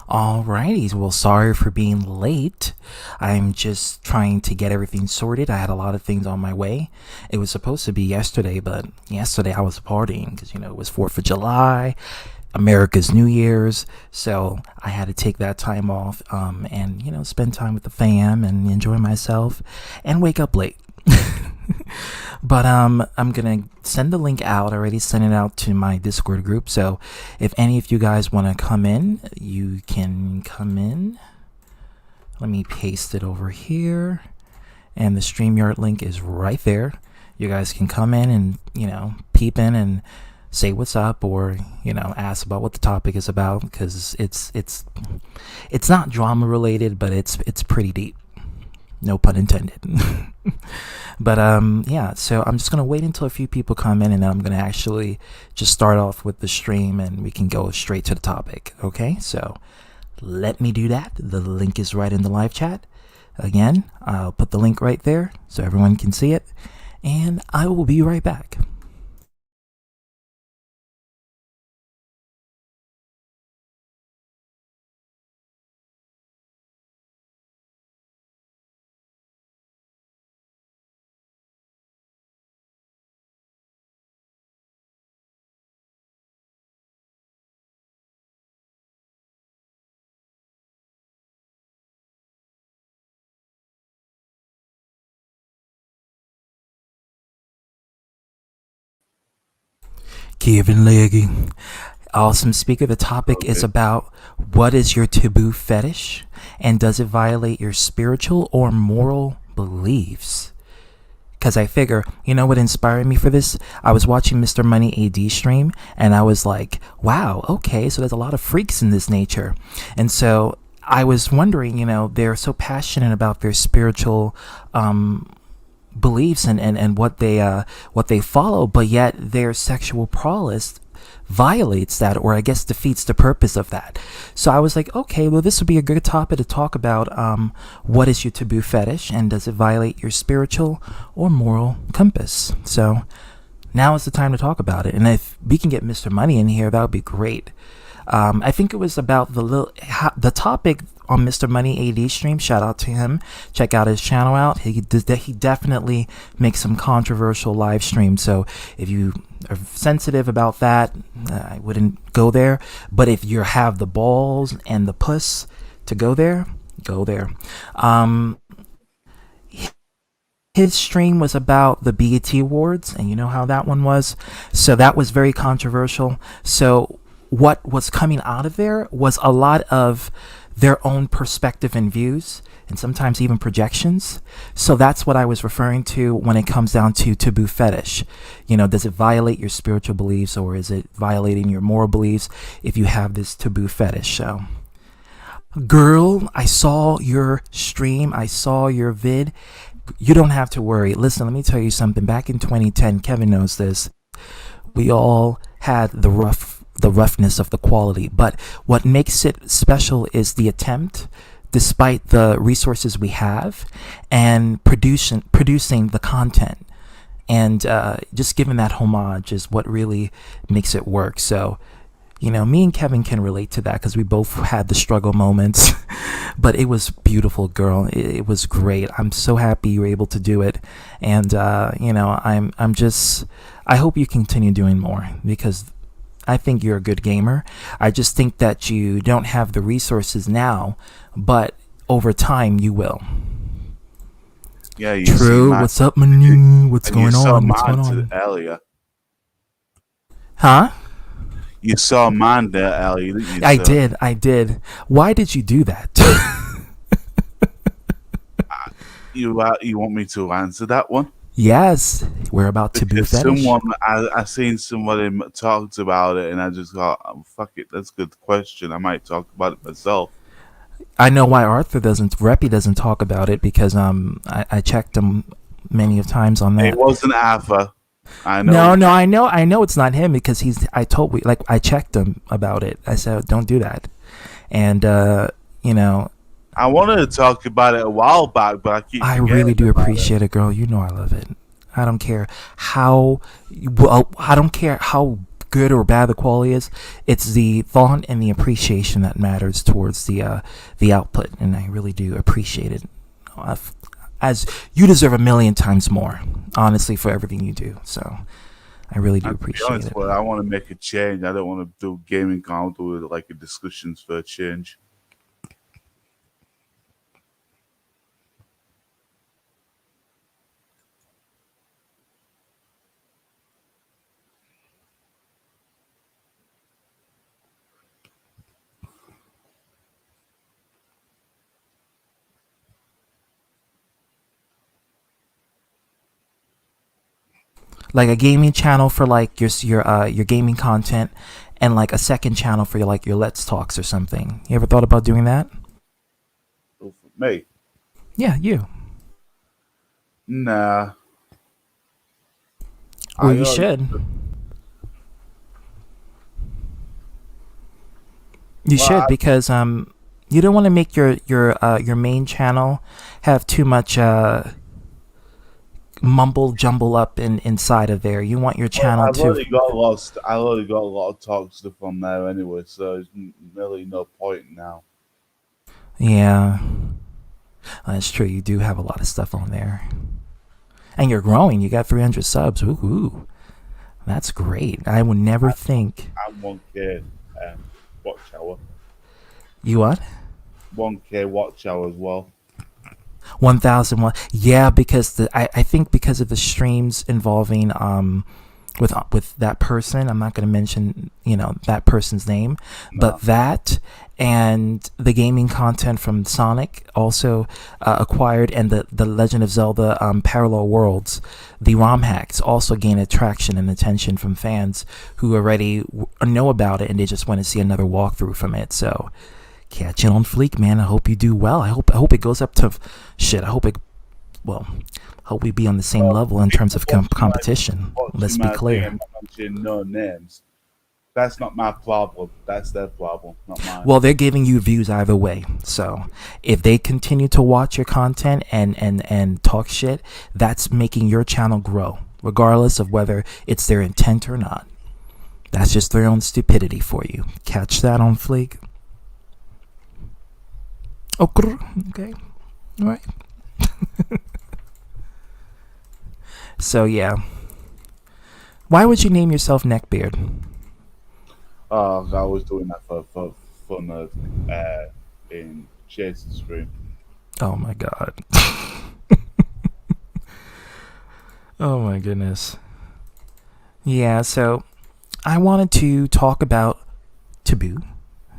Alrighty, well, sorry for being late. I'm just trying to get everything sorted. I had a lot of things on my way. It was supposed to be yesterday, but yesterday I was partying because, it was 4th of July, America's New Year's. So I had to take that time off and, spend time with the fam and enjoy myself and wake up late. But I'm gonna send the link out. I already sent it out to my Discord group. So if any of you guys want to come in, you can come in. Let me paste it over here, and the StreamYard link is right there. You guys can come in and peep in and say what's up, or ask about what the topic is about, because it's not drama related, but it's pretty deep. No pun intended. But yeah, so I'm just gonna wait until a few people come in, and then I'm gonna actually just start off with the stream, and we can go straight to the topic. Okay, so let me do that. The link is right in the live chat. Again, I'll put the link right there so everyone can see it, and I will be right back. Kevin Leggy. Awesome speaker. The topic is about what is your taboo fetish, and does it violate your spiritual or moral beliefs? Because I figure, what inspired me for this? I was watching Mr. Money AD stream, and I was like, wow, okay, so there's a lot of freaks in this nature. And so I was wondering, they're so passionate about their spiritual beliefs and what they follow, but yet their sexual prowess violates that, or I guess defeats the purpose of that. So I was like, okay, well, this would be a good topic to talk about. What is your taboo fetish, and does it violate your spiritual or moral compass? So now is the time to talk about it, and if we can get Mr. Money in here, that would be great. I think it was about the topic on Mr. Money AD stream. Shout out to him. Check out his channel out. He definitely makes some controversial live streams. So if you are sensitive about that, I wouldn't go there. But if you have the balls and the puss to go there, go there. His stream was about the BET Awards, and you know how that one was. So that was very controversial. So what was coming out of there was a lot of their own perspective and views, and sometimes even projections. So that's what I was referring to when it comes down to taboo fetish. Does it violate your spiritual beliefs, or is it violating your moral beliefs if you have this taboo fetish? So, girl, I saw your stream, I saw your vid. You don't have to worry. Listen, let me tell you something. Back in 2010, Kevin knows this, we all had the roughness of the quality, but what makes it special is the attempt, despite the resources we have, and producing the content, and just giving that homage is what really makes it work. So me and Kevin can relate to that because we both had the struggle moments. But it was beautiful, girl. It was great. I'm so happy you were able to do it, and I hope you continue doing more, because I think you're a good gamer. I just think that you don't have the resources now, but over time you will. Yeah, you True. What's up, man? What's going on? What's going on? Earlier. Huh? You saw mine there, Ellie. I did. Why did you do that? You want me to answer that one? Yes, we're about to be fetish. I seen somebody talked about it, and I just thought, oh, fuck it, that's a good question. I might talk about it myself. I know why Reppy doesn't talk about it, because I checked him many of times on that. It wasn't Alpha. I know. No, I know it's not him, because I checked him about it. I said, don't do that, and I wanted to talk about it a while back, but I really do appreciate it, girl. I love it. I don't care how good or bad the quality is. It's the thought and the appreciation that matters towards the output, and I really do appreciate it. Uh, as you deserve a million times more, honestly, for everything you do. So I really do And to be appreciate honest, it. but I want to make a change. I don't want to do gaming count with like a discussions for a change. Like a gaming channel for like your gaming content, and like a second channel for your Let's Talks or something. You ever thought about doing that? So for me, Yeah, you. nah. Well, I you already, should. You well, should, I, because you don't want to make your main channel have too much mumble jumble up inside of there. You want your well, channel I've to. already got a lot. I've already got a lot of talk stuff on there anyway, so there's really no point now. Yeah, that's true. You do have a lot of stuff on there, and you're growing. You got 300 subs. Ooh, that's great. I would never think. I'm 1K watch hour, You what? 1K watch hour as well. 1,001. Yeah, because I think because of the streams involving with that person. I'm not going to mention that person's name, but No, that and the gaming content from Sonic also acquired, and the Legend of Zelda Parallel Worlds, the ROM hacks also gain attraction and attention from fans who already know about it, and they just want to see another walkthrough from it. So catch it on Fleek, man. I hope you do well. I hope it goes up to shit. I hope it well. Hope we be on the same well, level in terms people of watching competition. Let's be my thing clear. and not mentioning no names. That's not my problem. That's their problem, not mine. Well, they're giving you views either way. So if they continue to watch your content and talk shit, that's making your channel grow, regardless of whether it's their intent or not. That's just their own stupidity for you. Catch that on Fleek. Okay. All right. So yeah. Why would you name yourself Neckbeard? I was doing that for fun in Jason's stream. Oh my god. Oh my goodness. Yeah, so I wanted to talk about taboo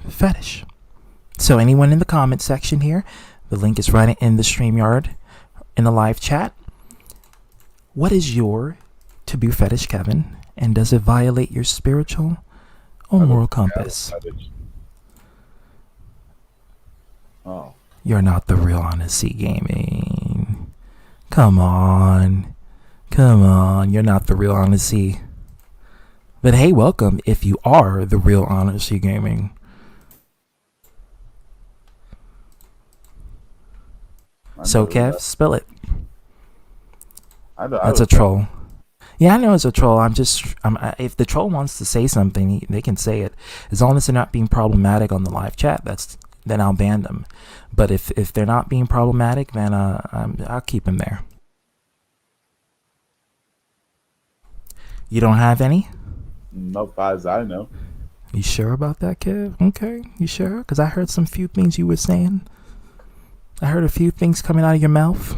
fetish. So anyone in the comment section here, the link is right in the StreamYard in the live chat. What is your taboo fetish, Kevin? And does it violate your spiritual or I don't moral think I have a compass? fetish. Oh, You're not the real Honesty Gaming. Come on. Come on. You're not the real Honesty. But hey, welcome if you are the real Honesty Gaming. I So, know Kev, that. spill it. I That's a don't think. troll. Yeah, I know it's a troll. If the troll wants to say something, they can say it. As long as they're not being problematic on the live chat, then I'll ban them. But if they're not being problematic, then I'll keep them there. You don't have any? Not far as I know. You sure about that, Kev? Okay, you sure? Because I heard some few things you were saying. I heard a few things coming out of your mouth.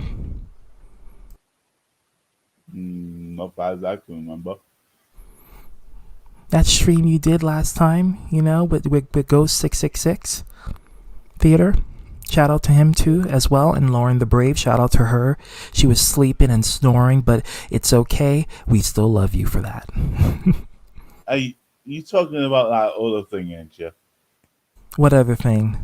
Not far as I can remember. That stream you did last time, with Ghost 666 Theater. Shout out to him too, as well. And Lauren the Brave, shout out to her. She was sleeping and snoring, but it's okay. We still love you for that. Hey, you talking about that other thing, ain't you? What other thing?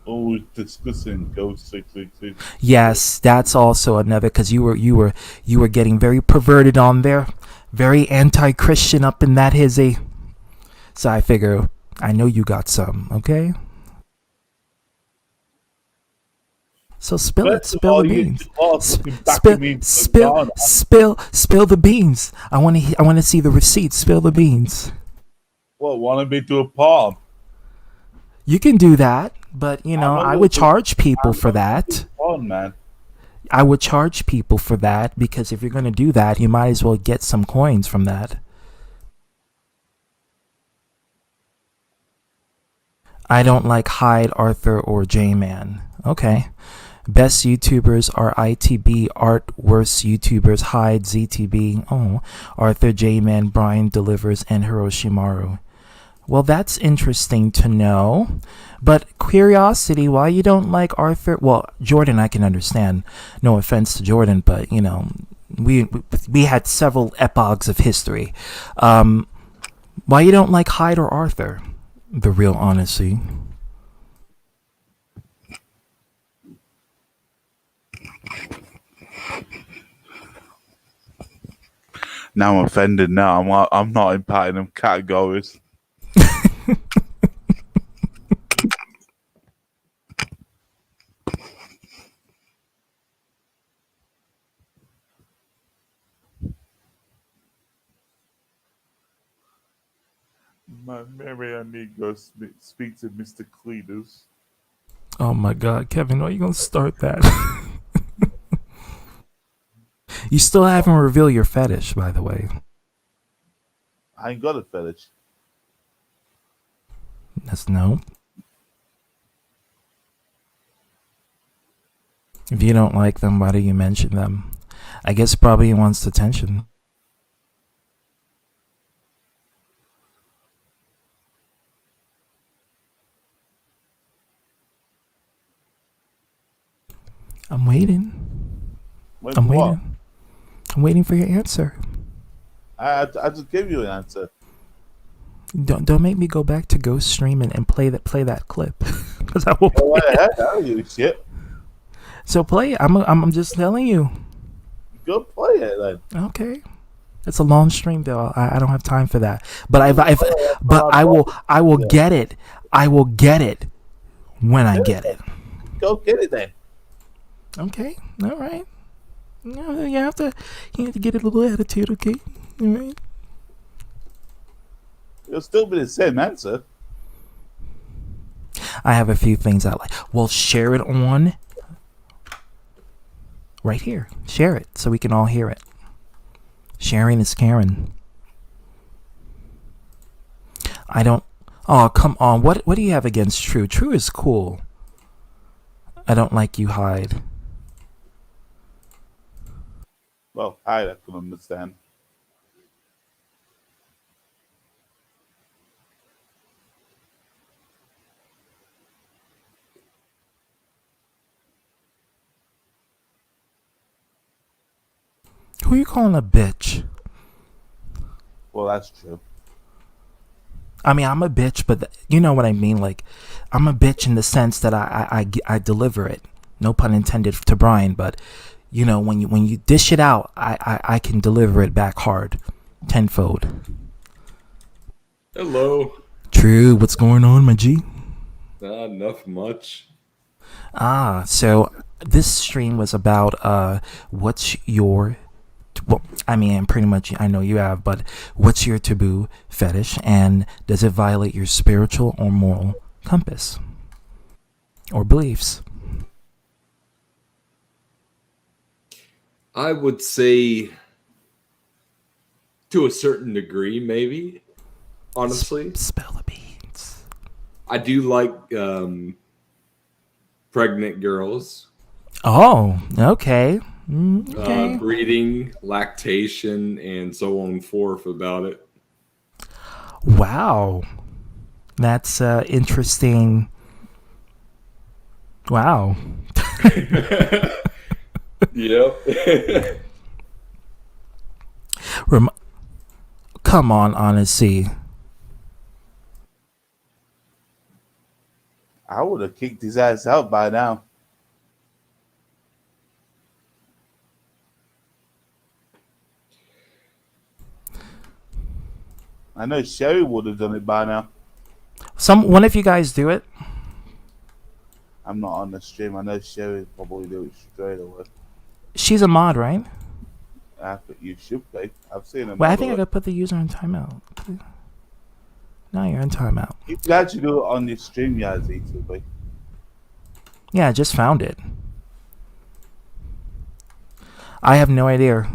Oh, discussing Ghost 666. Yes, that's also another, because you were getting very perverted on there, very anti-Christian up in that hizzy. So I figure I know you got some, okay? So spill it. First of Spill the all, you beans. are fucking backing me for Ghana. Spill the beans. I want to see the receipt. Spill the beans. What, wanted me to a palm? You can do that, but I'm not I gonna would do. charge people I'm for not gonna do that. a palm, man. I would charge people for that because if you're going to do that, you might as well get some coins from that. I don't like Hyde, Arthur, or J Man. Okay. Best YouTubers are ITB, Art, worst YouTubers, Hyde, ZTB, oh, Arthur, J Man, Brian Delivers, and Hiroshimaru. Well, that's interesting to know. But curiosity, why you don't like Arthur? Well, Jordan, I can understand. No offense to Jordan, but we had several epochs of history. Um, why you don't like Hyde or Arthur? The real honesty. Now I'm offended. Now I'm not in part of them categories. Maybe I need to go speak to Mr. Cletus. Oh my God, Kevin, why are you gonna start that? You still haven't revealed your fetish, by the way. I ain't got a fetish. That's no. If you don't like them, why do you mention them? I guess probably he wants attention. I'm waiting. Wait I'm for what? waiting. I'm waiting for your answer. I just gave you an answer. Don't make me go back to Ghost Stream and play that clip because I will Go play right it. ahead. I don't give a shit. So play it. I'm just telling you. Go play it then. Okay. It's a long stream though. I don't have time for that. But but I will get it. I will get it when I get it. Go get it then. Okay. All right. You have to get a little attitude, okay? All right. It'll still be the same answer. I have a few things I like. Well, share it on right here. Share it so we can all hear it. Sharing is caring. I don't. Oh, come on. What do you have against True? True is cool. I don't like you, Hyde. Well, I can understand. Who you calling a bitch? Well, that's true. I mean, I'm a bitch, but you know what I mean. Like, I'm a bitch in the sense that I deliver it. No pun intended to Brian, but when you dish it out, I can deliver it back hard, tenfold. Hello. True. What's going on, my G? Enough much. So this stream was about what's your well, I mean, pretty much I know you have, but what's your taboo fetish, and does it violate your spiritual or moral compass or beliefs? I would say to a certain degree, maybe. Honestly, Spill the beans. I do like pregnant girls, Oh, okay. Okay. breeding, lactation, and so on and forth about it. Wow. That's interesting. Wow. Yep. Rem- Come on, Honesty. I would have kicked his ass out by now. I know Sherry would have done it by now. One of you guys do it. I'm not on the stream. I know Sherry probably do it straight away. She's a mod, right? I think you should be. I've seen a Well, I mod think I already. could put the user in timeout. Now you're in timeout. You can actually do it on your stream, yeah, Z2B. Yeah, I just found it. I have no idea.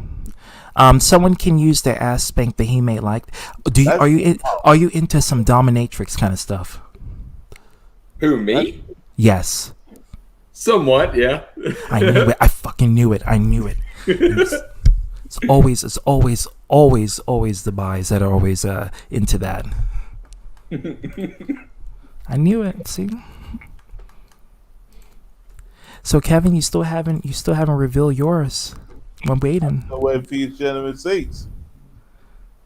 Someone can use their ass spank that he may like. That's Are you into some dominatrix kind of stuff? Who, that's me? Yes. Somewhat, yeah. I knew it. I fucking knew it. I knew it. It's always the buys that are always into that. I knew it. See. So Kevin, you still haven't revealed yours. I'm waiting. the way for your gentlemen seats.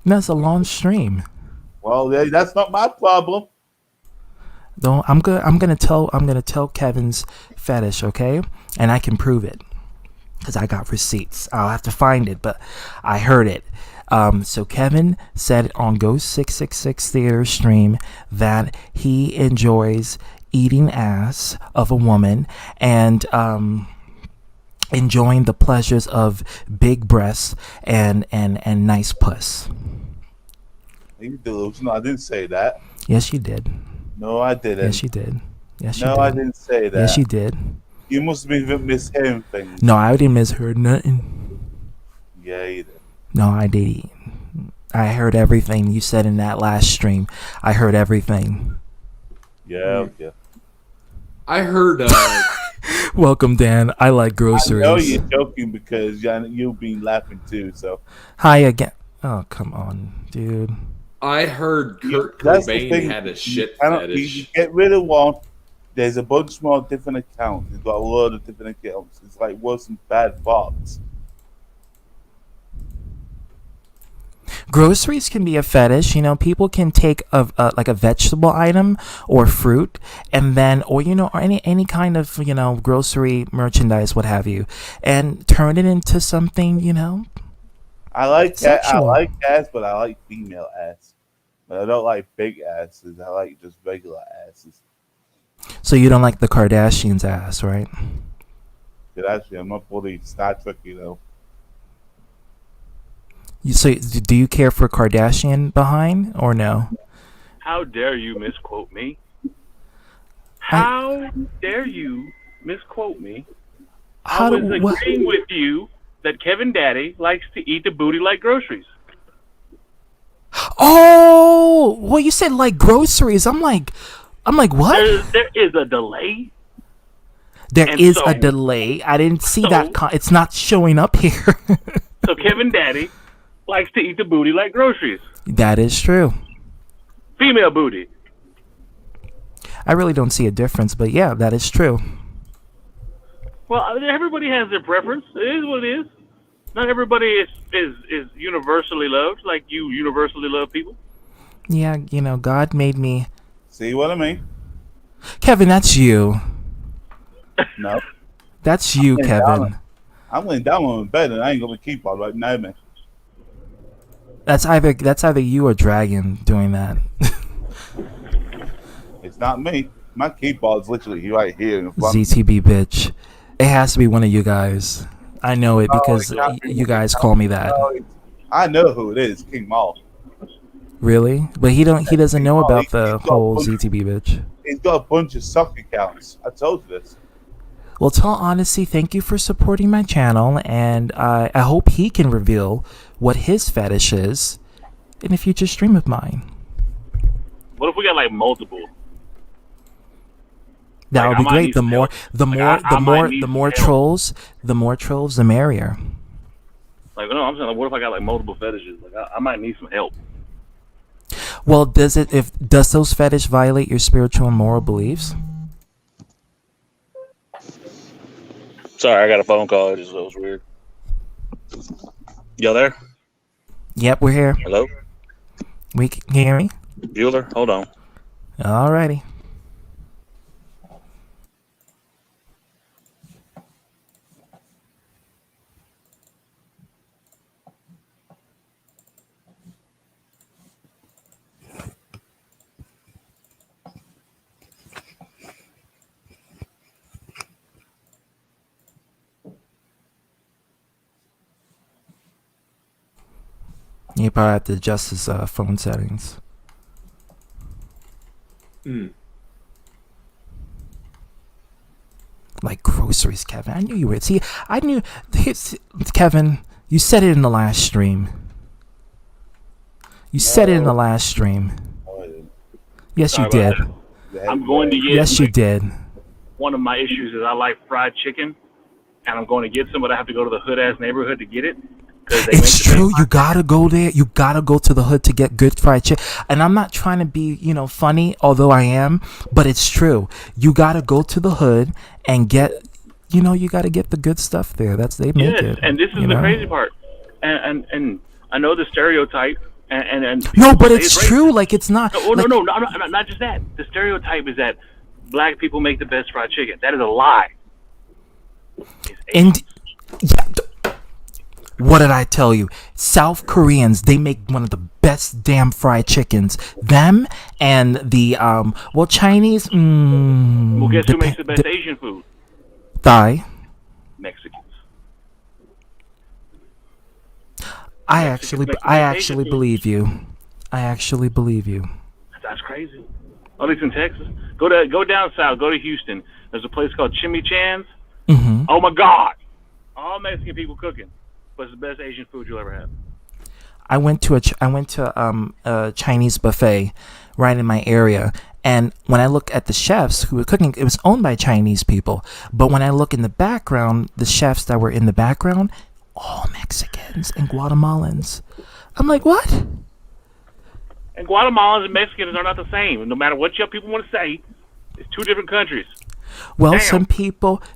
No, it's a long stream. Well, that's not my problem. Though I'm gonna tell Kevin's fetish, okay? And I can prove it. Because I got receipts. I'll have to find it, but I heard it. So Kevin said on Ghost 666 Theater stream that he enjoys eating ass of a woman and enjoying the pleasures of big breasts and nice puss. You delusional. I didn't say that. Yes, you did. No, I didn't. Yes, you did. Yes, you No, did. I didn't say that. Yes, you did. You must be mishearing things. No, I didn't misheard nothing. Yeah, you did. No, I did. I heard everything you said in that last stream. I heard everything. Yeah, yeah. I heard Welcome, Dan. I like I know groceries. you're joking because you've been laughing too. So Hi again. Oh, come on, dude. I heard Kurt that's the Cobain thing. had a shit You fetish. get rid of one. There's a bunch more different accounts. He's got a lot of different accounts. It's like worse than bad thoughts. Groceries can be a fetish. You know, people can take like a vegetable item or fruit, and then, or any kind of grocery merchandise, what have you, and turn it into something. I like Sexual. ass, but I like female ass. But I don't like big asses. I like just regular asses. So you don't like the Kardashians' ass, right? But actually, I'm not fully Star Trek, So do you care for Kardashian behind or no? How dare you misquote me? How dare you misquote me? I was agreeing with you that Kevin Daddy likes to eat the booty like groceries. Oh, well, you said like groceries. I'm like, what? There is a delay. There and is so- a delay. I didn't see so- that. It's not showing up here. So Kevin Daddy likes to eat the booty like groceries. That is true. Female booty. I really don't see a difference, but yeah, that is true. Well, everybody has their preference. It is what it is. Not everybody is universally loved like you universally love people. Yeah, God made me. See what I mean? Kevin, that's you. No. That's you, laying Kevin. I'm laying down on my bed and I ain't gonna keep on right now, man. That's either you or Dragon doing that. It's not me. My keyboard's literally right here in front of me. ZTB bitch. It has to be one of you guys. I know it because it can't be you me. guys call me that. I know who it is, King Maul. Really? But he doesn't know about the He's got whole one. ZTB bitch. He's got a bunch of sock accounts. I told you this. Well, tell Honesty, thank you for supporting my channel, and I hope he can reveal what his fetish is in a future stream of mine. What if we got like multiple? That Like, would I be might great. need The some more, help. the Like, more, I the might more, need the some more help. trolls, the merrier. Like, no, I'm saying, like, what if I got like multiple fetishes? Like, I might need some help. Well, does those fetish violate your spiritual and moral beliefs? Sorry, I got a phone call. It was weird. Y'all there? Yep, we're here. Hello? We can you hear me? Bueller? Hold on. Alrighty. You probably have to adjust his phone settings. Like groceries, Kevin. I knew you would. See, I knew. Kevin, you said it in the last stream. You said it in the last stream. Yes, you did. I'm going to get. Yes, you did. One of my issues is I like fried chicken, and I'm going to get some, but I have to go to the hood ass neighborhood to get it. It's true. You gotta go there. You gotta go to the hood to get good fried chicken. And I'm not trying to be, funny, although I am, but it's true. You gotta go to the hood and get, you gotta get the good stuff there. They make it. And this is the crazy part. And I know the stereotype. And no, but it's true. Racist. Like it's not. No, like, no, not just that. The stereotype is that black people make the best fried chicken. That is a lie. And yeah. What did I tell you? South Koreans, they make one of the best damn fried chickens. Them and the Chinese. Well, guess who makes the best Asian food? Thai. Mexicans. I actually believe you. I actually believe you. That's crazy. At least in Texas. Go down south. Go to Houston. There's a place called Chimichan's. Mm-hmm. Oh my God! All Mexican people cooking. But it's the best Asian food you'll ever have. I went to a Chinese buffet right in my area, and when I look at the chefs who were cooking, it was owned by Chinese people. But when I look in the background, the chefs that were in the background, all Mexicans and Guatemalans. I'm like, what? And Guatemalans and Mexicans are not the same. No matter what people want to say, it's two different countries. Well, Damn.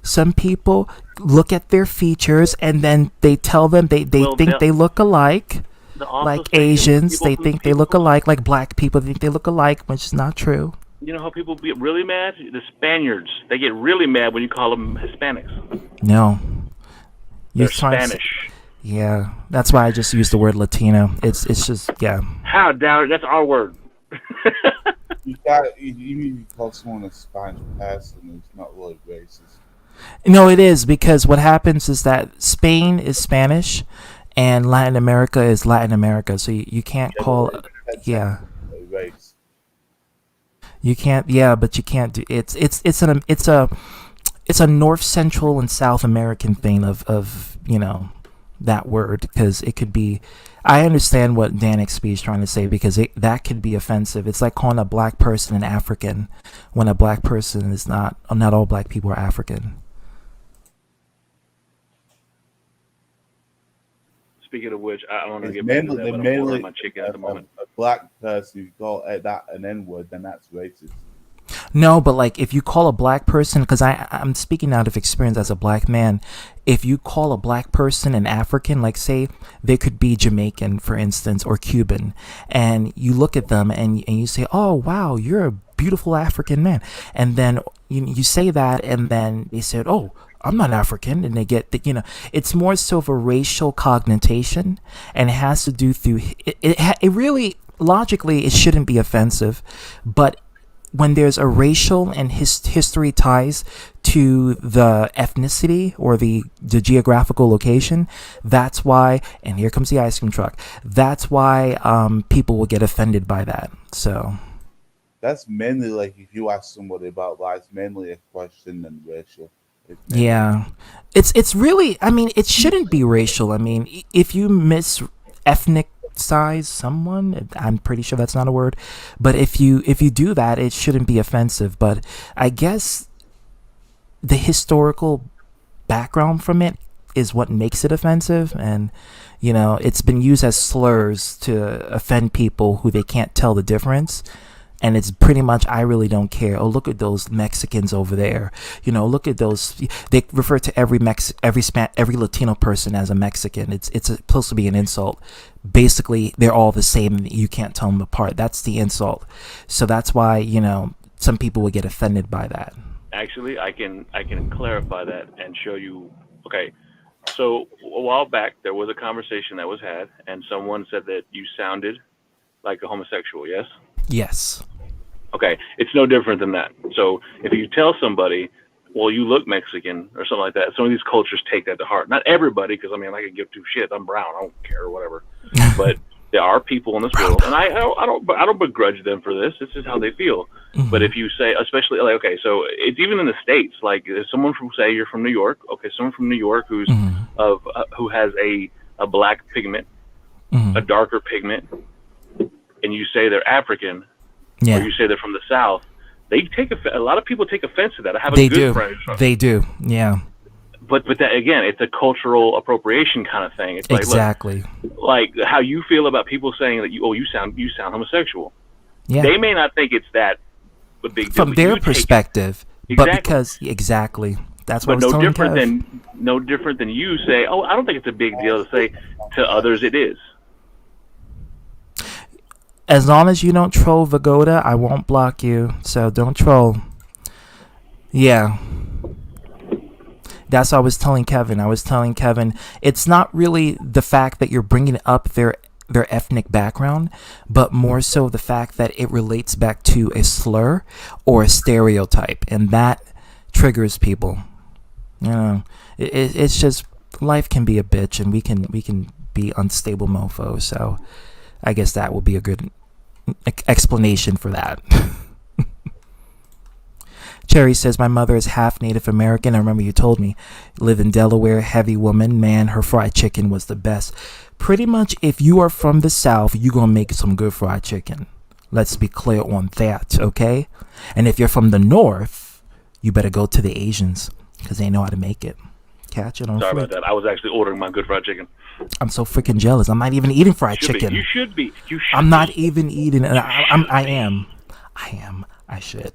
some people look at their features and then they tell them they think they look alike. Like Asians, they think they look alike. Like black people think they look alike, which is not true. You know how people get really mad? The Spaniards, they get really mad when you call them Hispanics. No. They're Spanish. Yeah, that's why I just use the word Latino. It's just, yeah. How dare, that's our word. You call someone a Spanish person, it's not really racist. No, it is, because what happens is that Spain is Spanish and Latin America is Latin America. So you can't call, yeah. Race. You can't, yeah, but you can't do it's a North Central and South American thing of that word, because it could be. I understand what Dan XP is trying to say, because that could be offensive. It's like calling a black person an African when a black person is not. Not all black people are African. Speaking of which, I don't want to get back to that, but I'm ordering my chicken at the moment. A black person, you call that an N-word, then that's racist. No, but like if you call a black person, because I'm speaking out of experience as a black man, if you call a black person an African, like say they could be Jamaican, for instance, or Cuban, and you look at them and you say, oh, wow, you're a beautiful African man. And then you say that, and then they said, oh, I'm not African, and they get that, it's more so of a racial connotation, and it has to do through, it really, logically, it shouldn't be offensive, but when there's a racial and history ties to the ethnicity or the geographical location, that's why, and here comes the ice cream truck, that's why people will get offended by that. So that's mainly like if you ask somebody about that, it's mainly a question than racial. Yeah, it's really, I mean, it shouldn't be racial. I mean, if you miss ethnic size someone, I'm pretty sure that's not a word, but if you do that, it shouldn't be offensive. But I guess the historical background from it is what makes it offensive, and it's been used as slurs to offend people who they can't tell the difference. And it's pretty much, I really don't care. Oh, look at those Mexicans over there. Look at those. They refer to every Latino person as a Mexican. It's supposed to be an insult. Basically, they're all the same. You can't tell them apart. That's the insult. So that's why some people would get offended by that. Actually, I can clarify that and show you. Okay, so a while back there was a conversation that was had, and someone said that you sounded like a homosexual. Yes. Yes. Okay, it's no different than that. So if you tell somebody, well, you look Mexican or something like that, some of these cultures take that to heart. Not everybody, because I can give two shits. I'm brown. I don't care or whatever. But There are people in this world, and I don't begrudge them for this. This is how they feel. Mhm. But if you say, especially like, okay, so it's even in the States. Like, if someone from, say, you're from New York, okay, someone from New York Mhm. who has a black pigment, a Mhm. darker pigment, and you say they're African, or Yeah, you say they're from the South, they take a lot of people take offense to that. I have a they good do. friend, They do. Yeah, but that again, it's a cultural appropriation kind of thing. It's like, look, exactly. like how you feel about people saying that you sound homosexual. Yeah, They may not think it's that a big deal, from but their you take it perspective, but exactly. because exactly that's what I But was telling Kev. no different than you say, oh, I don't think it's a big deal to say to others it is. As long as you don't troll Vagoda, I won't block you. So don't troll. Yeah, that's what I was telling Kevin. I was telling Kevin, it's not really the fact that you're bringing up their ethnic background, but more so the fact that it relates back to a slur or a stereotype, and that triggers people. You know, it's just life can be a bitch, and we can be unstable mofos. So I guess that will be a good explanation for that. Cherry says, my mother is half Native American. I remember you told me. Live in Delaware, heavy woman. Man, her fried chicken was the best. Pretty much, if you are from the South, you're going to make some good fried chicken. Let's be clear on that, okay? And if you're from the North, you better go to the Asians because they know how to make it. Catch it on Sorry flick. about that. I was actually ordering my good fried chicken. I'm so freaking jealous. I'm not even eating fried chicken. You should be. You should. I'm not be. even eating it. I am. I should.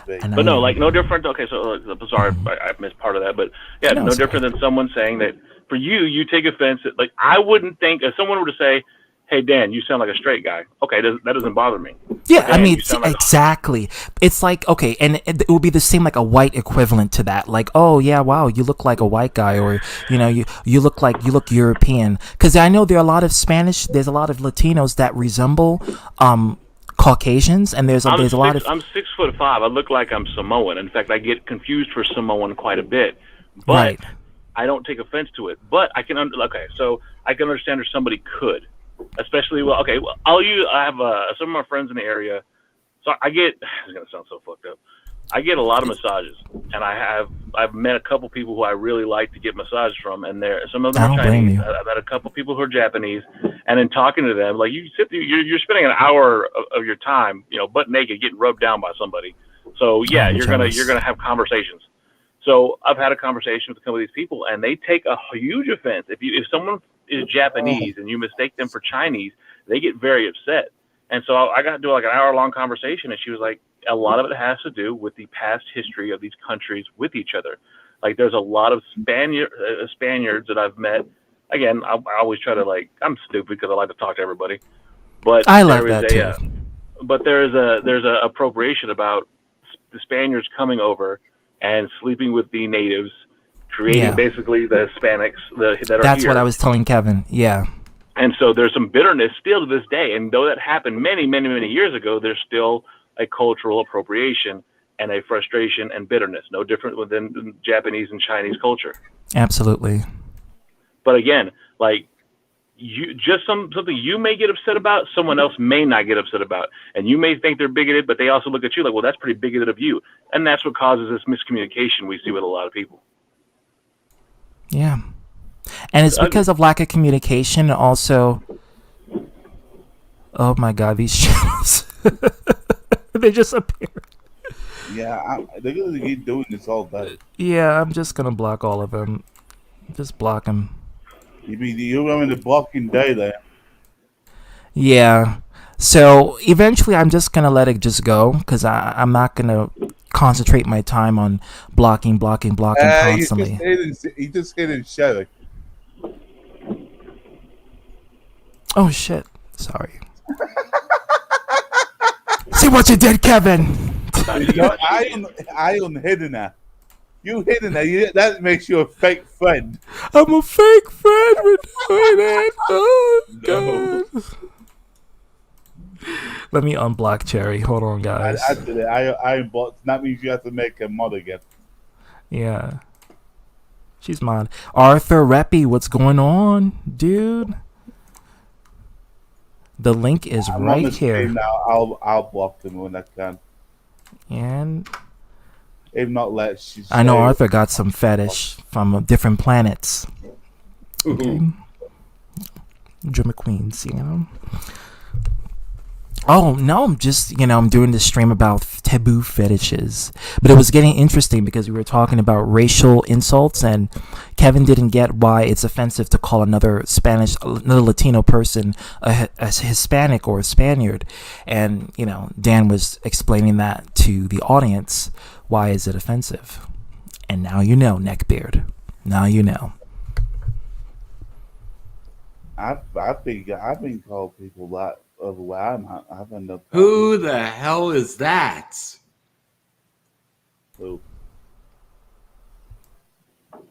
And But I no, am. like no different. Okay, so sorry, I missed part of that. But yeah, No, no it's different than someone saying that for you take offense. Like I wouldn't think if someone were to say, "Hey Dan, you sound like a straight guy." Okay, that doesn't bother me. Yeah, Or, I Dan, mean, you sound like exactly. It's like, okay, and it would be the same, like a white equivalent to that. Like, oh yeah, wow, you look like a white guy, or you look European. Because I know there are a lot of there's a lot of Latinos that resemble Caucasians, and there's a lot of I'm 6'5". I look like I'm Samoan. In fact, I get confused for Samoan quite a bit. But right. I don't take offense to it. But I can so I can understand if somebody could, especially I have some of my friends in the area. So I get it's gonna sound so fucked up. I get a lot of massages, and I've met a couple people who I really like to get massages from, and some of them I are don't blame Chinese. you. I've met a couple people who are Japanese, and in talking to them, like you're spending an hour of your time, butt naked, getting rubbed down by somebody. So yeah, I'm you're jealous. gonna have conversations. So I've had a conversation with a couple of these people, and they take a huge offense if someone is Japanese and you mistake them for Chinese, they get very upset. And so I got to do like an hour-long conversation, and she was like, a lot of it has to do with the past history of these countries with each other. Like there's a lot of Spaniards that I've met. Again, I always try to I'm stupid because I like to talk to everybody. But I like that too. there's a appropriation about the Spaniards coming over and sleeping with the natives, creating basically the Hispanics that are That's here. what I was telling Kevin. Yeah. And so there's some bitterness still to this day. And though that happened many, many, many years ago, there's still a cultural appropriation and a frustration and bitterness, no different within Japanese and Chinese culture. Absolutely. But again, like something you may get upset about, someone else may not get upset about. And you may think they're bigoted, but they also look at you like, well, that's pretty bigoted of you. And that's what causes this miscommunication we see with a lot of people. Yeah. And it's because of lack of communication. Also, oh my God, these channels. They just appear. Yeah, they're gonna keep doing this all day. Yeah, I'm just gonna block all of them. Just block them. You're having the blocking day there. Yeah. So eventually, I'm just gonna let it just go because I'm not gonna concentrate my time on blocking constantly. You just hit and shut it. Oh shit! Sorry. See what you did, Kevin. I am hidden that. You hidden that. That makes you a fake friend. I'm a fake friend for doing it. Oh God. No. Let me unblock Cherry. Hold on, guys. I did it. I unblocked. That means you have to make a mod again. Yeah. She's mine. Arthur Reppy, what's going on, dude? The link is I'm on right the here. screen now. I'll block them when I can. And If not, let's I know say Arthur got some fetish from different planets. Okay. Drama queens, you know. Oh no, I'm just I'm doing this stream about taboo fetishes, but it was getting interesting because we were talking about racial insults, and Kevin didn't get why it's offensive to call another Latino person a Hispanic or a Spaniard, and Dan was explaining that to the audience. Why is it offensive? And now you know, neckbeard. Now you know. I've been called people that other way. I haven't no problem. Who the hell is that? Who?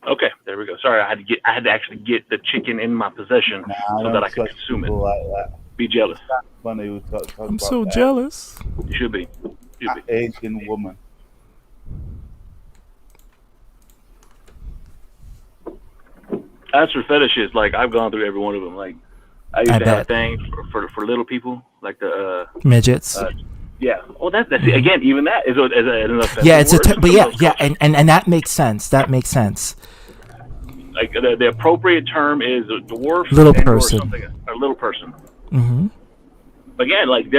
Okay, there we go. Sorry, I had to actually get the chicken in my possession so that I could consume it. Like that. Be jealous. Funny we talk I'm about so that. jealous. You should be. Asian woman. As for fetishes, like I've gone through every one of them. Like I used to have a thing for little people, like the midgets. Yeah. Oh, that's again. Even that is an offensive Yeah, it's word. but yeah, and that makes sense. That makes sense. Like the appropriate term is a dwarf, little and person, or something, a little person. Mm-hmm. Again, like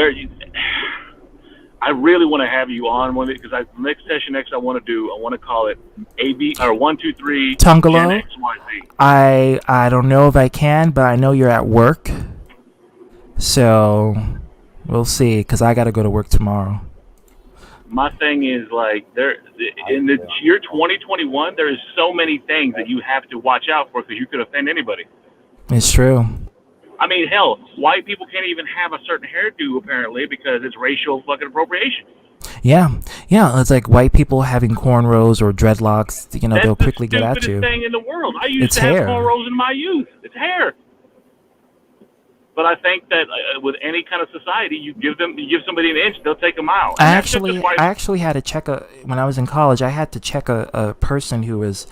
I really want to have you on one because next session I want to call it AB or 1 2 3 Tungalo. Gen X, Y, Z. I don't know if I can, but I know you're at work, so we'll see. Because I got to go to work tomorrow. My thing is like in the year 2021, there is so many things that you have to watch out for because you could offend anybody. It's true. I mean, hell, white people can't even have a certain hairdo apparently because it's racial fucking appropriation. Yeah. It's like white people having cornrows or dreadlocks. They'll quickly get at you. That's the stupidest thing in the world. I used to have cornrows in my youth. It's hair. But I think that with any kind of society, you give somebody an inch, they'll take a mile. I actually had to check when I was in college. I had to check a person who was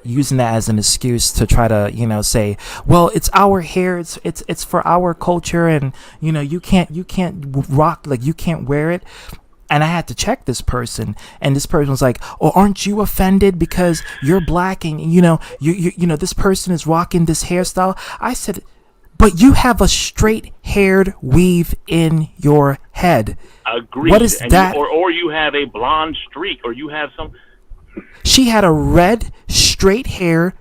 using that as an excuse to try to say, well, it's our hair, it's for our culture, and you can't rock, like you can't wear it. And I had to check this person, and this person was like, "Oh, aren't you offended because you're black and you this person is rocking this hairstyle?" I said, "But you have a straight-haired weave in your head." Agreed. What is that? Or you have a blonde streak, or you have some. She had a red straight hair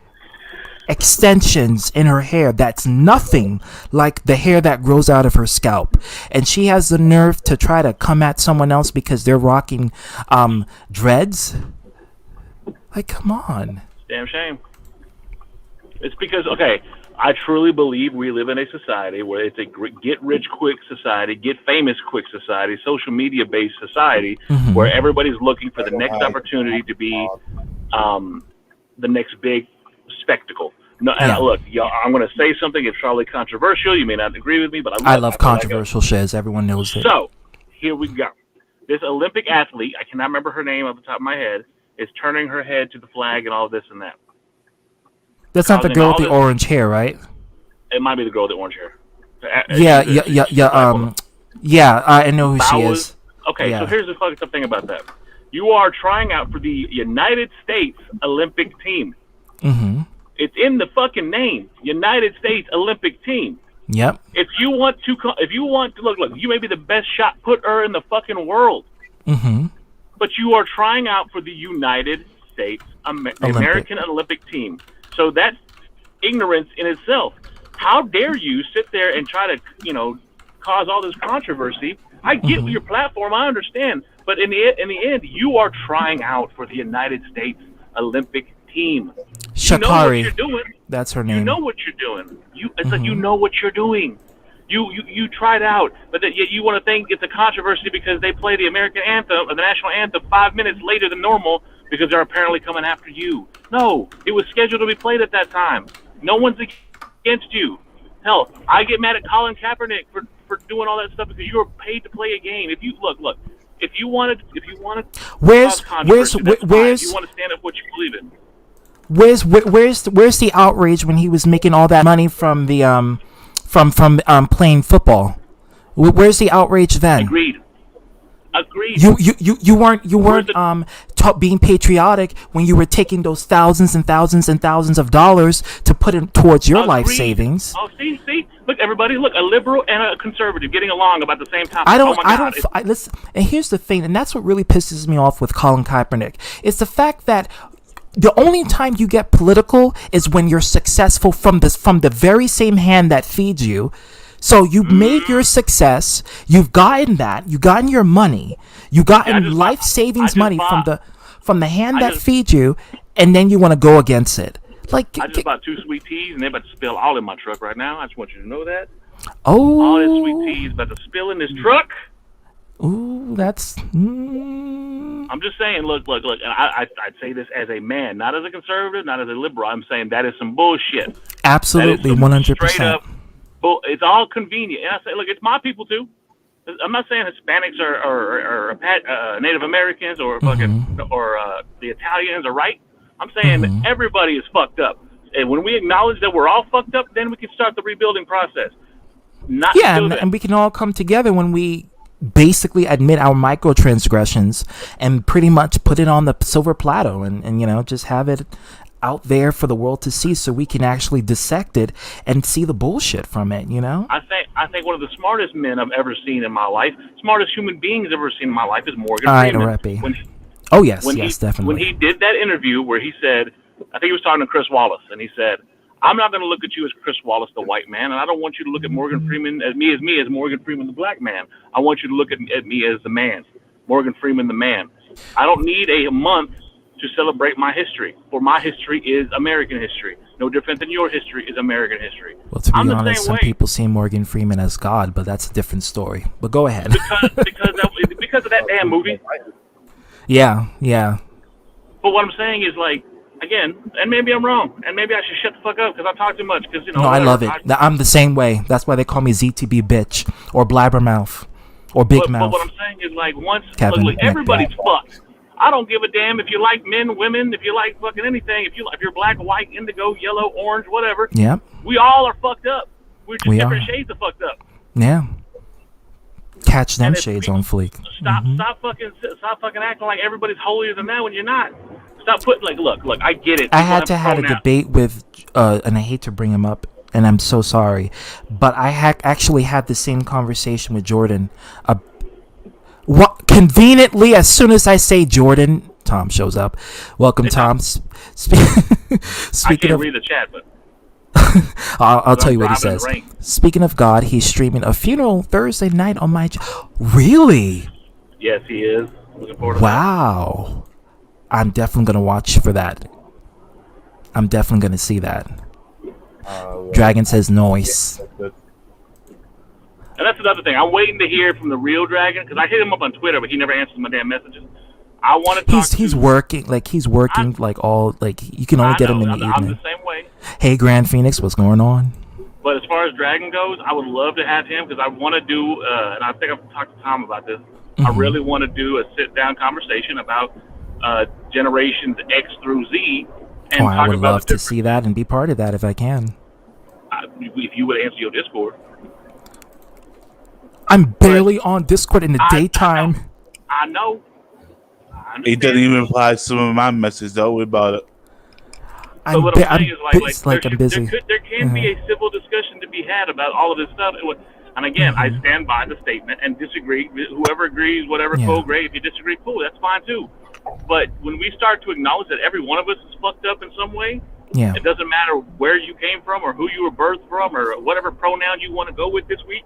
extensions in her hair that's nothing like the hair that grows out of her scalp, and she has the nerve to try to come at someone else because they're rocking dreads. Like, come on. Damn shame. It's because I truly believe we live in a society where it's a get-rich-quick society, get-famous-quick society, social media-based society, Mm-hmm. where everybody's looking for the next opportunity to be the next big spectacle. No, and look, y'all, I'm going to say something. It's probably controversial. You may not agree with me, but I love controversial shiz. Everyone knows it. So, here we go. This Olympic athlete, I cannot remember her name off the top of my head, is turning her head to the flag and all this and that. That's not the girl with the orange hair, right? It might be the girl with the orange hair. Yeah, I know who she is. Okay, so here's the fucked up thing about that. You are trying out for the United States Olympic team. Mm-hmm. It's in the fucking name, United States Olympic Team. Yep. If you want to look, you may be the best shot putter in the fucking world. Mm-hmm. But you are trying out for the United States American Olympic Team. So that's ignorance in itself. How dare you sit there and try to, cause all this controversy? I get your platform, I understand, but in the end, you are trying out for the United States Olympic Team. Shakari. You know what you're doing. That's her name. You know what you're doing. It's like you know what you're doing. You tried out, but yet you want to think it's a controversy because they play the American anthem or the national anthem 5 minutes later than normal because they're apparently coming after you. No, it was scheduled to be played at that time. No one's against you. Hell, I get mad at Colin Kaepernick for doing all that stuff because you were paid to play a game. If you look, if you wanted, where's you want to stand up for what you believe in. Where's the outrage when he was making all that money from the from playing football? Where's the outrage then? Agreed. You weren't being patriotic when you were taking those thousands and thousands and thousands of dollars to put in towards your life savings. Oh, see, look, everybody, look, a liberal and a conservative getting along about the same topic. Listen, and here's the thing, and that's what really pisses me off with Colin Kaepernick. It's the fact that the only time you get political is when you're successful from the very same hand that feeds you. So you made your success. You've gotten that. You've gotten your money. You've gotten life savings money from the hand that feeds you, and then you want to go against it. Like I just bought 2 sweet teas, and they're about to spill all in my truck right now. I just want you to know that. Oh, all this sweet tea is about to spill in this truck. Ooh, that's. I'm just saying. Look, and I'd say this as a man, not as a conservative, not as a liberal. I'm saying that is some bullshit. Absolutely, 100%. Well, it's all convenient. And I say, look, it's my people too. I'm not saying Hispanics or Native Americans or fucking or the Italians are right. I'm saying everybody is fucked up. And when we acknowledge that we're all fucked up, then we can start the rebuilding process. And we can all come together when we basically admit our microtransgressions and pretty much put it on the silver platter and just have it out there for the world to see, so we can actually dissect it and see the bullshit from it. I think one of the smartest men I've ever seen in my life, smartest human beings I've ever seen in my life, is Morgan Freeman. Definitely. When he did that interview where he said, I think he was talking to Chris Wallace, and he said, I'm not going to look at you as Chris Wallace, the white man, and I don't want you to look at Morgan Freeman as Morgan Freeman, the black man. I want you to look at me as the man, Morgan Freeman, the man. I don't need a month to celebrate my history, for my history is American history. No different than your history is American history. Well, to be honest, some people see Morgan Freeman as God, but that's a different story. But go ahead. Because of that damn movie. Yeah. But what I'm saying is, like, again, and maybe I'm wrong, and maybe I should shut the fuck up because I talk too much. No, I love it. I'm the same way. That's why they call me ZTB bitch or blabbermouth or big mouth. But what I'm saying is, like, look, everybody's fucked. I don't give a damn if you like men, women, if you like fucking anything, if you're black, white, indigo, yellow, orange, whatever. Yep. We all are fucked up. We're just different shades of fucked up. Yeah. Catch them shades on fleek. Stop fucking acting like everybody's holier than that when you're not. Stop putting look, I get it. I had to have a debate with and I hate to bring him up, and I'm so sorry, but I actually had the same conversation with Jordan. Conveniently, as soon as I say Jordan, Tom shows up. Welcome, Tom. Speaking I can't read the chat, but I'll tell you what he says. Speaking of God, he's streaming a funeral Thursday night on my. Really? Yes, he is. Looking forward to wow. I'm definitely gonna watch for that. I'm definitely gonna see that. Dragon says noise. And that's another thing. I'm waiting to hear from the real Dragon because I hit him up on Twitter, but he never answers my damn messages. I want to talk. He's working you can only get him in the evening. I'm the same way. Hey, Grand Phoenix, what's going on? But as far as Dragon goes, I would love to have him because I want to do, and I think I've talked to Tom about this. I really want to do a sit-down conversation about generations X through Z. And I would love to see that and be part of that if I can. If you would answer your Discord. I'm barely on Discord in the daytime. I know. He didn't even reply to some of my messages, though. What about it? I'm busy. There can be Mm-hmm. a civil discussion to be had about all of this stuff. And again, I stand by the statement and disagree. Whoever agrees, whatever, cool, great. If you disagree, cool, that's fine too. But when we start to acknowledge that every one of us is fucked up in some way, it doesn't matter where you came from or who you were birthed from or whatever pronoun you want to go with this week,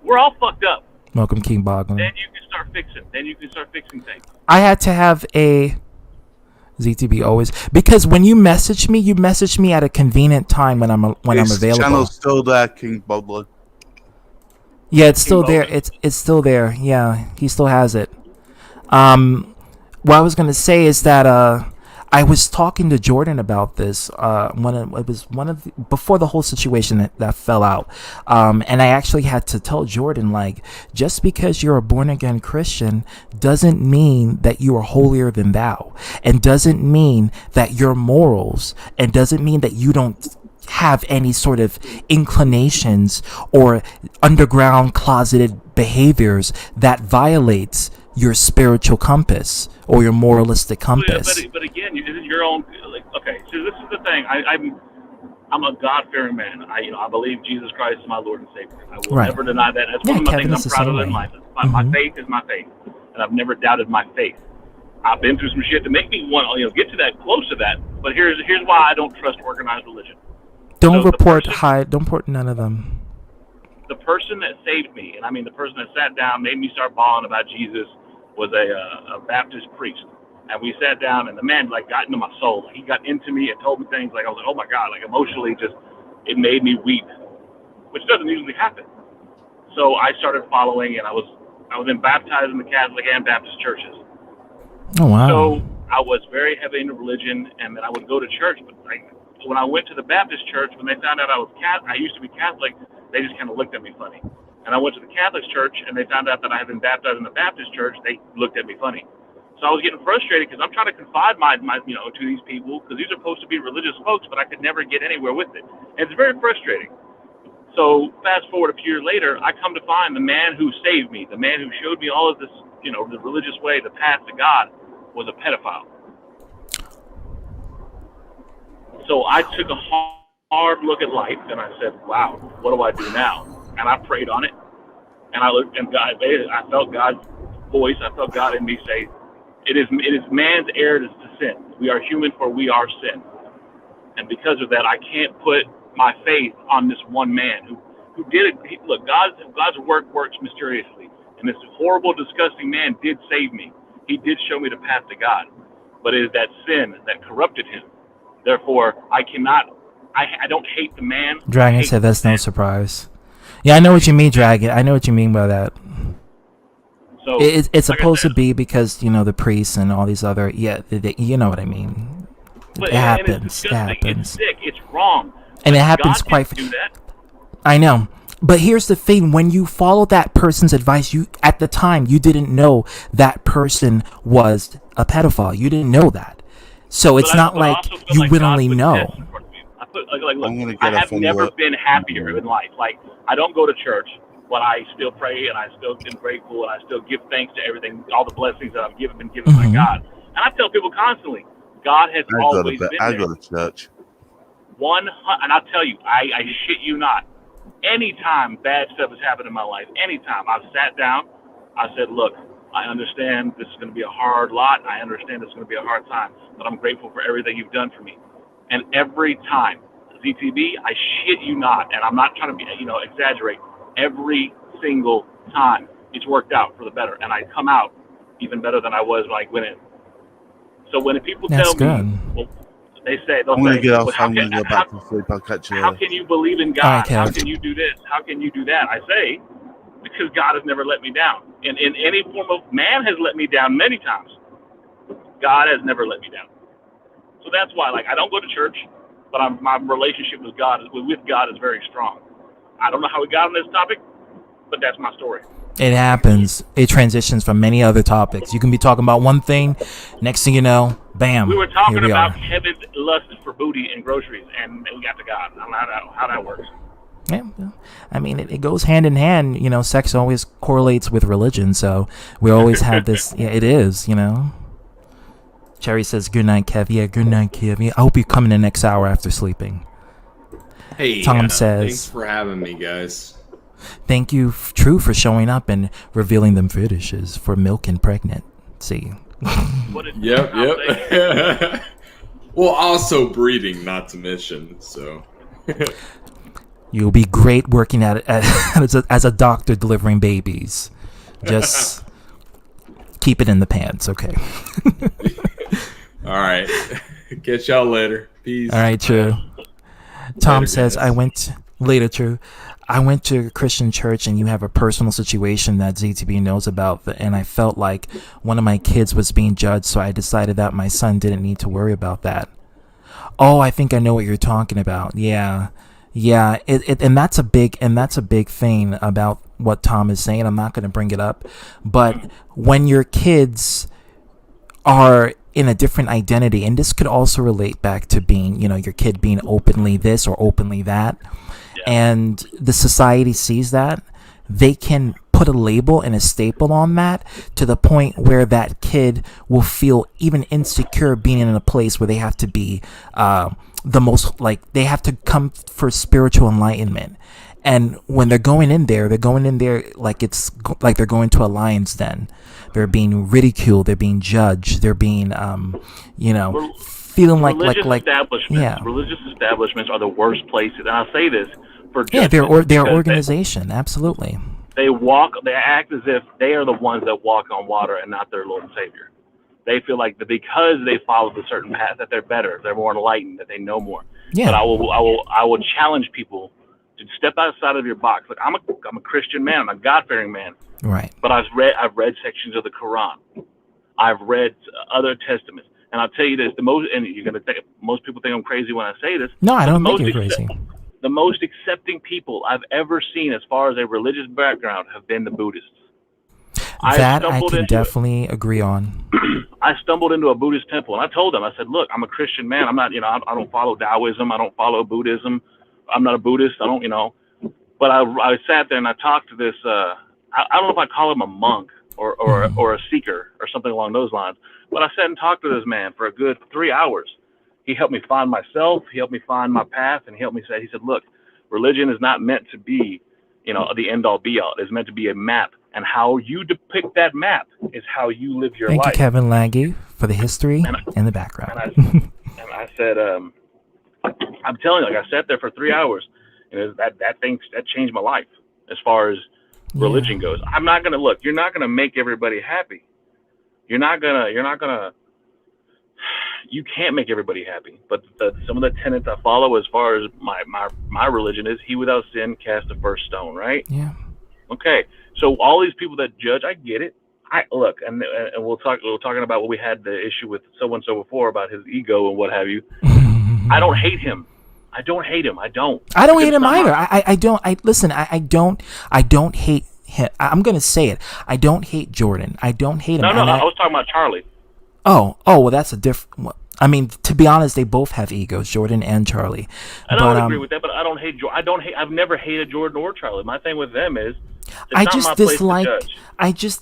we're all fucked up. Welcome, King Boglin. Then you can start fixing things. I had to have a ZTB always, because when you message me at a convenient time when I'm available. Channel's still there, King Boglin. Yeah, it's still there. It's still there. Yeah, he still has it. What I was gonna say is that I was talking to Jordan about this before the whole situation that fell out, and I actually had to tell Jordan, like, just because you're a born again Christian doesn't mean that you are holier than thou, and doesn't mean that your morals, and doesn't mean that you don't have any sort of inclinations or underground closeted behaviors that violates your spiritual compass or your moralistic compass. But again, this is your own. Like, okay, so this is the thing. I'm a God-fearing man. I believe Jesus Christ is my Lord and Savior. I will Right. never deny that. That's Yeah, one of the Kevin things is I'm the proud same of in way. life. My faith is my faith, and I've never doubted my faith. I've been through some shit to make me want get to that close to that. But here's why I don't trust organized religion. Don't So report don't report none of them. the person that saved me, and I mean the person that sat down, made me start bawling about Jesus, was a Baptist priest. And we sat down, and the man got into my soul. He got into me and told me things I was like, oh my God, emotionally, just it made me weep, which doesn't usually happen. So I started following, and I was then baptized in the Catholic and Baptist churches. Oh wow. So I was very heavy into religion, and then I would go to church. But when I went to the Baptist church, when they found out I used to be Catholic, they just kind of looked at me funny. And I went to the Catholic church, and they found out that I had been baptized in the Baptist church. They looked at me funny. So I was getting frustrated because I'm trying to confide my to these people because these are supposed to be religious folks, but I could never get anywhere with it. And it's very frustrating. So fast forward a few years later, I come to find the man who saved me, the man who showed me all of this, the religious way, the path to God, was a pedophile. So I took a hard look at life and I said, wow, what do I do now? And I prayed on it. And I looked, and I felt God's voice. I felt God in me say, it is man's error to sin. We are human, for we are sin. And because of that, I can't put my faith on this one man who did it. Look, God's work works mysteriously. And this horrible, disgusting man did save me. He did show me the path to God. But it is that sin that corrupted him. Therefore, I don't hate the man. Dragon said that's no surprise. Yeah, I know what you mean, Dragon. I know what you mean by that. So it's supposed to be because the priests and all these other you know what I mean. It happens. It happens. It's sick. It's wrong. And it happens God quite. didn't do that. I know. But here's the thing: when you follow that person's advice, at the time you didn't know that person was a pedophile. You didn't know that, so it's not like you willingly know. Look, I have never been happier in life. I don't go to church, but I still pray and I still am grateful and I still give thanks to everything, all the blessings that I've been given by God. And I tell people constantly, God has always been there. I go to church. And I'll tell you, I shit you not. Anytime bad stuff has happened in my life, anytime I've sat down, I said, look, I understand this is going to be a hard lot. I understand this is going to be a hard time, but I'm grateful for everything you've done for me. And every time, ZTB, I shit you not, and I'm not trying to be, exaggerate. Every single time, it's worked out for the better, and I come out even better than I was when I went in. So when people tell me, well, they'll I'm going to say, get off. well, I'm going to go back to sleep. I'll catch you how later. can you believe in God? All right, How can you do this? How can you do that? I say, because God has never let me down. In any form of man has let me down many times. God has never let me down. So that's why, I don't go to church, but my relationship with God is very strong. I don't know how we got on this topic, but that's my story. It happens. It transitions from many other topics. You can be talking about one thing, next thing you know, bam. We were talking here we about are. heaven's lust for booty and groceries, and we got to God. I don't know how that works. Yeah, I mean, it goes hand in hand. Sex always correlates with religion, so we always have this. Yeah, it is. Cherry says, "Good night, Kev." Yeah, good night, Kev. Yeah, I hope you come in the next hour after sleeping. Hey, Tom thanks says, for having me, guys. "Thank you, True, for showing up and revealing them fetishes for milk and pregnancy." Yep. Well, also breeding, not to mention. So. You'll be great working at it as a doctor delivering babies. Just keep it in the pants, okay? All right. Catch y'all later. Peace. All right, True. Tom Later, says, guys. I went to a Christian church and you have a personal situation that ZTB knows about, and I felt like one of my kids was being judged, so I decided that my son didn't need to worry about that. Oh, I think I know what you're talking about. Yeah. And that's a big thing about what Tom is saying. I'm not going to bring it up, but when your kids are in a different identity, and this could also relate back to being, your kid being openly this or openly that, and the society sees that, they can put a label and a staple on that to the point where that kid will feel even insecure being in a place where they have to be the most, like, they have to come for spiritual enlightenment. And when they're going in there like like they're going to a lion's den. They're being ridiculed. They're being judged. They're being, feeling like establishments. Religious establishments are the worst places, and I say this for their organization. Absolutely. They act as if they are the ones that walk on water and not their Lord and Savior. They feel like that because they followed a certain path that they're better, they're more enlightened, that they know more. Yeah. But I will challenge people to step outside of your box. Like, I'm a Christian man. I'm a God-fearing man. Right. But I've read sections of the Quran. I've read other testaments, and I'll tell you this: and you're gonna think most people think I'm crazy when I say this. No, I don't think you're crazy. The most accepting people I've ever seen, as far as a religious background, have been the Buddhists. That I can definitely agree on. I stumbled into a Buddhist temple, and I told them, I said, "Look, I'm a Christian man. I'm not, I don't follow Taoism. I don't follow Buddhism. I'm not a Buddhist. I don't, But I sat there and I talked to this. I don't know if I call him a monk or a seeker or something along those lines. But I sat and talked to this man for a good 3 hours. He helped me find myself. He helped me find my path, and he said, "Look, religion is not meant to be, the end all be all. It's meant to be a map, and how you depict that map is how you live your life." Thank you, Kevin Laggy, for the history and the background. And I said, I'm telling you, like, I sat there for 3 hours, and that changed my life as far as religion goes. I'm not gonna look. You're not gonna make everybody happy. You're not gonna. You can't make everybody happy. But some of the tenets I follow, as far as my religion, is he without sin cast the first stone. Right? Yeah. Okay. So all these people that judge, I get it. I look, and we're talking about what we had the issue with so and so before about his ego and what have you. I don't hate him. I don't hate him either. I don't hate him. I'm gonna say it. I don't hate Jordan. I don't hate him. No, I was talking about Charlie. Oh, well, that's a different. I mean, to be honest, they both have egos, Jordan and Charlie. I don't agree with that, but I don't hate. I've never hated Jordan or Charlie. My thing with them is, I just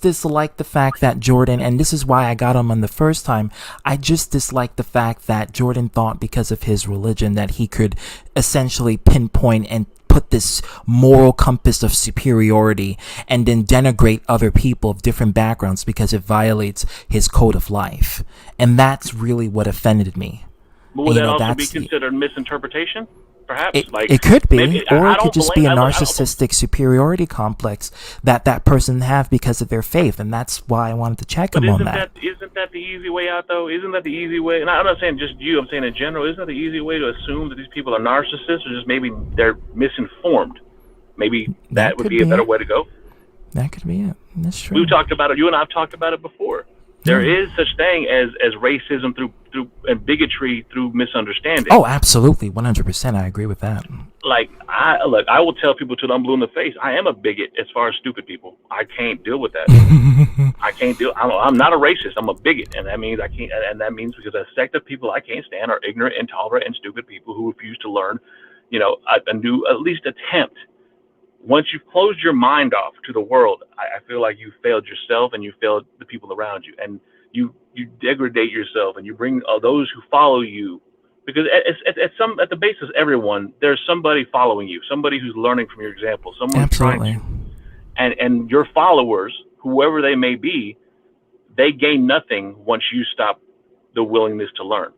dislike the fact that Jordan, and this is why I got him on the first time. I just dislike the fact that Jordan thought because of his religion that he could essentially pinpoint and put this moral compass of superiority and then denigrate other people of different backgrounds because it violates his code of life. And that's really what offended me. But would that also be considered misinterpretation? Perhaps it could be, or it could just be a narcissistic superiority complex that person have because of their faith, and that's why I wanted to check him on that. Isn't that the easy way out, though? Isn't that the easy way? And I'm not saying just you. I'm saying in general. Isn't that the easy way to assume that these people are narcissists, or just maybe they're misinformed? Maybe that would be a better way to go. That could be it. That's true. We've talked about it. You and I have talked about it before. There is such thing as racism through and bigotry through misunderstanding. Oh, absolutely, 100%. I agree with that. Like I will tell people till I'm blue in the face. I am a bigot as far as stupid people. I can't deal with that. I can't deal. I'm not a racist. I'm a bigot, and that means I can't. And that means because a sect of people I can't stand are ignorant, intolerant, and stupid people who refuse to learn. A new at least attempt. Once you've closed your mind off to the world, I feel like you failed yourself and you failed the people around you, and you degrade yourself and you bring those who follow you, because at the base of everyone, there's somebody following you, somebody who's learning from your example, someone Absolutely. trying to, and your followers, whoever they may be, they gain nothing once you stop the willingness to learn.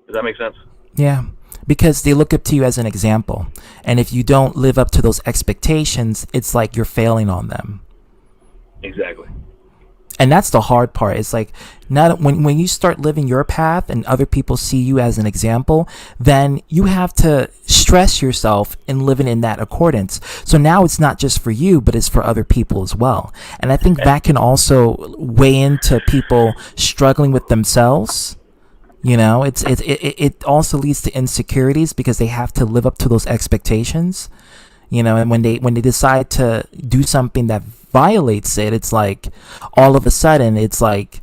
Does that make sense? Yeah. Because they look up to you as an example. And if you don't live up to those expectations, it's like you're failing on them. Exactly. And that's the hard part. It's like, now when you start living your path and other people see you as an example, then you have to stress yourself in living in that accordance. So now it's not just for you, but it's for other people as well. And I think that can also weigh into people struggling with themselves. It also leads to insecurities because they have to live up to those expectations, and when they decide to do something that violates it, it's like all of a sudden it's like,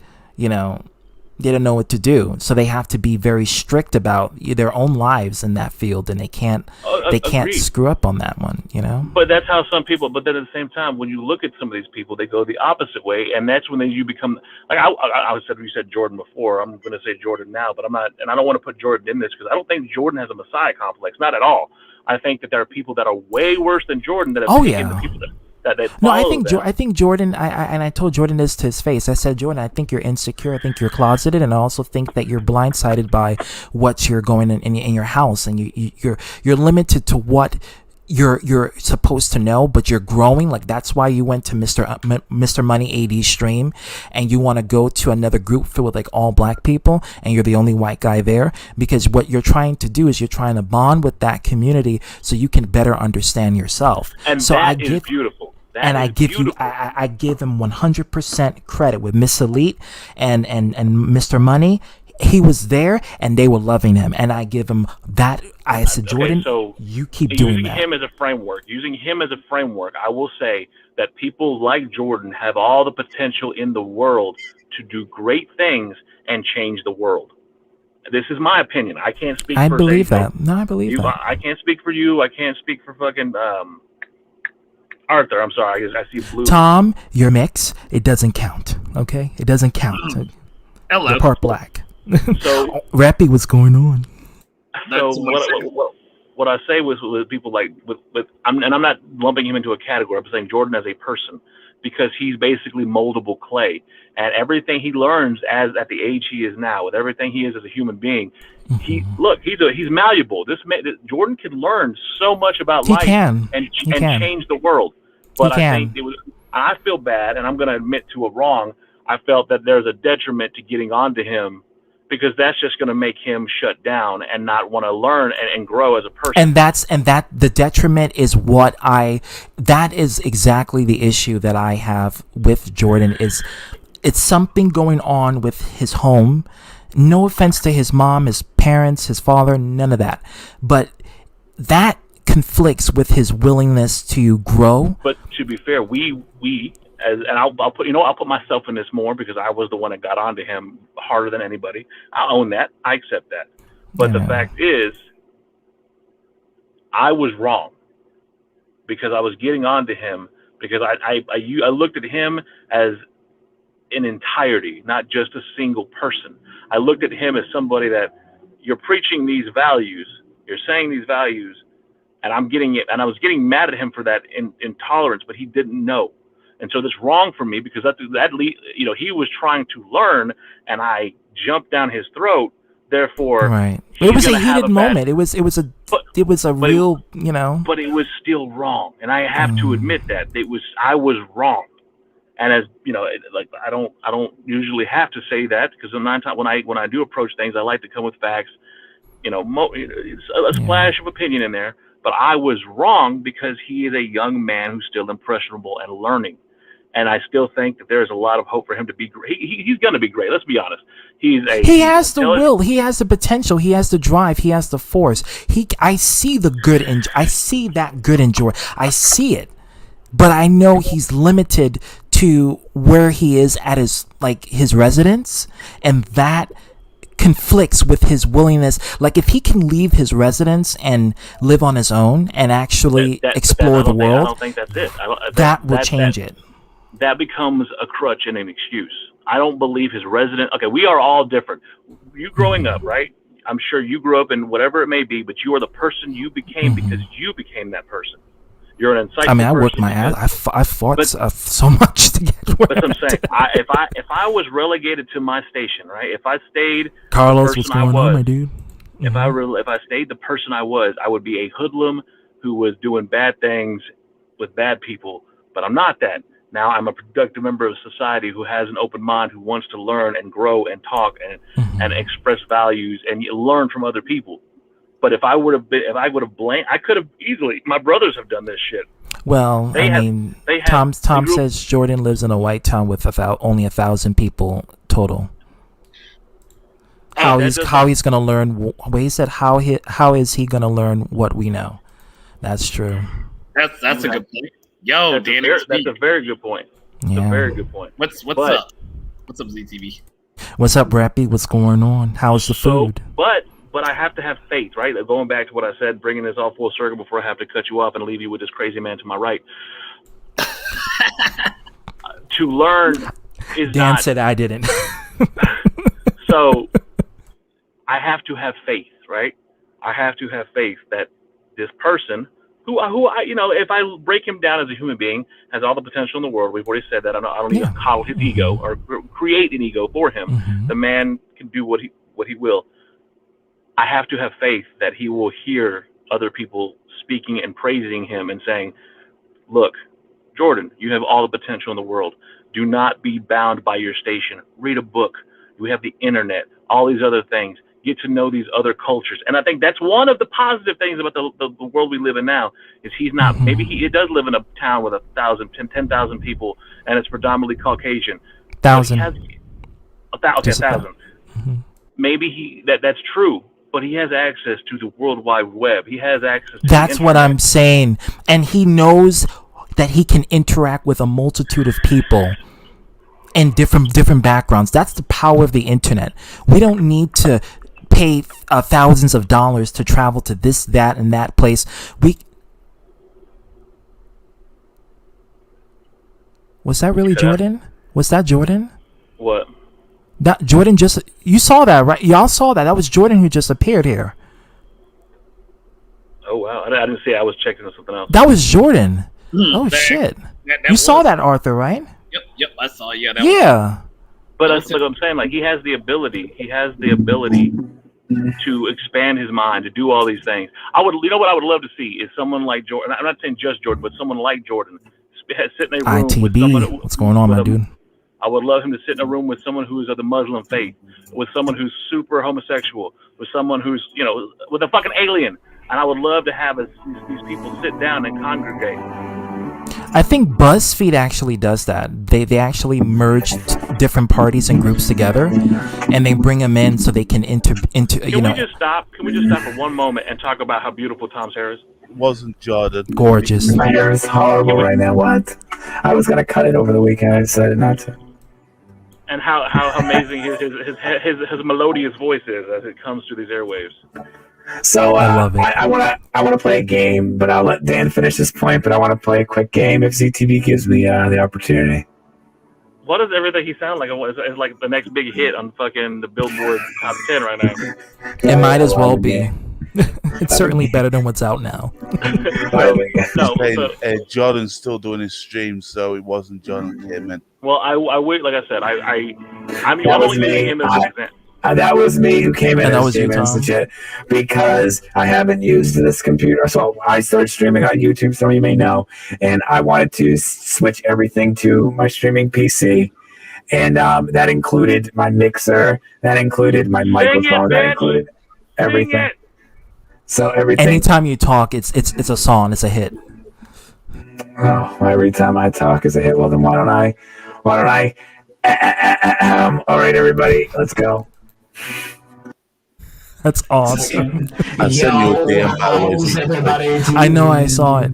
They don't know what to do, so they have to be very strict about their own lives in that field, and they can't Agreed. screw up on that one, you know. But that's how some people. But then at the same time, when you look at some of these people, they go the opposite way, and that's when you become like I said. You said Jordan before. I'm going to say Jordan now, but I'm not, and I don't want to put Jordan in this because I don't think Jordan has a messiah complex. Not at all. I think that there are people that are way worse than Jordan that have taken the people that they follow. No, I think Jordan. I told Jordan this to his face. I said, Jordan, I think you're insecure. I think you're closeted, and I also think that you're blindsided by what you're going in your house, and you're limited to what you're supposed to know, but you're growing. Like, that's why you went to Mr. Money AD stream, and you want to go to another group filled with like all black people, and you're the only white guy there, because what you're trying to do is you're trying to bond with that community so you can better understand yourself. And so that is beautiful. I give him 100% credit with Miss Elite and Mr. Money. He was there, and they were loving him, and I give him that. I said, Jordan, so you keep doing that. Using him as a framework, I will say that people like Jordan have all the potential in the world to do great things and change the world. This is my opinion. I can't speak. I believe that. No, I believe that. I can't speak for you. I can't speak for fucking Arthur. I'm sorry. I see blue. Tom, your mix. It doesn't count. Okay, it doesn't count. Hello. You're part black. So Rappy, what's going on? So what I say with people like I'm not lumping him into a category. I'm saying Jordan as a person, because he's basically moldable clay, and everything he learns at the age he is now, with everything he is as a human being, he's malleable. Jordan can learn so much about life and change the world. But I think I feel bad, and I'm going to admit to a wrong. I felt that there's a detriment to getting onto him, because that's just going to make him shut down and not want to learn and grow as a person. And that the detriment is that is exactly the issue that I have with Jordan. Is it's something going on with his home. No offense to his mom, his parents, his father, none of that. But that conflicts with his willingness to grow. But to be fair, I'll put myself in this more, because I was the one that got onto him harder than anybody. I own that. I accept that. But the fact is, I was wrong, because I was getting onto him because I looked at him as an entirety, not just a single person. I looked at him as somebody that you're preaching these values, you're saying these values, and I'm getting it, and I was getting mad at him for that intolerance, but he didn't know. And so that's wrong for me, because he was trying to learn, and I jumped down his throat. Therefore, right. It was a heated moment. It was a real. But it was still wrong, and I have to admit that I was wrong. And as you know, I don't usually have to say that, because the 9 times when I do approach things, I like to come with facts. A splash of opinion in there. But I was wrong, because he is a young man who's still impressionable and learning. And I still think that there's a lot of hope for him to be great. He's going to be great. Let's be honest. He has the will. He has the potential. He has the drive. He has the force. I see the good I see that good in Jordan. I see it. But I know he's limited to where he is at his residence, and that conflicts with his willingness. Like, if he can leave his residence and live on his own and actually explore the world, I don't think that's it. That will change it. That becomes a crutch and an excuse. I don't believe his resident. Okay, we are all different. You growing up, right? I'm sure you grew up in whatever it may be, but you are the person you became because you became that person. You're an insightful person. I worked my ass. I fought so much to get where But I'm saying, if I was relegated to my station, right? If I stayed, Carlos, what's going on, my dude? If I stayed the person I would be a hoodlum who was doing bad things with bad people. But I'm not that. Now I'm a productive member of society who has an open mind, who wants to learn and grow and talk and express values and learn from other people. But if I would have blamed, I could have easily. My brothers have done this shit. Well, Tom says Jordan lives in a white town with only 1,000 people total. How he's gonna learn? He said how is he gonna learn what we know? That's true. That's a good point. Yo, Danny, that's a very good point. Yeah. A very good point. What's up? What's up, ZTV? What's up, Rappy? What's going on? How's the food? But I have to have faith, right? Going back to what I said, bringing this all full circle before I have to cut you off and leave you with this crazy man to my right. To learn is Dan not. said I didn't. So I have to have faith, right? I have to have faith that this person, who I, if I break him down as a human being, has all the potential in the world. We've already said that. I don't need to coddle his ego or create an ego for him. The man can do what he will. I have to have faith that he will hear other people speaking and praising him and saying, look, Jordan, you have all the potential in the world. Do not be bound by your station. Read a book. We have the internet, all these other things. Get to know these other cultures. And I think that's one of the positive things about the world we live in now is he's not, maybe he does live in a town with 10,000 people and it's predominantly Caucasian. 1,000. 1,000. Maybe that's true. But he has access to the World Wide Web. He has access to That's what I'm saying. And he knows that he can interact with a multitude of people in different backgrounds. That's the power of the internet. We don't need to pay thousands of dollars to travel to this, that, and that place. Was that really Jordan? Was that Jordan? What? That Jordan you saw that, right? Y'all saw that. That was Jordan who just appeared here. Oh, wow. I didn't see it. I was checking on something else. That was Jordan. Oh, shit. That saw that, Arthur, right? Yep, I saw. Yeah. But that's what I'm saying. Like, he has the ability. He has the ability to expand his mind, to do all these things. You know what I would love to see is someone like Jordan. I'm not saying just Jordan, but someone like Jordan sit in a room with someone. What's going on, my dude? I would love him to sit in a room with someone who is of the Muslim faith, with someone who's super homosexual, with someone who's, with a fucking alien. And I would love to have these people sit down and congregate. I think BuzzFeed actually does that. They actually merge different parties and groups together, and they bring them in so they can Can we just stop for one moment and talk about how beautiful Tom's hair is? Wasn't Jordan gorgeous? My hair is horrible right now. What? I was gonna cut it over the weekend. I decided not to. And how amazing his melodious voice is as it comes through these airwaves. So I love it. I want to play a game, but I'll let Dan finish this point. But I want to play a quick game if ZTV gives me the opportunity. What does everything he sound like? It's like the next big hit on fucking the Billboard Top 10 right now. It might as well be. It's certainly better than what's out now. Jordan's still doing his stream, so it wasn't Jordan that came in. Well, I would, like I said, I'm only using him as an example. That was me who came in and that was you, Tom. Legit, because I haven't used this computer. So I started streaming on YouTube, some of you may know, and I wanted to switch everything to my streaming PC. And that included my mixer, that included my microphone, that included everything. So everything. Anytime you talk, it's a song, it's a hit. Oh, every time I talk is a hit. Well, then why don't I? All right, everybody, let's go. That's awesome. I sent you a damn everybody. I know, I saw it.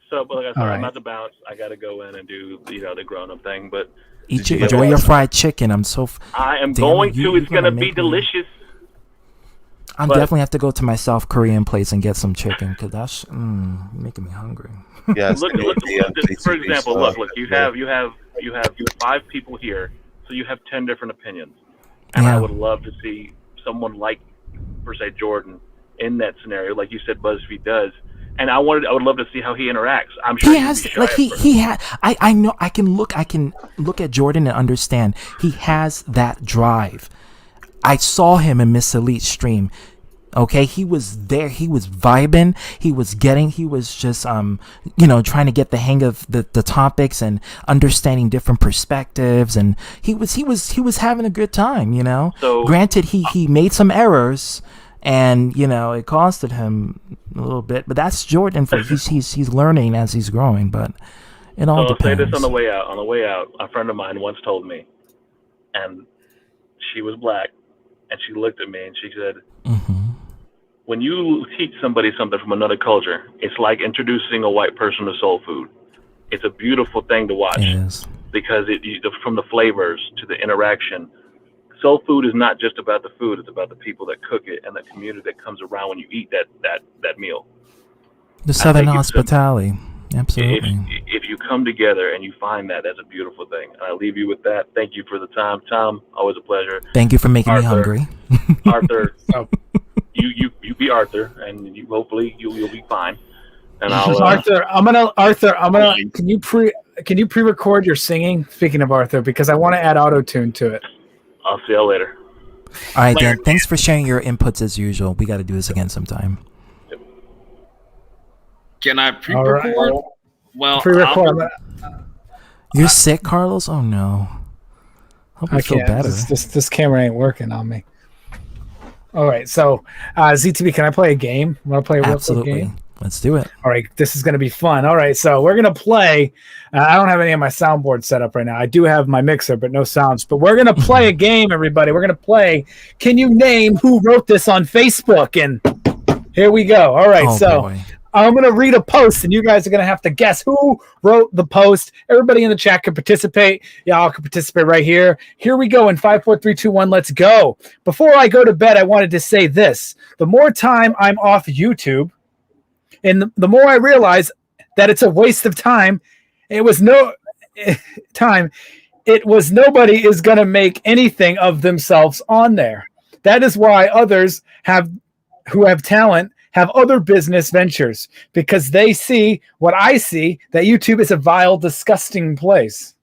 So, but like I said, I'm about to bounce. I got to go in and do the grown-up thing. But enjoy your fried chicken. I am going to. It's gonna be delicious. I definitely have to go to my South Korean place and get some chicken because that's making me hungry. Yeah. Look, for example, look. You have 5 people here, so you have 10 different opinions, and I would love to see someone like, per se, Jordan in that scenario, like you said, BuzzFeed does. And I would love to see how he interacts. I'm sure he has, like he had. I know I can look at Jordan and understand he has that drive. I saw him in Miss Elite's stream. Okay, he was there. He was vibing. He was just trying to get the hang of the topics and understanding different perspectives. And he was having a good time. So, granted, he made some errors, and it costed him a little bit. But that's Jordan. He's learning as he's growing. But it all depends. I'll say this on the way out. On the way out, a friend of mine once told me, and she was black. And she looked at me and she said, when you teach somebody something from another culture, it's like introducing a white person to soul food. It's a beautiful thing to watch. It is. because from the flavors to the interaction. Soul food is not just about the food; it's about the people that cook it and the community that comes around when you eat that meal. The Southern hospitality. Absolutely. If you come together and you find that, that's a beautiful thing. And I leave you with that. Thank you for the time, Tom. Always a pleasure. Thank you for making me hungry. Arthur, you be Arthur, and hopefully you'll be fine. And I'll, Arthur, can you pre-record your singing? Speaking of Arthur, because I want to add auto-tune to it. I'll see y'all later. All right, Dan. Thanks for sharing your inputs as usual. We got to do this again sometime. Can I pre-record? Right. Well, pre-record. You're sick, Carlos? Oh no. Hope you feel better. This camera ain't working on me. All right, so ZTV, can I play a game? Want to play a real quick game? Let's do it. All right, this is going to be fun. All right, so we're going to play. I don't have any of my soundboard set up right now. I do have my mixer, but no sounds. But we're going to play a game, everybody. We're going to play. Can you name who wrote this on Facebook? And here we go. All right, boy. I'm going to read a post, and you guys are going to have to guess who wrote the post. Everybody in the chat can participate. Y'all can participate right here. Here we go in 5, 4, 3, 2, 1. Let's go. Before I go to bed, I wanted to say this. The more time I'm off YouTube, and the more I realize that it's a waste of time, it was nobody is going to make anything of themselves on there. That is why others who have talent have other business ventures, because they see what I see, that YouTube is a vile, disgusting place.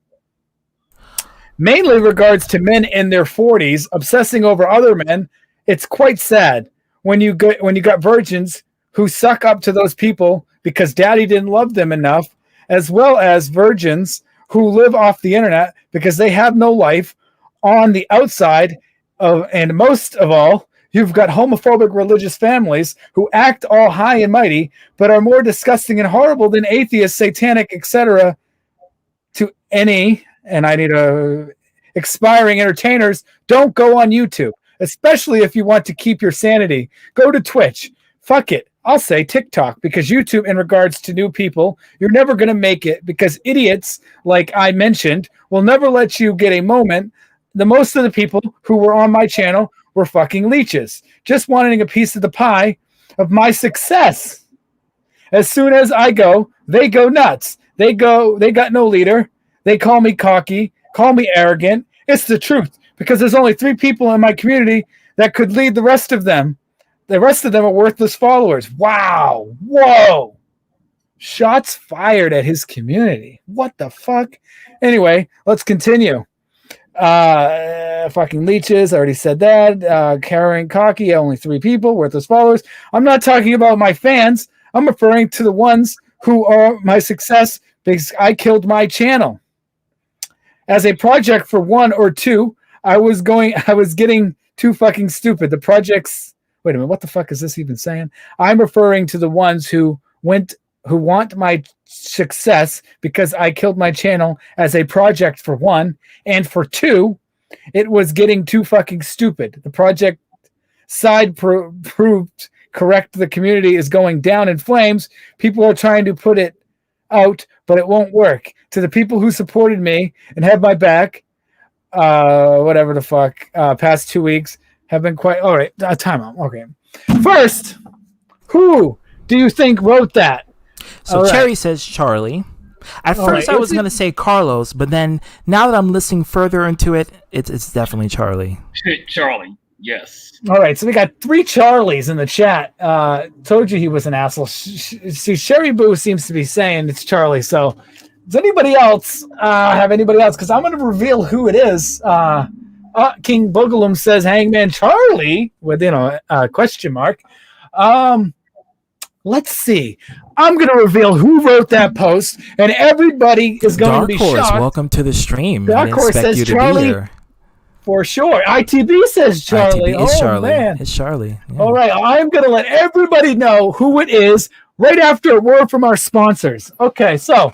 Mainly regards to men in their 40s obsessing over other men. It's quite sad when you got virgins who suck up to those people because daddy didn't love them enough, as well as virgins who live off the internet because they have no life on the outside of, and most of all, you've got homophobic religious families who act all high and mighty, but are more disgusting and horrible than atheists, satanic, etc. to any, and I need expiring entertainers. Don't go on YouTube, especially if you want to keep your sanity. Go to Twitch. Fuck it. I'll say TikTok, because YouTube, in regards to new people, you're never going to make it, because idiots, like I mentioned, will never let you get a moment. The most of the people who were on my channel were fucking leeches, just wanting a piece of the pie of my success. As soon as I go, they go nuts. They got no leader. They call me cocky, call me arrogant. It's the truth, because there's only 3 people in my community that could lead the rest of them. The rest of them are worthless followers. Wow. Whoa. Shots fired at his community. What the fuck? Anyway, let's continue. Fucking leeches. I already said that. Carrying cocky. Only 3 people. Worthless followers. I'm not talking about my fans. I'm referring to the ones who are my success because I killed my channel. As a project for 1 or 2, I was getting too fucking stupid. The projects. Wait a minute, what the fuck is this even saying? I'm referring to the ones who want my success because I killed my channel as a project for 1, and for 2, it was getting too fucking stupid. The project side proved correct. The community is going down in flames. People are trying to put it out, but it won't work. To the people who supported me and have my back, whatever the fuck, past 2 weeks, have been quite all right. Time out. Okay. First, who do you think wrote that? So Cherry says Charlie. At first, I was going to say Carlos, but then now that I'm listening further into it, it's definitely Charlie. Charlie, yes. All right. So we got 3 Charlies in the chat. Told you he was an asshole. See, Sherry Boo seems to be saying it's Charlie. So does anybody else have anybody else? Because I'm going to reveal who it is. King Boogaloo says Hangman Charlie with a question mark. Let's see. I'm going to reveal who wrote that post, and everybody is going to be shocked. Welcome to the stream. Dark Horse says Charlie for sure. ITB says Charlie. ITB is Charlie. Man. It's Charlie. Yeah. All right. I'm going to let everybody know who it is right after a word from our sponsors. Okay, so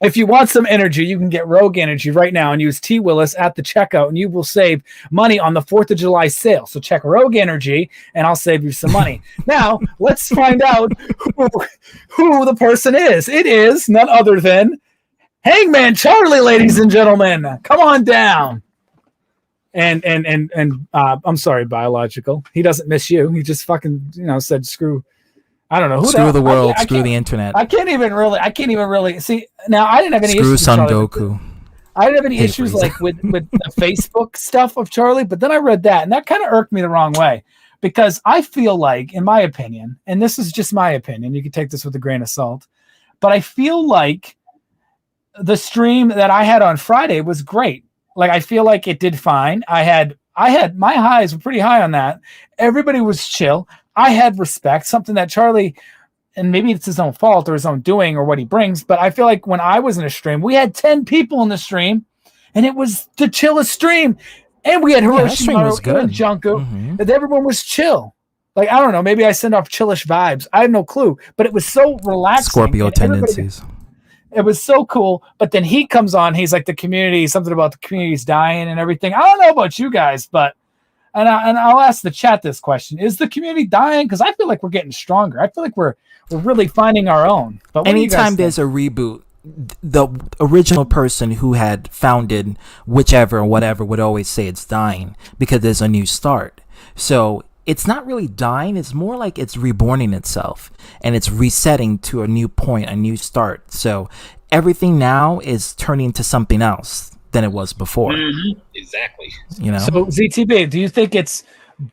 if you want some energy, you can get Rogue Energy right now and use T. Willis at the checkout, and you will save money on the 4th of July sale. So check Rogue Energy, and I'll save you some money. Now, let's find out who the person is. It is none other than Hangman Charlie, ladies and gentlemen, come on down. And I'm sorry, biological. He doesn't miss you. He just fucking said screw. I don't know who. Screw the world. Screw the internet. I can't even really see. Now I didn't have any screw issues. Son Charlie, Goku. I didn't have any issues like with the Facebook stuff of Charlie, but then I read that, and that kind of irked me the wrong way because I feel like, in my opinion, and this is just my opinion, you can take this with a grain of salt, but I feel like the stream that I had on Friday was great. Like I feel like it did fine. I had my highs were pretty high on that. Everybody was chill. I had respect, something that Charlie, and maybe it's his own fault or his own doing or what he brings, but I feel like when I was in a stream, we had 10 people in the stream, and it was the chillest stream. And we had Hiroshi and Junko, and everyone was chill. Like, I don't know, maybe I send off chillish vibes. I have no clue, but it was so relaxing. Scorpio tendencies. It was so cool. But then he comes on, he's like, the community, something about the community's dying and everything. I don't know about you guys, but and I'll ask the chat this question: is the community dying? Because I feel like we're getting stronger. I feel like we're really finding our own. But anytime there's a reboot, the original person who had founded whichever or whatever would always say it's dying because there's a new start. So it's not really dying. It's more like it's reborning itself and it's resetting to a new point, a new start. So everything now is turning to something else than it was before. Exactly. So ZTB, do you think it's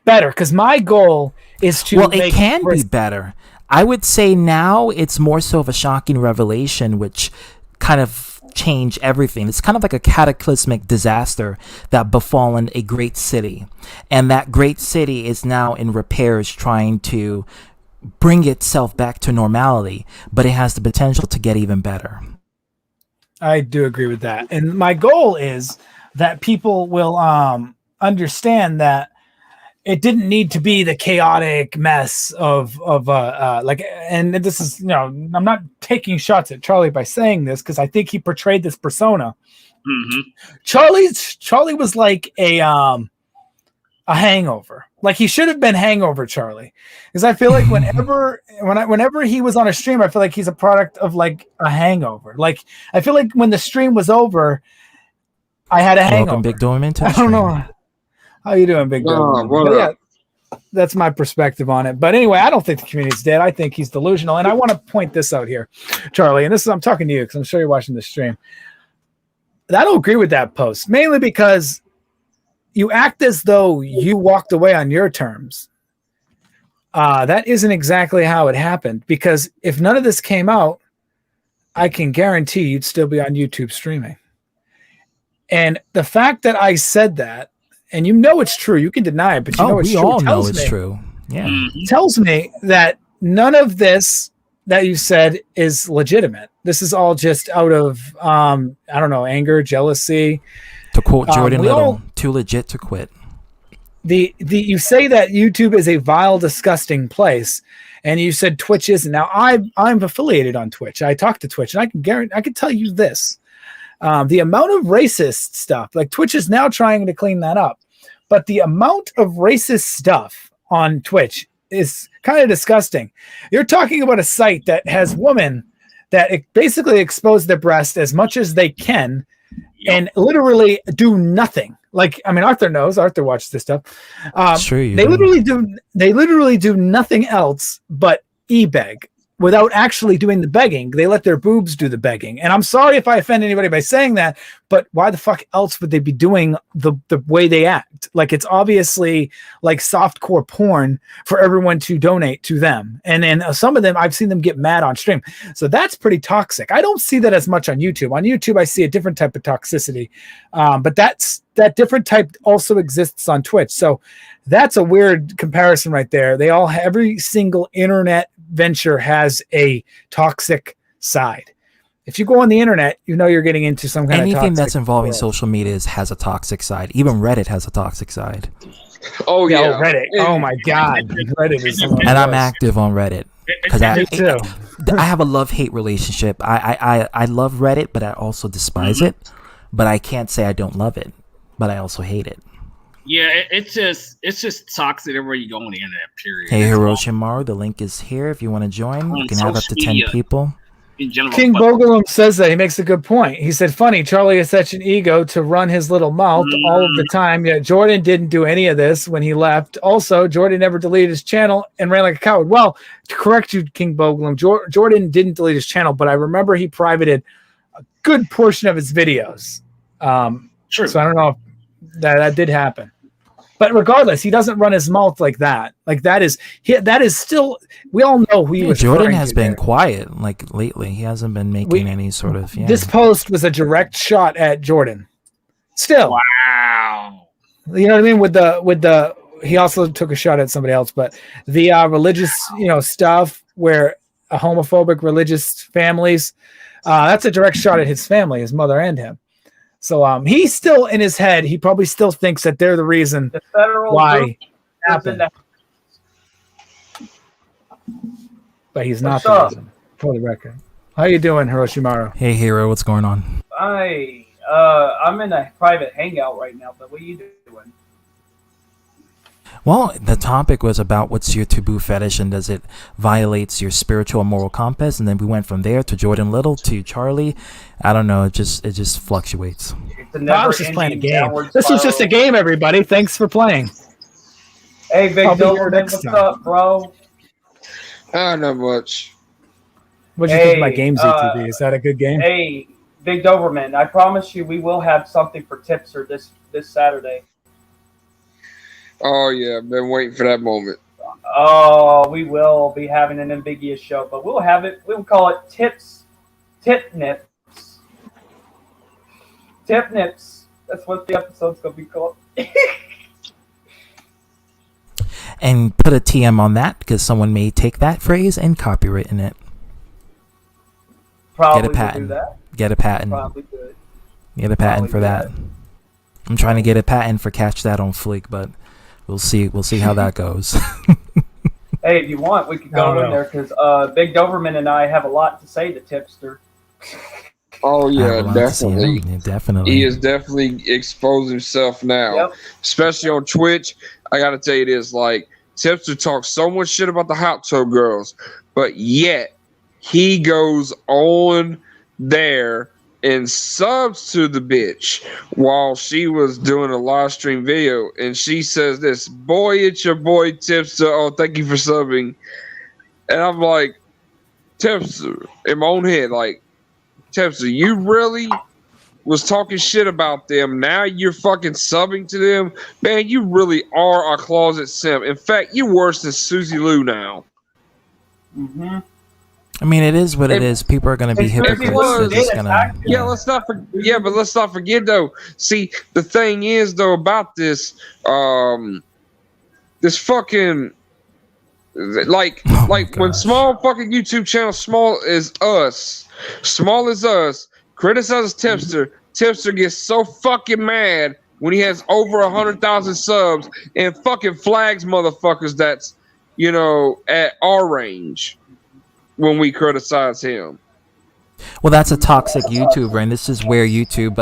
better? Because my goal is to it can be better. I would say now it's more so of a shocking revelation, which kind of change everything. It's kind of like a cataclysmic disaster that befallen a great city, and that great city is now in repairs, trying to bring itself back to normality, but it has the potential to get even better. I do agree with that. And my goal is that people will understand that it didn't need to be the chaotic mess of and this is, I'm not taking shots at Charlie by saying this because I think he portrayed this persona. Charlie was like a hangover. Like he should have been Hangover Charlie, because I feel like whenever he was on a stream, I feel like he's a product of like a hangover. Like I feel like when the stream was over, I had a hangover. Welcome, Big Dorman. I don't know how you doing, Big Dorman. Yeah, that's my perspective on it. But anyway, I don't think the community's dead. I think he's delusional, and I want to point this out here, Charlie. And I'm talking to you because I'm sure you're watching the stream. I don't agree with that post, mainly because you act as though you walked away on your terms. That isn't exactly how it happened, because if none of this came out, I can guarantee you'd still be on YouTube streaming. And the fact that I said that, and it's true, you can deny it, but it's we true. all know it's true. Yeah. Tells me that none of this that you said is legitimate. This is all just out of, I don't know, anger, jealousy. To quote Jordan Little, too legit to quit. You say that YouTube is a vile, disgusting place, and you said Twitch isn't. Now I'm affiliated on Twitch. I talk to Twitch, and I can tell you this: the amount of racist stuff, like Twitch is now trying to clean that up, but the amount of racist stuff on Twitch is kind of disgusting. You're talking about a site that has women that basically expose their breast as much as they can. And literally do nothing. Like, I mean, Arthur knows. Arthur watches this stuff. True, they literally do nothing else but e-beg without actually doing the begging. They let their boobs do the begging. And I'm sorry if I offend anybody by saying that, but why the fuck else would they be doing the way they act? Like, it's obviously like softcore porn for everyone to donate to them. And then some of them, I've seen them get mad on stream. So that's pretty toxic. I don't see that as much on YouTube. On YouTube, I see a different type of toxicity. But that different type also exists on Twitch. So that's a weird comparison right there. Every single internet venture has a toxic side. If you go on the internet, you're getting into some kind of anything that's involving social media has a toxic side. Even Reddit has a toxic side. Oh yeah, Reddit. Oh my god, Reddit is. And I'm active on Reddit because I have a love-hate relationship. I love Reddit, but I also despise it. But I can't say I don't love it, but I also hate it. Yeah, it's just toxic everywhere you go on the internet. Period. Hey, Hiroshi Maru, the link is here if you want to join. You can have up to 10 people. in general. King but- Bogalum says that. He makes a good point. He said, funny, Charlie has such an ego to run his little mouth all of the time. Yet Jordan didn't do any of this when he left. Also, Jordan never deleted his channel and ran like a coward. Well, to correct you, King Bogalum, Jordan didn't delete his channel, but I remember he privated a good portion of his videos. True. So I don't know if that did happen. But regardless, he doesn't run his mouth like that. Like that is still. We all know who he was. Jordan has been there. quiet like lately. He hasn't been making any sort of. Yeah. This post was a direct shot at Jordan. Still, Wow. you know what I mean? With the he also took a shot at somebody else, but the religious stuff where homophobic religious families, that's a direct shot at his family, his mother and him. So he's still in his head. He probably still thinks that they're the reason why it happened. But he's not the reason. For the record. How you doing, Hiroshimaru? Hey, Hero, what's going on? I'm in a private hangout right now, but what are you doing? Well, the topic was about what's your taboo fetish and does it violates your spiritual and moral compass, and then we went from there to Jordan Little to Charlie. I don't know, it just fluctuates. I was just playing a game. This was just a game, everybody. Thanks for playing. Hey, Big I'll be here Doberman, next what's time. up, bro? Not much. What do you think of my game, ZTV? Is that a good game? Hey, Big Doberman, I promise you we will have something for Tipster this Saturday. Oh yeah, I've been waiting for that moment. Oh, we will be having an ambiguous show, but we'll have it. We'll call it Tip Nips. Tip Nips. That's what the episode's gonna be called. And put a TM on that because someone may take that phrase and copyright in it. Probably Get a patent. do that. Get a patent. Probably good. Get a patent for that. I'm trying to get a patent for Catch That on Fleek, but we'll see how that goes. Hey, if you want, we could go in there because Big Doberman and I have a lot to say to Tipster. Oh I yeah, have a lot to say. definitely. Yeah, definitely. He is definitely exposing himself now, Yep. especially on Twitch. I gotta tell you this: like Tipster talks so much shit about the hot tub girls, but yet he goes on there and subs to the bitch while she was doing a live stream video, and she says this, "Boy, it's your boy Tipster. Oh, thank you for subbing." And I'm like, Tipster, in my own head, like, Tipster, you really was talking shit about them. Now you're fucking subbing to them, man. You really are a closet simp. In fact, you're worse than Susie Lou now. Mm-hmm. I mean, it is what it is. People are going to be It's gonna be hypocrites. one of They're those just days, gonna. Yeah, let's not forget though. See, the thing is though about this, this fucking like Oh my when gosh. small fucking YouTube channel, small as us, criticizes Tipster. Tipster gets so fucking mad when he has over 100,000 subs and fucking flags motherfuckers that's at our range when we criticize him. Well, that's a toxic YouTuber, and this is where YouTube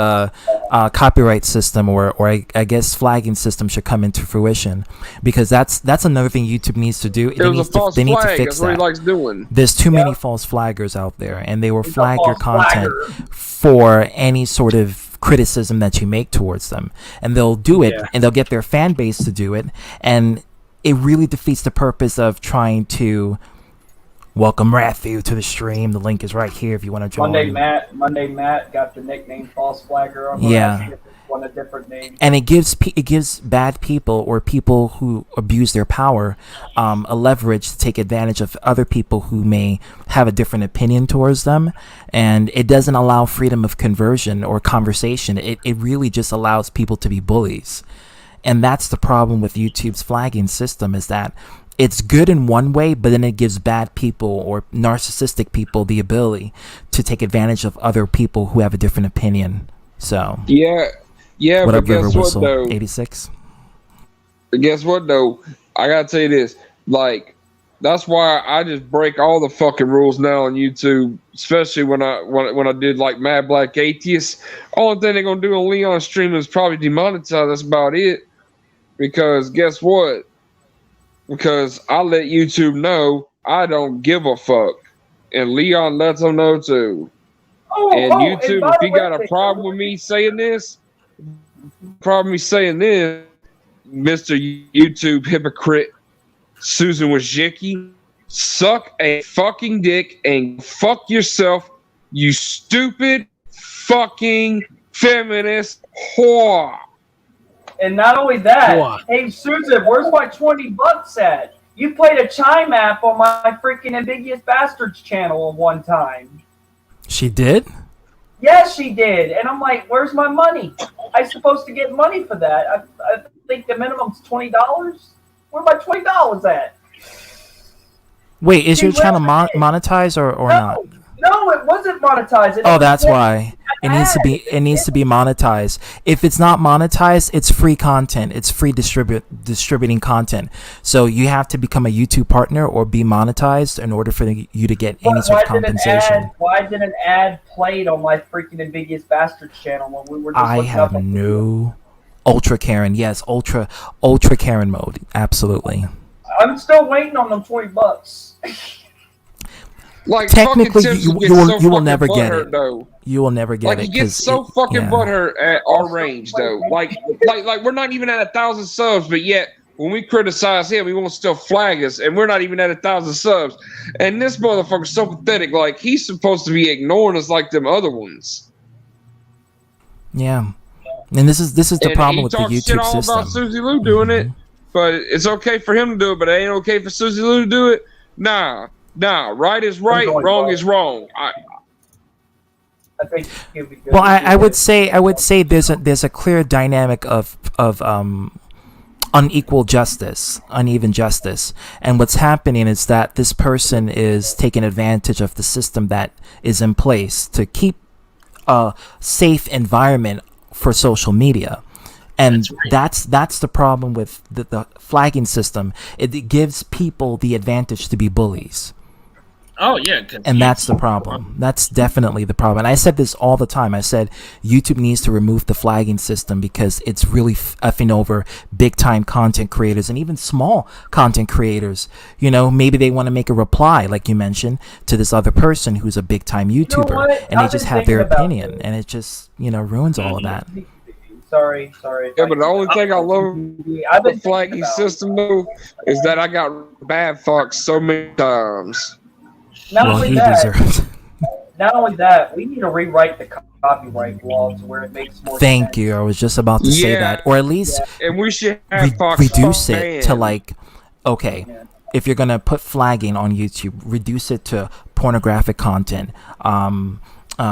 copyright system or I guess flagging system should come into fruition, because that's another thing YouTube needs to do. It was a false They need to flag. fix That's what he that. likes doing. There's too many false flaggers out there, and they will He's a flag your false content flagger. for any sort of criticism that you make towards them, and they'll do it, and they'll get their fan base to do it, and it really defeats the purpose of trying to welcome Matthew to the stream. The link is right here if you want to join. Monday Matt got the nickname False Flagger. I'm Yeah. One a different name. And it gives bad people or people who abuse their power a leverage to take advantage of other people who may have a different opinion towards them, and it doesn't allow freedom of conversion or conversation. It really just allows people to be bullies, and that's the problem with YouTube's flagging system, is that it's good in one way, but then it gives bad people or narcissistic people the ability to take advantage of other people who have a different opinion. So Yeah, what but up, River guess what Whistle though? 86? Guess what though? I gotta tell you this. Like, that's why I just break all the fucking rules now on YouTube, especially when I did like Mad Black Atheist. Only thing they're gonna do on Leon's stream is probably demonetize. That's about it. Because guess what? Because I let YouTube know I don't give a fuck. and Leon lets them know too. And YouTube, if you got a problem with me saying this, Mr. YouTube hypocrite, Susan Wojcicki, suck a fucking dick and fuck yourself, you stupid fucking feminist whore. And not only that, What? hey Susan, where's my $20 at? You played a chime app on my freaking Ambiguous Bastards channel one time. She did? Yes, she did. And I'm like, where's my money? I'm supposed to get money for that. I think the minimum's $20. Where's my $20 at? Wait, is She your channel left it. monetized or not? No, it wasn't monetized. Oh, that's why. It needs to be monetized. If it's not monetized, it's free content. It's free distributing content. So you have to become a YouTube partner or be monetized in order for you to get any sort of compensation. Why did an ad played on my freaking Ambiguous Bastards channel when we were just I looking have up no Ultra Karen. Yes, Ultra Karen mode. Absolutely. I'm still waiting on them $20. Like, Technically, fucking you gets will so you will fucking never get butthurt, it. though. You will never get Like, it. he gets so fucking butthurt at our range, though. Like we're not even at 1,000 subs, but yet when we criticize him, he won't still flag us, and we're not even at 1,000 subs. And this motherfucker's so pathetic. Like, he's supposed to be ignoring us like them other ones. Yeah, and this is the problem with the YouTube shit YouTube all system. about Susie Lou doing it, but it's okay for him to do it, but it ain't okay for Susie Lou to do it. Nah. Right is right, wrong is wrong. I think it'd be good. Well, I would say there's a clear dynamic of unequal justice, uneven justice, and what's happening is that this person is taking advantage of the system that is in place to keep a safe environment for social media. And that's the problem with the flagging system. It gives people the advantage to be bullies. Oh yeah, And that's the problem. That's definitely the problem. And I said this all the time. I said YouTube needs to remove the flagging system because it's really effing over big time content creators and even small content creators. You know, maybe they want to make a reply, like you mentioned, to this other person who's a big time YouTuber, what? and they I've just been have their thinking about opinion, this. and it just ruins all of that. Sorry. Yeah, but the only thing I love I've the been flagging system though is that I got bad fucked so many times. Not Well, only he that, deserves. not only that, we need to rewrite the copyright law to where it makes more Thank sense. you. I was just about to say that, or at least And we should have Fox reduce it to banned. like, okay, if you're gonna put flagging on YouTube, reduce it to pornographic content,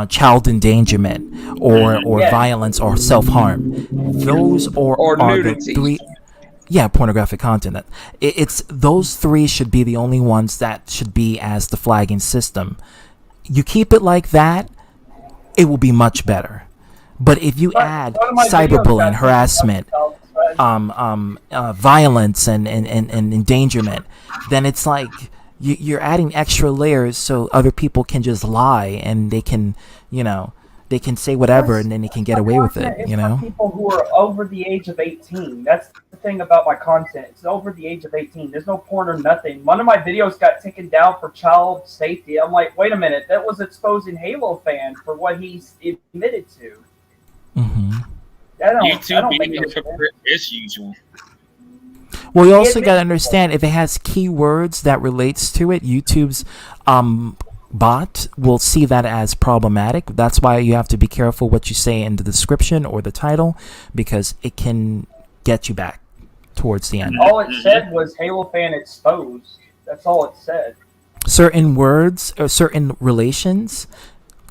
child endangerment, or violence or self-harm. Those are nudity. the three. Yeah, pornographic content. It's those three should be the only ones that should be as the flagging system. You keep it like that, it will be much better. But if you add cyberbullying, harassment, violence, and endangerment, then it's like you're adding extra layers so other people can just lie and they can, they can say whatever and then they can get away with it, It's for people who are over the age of 18. That's the thing about my content. It's over the age of 18. There's no porn or nothing. One of my videos got taken down for child safety. I'm like, wait a minute, that was exposing Halo fans for what he's admitted to. Mm-hmm. I don't YouTube make being no a hypocrite as usual. Well, you also got to understand if it has keywords that relates to it, YouTube's bot will see that as problematic. That's why you have to be careful what you say in the description or the title, because it can get you back towards the end. All it said was Halo fan exposed. That's all it said. Certain words or certain relations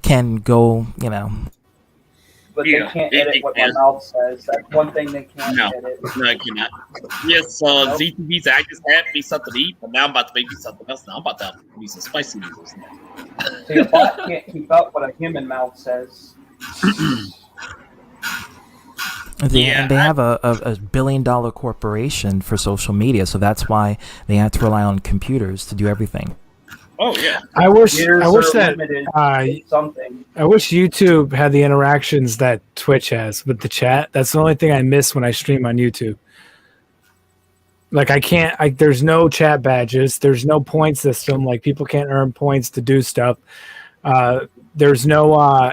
can go, But they can't edit what my mouth says. That's one thing they can't No, edit. no, I cannot. Yes, ZTVs, I just had me something to eat, but now I'm about to make me something else. Now I'm about to make some spicy noodles now. See, a bot can't keep up what a human mouth says. And they have a $1 billion corporation for social media, so that's why they have to rely on computers to do everything. Oh yeah. I wish Computers are that limited I to something. wish YouTube had the interactions that Twitch has with the chat. That's the only thing I miss when I stream on YouTube. Like I can't. There's no chat badges. There's no point system. Like people can't earn points to do stuff. There's no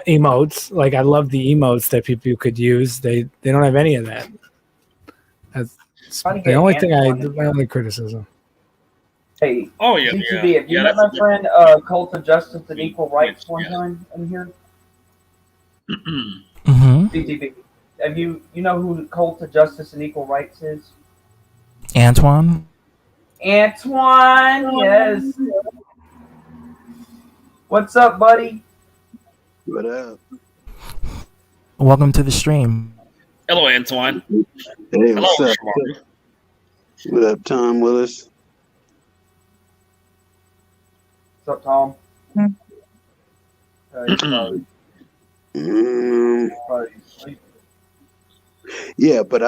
emotes. Like I love the emotes that people could use. They don't have any of that. That's the only thing my only criticism. Hey, Oh yeah, GTV, have you met my friend Cult of Justice and Equal Rights one time in here? Mm-hmm. GTV, have you know who Cult of Justice and Equal Rights is? Antoine? Antoine, yes. What's up, buddy? What up? Welcome to the stream. Hello, Antoine. Hey, Hello, what's up? Shamari. What up, Tom Willis? What's up, Tom? Yeah, but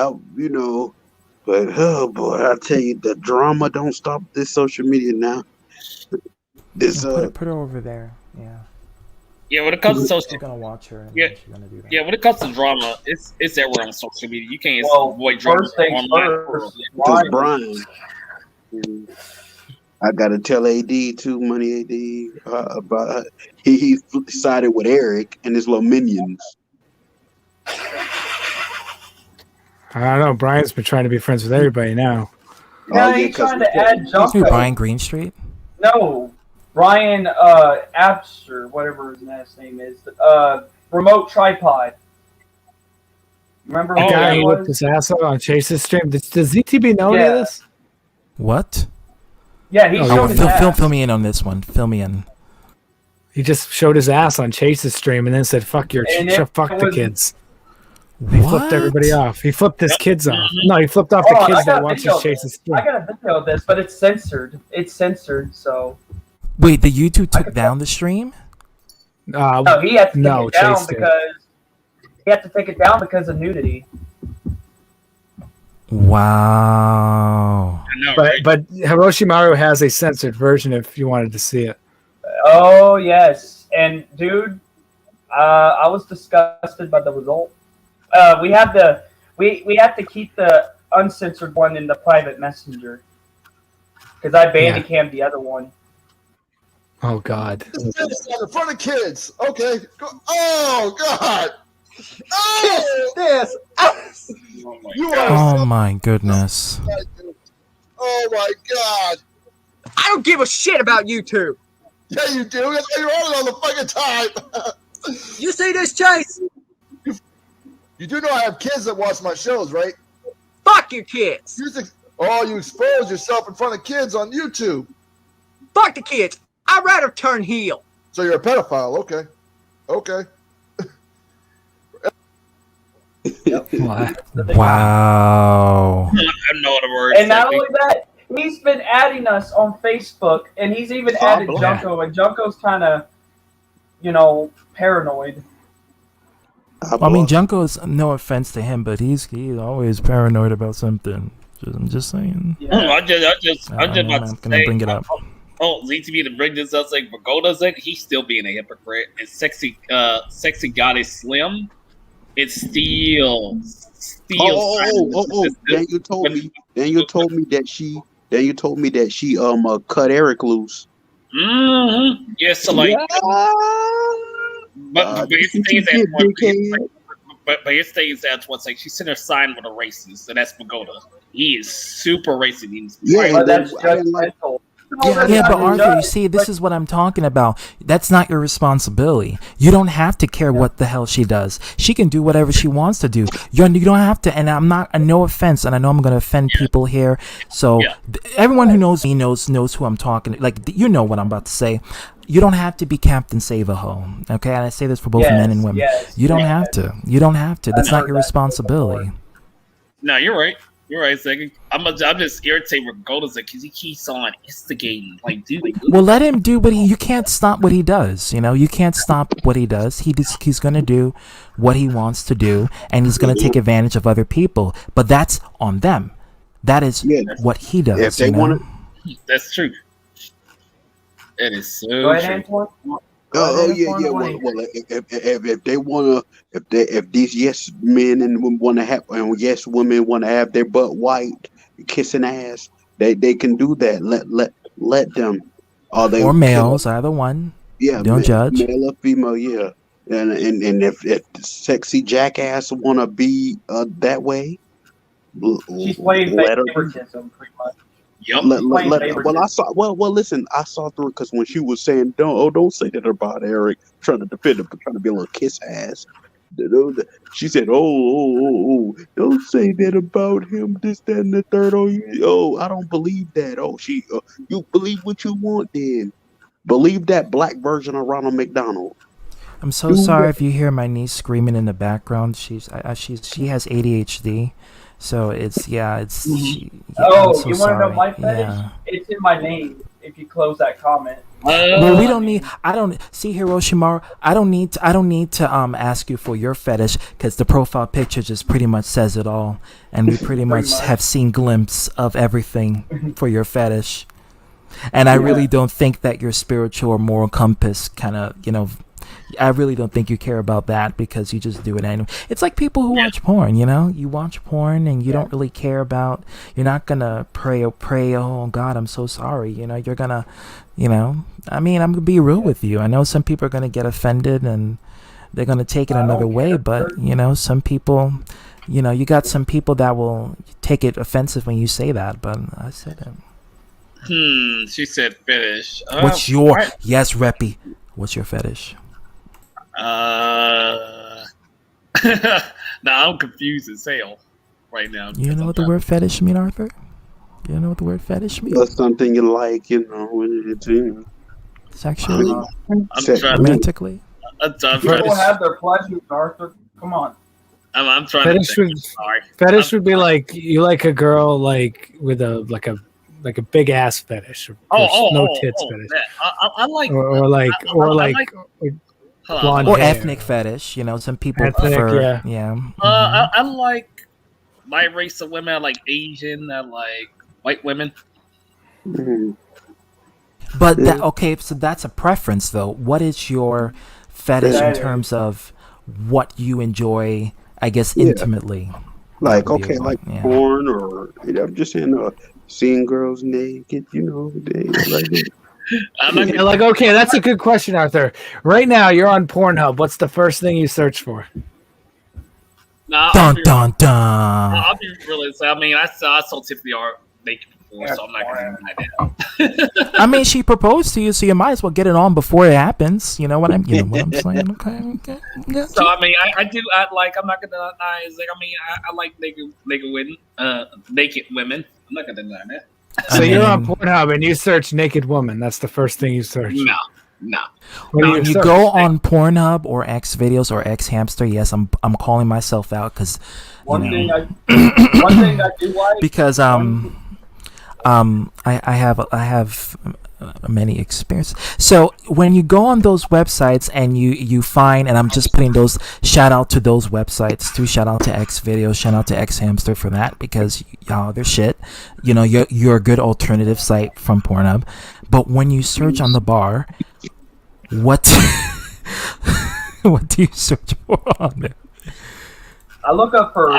but oh boy, I tell you, the drama don't stop this social media now. This Put her over there. Yeah. Yeah, when it comes to social, She's gonna watch her. And yeah, she's gonna do that. yeah, when it comes to drama, it's everywhere on social media. You can't avoid drama first things online. first, because Brian, I gotta tell AD too, Money AD, about he sided with Eric and his little minions. I don't know. Brian's been trying to be friends with everybody now. Yeah, he's trying to add Junko. Brian Greenstreet? No, Brian Abster, whatever his last name is. Remote Tripod. Remember The who guy that who whipped was? his ass out on Chase's stream. Does ZTB know any of this? What? Yeah, he showed his ass. Fill me in on this one. Fill me in. He just showed his ass on Chase's stream and then said, "Fuck the kids." He flipped everybody off. He flipped his kids off. No, he flipped off the kids that watches Chase's stream. I got a video of this, but it's censored. It's censored, so. Wait, the YouTube took down the stream? No, he had to take it down Chase did. because he had to take it down because of nudity. Wow. But Hiroshimaru has a censored version if you wanted to see it. Oh yes, and dude, I was disgusted by the result. We have to keep the uncensored one in the private messenger because I bandicammed the other one. Oh God! This in front of kids. Okay. Oh God. Oh, this. Oh my goodness. Oh my God. I don't give a shit about YouTube. Yeah, you do. That's why you're on it all the fucking time. You see this, Chase? You do know I have kids that watch my shows, right? Fuck your kids. You expose yourself in front of kids on YouTube. Fuck the kids. I'd rather turn heel. So you're a pedophile. Okay. Okay. Wow. I know the words. And not only that, he's been adding us on Facebook, and he's even added Junko, and Junko's kind of, paranoid. I mean, Junko's no offense to him, but he's always paranoid about something. I'm just saying. Yeah. I'm just about to gonna bring it up. Oh, ZTV to bring this up, like Pagoda's like he's still being a hypocrite. And sexy goddess Slim, it's still. Then you told me that she cut Eric loose. Mm-hmm. Yes, so like. But his thing is that what's like she's sitting there signing with a racist, and that's Pagoda. He is super racist. Yeah, but Arthur, you see, this is what I'm talking about. That's not your responsibility. You don't have to care what the hell she does. She can do whatever she wants to do. You don't have to. And I'm not. No offense, and I know I'm going to offend people here. So everyone who knows me knows who I'm talking. Like you know what I'm about to say. You don't have to be Captain Save-A-Ho. Okay, and I say this for both men and women. You don't have to. You don't have to. That's not your responsibility. No, you're right. You're right, Zach. I'm just irritated with Golden's because he keeps on instigating. Like, dude. Well, let him do what you can't stop what he does. You can't stop what he does. He's going to do what he wants to do, and he's going to take advantage of other people. But that's on them. That is what he does. If they want to, that's true. That is so Go ahead, true. Antoine. Well, if they wanna, if these yes men and want to have, and yes women want to have their butt white, kissing ass. They can do that. Let them. Or they Or males, either one. yeah, Don't judge. male or female, yeah. And if the sexy jackass wanna be that way, She's playing let her. favoritism, pretty much. Yep. Well, I saw. Well, listen. I saw through it because when she was saying, don't say that about Eric," trying to defend him, trying to be a little kiss ass. She said, don't say that about him. This, that, and the third. I don't believe that. You believe what you want, then believe that black version of Ronald McDonald. I'm so sorry if you hear my niece screaming in the background. She has ADHD, so it's she, I'm so You want to know sorry. my fetish? Yeah. It's in my name. If you close that comment. Well, we don't need. I don't see Hiroshima. I don't need to ask you for your fetish because the profile picture just pretty much says it all, and we pretty much have seen glimpse of everything for your fetish. And I really don't think that your spiritual or moral compass kind of, I really don't think you care about that because you just do it anyway. It's like people who watch porn, you watch porn and you don't really care about, you're not going to pray, oh God, I'm so sorry. You're going to, I mean, I'm going to be real with you. I know some people are going to get offended and they're going to take it another way, but, some people, you got some people that will take it offensive when you say that, but I said it. She said fetish. What's your yes, Reppy? What's your fetish? Now I'm confused as hell right now. You know what the word fetish mean, Arthur? You know what the word fetish means? That's something you like, when it's sexually, romantically. People have their pleasures, Arthur. Come on. I'm trying fetish to think. Fetish would be like you like a girl with a big ass fetish. No tits fetish. I like blonde or hair. ethnic fetish. Some people Ethnic, prefer. yeah. I like my race of women. I like Asian. I like white women. But so that's a preference, though. What is your fetish in terms of what you enjoy? I guess intimately. Like porn, or I'm just saying, seeing girls naked. They like it. Okay, that's a good question, Arthur. Right now, you're on Pornhub. What's the first thing you search for? Dun dun dun. I'll be real. I mean, I saw Tiffany R naked before, so I'm not gonna deny that. I mean, she proposed to you, so you might as well get it on before it happens. You know what I'm saying? Okay. Yeah. So I mean, I do. I'm not gonna deny. I like naked women. Naked women. I'm not gonna deny that. So you're on Pornhub and you search naked woman. That's the first thing you search. No. When you go on Pornhub or X videos or X Hamster, yes, I'm calling myself out because one thing I do like because I have many experiences. So when you go on those websites and you find, and I'm just putting those shout out to those websites too. Shout out to X Videos, shout out to X Hamster for that because y'all they're shit. You're a good alternative site from Pornhub. But when you search on the bar, what what do you search for on there? I look up for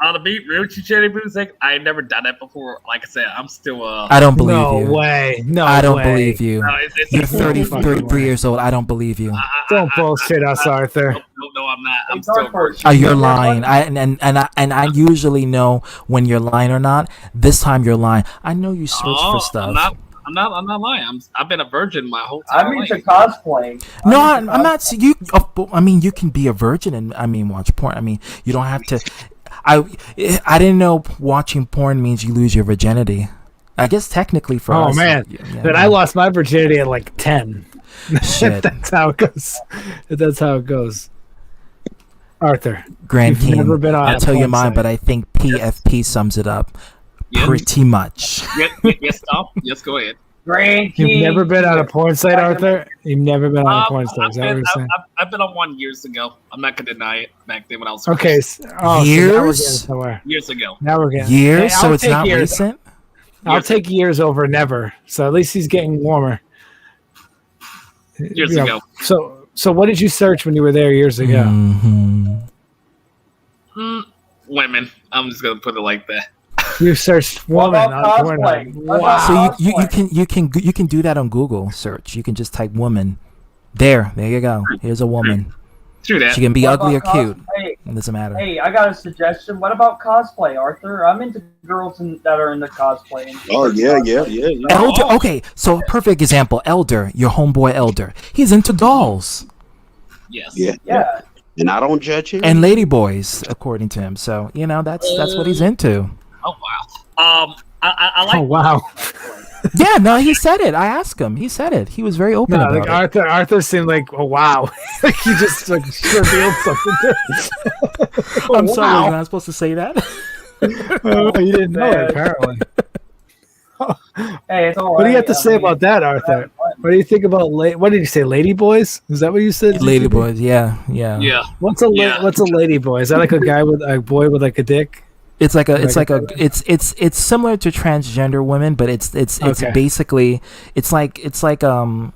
on the beat, real cherry boots. I ain't never done that before. Like I said, I'm still. I don't believe you. No way. No, I don't way. believe you. No, You're 33 years old. I don't believe you. Don't bullshit us, Arthur. No, I'm not. I'm still. Oh, you're lying. I usually know when you're lying or not. This time you're lying. I know you search for stuff. I'm not lying. I've been a virgin my whole time. I'm into cosplay. No, I'm not. You. I mean, you can be a virgin and watch porn. I mean, you don't have to. I didn't know watching porn means you lose your virginity. I guess technically for us. Oh man, but I lost my virginity at like 10. Shit. That's how it goes. Arthur, Grand you've King. never been on I'll a tell you porn mine, site. but I think PFP sums it up pretty much. Yes, Tom. Yes, go ahead. Grand King. You've never been on a porn site, Arthur? You've never been on a porn site. Is that what you're saying? I've been on one years ago. I'm not gonna deny it. Back then when I was Okay. Years? So now we're getting somewhere. years ago. Now we're getting Years, so I'll it's take not years. recent. I'll take years over never. So at least he's getting warmer. Years ago. So what did you search when you were there years ago? Mm-hmm. women. I'm just gonna put it like that. You searched What woman about on cosplay? Pornhub. What Wow. about So you cosplay? can do that on Google search. You can just type woman. There you go. Here's a woman. True that. She can be What ugly or about cute. Hey, It doesn't matter. hey, I got a suggestion. What about cosplay, Arthur? I'm into girls that are into cosplay. Oh yeah. Elder. Okay, so a perfect example. Elder, your homeboy Elder. He's into dolls Yes. Yeah. Yeah. And I don't judge him. and ladyboys, according to him. So that's what he's into. Oh wow. I like. Oh wow. Yeah, no, he said it. I asked him. He said it. He was very open No, about like it. Arthur seemed like, oh wow, like he just like revealed something. I'm sorry, wow. was I supposed to say that? Oh, you didn't know it, apparently. Hey, it's all What do you have right. to say about that, Arthur? What do you think about what did you say, lady boys? Is that what you said? Ladyboys, yeah. Yeah. What's a lady boy? Is that like a guy with a boy with like a dick? It's it's similar to transgender women, but it's Okay. basically it's like a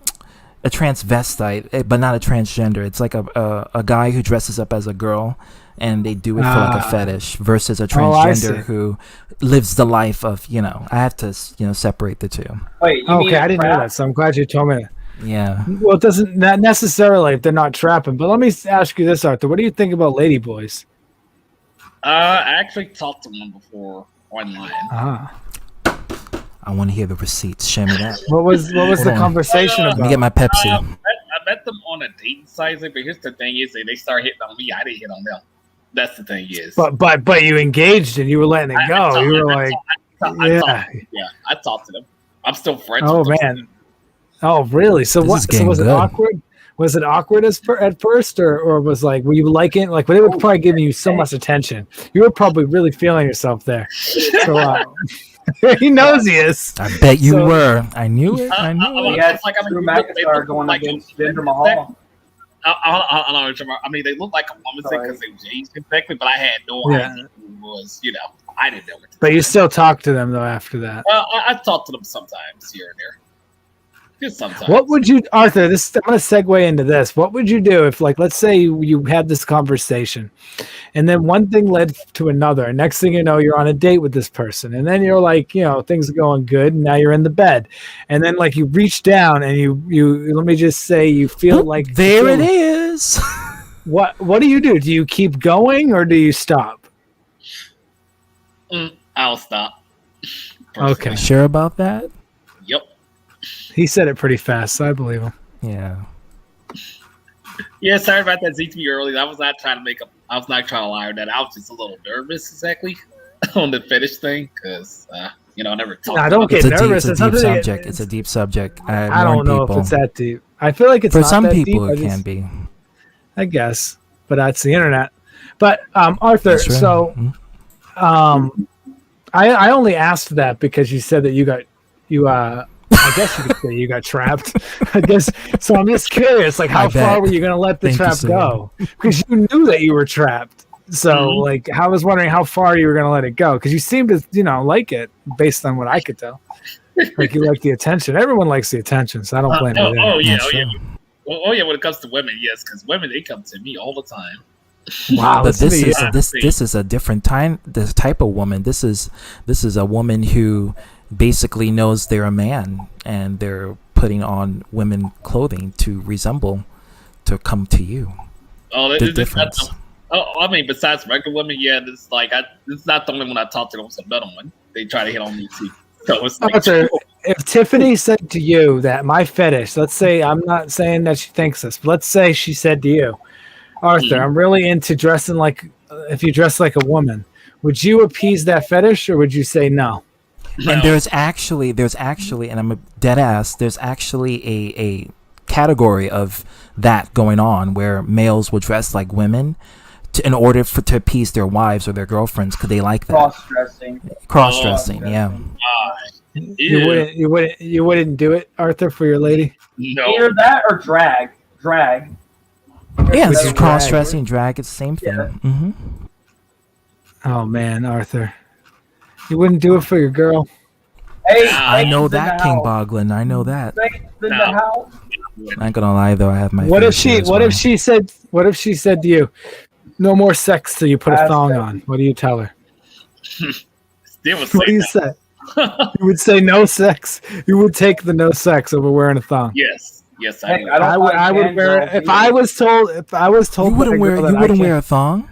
transvestite, but not a transgender. It's like a guy who dresses up as a girl, and they do it for like a fetish, versus a I transgender see. who lives the life of I have to separate the two. Wait, you mean Okay, I didn't know trap? that, so I'm glad you told me. Yeah. Well, it doesn't not necessarily if they're not trapping. But let me ask you this, Arthur. What do you think about lady boys? I actually talked to one before online. Ah. I want to hear the receipts. Show me that. What was the Hold on. conversation Let me about? get my Pepsi. I met them on a dating site, but here's the thing: is they start hitting on me. I didn't hit on them. That's the thing is. But you engaged and you were letting it go. You were like, I talked to them. I'm still friends. oh with them. man, oh really? So This what? is So getting was it good. awkward? Was it awkward at first, or was like were you liking like they were probably giving you so much attention? You were probably really feeling yourself there. So he knows he is. I bet you So- were. I knew it. I knew We it. had Like, I mean, Drew they look McIntyre going like against a- Jinder Mahal. I mean, they look like a woman because they changed exactly, but I had no Yeah. idea who it was. I didn't know it. But you still talk to them though after that. I talk to them sometimes here and there. Just sometimes. What would you, Arthur? I'm going to segue into this. What would you do if, like, let's say you had this conversation, and then one thing led to another, and next thing you know, you're on a date with this person, and then you're like, things are going good, and now you're in the bed, and then like you reach down and you let me just say you feel like There it is. What do you do? Do you keep going or do you stop? I'll stop. Okay, Sure about that? Yep. he said it pretty fast, so I believe him. Yeah. Yeah, sorry about that Z to earlier. I was not trying to lie on that. I was just a little nervous, exactly, on the fetish thing, because I never talked. Nah, don't get It's nervous. a It's deep something that- subject. It's a deep subject. I don't know people. if it's that deep. I feel like it's For not some that people, deep. it can be. I guess, but that's the internet. But Arthur, That's true. so I only asked that because you said that I guess you could say you got trapped. I guess so. I'm just curious, like how I bet. far were you going to let the Thank you, trap sir. go? Because you knew that you were trapped. So, like, I was wondering how far you were going to let it go because you seemed to, like it based on what I could tell. Like you like the attention. Everyone likes the attention, so I don't blame you. Oh yeah, That's oh yeah. true. Oh yeah. When it comes to women, yes, because women they come to me all the time. Wow, But listen this to is you. this is a different time. This type of woman. This is a woman who basically knows they're a man and they're putting on women clothing to come to you. Oh, The difference. I mean, besides regular women, yeah, this it's not the only one I talk to. It's another one. They try to hit on me too. So it's like, Arthur, if Tiffany said to you that my fetish, let's say, I'm not saying that she thinks this, but let's say she said to you, Arthur, I'm really into dressing like, if you dress like a woman, would you appease that fetish or would you say no? And there's actually, and I'm a dead ass. There's actually a category of that going on where males will dress like women in order to appease their wives or their girlfriends because they like that. Cross-dressing. Cross-dressing, yeah. You wouldn't do it, Arthur, for your lady? No. Either that or drag. Yeah, this is Drag. cross-dressing, drag. It's the same thing. Yeah. Hmm. Oh man, Arthur, you wouldn't do it for your girl. Hey, I know Satan's in that, the King house. Boglin. I know that. Satan's in the No. house. I ain't gonna lie though. I have my. What fair if share she? as What well. if she said? What if she said to you, No more sex till you put a Ass thong sex. on. What do you tell her? Still would What do say you that. say? You would say no sex. You would take the no sex over wearing a thong. Yes, I Hey, would. I don't mind I would wear fangirls if either. I was told You by wouldn't a wear girl that you I wouldn't can't- wear a thong.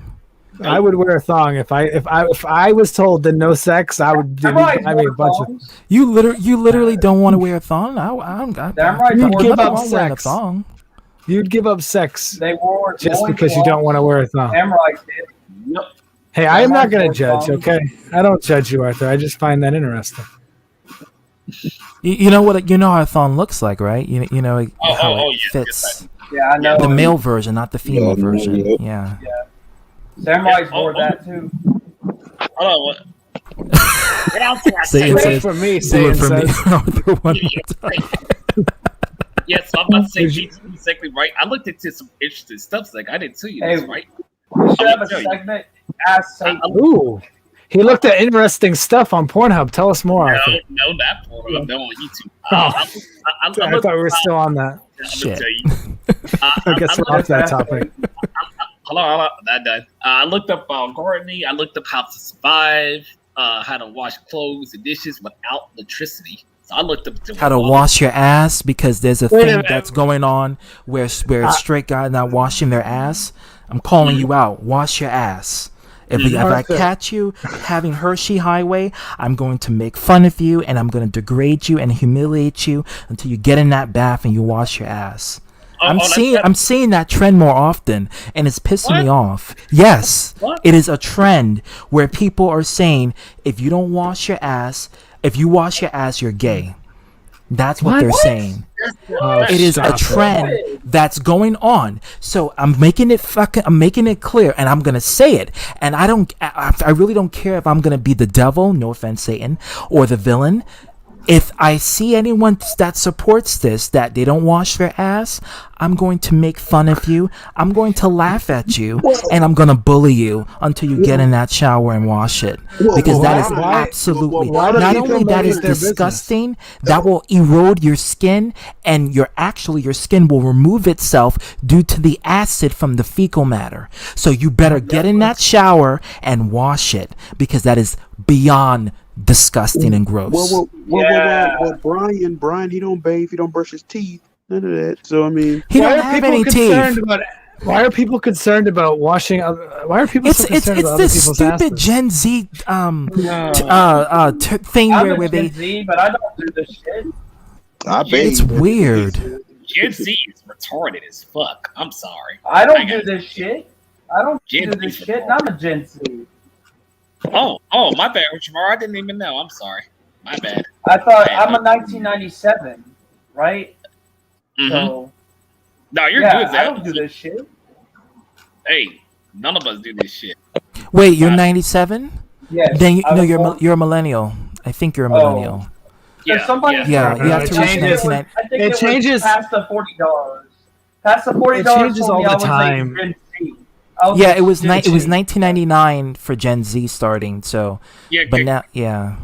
I would wear a thong if I was told that no sex. I would Damn right, buy me a more bunch of. thongs. You literally don't want to wear a thong. Damn right, You'd more give up thongs. wearing a sex. thong. You'd give up sex They wore just loin because you don't want to wear a thong. Damn right, did. Yep. Hey, I am I not like going to more judge. thongs. Okay, I don't judge you, Arthur. I just find that interesting. You know what? You know how a thong looks like, right? You know how it yes, fits. Yeah, I know. The male version, not the female Yeah, version. yeah. Yeah. Samurais Yeah, wore that too. Hold on. What? Get out there, I Say say. it, Do say it it. for me. Do Say it it for me. says. Arthur, one more time. Yes, I'm about to say exactly right. I looked into some interesting stuff. Like I didn't tell you this, Hey, right? We should I'm have gonna a tell you. segment. Ass Satan. Ooh, he looked at interesting stuff on Pornhub. Tell us more, Arthur. No, that porn. I'm on YouTube. Oh. I I thought we were still on that. Shit. Tell you. I guess we're off that topic. Hold on. Not done. I looked up gardening. I looked up how to survive, how to wash clothes and dishes without electricity. So I looked up How to wash your ass, because there's a Wait a thing minute. that's going on where straight guys not washing their ass. I'm calling you out. Wash your ass. If I Arthur. catch you having Hershey Highway, I'm going to make fun of you and I'm going to degrade you and humiliate you until you get in that bath and you wash your ass. I'm seeing that trend more often, and it's pissing me off. Yes, it is a trend where people are saying if you don't wash your ass, if you wash your ass, you're gay. That's what they're saying. Oh, It is a stop it. trend that's going on. So I'm making it clear, and I'm gonna say it. And I really don't care if I'm gonna be the devil, no offense, Satan, or the villain. If I see anyone that supports this, that they don't wash their ass, I'm going to make fun of you. I'm going to laugh at you, and I'm going to bully you until you get in that shower and wash it. Because that is absolutely, why do not people only that make is it their business? disgusting, that will erode your skin, and your skin will remove itself due to the acid from the fecal matter. So you better get in that shower and wash it, because that is beyond disgusting and gross. Well, Brian, he don't bathe, he don't brush his teeth, none of that. So I mean, He Why don't are have people any concerned teeth. about? Why are people concerned about washing? Why are people so It's concerned about other this people's stupid asses? Gen Z thing I'm where a they. Gen Z, but I don't do this shit. I bathe. It's weird. Gen Z is retarded as fuck. I'm sorry. I don't do this shit. I don't Gen do this Z shit. And I'm a Gen Z. Oh, my bad, Richmar. I didn't even know. I'm sorry. My bad. I thought I'm a 1997, right? Mhm. So No, you're yeah, good. I Zach. don't do this shit. Hey, none of us do this shit. Wait, you're 97? Yes. Then I was you're born- you're a millennial. I think you're a millennial. There's somebody. Yeah, you have It to reach changes. 99. I think It was changes- past the $40. Past the $40 It changes told me all I the was time. a Gen Z. I was Yeah, a it was Gen it was Z. 1999 for Gen Z starting. So, Yeah, but now, yeah.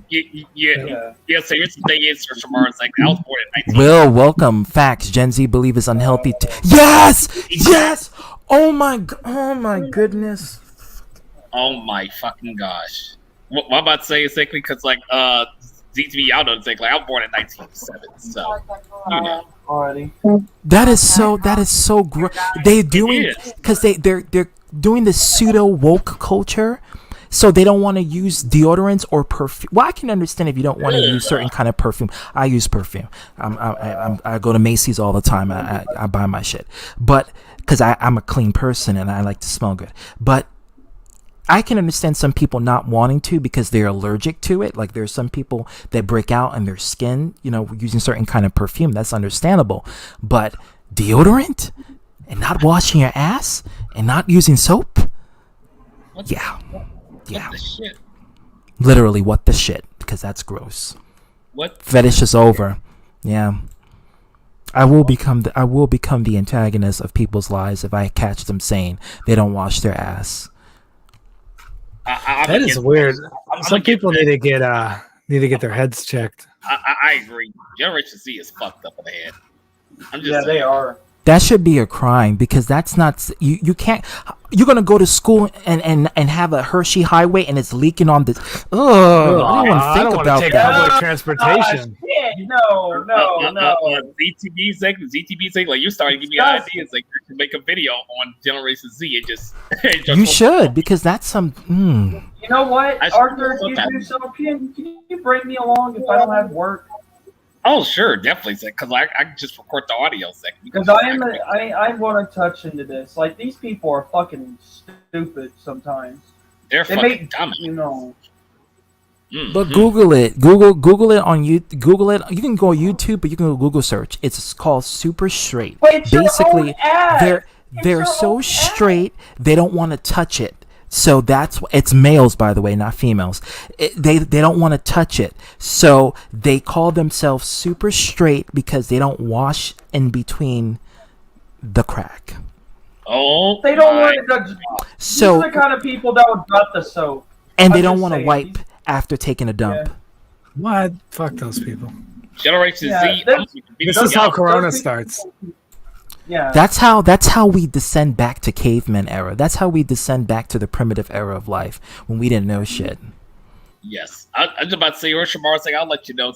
Yeah. So here's the thing is, Richmar, it's like I was born in 19. Will, welcome. Facts. Gen Z believe is unhealthy. Yes, yes. Oh my goodness. Oh my fucking gosh. What I'm about to say is exactly because like ZTV, y'all know it's like I was born in 1907, so you know. Already. That is so gross. They doing is. because they're doing this pseudo woke culture, so they don't want to use deodorants or perfume. Well, I can understand if you don't want to use certain kind of perfume. I use perfume. I go to Macy's all the time. I buy my shit, but because I'm a clean person and I like to smell good. But I can understand some people not wanting to because they're allergic to it. Like there's some people that break out in their skin, using certain kind of perfume. That's understandable. But deodorant and not washing your ass and not using soap? Yeah. What the shit? Literally, what the shit? Because that's gross. What? Fetish is over. Yeah. I will become the antagonist of people's lives if I catch them saying they don't wash their ass. That is weird. Some people need to get their heads checked. I agree. Generation Z is fucked up in the head. I'm just Yeah, saying. they are. That should be a crime because that's not you can't. You're gonna go to school and have a Hershey Highway and it's leaking on this. Oh, I don't want to think about take that. public transportation. No. ZTB thing, like you started giving me ideas, like you should make a video on Generation Z. It just You should because that's some. You know what, Arthur? Can you bring me along if I don't have work? Oh, sure, definitely, because I can just record the audio second. Because I want to touch into this. Like, these people are fucking stupid sometimes. They're fucking dumb. You know. But Google it. Google it on you. Google it. You can go YouTube, but you can go Google search. It's called super straight. But it's basically, your own ad. they're so straight they don't want to touch it. So it's males, by the way, not females. They don't want to touch it. So they call themselves super straight because they don't wash in between the crack. Oh, they don't want to. So these are the kind of people that would gut the soap. And they don't want to wipe after taking a dump. Yeah. What? Fuck those people. Generation Z. This is how Corona starts. Yeah. That's how we descend back to caveman era. That's how we descend back to the primitive era of life when we didn't know shit. Yes, I was just about to say, or Shamar saying, I'll let you know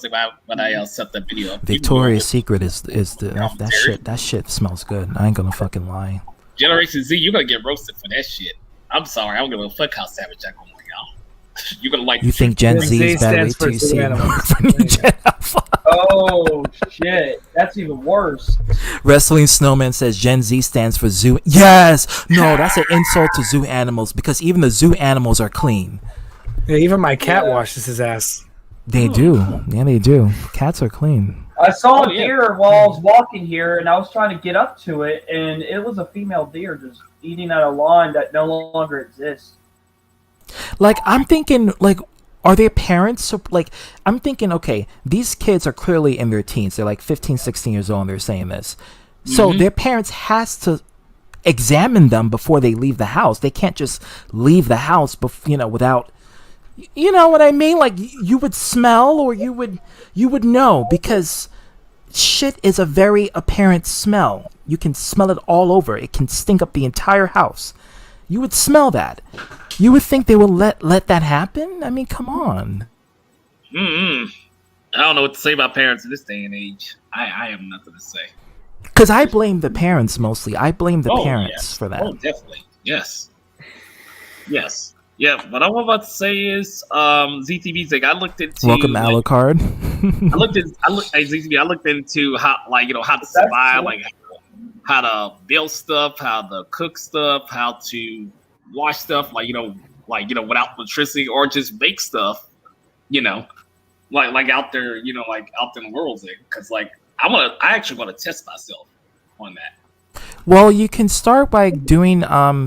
when I set that video up. Victoria's Secret is that shit. That shit smells good. I ain't gonna fucking lie. Generation Z, you're gonna get roasted for that shit. I'm sorry, I don't give a fuck how savage I go on y'all. You're gonna like. You think Gen Z is bad? Wait till you see Oh shit, that's even worse. Wrestling Snowman says Gen Z stands for zoo. Yes, no, that's an insult to zoo animals because even the zoo animals are clean. Yeah, even my cat washes his ass. They do. Yeah, they do. Cats are clean. I saw a deer while I was walking here, and I was trying to get up to it, and it was a female deer just eating at a lawn that no longer exists. Like, I'm thinking, like, are their parents, so, like, I'm thinking, okay, these kids are clearly in their teens. They're like 15, 16 years old, and they're saying this. So their parents has to examine them before they leave the house. They can't just leave the house, without, you know what I mean? Like, you would smell or you would know because shit is a very apparent smell. You can smell it all over. It can stink up the entire house. You would smell that. You would think they would let that happen? I mean, come on. I don't know what to say about parents in this day and age. I have nothing to say. Because I blame the parents mostly. I blame the parents for that. Oh, definitely. Yes. Yeah, what I'm about to say is ZTV's like I looked into Welcome Alucard. I looked into how how to survive, like how to build stuff, how to cook stuff, how to wash stuff, without electricity or just bake stuff, like out there, like out in the world there. Because I actually want to test myself on that. Well, you can start by doing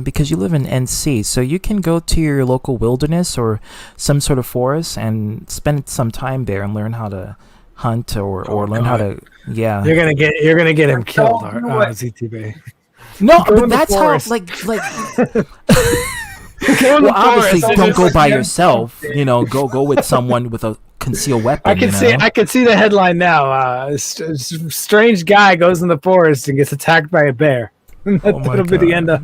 because you live in NC, so you can go to your local wilderness or some sort of forest and spend some time there and learn how to hunt or learn how to You're gonna get him killed, ZTB. No, but that's how well, obviously don't go by yourself. Go with someone with a concealed weapon. I can see the headline now. Strange guy goes in the forest and gets attacked by a bear. That'll be the end of.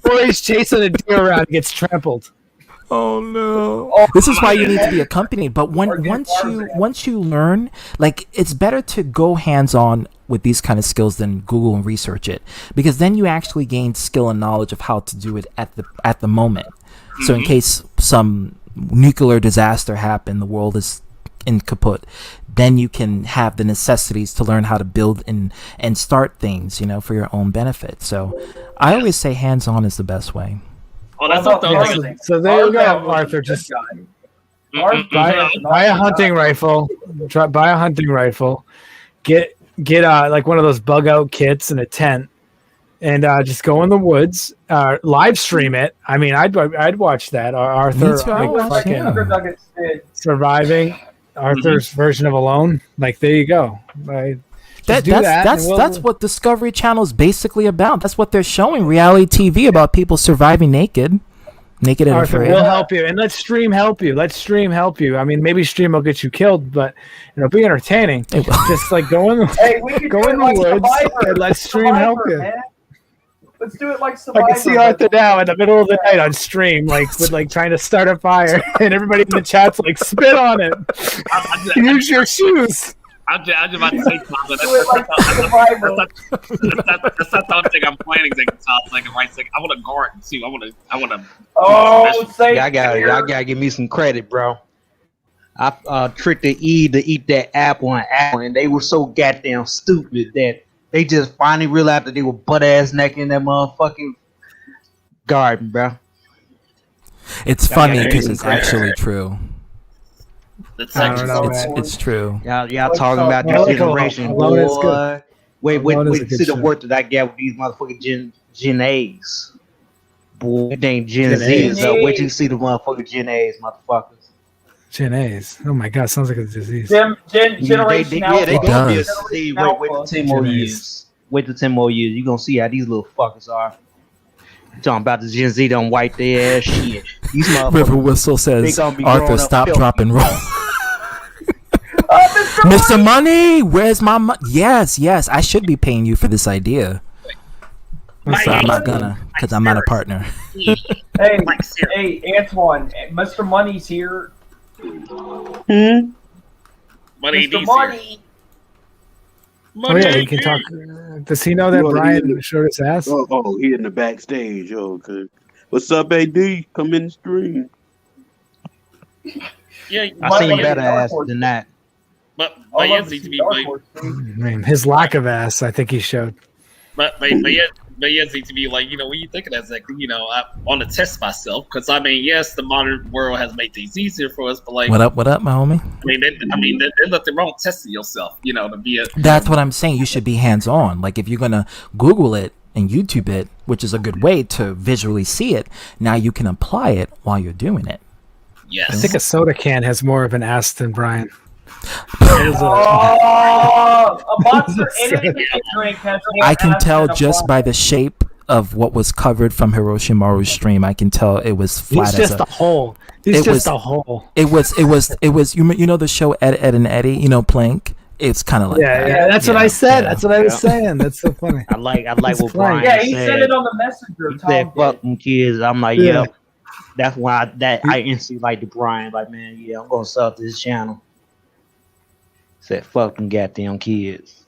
Or he's chasing a deer around and gets trampled. Oh no! This is why you need to be accompanied. But once you learn, like, it's better to go hands on with these kind of skills than Google and research it, because then you actually gain skill and knowledge of how to do it at the moment. So in case some nuclear disaster happen, the world is in kaput, then you can have the necessities to learn how to build and start things, for your own benefit. So I always say hands on is the best way. Oh, that's not the so there you go, Arthur. Just buy a hunting rifle. Buy a hunting rifle. Get like one of those bug out kits and a tent, and just go in the woods. Live stream it. I mean, I'd watch that. Arthur surviving Arthur's version of Alone. Like, there you go. That's what Discovery Channel is basically about. That's what they're showing, reality TV about people surviving naked. Naked and Arthur, afraid. we'll help you, and let stream help you. Let stream help you. I mean, maybe stream will get you killed, but be entertaining. Just like go in the woods and let stream help you. Man. Let's do it like Survivor. I can see Arthur now in the middle of the night on stream, with trying to start a fire, and everybody in the chat's like, "Spit on it, use your shoes." I'm just about to say something. Do it like Survivor. That's not the only thing I'm planning. I want a garden too. I want to. Oh, say y'all gotta give me some credit, bro. I tricked the Eve to eat that apple, and they were so goddamn stupid that they just finally realized that they were butt ass naked in that motherfucking garden, bro. It's funny because it's actually true. It's true. Y'all talking about this generation, boy. Wait to see the work that I get with these motherfucking Gen A's. Boy, it ain't Gen Z's. So wait till you see the motherfucking Gen A's, motherfuckers. Gen A's. Oh my god, sounds like a disease. Generation Alpha. They gonna be a disease. Wait till 10 more years. Wait till 10 more years. You gonna see how these little fuckers are. Talking about the Gen Z done wipe their ass shit. These motherfuckers. River Whistle says, Arthur, stop, drop, and roll. Mr. Money, where's my money? Yes, I should be paying you for this idea. So I'm not gonna, because I'm not a partner. Hey, Antoine, Mr. Money's here. Money, Mr. Money. Oh yeah, he can talk. Does he know that Brian showed his ass? Oh, he in the backstage. Okay. What's up, AD? Come in the stream. Yeah, I seen better ass than that. But yes, need to be like. I mean, his lack of ass, I think he showed. But yes, need to be like, what you thinking as like, I want to test myself because yes, the modern world has made things easier for us, but like, what up, my homie? There's nothing wrong testing yourself, to be a. That's what I'm saying. You should be hands on. Like if you're gonna Google it and YouTube it, which is a good way to visually see it, now you can apply it while you're doing it. Yes. I think a soda can has more of an ass than Brian. A Monster Energy drink has more I can ass tell than a just ball. by the shape of what was covered from Hiroshimaru's stream. I can tell it was flat. He's just a hole. He's just a hole. It was. You know the show Ed and Eddie. Plank. It's kind of like that. That's what I said. That's what I was saying. That's so funny. I like what Brian Yeah, he said. said it on the messenger. He Tom said, did. "Fuck them kids." I'm like, yeah. That's why I instantly like the Brian. Like, man, I'm gonna sub this channel. Said, "Fuck them goddamn kids."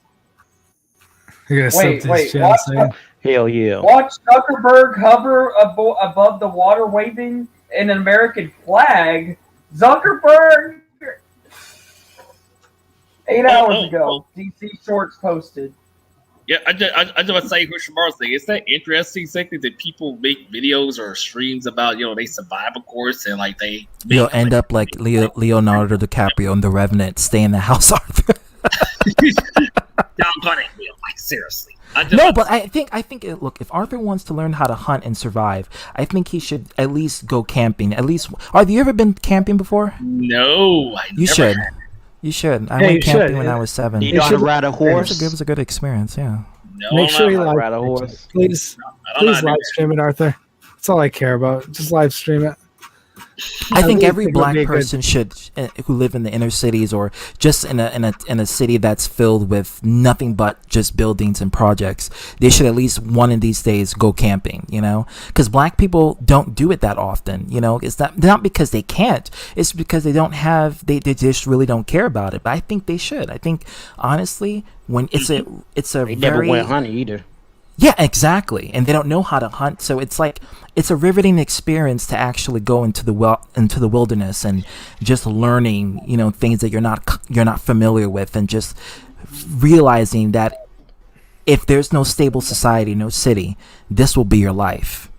You're gonna Wait, sub this channel, saying? Hell yeah. Watch Zuckerberg hover above the water waving an American flag. Zuckerberg! 8 hours ago, DC Shorts posted. Yeah, I just want to say Hiroshimaru's thing. It's that interesting second that people make videos or streams about, they survive a course and like they. You'll end up like Leonardo DiCaprio in The Revenant, stay in the house, Arthur. Like seriously. No, but I think look, if Arthur wants to learn how to hunt and survive, I think he should at least go camping. At least, have you ever been camping before? No, you should. You should. I went camping when I was 7. You know how to ride a horse? It was a good experience. Yeah. No, Make sure you ride a horse. Please live stream it, Arthur. That's all I care about. Just live stream it. I think every black person should, who live in the inner cities or just in a city that's filled with nothing but just buildings and projects, they should at least one of these days go camping, because black people don't do it that often, it's not because they can't, it's because they don't have, they just really don't care about it. But I think they should. I think honestly, when it's a they never went hunting either. Yeah, exactly. And they don't know how to hunt, so it's a riveting experience to actually go into the wilderness and just learning, things that you're not familiar with, and just realizing that if there's no stable society, no city, this will be your life,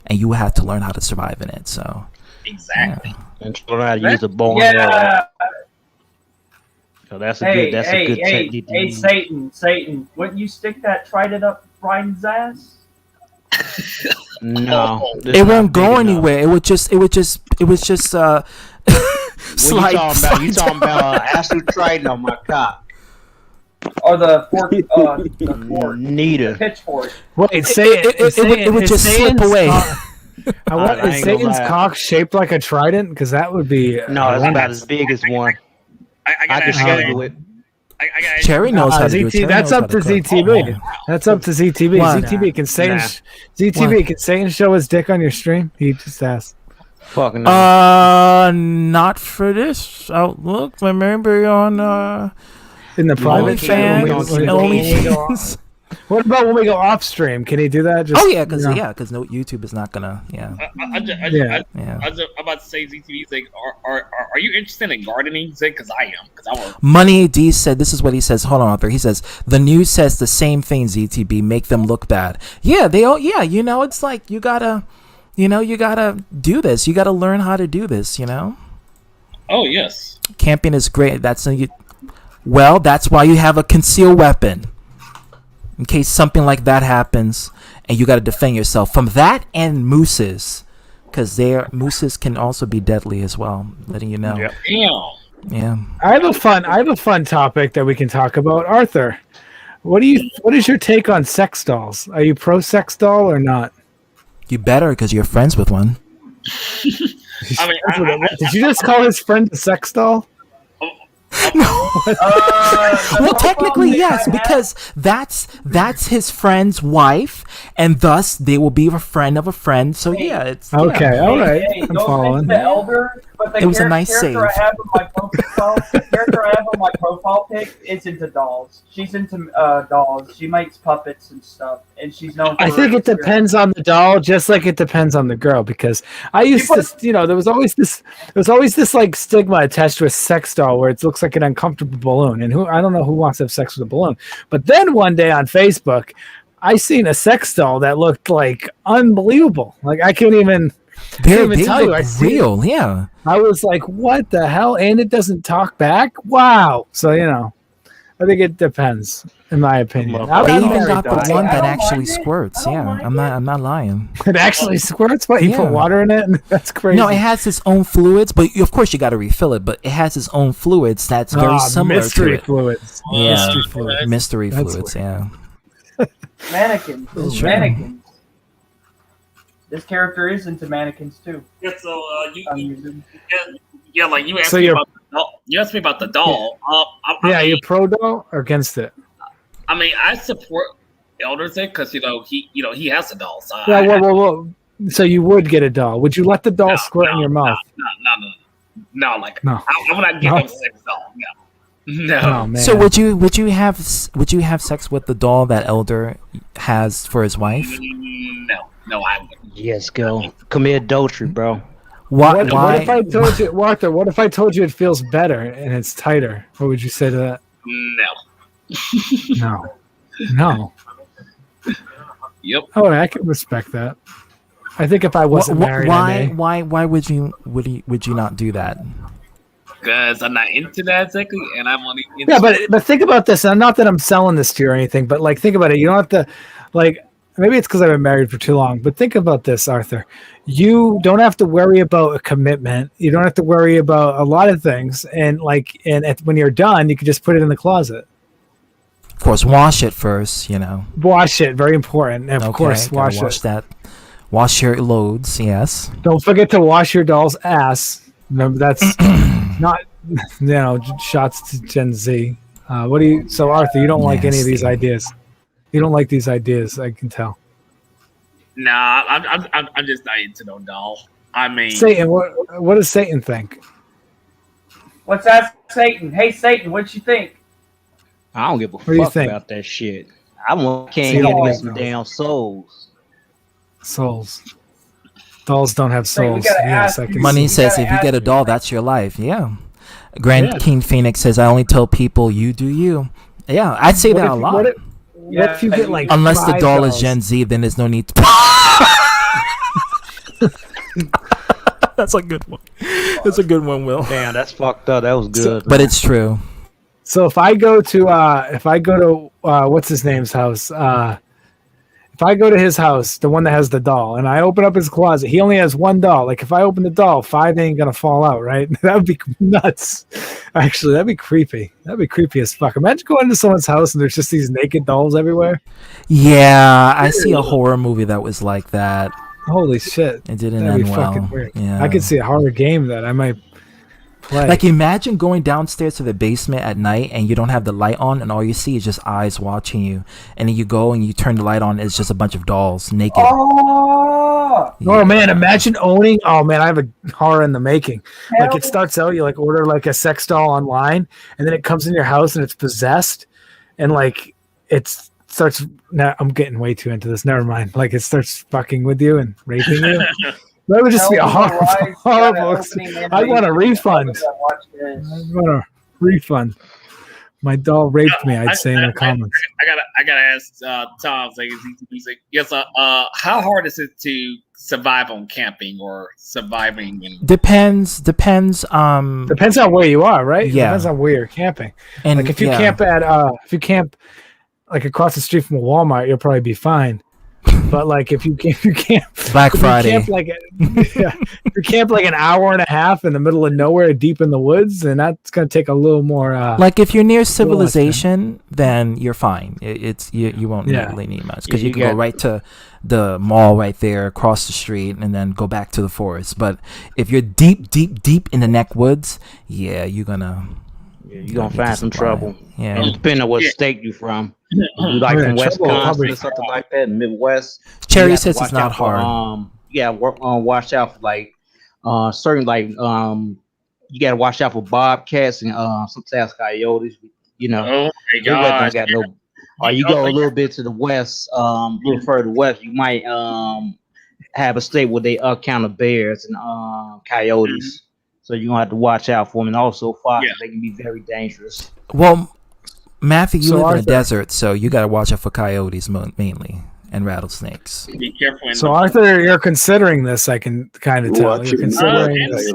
and you have to learn how to survive in it. So exactly, and learn how to use a bow and arrow. So that's a good technique. Hey, Satan, wouldn't you stick that trident up Brian's ass? No, it won't go anywhere. It was just slide. You talking about astral trident on my cock? Or the fork? The Neither. pitchfork. Wait, say it. It would just slip away. What I is ain't gonna Satan's lie. cock shaped like a trident? Because that would be No, it's about as big as one. I I can show you it. I got Cherry knows how to do it. Cherry That's knows up how to cook. ZTV. That's up to ZTV. What? ZTV can Satan. Nah. ZTV What? can Satan show his dick on your stream. He just asked. Fucking no. Not for this Outlook. Remember on In the private OnlyFans. we gonna keep it OnlyFans. What about when we go off stream? Can he do that? Oh yeah, because you know? no YouTube is not gonna. Yeah. I'm about to say ZTV. Like, are you interested in gardening? Because I am. Because I want. Money D said this is what he says. Hold on, Arthur. He says the news says the same thing. ZTB make them look bad. Yeah, they all. Yeah, it's like you gotta do this. You gotta learn how to do this. Oh yes. Camping is great. That's why you have a concealed weapon. In case something like that happens, and you got to defend yourself from that and mooses, because mooses can also be deadly as well. Letting you know. Damn. Yeah. I have a fun topic that we can talk about. Arthur, what is your take on sex dolls? Are you pro sex doll or not? You better, because you're friends with one. I mean, Did you just call his friend a sex doll? Well, technically, yes, because that's his friend's wife, and thus they will be a friend of a friend. So yeah, it's okay. yeah. All right, Hey, I'm no following. offense to Elder, but the It was a nice character save. I have on my profile pic is into dolls. She's into dolls. She makes puppets and stuff, and she's known for I think it depends on the doll, just like it depends on the girl. Because I used to, there was always this like stigma attached to a sex doll where it looks like an uncomfortable balloon, and I don't know who wants to have sex with a balloon. But then one day on Facebook, I seen a sex doll that looked like unbelievable. Like I can't even. They tell you. look I see real, yeah. I was like, "What the hell?" And it doesn't talk back. Wow. So I think it depends, in my opinion. They even married, got though. the one that don't actually mind it. squirts. I don't Yeah, mind I'm not lying. It actually squirts. What, you Yeah. put water in it? That's crazy. No, it has its own fluids, but of course you got to refill it. But it has its own fluids that's very similar mystery to it. fluids. Yeah, Mystery fluids. mystery That's fluids. weird. Yeah. mannequins. That's true. Mannequins. This character is into mannequins too. Yeah. So Amusing. like you asked So me you're- about the doll. You asked me about the doll. Yeah, you pro doll or against it? I mean, I support Elder thing because he has a doll. So Yeah, well. So you would get a doll. Would you let the doll squirt in your mouth? No. No. I would not give No. him sex doll. No. Oh man. So would you have sex with the doll that Elder has for his wife? No, I wouldn't. Yes, go commit adultery, bro. Why? What if I told you, Walter? What if I told you it feels better and it's tighter? What would you say to that? No. No. Yep. Oh, I can respect that. I think if I wasn't married, I may. Why would you not do that? Because I'm not into that exactly, and I'm only into Yeah, but think about this. And not that I'm selling this to you or anything, but like think about it. You don't have to, like, maybe it's because I've been married for too long. But think about this, Arthur. You don't have to worry about a commitment. You don't have to worry about a lot of things. And when you're done, you can just put it in the closet. Of course, wash it first. Wash it, very important. And of course, gotta wash it. that. Wash your loads. Yes. Don't forget to wash your doll's ass. Remember, that's not shots to Gen Z. So Arthur, you don't like any of these ideas. You don't like these ideas, I can tell. Nah, I'm just not into no doll. I mean, Satan, what does Satan think? Let's ask Satan. Hey Satan, what you think? I don't give a do you fuck think? about that shit. Can't you get don't me like some those. damn souls. Souls. Dolls don't have Say, we souls. gotta Yes, ask I you. can Money see. says gotta if you get a ask doll, me. that's your life. Yeah. Grand Yeah. King Phoenix says I only tell people you do you. Yeah, I'd say that a lot. What if you get like Unless the 5 doll is dolls? Gen Z, then there's no need to. That's a good one. That's a good one, Will. Damn, that's fucked up. That was good. But it's true. So if I go to what's his name's house, if I go to his house, the one that has the doll, and I open up his closet, he only has 1 doll. Like if I open the doll, 5 ain't gonna fall out, right? That would be nuts. Actually, that'd be creepy. That'd be creepy as fuck. Imagine going into someone's house and there's just these naked dolls everywhere. Yeah, I see a horror movie that was like that. Holy shit! It didn't That'd be end fucking well. weird. Yeah. I could see a horror game that I might play. Like imagine going downstairs to the basement at night and you don't have the light on and all you see is just eyes watching you, and then you go and you turn the light on, it's just a bunch of dolls naked. Oh man, imagine owning. Oh man, I have a horror in the making. Like it starts out, you like order like a sex doll online, and then it comes in your house and it's possessed, and like it starts. Now I'm getting way too into this. Never mind. Like it starts fucking with you and raping you. That would just be a horrible. I want a refund. I want a refund. My doll raped me. I'd say in the comments. I gotta ask Tom. Yes. How hard is it to survive on camping or surviving? Depends. Depends on where you are, right? Yeah. Depends on where you're camping. And like if you camp like across the street from a Walmart, you'll probably be fine. But like if you camp Black Friday, if you camp like an hour and a half in the middle of nowhere, deep in the woods, then that's gonna take a little more. Like if you're near civilization, then you're fine. It's you won't really need much because you can go right to the mall right there across the street and then go back to the forest. But if you're deep in the neck woods, you're gonna find some trouble. Yeah, and depending on what state you're from. You like from Wisconsin or something like that, Midwest. Cherry says it's not hard. Watch out for like certain like you gotta watch out for bobcats and sometimes coyotes. You know, oh my god, got no. Or you go a little bit to the west, a little further west, you might have a state where they counter bears and coyotes. So you're gonna have to watch out for them, and also foxes. They can be very dangerous. Well, Matthew, you live in a desert, so you got to watch out for coyotes mainly and rattlesnakes. Be careful. So Arthur, you're considering this. I can kind of tell you're considering in the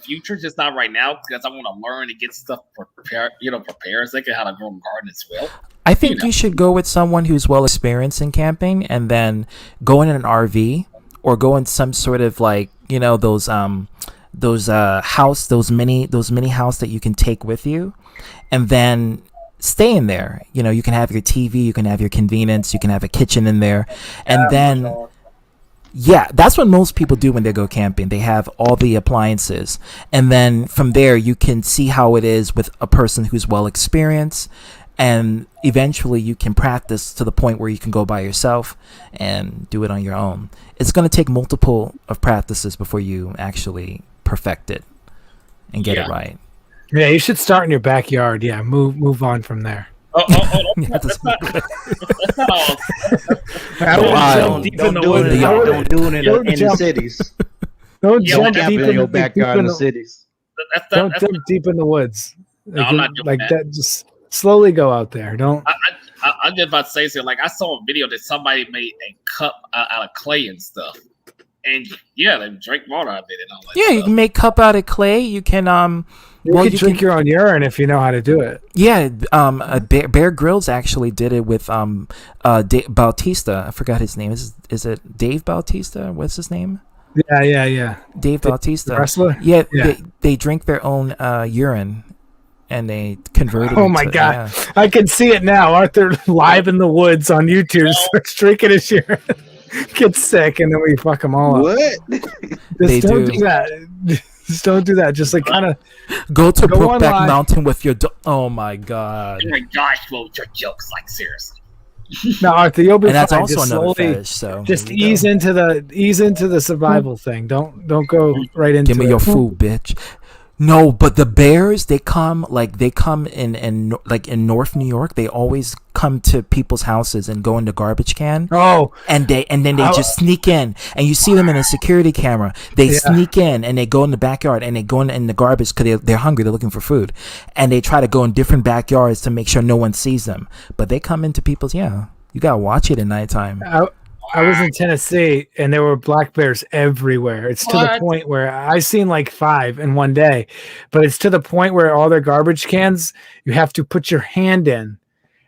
future, just not right now, because I want to learn to get stuff prepared. Like how to grow a garden as well. I think you should go with someone who's well experienced in camping, and then go in an RV or go in some sort of like those mini house that you can take with you. And then stay in there. You can have your TV, you can have your convenience, you can have a kitchen in there. And then, that's what most people do when they go camping. They have all the appliances. And then from there, you can see how it is with a person who's well experienced. And eventually you can practice to the point where you can go by yourself and do it on your own. It's going to take multiple of practices before you actually perfect it and get it right. Yeah, you should start in your backyard. Yeah, move on from there. That's not all. Don't do it in the cities. Don't jump deep in your backyard in the cities. Don't jump deep in the woods. No, I'm not doing that. Just slowly go out there. Don't. I'm just about to say something. Like I saw a video that somebody made a cup out of clay and stuff, and they drink water out of it and all that. Yeah, you can make cup out of clay. You can you can drink your own urine if you know how to do it. Yeah, Bear Grylls actually did it with Bautista. I forgot his name. Is it Dave Bautista? What's his name? Yeah. Dave Bautista. The wrestler? Yeah. They drink their own urine and they convert it. Oh my god. Yeah. I can see it now. Arthur live in the woods on YouTube starts drinking his urine. Gets sick and then we fuck them all up. What? Just don't do that. Just don't do that. Just like kind of go to Brokeback Mountain with your. Oh my god! Oh my gosh! Well, your jokes, like seriously. No, Arthur, you'll be and fine. That's also just another slowly, fetish. So just ease into the survival thing. Don't go right into. Give me your food, bitch. No, but the bears, they come in North New York. They always come to people's houses and go in the garbage can. Oh, and then they just sneak in, and you see them in a security camera. They sneak in and they go in the backyard and they go in the garbage because they're hungry. They're looking for food, and they try to go in different backyards to make sure no one sees them. But they come into people's. You gotta watch it at nighttime. I was in Tennessee and there were black bears everywhere. It's to the point where I seen like 5 in one day, but it's to the point where all their garbage cans, you have to put your hand in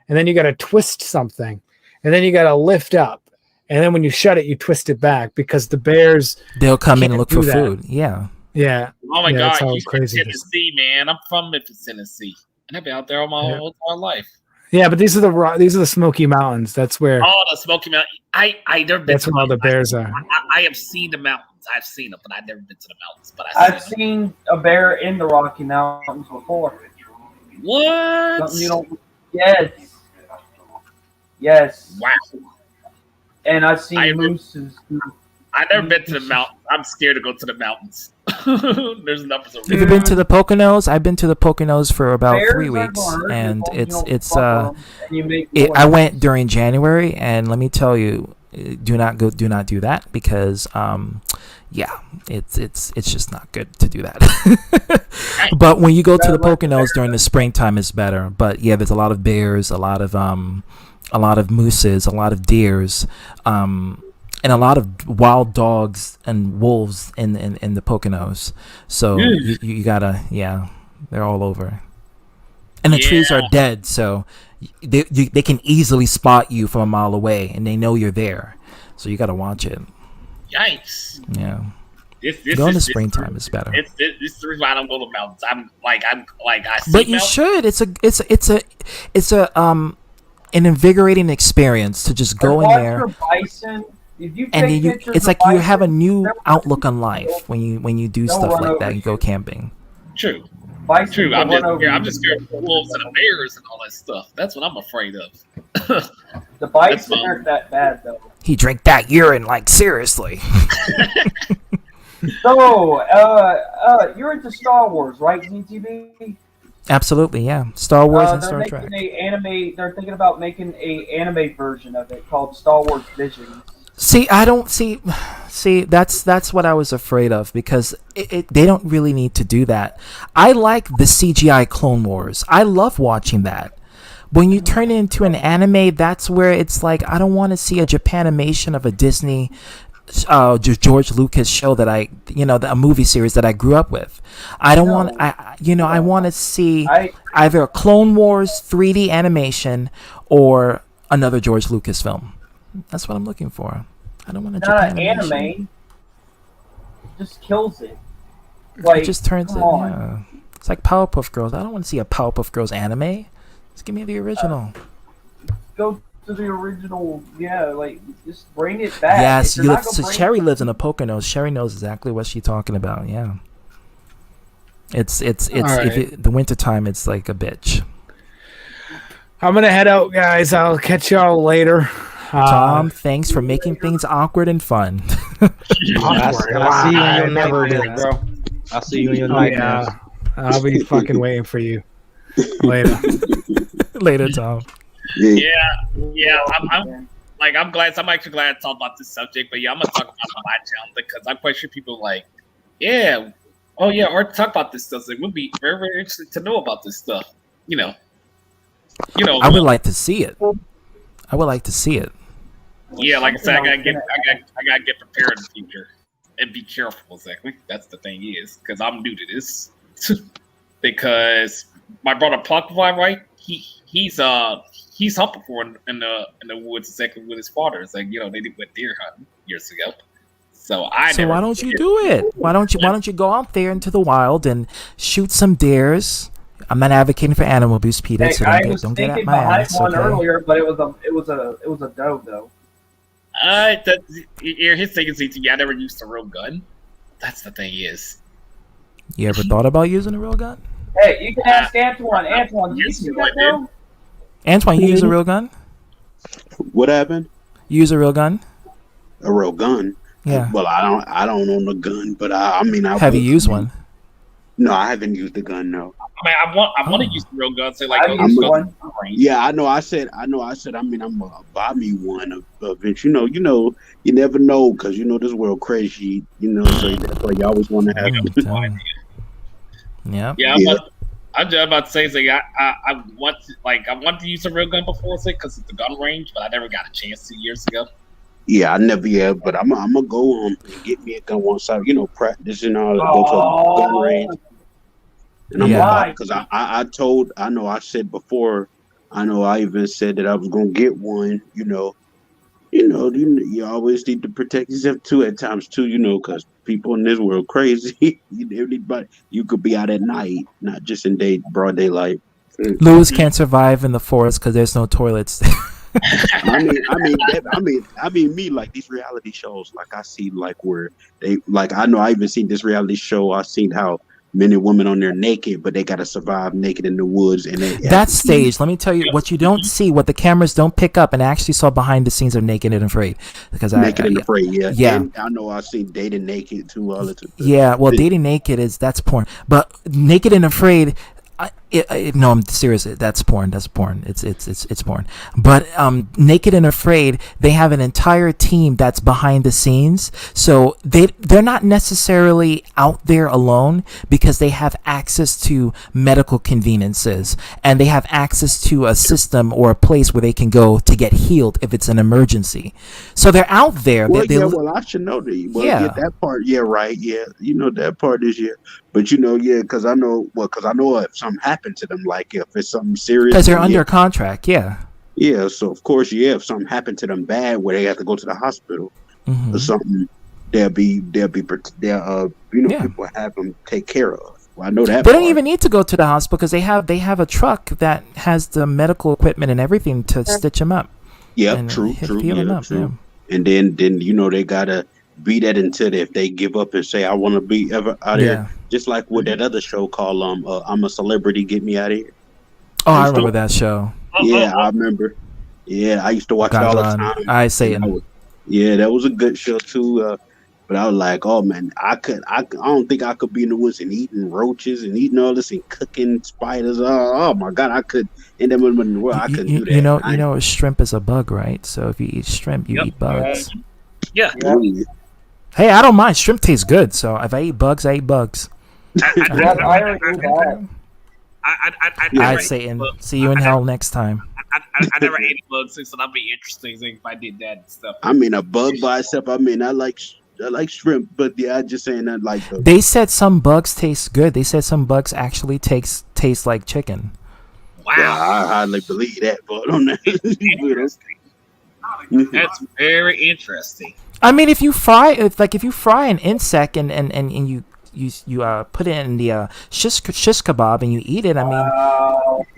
and then you got to twist something and then you got to lift up. And then when you shut it, you twist it back because the bears, they'll come in and look for food. Yeah. Yeah. Oh my God. You Crazy. Tennessee, man. I'm from Memphis, Tennessee. And I've been out there all my whole entire life. Yeah, but these are the Smoky Mountains. That's where the Smoky Mountain. I never been that's to where all the bears are. I have seen the mountains. I've seen them, but I've never been to the mountains. But I've seen a bear in the Rocky Mountains before. What? Something you don't. Yes. Yes. Wow. And I've seen mooses. I've never been to the mountains. I'm scared to go to the mountains. There's enough of Have you been to the Poconos? I've been to the Poconos for about Bears 3 are weeks, gonna hurt and you, it's don't it's fuck 'em, and you make I noise. went during January, and let me tell you, do not do that because yeah, it's just not good to do that. But when you go to the Poconos during the springtime, it's better. But yeah, there's a lot of bears, a lot of mooses, a lot of deers, and a lot of wild dogs and wolves in the Poconos. So you gotta, they're all over. And the trees are dead, so they can easily spot you from a mile away, and they know you're there. So you gotta watch it. Yikes! Yeah. Go in the springtime is better. It's the reason why I don't go to mountains. I'm like I see. But you should. It's an invigorating experience to just go in there. Bison. And then it's like you have a new outlook on life when you do stuff like that. You go camping. True. Bison True. I'm just scared of the wolves and the bears and all that stuff. That's what I'm afraid of. The bison aren't that bad though. He drank that urine, like seriously. So, you're into Star Wars, right, ZTV? Absolutely, yeah. Star Wars and Star making Trek. They're thinking about making a anime version of it called Star Wars Visions. See, I don't see. That's what I was afraid of because they don't really need to do that. I like the CGI Clone Wars. I love watching that. When you turn it into an anime, that's where it's like I don't want to see a Japanimation of a Disney, George Lucas show that a movie series that I grew up with. I don't want. I want to see either a Clone Wars 3D animation or another George Lucas film. That's what I'm looking for. I don't want a Not an Japanimation. anime. Just kills it. Like, It just turns it. come Yeah. on. It's like Powerpuff Girls. I don't want to see a Powerpuff Girls anime. Just give me the original. Go to the original. Yeah, like just bring it back. Yes, If you're not gonna so bring Sherry it- lives in the Poconos. Sherry knows exactly what she's talking about. Yeah. It's right. the winter time. It's like a bitch. I'm gonna head out, guys. I'll catch y'all later. Tom, thanks for making things awkward and fun. I see you in your nightmares, bro. I see you in your nightmares. I'll be fucking waiting for you later. Later, Tom. Yeah. I'm glad. I'm actually glad to talk about this subject. But yeah, I'm gonna talk about my channel because I'm quite sure people like, or talk about this stuff. It would be very, very interesting to know about this stuff. I would like to see it. Yeah, like I said, I gotta get prepared in the future and be careful. Exactly, that's the thing is because I'm new to this. Because my brother Puckfly, right? He's hunted before in the woods exactly with his father. It's like they went deer hunting years ago. So why don't you do it? Why don't you go out there into the wild and shoot some deers? I'm not advocating for animal abuse, Peter. Hey, So I don't was get at thinking my behind ass. one Okay? earlier, but it was a doe though. His thing is, I never used a real gun. That's the thing is. You ever thought about using a real gun? Hey, you can ask Antoine. Antoine, you see that though? Antoine, you use a real gun? What happened? You use a real gun? A real gun? Yeah. Well, I don't own a gun, but I Have you used one? No, I haven't used a gun. No. I mean, I want to use the real gun. Say like, Yeah, I know. I said. I mean, I'm gonna buy me one eventually. You never know because this world crazy. So that's why you always want to have. Yeah. I'm just about to say, like, I want to use a real gun before, because it's the gun range, but I never got a chance 2 years ago. Yeah, I never have, but I'm gonna go on and get me a gun once I, practice and all, go to a gun range. And I'm gonna because I said before, I even said that I was gonna get one. You always need to protect yourself too at times too. Because people in this world crazy. Everybody, you could be out at night, not just in broad daylight. Lewis can't survive in the forest because there's no toilets. I mean, me like these reality shows. Like I see, like where they, like I know I even seen this reality show. I seen how men and women on there naked, but they got to survive naked in the woods, and they That's staged. Let me tell you what you don't see, what the cameras don't pick up, and I actually saw behind the scenes of Naked and Afraid because naked and afraid. Yeah. And I know I seen dating naked too. All the time. Yeah, well, dating naked that's porn, but Naked and Afraid. No, I'm serious. That's porn. That's porn. It's porn. But Naked and Afraid, they have an entire team that's behind the scenes. So they're not necessarily out there alone because they have access to medical conveniences and they have access to a system or a place where they can go to get healed if it's an emergency. So they're out there. Well, well, I should know that. Well, yeah, that part. Yeah, right. Yeah, you know that part is But because I know if something happened to them, like if it's something serious, because they're under contract. Yeah. Yeah, so of course, if something happened to them bad, where they have to go to the hospital or something, people have them take care of. Well, I know that they don't even need to go to the hospital because they have a truck that has the medical equipment and everything to stitch them up. Yeah, true. And then they gotta be that until if they give up and say I want to be ever out of here, just like with that other show called I'm a Celebrity, Get Me Out of Here. Oh, I remember that show. Yeah, I remember. Yeah, I used to watch it all the time. I say it. Yeah, that was a good show too. But I was like, oh man, I don't think I could be in the woods and eating roaches and eating all this and cooking spiders. Oh my god, I could in the world. I couldn't do that. You know, shrimp is a bug, right? So if you eat shrimp, you eat bugs. Yeah. Hey, I don't mind. Shrimp tastes good. So if I eat bugs, I eat bugs. I'd say, and see you in hell next time. I never ate a bug, so that'd be interesting if I did that and stuff. I mean, a bug by itself. I mean, I like shrimp, but I just saying that like. They said some bugs taste good. They said some bugs actually taste like chicken. Wow, well, I hardly believe that, but on that. That's very interesting. I mean, if you fry an insect and you put it in the shish kebab and you eat it, I mean.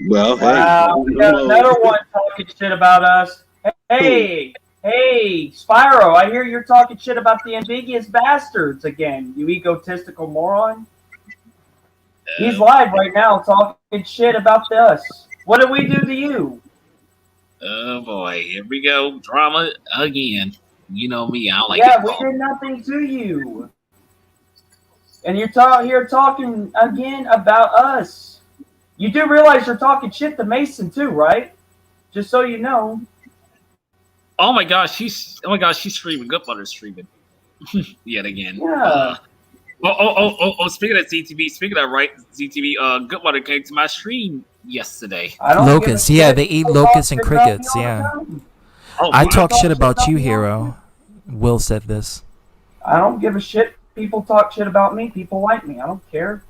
Well, we got another one talking shit about us. Hey, Spyro, I hear you're talking shit about the ambiguous bastards again, you egotistical moron. He's live right now talking shit about us. What did we do to you? Oh boy, here we go. Drama again. You know me, I don't like we did nothing to you. And you're here talking again about us. You do realize you're talking shit to Mason too, right? Just so you know. Oh my gosh, she's streaming. Goodmother's streaming. Yet again. Yeah. Speaking of ZTV, ZTV, Goodmother came to my stream yesterday. Locusts, yeah, they eat locusts and crickets, yeah. I talk shit about you, Hero. Will said this. I don't give a shit. People talk shit about me. People like me. I don't care.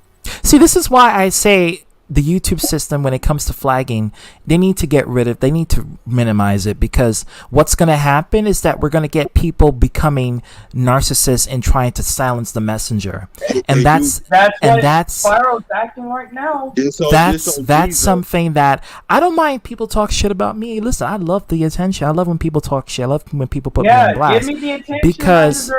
See, this is why I say the YouTube system, when it comes to flagging, they need to minimize it, because what's going to happen is that we're going to get people becoming narcissists and trying to silence the messenger. And that's Spyro's acting right now. That's something that I don't mind. People talk shit about me. Listen, I love the attention. I love when people talk shit. I love when people put me on blast. Give me the attention because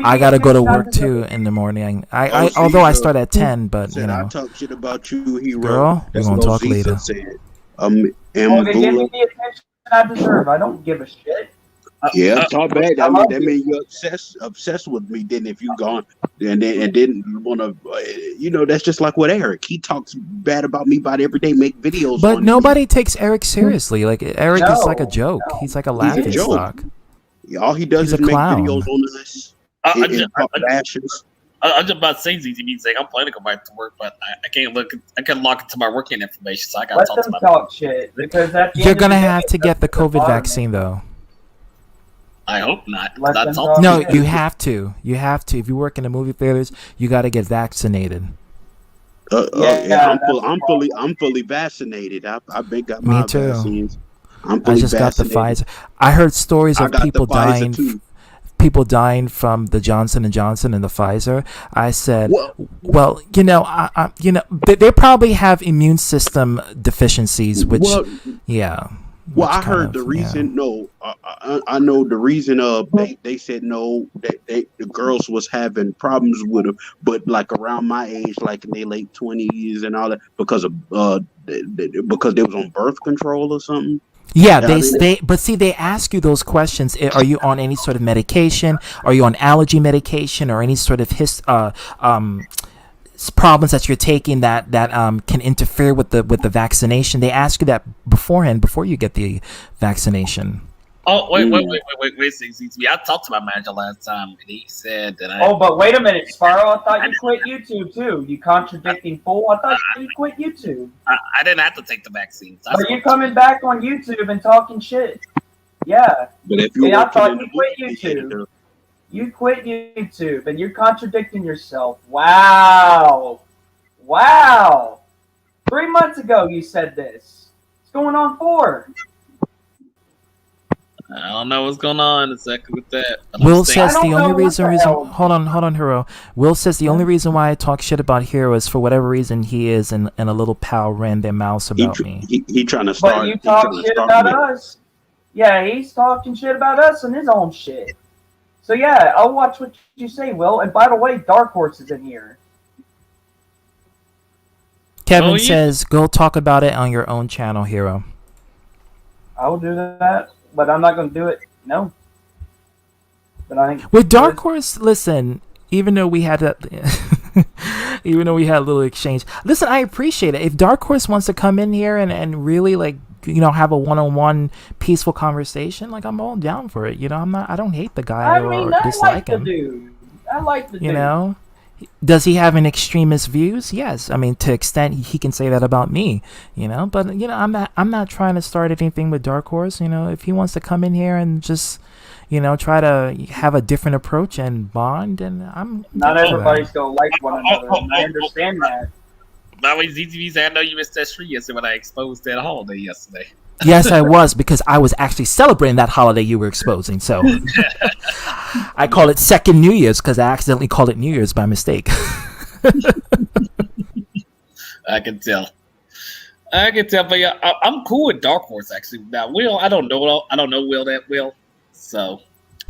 I gotta go to work too in the morning. Although I start at 10, but you know. I talk shit about you, Hero. Girl, we're gonna talk later. Give me the attention I deserve. I don't give a shit. Talk bad. I mean, that means you're obsessed with me. Then if you gone and then want to, that's just like with Eric. He talks bad about me about every day, make videos. But nobody takes Eric seriously. Like Eric is like a joke. He's like a laughing stock. All he does is make videos on this. I'm just about to say ZTV saying I'm planning to go back to work, but I can't lock into my working information, so I gotta talk to my talk shit, because you're gonna have to get the COVID vaccine though. I hope not. No, you have to. You have to. If you work in the movie theaters, you got to get vaccinated. I'm fully vaccinated. I've been got my vaccines. I just got the Pfizer. I heard stories of people dying people dying from the Johnson and Johnson and the Pfizer, I said, Well, well, they probably have immune system deficiencies, which, well, yeah. well, which I kind heard of, the yeah. reason. No, I know the reason. They said no, that the girls was having problems with them, but like around my age, like in their late 20s and all that, because of because they was on birth control or something. Yeah, Yeah, I mean, but see, they ask you those questions. Are you on any sort of medication? Are you on allergy medication or any sort of problems that you're taking that can interfere with the vaccination? They ask you that beforehand, before you get the vaccination. Oh, wait, CCTV. I talked to my manager last time, and he said that Oh, but wait a minute, Sparrow. I thought you quit YouTube too. You contradicting fool. I thought you quit YouTube. I didn't have to take the vaccines. But you're coming back on YouTube and talking shit. Yeah. but if you And I working thought in you the quit movie YouTube. theater, You quit YouTube and you're contradicting yourself. Wow. Wow. 3 months ago you said this. What's going on for? I don't know what's going on exactly with that. Will says I don't the only know reason, what the hell. hold on, Hero. Will says the only reason why I talk shit about Hero is for whatever reason he is and a little pal ran their mouths about me. he trying to start. But you he talk trying to shit start about me. us. Yeah, he's talking shit about us and his own shit. So yeah, I'll watch what you say, Will. And by the way, Dark Horse is in here. Kevin says, go talk about it on your own channel, Hero. I will do that, but I'm not going to do it. No. But I think With Dark Horse, listen, even though we had that, even though we had a little exchange, listen, I appreciate it. If Dark Horse wants to come in here and really have a one-on-one peaceful conversation, I'm all down for it. I don't hate the guy or dislike him. I like the dude. Does he have an extremist views? Yes. I mean, to extent he can say that about me, but I'm not trying to start anything with Dark Horse. If he wants to come in here and just try to have a different approach and bond, and I'm not everybody's gonna like one another, and I understand that. By the way, ZTV, I know you missed that street yesterday when I exposed that holiday yesterday. Yes, I was, because I was actually celebrating that holiday you were exposing. So I call it second New Year's because I accidentally called it New Year's by mistake. I can tell, but yeah, I'm cool with Dark Horse actually. Now, Will, I don't know Will that well, so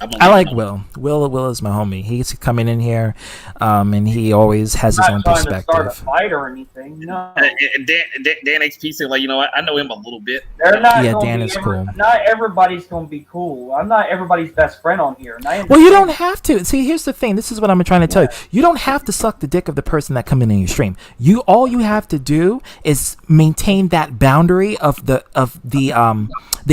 I like Will. Will is my homie. He's coming in here, and he always has his own perspective. Not trying to start a fight or anything. No. And Dan XP said, I know him a little bit. They're not. Yeah, Dan is cool. Not everybody's gonna be cool. I'm not everybody's best friend on here. Well, you don't have to. See, here's the thing. This is what I'm trying to tell you. You don't have to suck the dick of the person that come in your stream. All you have to do is maintain that boundary of the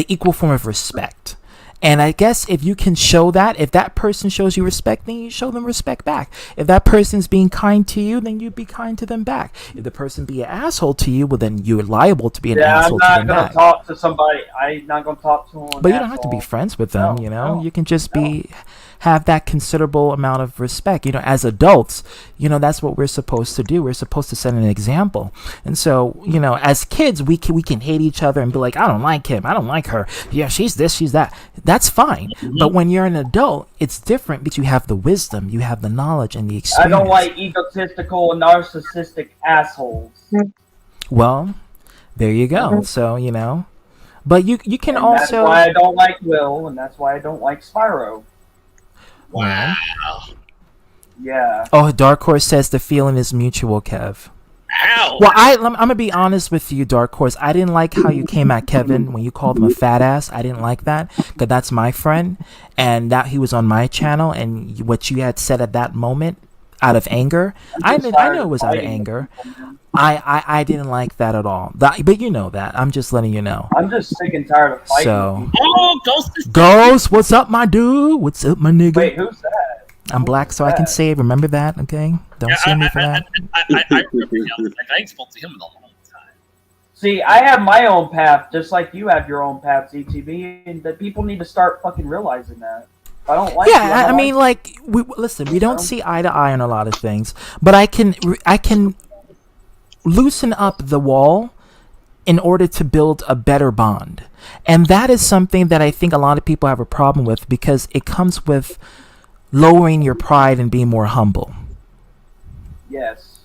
equal form of respect. And I guess if you can show that, if that person shows you respect, then you show them respect back. If that person's being kind to you, then you be kind to them back. If the person be an asshole to you, well, then you're liable to be an asshole to them back. I'm not going to talk to somebody. I'm not going to talk to them. But you don't have to be friends with them, No. You can just have that considerable amount of respect. As adults, that's what we're supposed to do. We're supposed to set an example. And so, as kids, we can hate each other and be like, I don't like him, I don't like her. Yeah, she's this, she's that. That's fine. Mm-hmm. But when you're an adult, it's different because you have the wisdom, you have the knowledge and the experience. I don't like egotistical, narcissistic assholes. Well, there you go. So, but you can and also. That's why I don't like Will, and that's why I don't like Spyro. Wow. Yeah. Oh, Dark Horse says the feeling is mutual, Kev. Ow. Well, I'm gonna be honest with you, Dark Horse. I didn't like how you came at Kevin when you called him a fat ass. I didn't like that because that's my friend, and that he was on my channel, and what you had said at that moment, out of anger. I know it was out of anger. I didn't like that at all. But you know that. I'm just letting you know. I'm just sick and tired of fighting. So, Ghost, what's up, my dude? What's up, my nigga? Wait, who's that? I'm black, so I can say it. Remember that, okay? Don't sue me for that. I ain't spoke to him in a long time. See, I have my own path, just like you have your own path, ZTV, and that people need to start fucking realizing that. If I don't like you, I mean, listen, we don't see eye to eye on a lot of things, but I can loosen up the wall in order to build a better bond. And that is something that I think a lot of people have a problem with because it comes with lowering your pride and being more humble. Yes,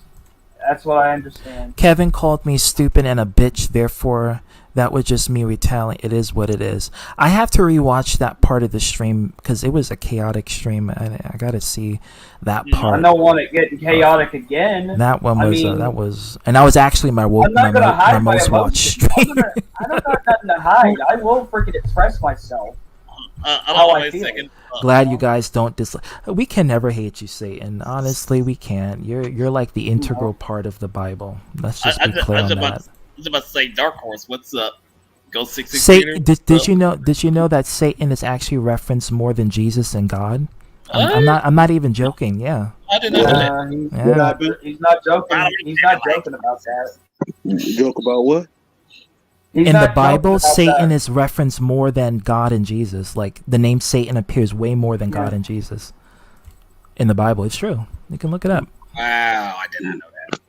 that's what I understand. Kevin called me stupid and a bitch, therefore that was just me retelling. It is what it is. I have to rewatch that part of the stream because it was a chaotic stream. I gotta see that I part. don't want it getting chaotic again. That one I was mean, that was, and that was actually my I'm not gonna my hide my most watched emotions. stream. I don't got nothing to hide. I will freaking express myself. I How don't know. I Wait a feel. second. Glad you guys don't dislike. We can never hate you, Satan. Honestly, we can't. You're like the integral part of the Bible. Let's just be clear on that. I was about to say Dark Horse. What's up? Go 66 Satan, did you know that Satan is actually referenced more than Jesus and God? I'm not even joking. Yeah. I didn't know that. He's not joking. He's not joking about that. Joke about what? He's In not the joking Bible, about Satan that. is referenced more than God and Jesus. Like the name Satan appears way more than God and Jesus. In the Bible, it's true. You can look it up. Wow, I did not know that.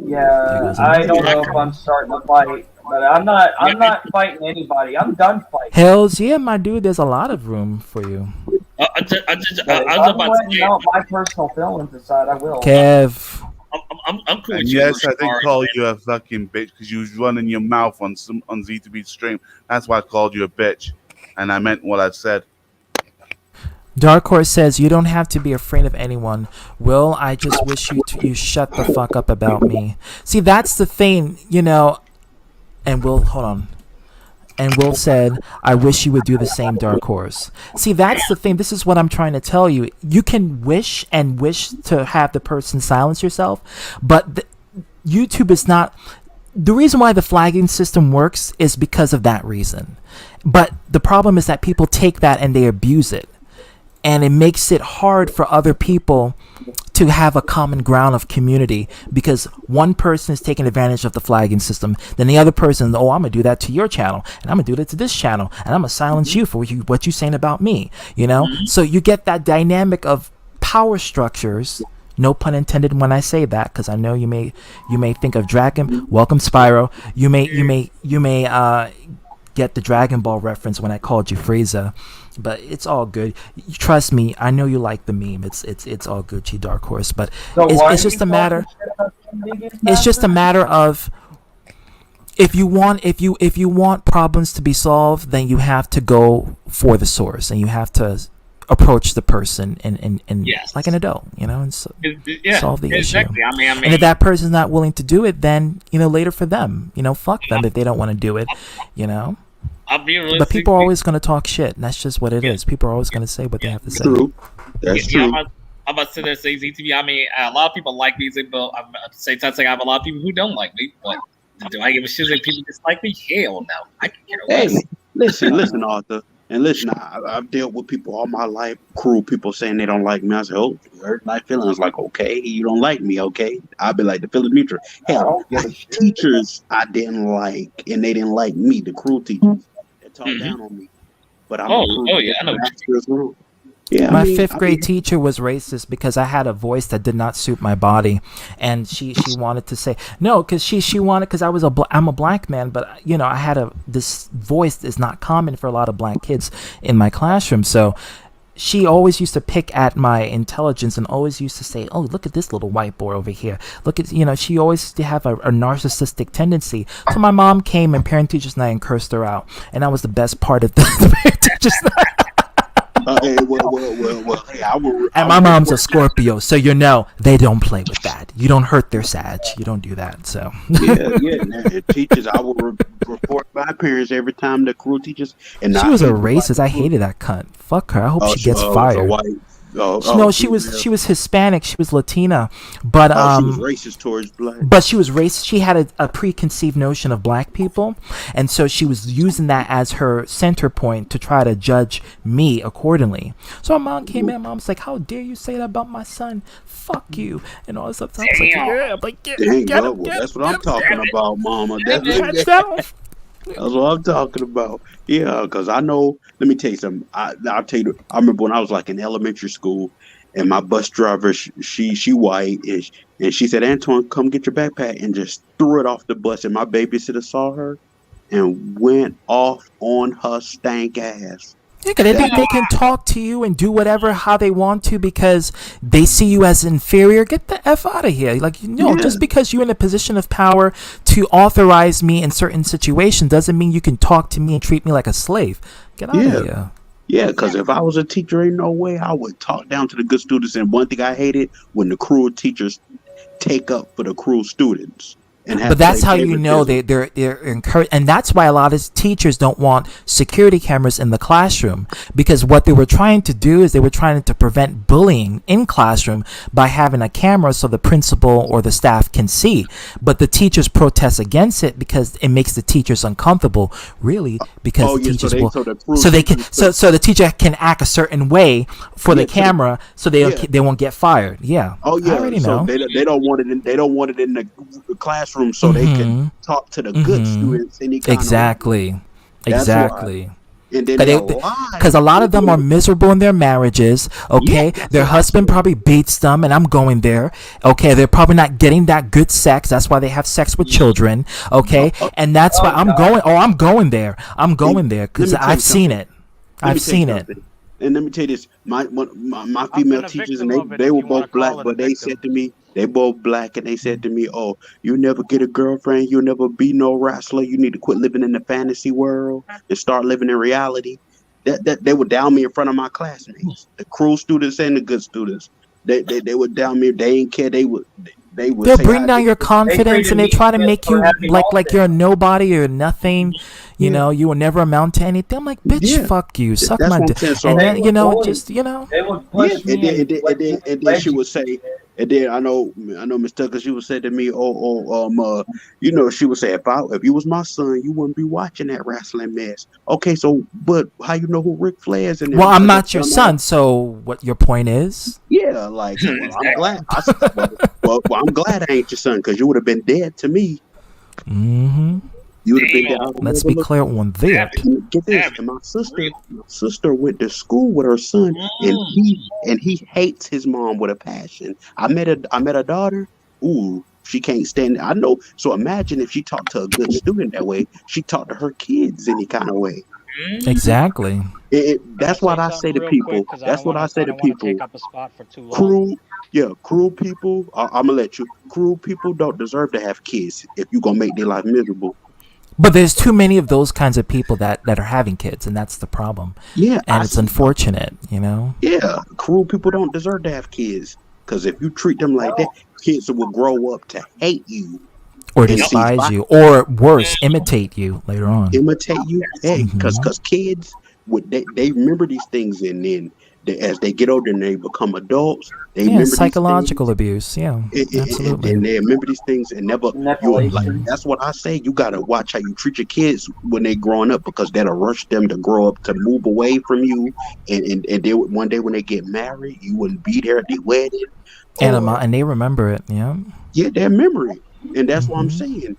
Yeah, I don't know if I'm starting to fight, but I'm not fighting anybody. I'm done fighting. Hells yeah, my dude. There's a lot of room for you. But if I'm letting out my personal feelings aside, I will. Kev. I'm cool And with you. yes, I did call you a fucking bitch because you was running your mouth on Z2B stream. That's why I called you a bitch, and I meant what I said. Dark Horse says you don't have to be afraid of anyone. Will, I just wish you shut the fuck up about me. See, that's the thing, you know. And Will, hold on. And Will said, I wish you would do the same, Dark Horse. See, that's the thing. This is what I'm trying to tell you. You can wish and wish to have the person silence yourself, but YouTube is not. The reason why the flagging system works is because of that reason. But the problem is that people take that and they abuse it. And it makes it hard for other people to have a common ground of community because one person is taking advantage of the flagging system, then the other person, oh, I'm gonna do that to your channel, and I'm gonna do that to this channel, and I'm gonna silence you for what you saying about me, you know? So you get that dynamic of power structures. No pun intended when I say that, because I know you may think of Dragon. Welcome, Spyro. You may get the Dragon Ball reference when I called you Frieza. But it's all good. Trust me, I know you like the meme. It's all good, G Dark Horse. But it's just a matter. It's just a matter of if you want problems to be solved, then you have to go for the source and you have to approach the person and yes. like an adult, you know, and solve the exactly. issue. I mean, and if that person's not willing to do it, then later for them, fuck them if they don't want to do it, But people are always going to talk shit, and that's just what it is. People are always going to say what they have to say. True. That's true. I'm about to sit there and say ZTV. I mean, a lot of people like me, but at the same time, I have a lot of people who don't like me. But do I give a shit if people dislike me? Hell no. I can care less. Hey, listen, Arthur. And listen, I've dealt with people all my life, cruel people saying they don't like me. I said, oh, you hurt my feelings. Like, okay, you don't like me, okay? I'll be like, the feeling mutual. Hell, teachers I didn't like, and they didn't like me, the cruel teachers. They talked down on me. But I'm yeah, I know. Yeah, my fifth grade teacher was racist because I had a voice that did not suit my body, and she wanted to say no because she wanted, because I'm a black man, but I had this voice is not common for a lot of black kids in my classroom, so she always used to pick at my intelligence and always used to say, oh, look at this little white boy over here. Look at, she always used to have a narcissistic tendency. So my mom came and parent teachers night and cursed her out, and that was the best part of the parent teachers night. Hey, and my mom's a Scorpio, so they don't play with that. You don't hurt their Sag. You don't do that. So yeah. Teachers, I would report my parents every time the cruel teachers. And she was a racist. I hated that cunt. Fuck her. I hope she gets fired. No, she was Hispanic. She was Latina, but she was racist towards black. But she was racist. She had a preconceived notion of black people, and so she was using that as her center point to try to judge me accordingly. So my mom came in. Mom's like, "How dare you say that about my son? Fuck you!" And all this stuff. So I was like, "Yeah, but get that's what I'm talking about, Mama. That's what I'm talking about. Yeah, because I know. Let me tell you something. I'll tell you. I remember when I was like in elementary school, and my bus driver, she white, and she said, "Antoine, come get your backpack," and just threw it off the bus. And my babysitter saw her, and went off on her stank ass. Yeah, 'cause they think they can talk to you and do whatever how they want to because they see you as inferior. Get the F out of here. Like, just because you're in a position of power to authorize me in certain situations doesn't mean you can talk to me and treat me like a slave. Get out of here. Yeah, because if I was a teacher, ain't no way I would talk down to the good students. And one thing I hated when the cruel teachers take up for the cruel students. But that's how you know they're encouraged, and that's why a lot of teachers don't want security cameras in the classroom, because what they were trying to do is they were trying to prevent bullying in classroom by having a camera so the principal or the staff can see. But the teachers protest against it because it makes the teachers uncomfortable, really, because the teachers so the teacher can act a certain way for the camera so they won't get fired. Yeah. Oh yeah. I already know. They don't want it in the classroom so they can talk to the good students any kind exactly. And then because a lot of them are miserable in their marriages. Okay, their husband probably beats them, and I'm going there. Okay, they're probably not getting that good sex. That's why they have sex with children. Okay, and that's why I'm going. Oh, I'm going there. I'm going there because I've seen it. I've seen it. And let me tell you this: my female teachers, and they were both black, but they said to me. They both black, and they said to me, "Oh, you never get a girlfriend. You'll never be no wrestler. You need to quit living in the fantasy world and start living in reality." That they would down me in front of my classmates, the cruel students and the good students. They would down me. They didn't care. They'll bring down your confidence, and they try to make you like you're a nobody or nothing. You know, you will never amount to anything. I'm like, bitch, fuck you, suck my dick. And then they would push me. And then she would say, and then I know Miss Tucker, she would say to me, she would say, if you was my son, you wouldn't be watching that wrestling mess. Okay, so but how you know who Ric Flair is in there? Well, I'm not your son, so what your point is? Yeah, like I'm glad. Well, I'm glad I ain't your son because you would have been dead to me. Mm-hmm. You would have been dead. Let's be clear on that. Get this. And my sister went to school with her son, and he hates his mom with a passion. I met a daughter. Ooh, she can't stand it. I know. So imagine if she talked to a good student that way. She talked to her kids any kind of way. Exactly. That's what I say to people. That's what I say to people. Cruel people. I'm gonna let you. Cruel people don't deserve to have kids if you're gonna make their life miserable. But there's too many of those kinds of people that are having kids, and that's the problem. Yeah, and it's unfortunate, you know. Yeah, cruel people don't deserve to have kids because if you treat them like that, kids will grow up to hate you. Or despise you, or worse, imitate you later on. Imitate you, because kids they remember these things, and then as they get older and they become adults, they remember psychological abuse. Yeah, absolutely. And they remember these things and never. That's what I say. You gotta watch how you treat your kids when they growing up because that'll rush them to grow up to move away from you, and they one day when they get married, you wouldn't be there at the wedding. And they remember it. Yeah. Yeah, their memory. And that's what I'm saying.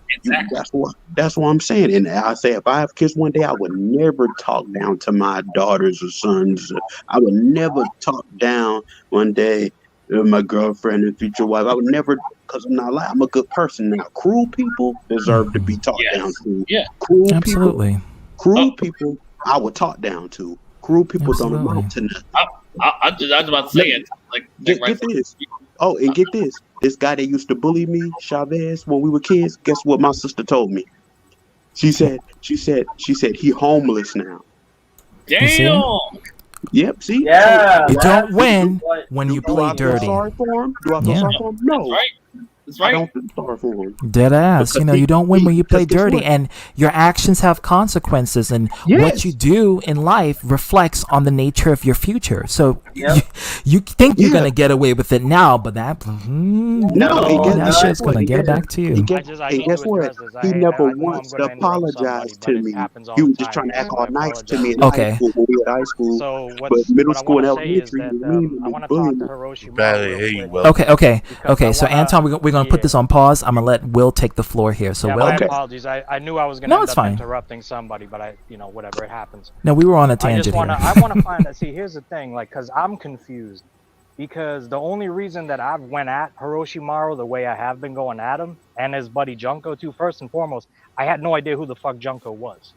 That's what I'm saying. And I say, if I have kids one day, I would never talk down to my daughters or sons. I would never talk down one day to my girlfriend and future wife. I would never, because I'm not like I'm a good person. Now, cruel people deserve to be talked down to. Yeah, cruel absolutely. People, I would talk down to. Cruel people don't amount to nothing. I was about to say it. Get this. Oh, and get this. This guy that used to bully me, Chavez, when we were kids, guess what my sister told me? She said he homeless now. Damn. Yep, see? Yeah. You don't win when you play dirty. Do I feel sorry for him? No. That's right. That's right. I don't feel sorry for him. Dead ass. You don't win when you play dirty, and your actions have consequences, and what you do in life reflects on the nature of your future. So you think you're gonna get away with it now, but that that shit's gonna get back to you. And guess what? He never once apologized to me. He was just trying to act all nice to me in high school when we were at high school. But middle school and elementary, I want to talk to Hiroshi. Barely hear you, Will. Okay. So Anton, we're gonna put this on pause. I'm gonna let Will take the floor here. So Will. My apologies. I knew I was gonna end up interrupting somebody, but whatever, it happens. No, we were on a tangent here. I want to find out. See, here's the thing, because I'm confused. Because the only reason that I went at Hiroshi the way I have been going at him, and his buddy Junko too, first and foremost, I had no idea who the fuck Junko was.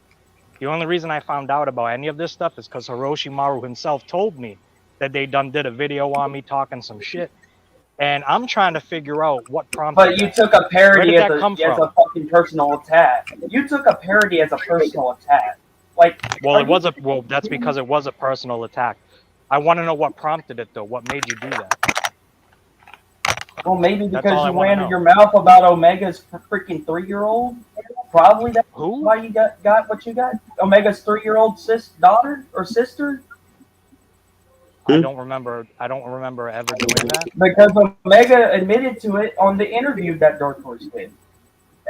The only reason I found out about any of this stuff is because Hiroshi himself told me that they did a video on me talking some shit. And I'm trying to figure out what prompted But you that. took a Where parody did as that come a from? fucking personal attack. You took a parody as a personal attack. Like, Well, that's because it was a personal attack. I want to know what prompted it, though. What made you do that? Well, maybe That's because all I you wanna ran know. your mouth about Omega's freaking 3-year-old. Probably that's why you got what you got. Omega's 3-year-old daughter or sister. I don't remember ever doing that. Because Omega admitted to it on the interview that Dark Horse did.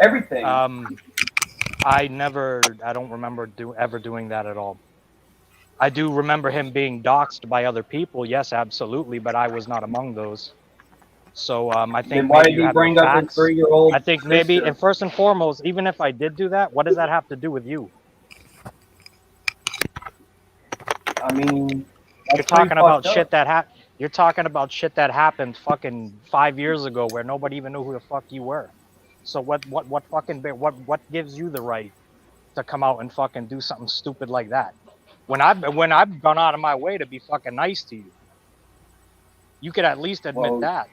Everything. I don't remember ever doing that at all. I do remember him being doxxed by other people. Yes, absolutely, but I was not among those. So I think Then why maybe did you he have bring the up his facts. 3-year-old I think maybe, sister? and first and foremost, even if I did do that, what does that have to do with you? I mean, You're talking about shit that You're talking about shit that happened fucking 5 years ago, where nobody even knew who the fuck you were. So what gives you the right to come out and fucking do something stupid like that? When I've gone out of my way to be fucking nice to you, you could at least admit that.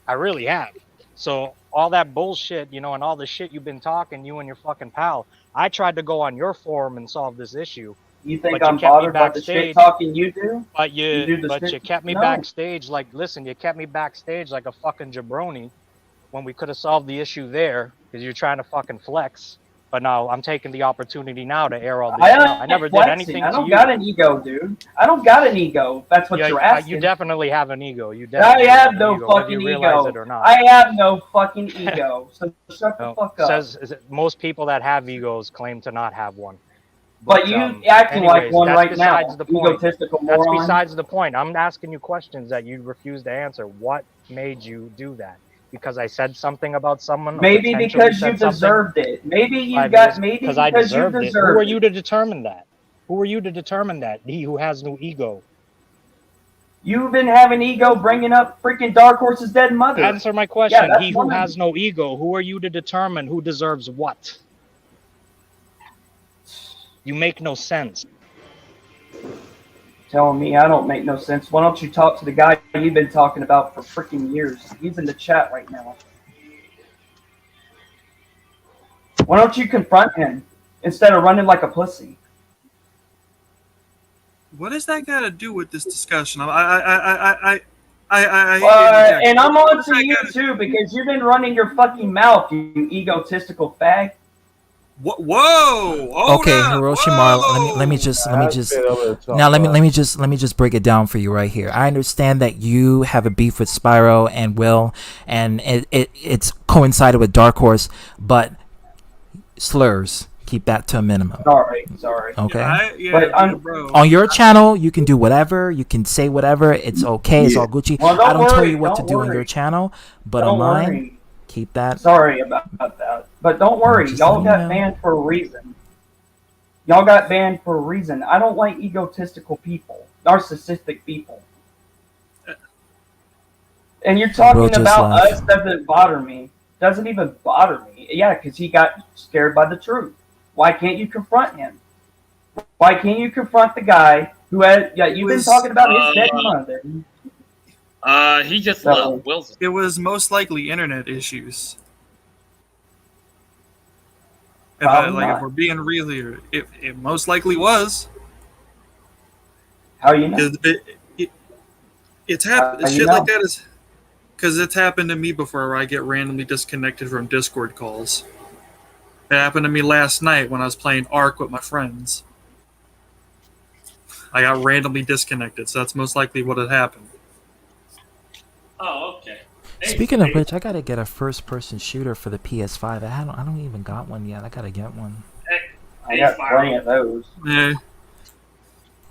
I really have. So all that bullshit, and all the shit you've been talking, you and your fucking pal, I tried to go on your forum and solve this issue. You think but I'm kept me bothered by the shit backstage. talking you do? But you shit? kept me No. backstage like, listen, you kept me backstage like a fucking jabroni when we could have solved the issue there because you're trying to fucking flex. But no, I'm taking the opportunity now to air all this shit out. I never did anything I to don't you. got an ego, dude. I don't got an ego. If that's what you're asking. You definitely have an ego. You I definitely have no ego, whether fucking you realize ego. it or not. I have no fucking ego. So shut the fuck up. Most people that have egos claim to not have one. But you acting like one that's right now. besides the point. Egotistical That's moron. besides the point. I'm asking you questions that you refuse to answer. What made you do that? Because I said something about someone? Maybe because you deserved it. Maybe you got. Maybe because I you deserved it. Who deserved are it. you to determine that? Who are you to determine that? He who has no ego. You've been having ego bringing up freaking Dark Horse's dead mother. Answer my question. Yeah, He who has no ego. Who are you to determine who deserves what? You make no sense. Telling me I don't make no sense. Why don't you talk to the guy you've been talking about for freaking years? He's in the chat right now. Why don't you confront him instead of running like a pussy? What does that got to do with this discussion? And I'm on to you too because you've been running your fucking mouth, you egotistical fag. Whoa! Okay, Hiroshima. Let me just break it down for you right here. I understand that you have a beef with Spyro and Will, and it's coincided with Dark Horse, but slurs, keep that to a minimum. Sorry. Okay. Bro. On your channel, you can do whatever. You can say whatever. It's okay. It's all Gucci. Well, I don't tell worry, you what to don't do on worry. your channel, but Don't on mine, worry. keep that. Sorry about that. But don't worry. Just Y'all let me got know. banned for a reason. Y'all got banned for a reason. I don't like egotistical people. Narcissistic people. And you're Will talking just about laugh. us doesn't bother me. Doesn't even bother me. Yeah, because he got scared by the truth. Why can't you confront him? Why can't you confront the guy who had? Yeah, you've been talking about his dead mother. He just left Wilson. It was most likely internet issues. If we're being real here, it most likely was. How you know? It's happened. Shit like that is because it's happened to me before, where I get randomly disconnected from Discord calls. It happened to me last night when I was playing Ark with my friends. I got randomly disconnected, so that's most likely what had happened. Oh, okay. Speaking of which, I gotta get a first-person shooter for the PS5. I don't even got one yet. I gotta get one. I got plenty of those. Yeah.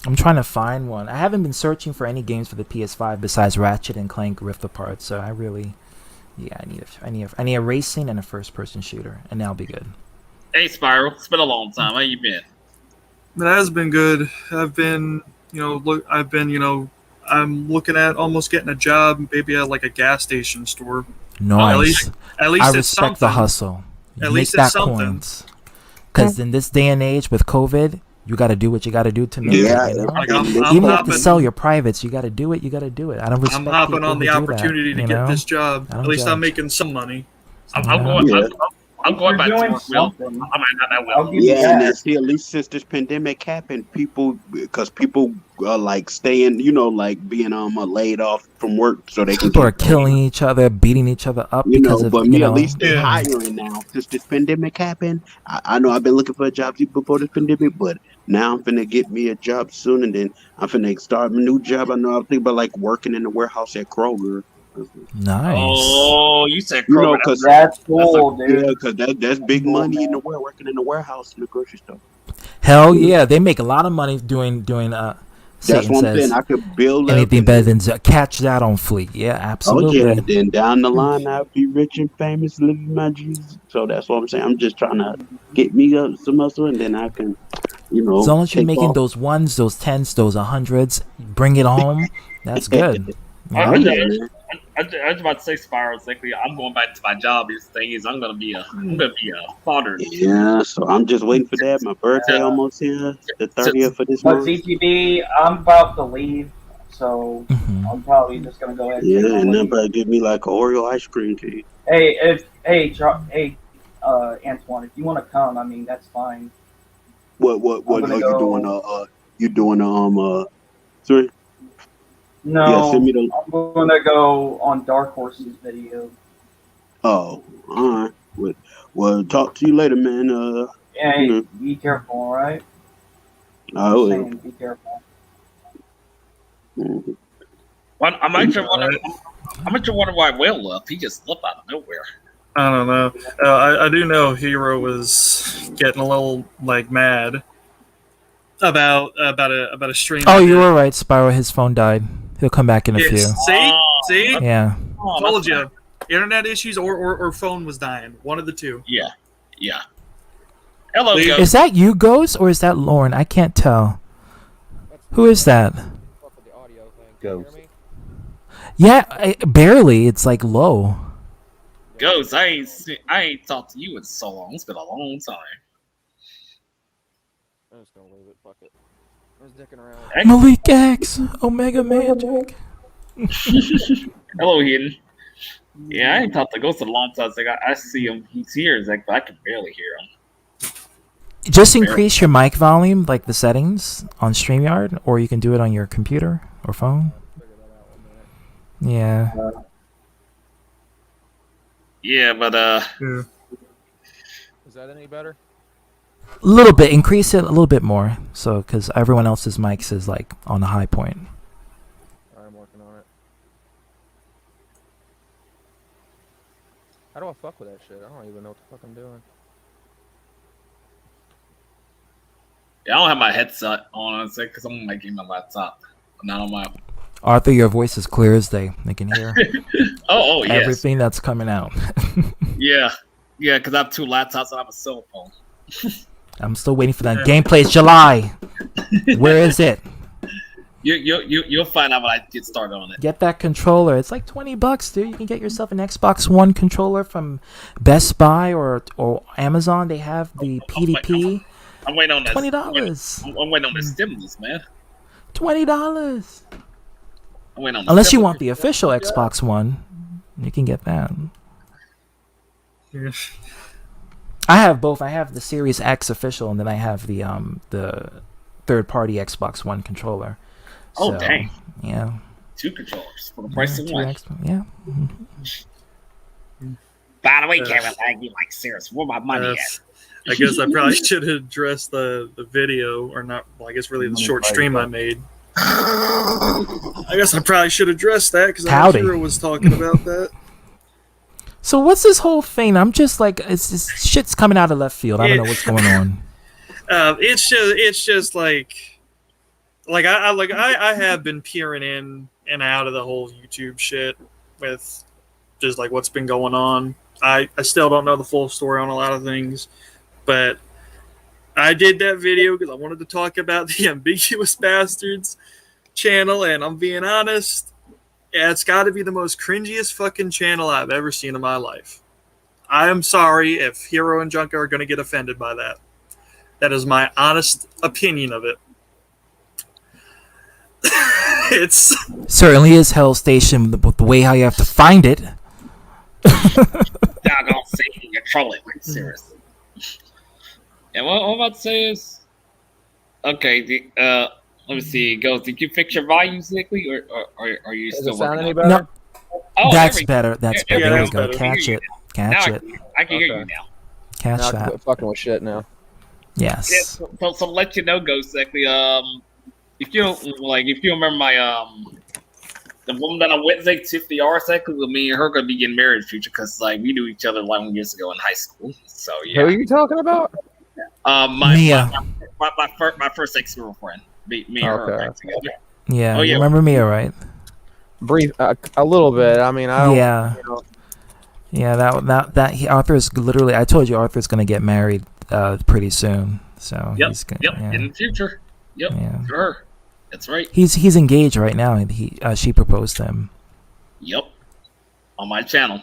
I'm trying to find one. I haven't been searching for any games for the PS5 besides Ratchet and Clank Rift Apart. So I really, I need a racing and a first-person shooter, and that'll be good. Hey, Spiral. It's been a long time. How you been? That has been good. I've been, I'm looking at almost getting a job, maybe at like a gas station store. Nice. At least I it's respect something. the hustle. At Make least that it's something. coins. Because in this day and age with COVID, you got to do what you got to do to make Yeah, it. You know? Like, Even if you have to sell your privates, you got to do it. You got to do it. I don't respect I'm hopping people on the who do opportunity that, to get this job. I don't At least I'm judge. making some money. I'm going. Yeah. I'm going You're back to doing work, Will. something. I might not that I'll Will. give you Yeah, and then that. see, at least since this pandemic happened, because people like staying, like being laid off from work so they can People are get paid. killing each other, beating each other up because of, But me, at least they hiring now. Since this pandemic happened, I know I've been looking for a job before this pandemic, but now I'm finna get me a job soon, and then I'm finna start my new job. I know I'm thinking about like working in the warehouse at Kroger. Nice. Oh, you said Kroger. Because That's cool, yeah, dude. because that's big money in the working in the warehouse in the grocery store. Hell yeah, they make a lot of money doing That's Satan what I'm saying. says I could build up. anything better than catch that on fleek. Yeah, Oh yeah, absolutely. then down the line I'll be rich and famous, living my Jesus. So that's what I'm saying. I'm just trying to get me up some muscle, and then I can, As long as you're take making off. those ones, those tens, those 100s, bring it home. That's good. You I, know? I, yeah, just, man. I was about to say, Spiral. Exactly. I'm going back to my job. This thing is, I'm gonna be a fodder. Yeah, so I'm just waiting for that. My birthday almost here, the 30th of this But month. ZTB, I'm about to leave, so Mhm. I'm probably just gonna go ahead and Yeah, take my and then leave. probably give me like an Oreo ice cream cake. Antoine, if you want to come, I mean that's fine. What I'm gonna are you doing? go. You doing sorry? Yeah, send No, me the. I'm gonna go on Dark Horse's video. Oh, all right. Well, talk to you later, man. Hey, be careful, all right? I Just will. saying, be careful. Mhm. Well, I'm actually wondering why Will left. He just left out of nowhere. I don't know. I do know Hero was getting a little mad about a stream. Oh, you were right, Spiral. His phone died. He'll come back in a few. See, Yeah. told you. Internet issues or phone was dying. One of the two. Yeah. Hello, Ghost. Is that you, Ghost, or is that Lauren? I can't tell. Who is that? Ghost. Yeah, barely. It's like low. Ghost, I ain't talked to you in so long. It's been a long time. I'm just gonna leave it. Fuck it. I was dicking around. Malik X, Omega Magic. Hello, Hidden. Yeah, I ain't talked to Ghost in a long time. It's like I see him. He's here. It's like, but I can barely hear him. Just increase your mic volume, like the settings on StreamYard, or you can do it on your computer or phone. Yeah. Yeah, but Is that any better? A little bit. Increase it a little bit more. So, because everyone else's mics is like on a high point. I'm working on it. How do I fuck with that shit? I don't even know what the fuck I'm doing. yeah, I don't have my headset on because I'm making my laptop, not on my. Arthur, your voice is clear as day. They can hear Oh, yes. everything that's coming out. Yeah, because I have two laptops and I have a cell phone. I'm still waiting for that. Gameplay's July. Where is it? You'll find out when I get started on it. Get that controller. It's like $20, dude. You can get yourself an Xbox One controller from Best Buy or Amazon. They have the PDP. I'm waiting on that. $20. I'm waiting on the stimulus, man. $20. I'm waiting on. Unless you want the official Xbox One, you can get that. I have both. I have the Series X official, and then I have the third-party Xbox One controller. Oh, So, dang. Yeah. Two controllers for the price of two one. Yeah. By the way, Kevin, you like serious? Where my money at? I guess I probably should have addressed the video, or not. Well, I guess really the short stream I made. I guess I probably should address that because Hero was talking about that. So what's this whole thing? I'm just like, it's just shit's coming out of left field. I don't know what's going on. It's just like I have been peering in and out of the whole YouTube shit with just like what's been going on. I still don't know the full story on a lot of things, but I did that video because I wanted to talk about the Ambiguous Bastards channel, and I'm being honest, yeah, it's got to be the most cringiest fucking channel I've ever seen in my life. I am sorry if Hero and Junker are going to get offended by that. That is my honest opinion of it. It's certainly is Hell Station, but the way how you have to find it. Doggone Satan, you're trolling, like seriously. And what I'm about to say is, okay, let me see. It goes. Did you fix your volume sickly, or are you Does still it sound working any on better? No, Oh, that's there we better. That's better. Yeah, There we that's go. better. Catch it. Now Catch I it. I can hear Okay. you now. Catch Now I can that. quit fucking with shit now. Yeah, Yes. so let you know, Ghost Sickly. If you remember my the woman that I'm with, like Tiffany R. Sickly, with me and her gonna be getting married in the future because like we knew each other 11 years ago in high school. So Who yeah. are you talking about? Mia. My first ex girlfriend. Me and her Okay. back together. Yeah. Oh, You yeah. remember Mia, right? Brief, a little bit. I mean, I don't. Yeah. You know, Yeah. Arthur's literally. I told you Arthur's gonna get married pretty soon. So Yep. he's gonna. Yep. Yeah. In the future. Yep. Yeah. Sure. That's right. He's engaged right now, and she proposed to him. Yep. On my channel.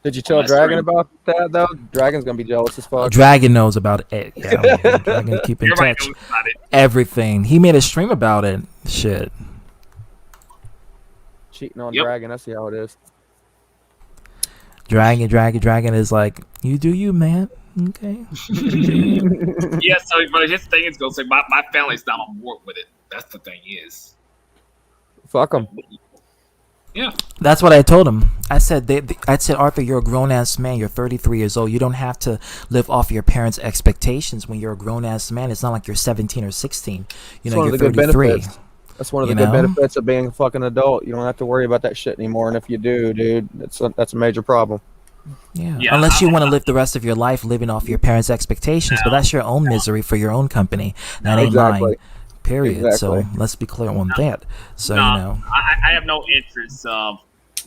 did you tell my Dragon stream. about that though? Dragon's gonna be jealous as fuck. Dragon knows about it. Yeah, Dragon keep in Everybody touch. knows about it. Everything. He made a stream about it. Shit. Cheating on Yep. Dragon. I see how it is. Dragon is like, you do you, man. Okay. Yeah, so but his thing is gonna say my family's not on board with it. That's the thing is. Fuck them. Yeah. That's what I told him. I said, Arthur, you're a grown ass man. You're 33 years old. You don't have to live off your parents' expectations when you're a grown ass man. It's not like you're 17 or 16. It's one You're of the good 33. benefits. That's one of the You good know? benefits of being a fucking adult. You don't have to worry about that shit anymore. And if you do, dude, that's a major problem. Yeah. Yeah, Unless you want to live the rest of your life living off your parents' expectations, but that's your own misery for your own company. That ain't Exactly. mine. Period. Exactly. So let's be clear on that. So No, I have no interest of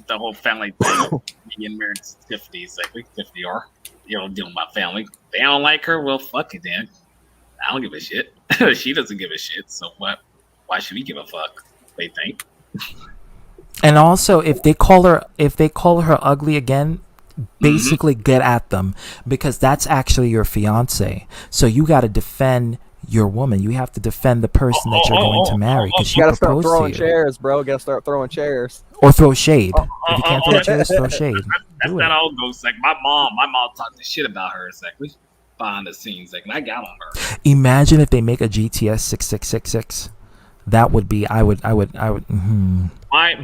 the whole family thing. Being married to Tiffany's like we Tiffany are, dealing with my family. They don't like her, well fuck it then. I don't give a shit. She doesn't give a shit, so what? Why should we give a fuck? They think. And also, if they call her ugly again, basically get at them, because that's actually your fiance. So you got to defend your woman. You have to defend the person that you're going to marry because she You gotta start proposed to throwing you. chairs, bro. Gotta start throwing chairs. Or throw shade. If you can't throw chairs, throw shade. That's Do not it. all goes like my mom talked the shit about her. It's like we behind the scenes, like and I got on her. Imagine if they make a GTS 6666. That would be. I would. My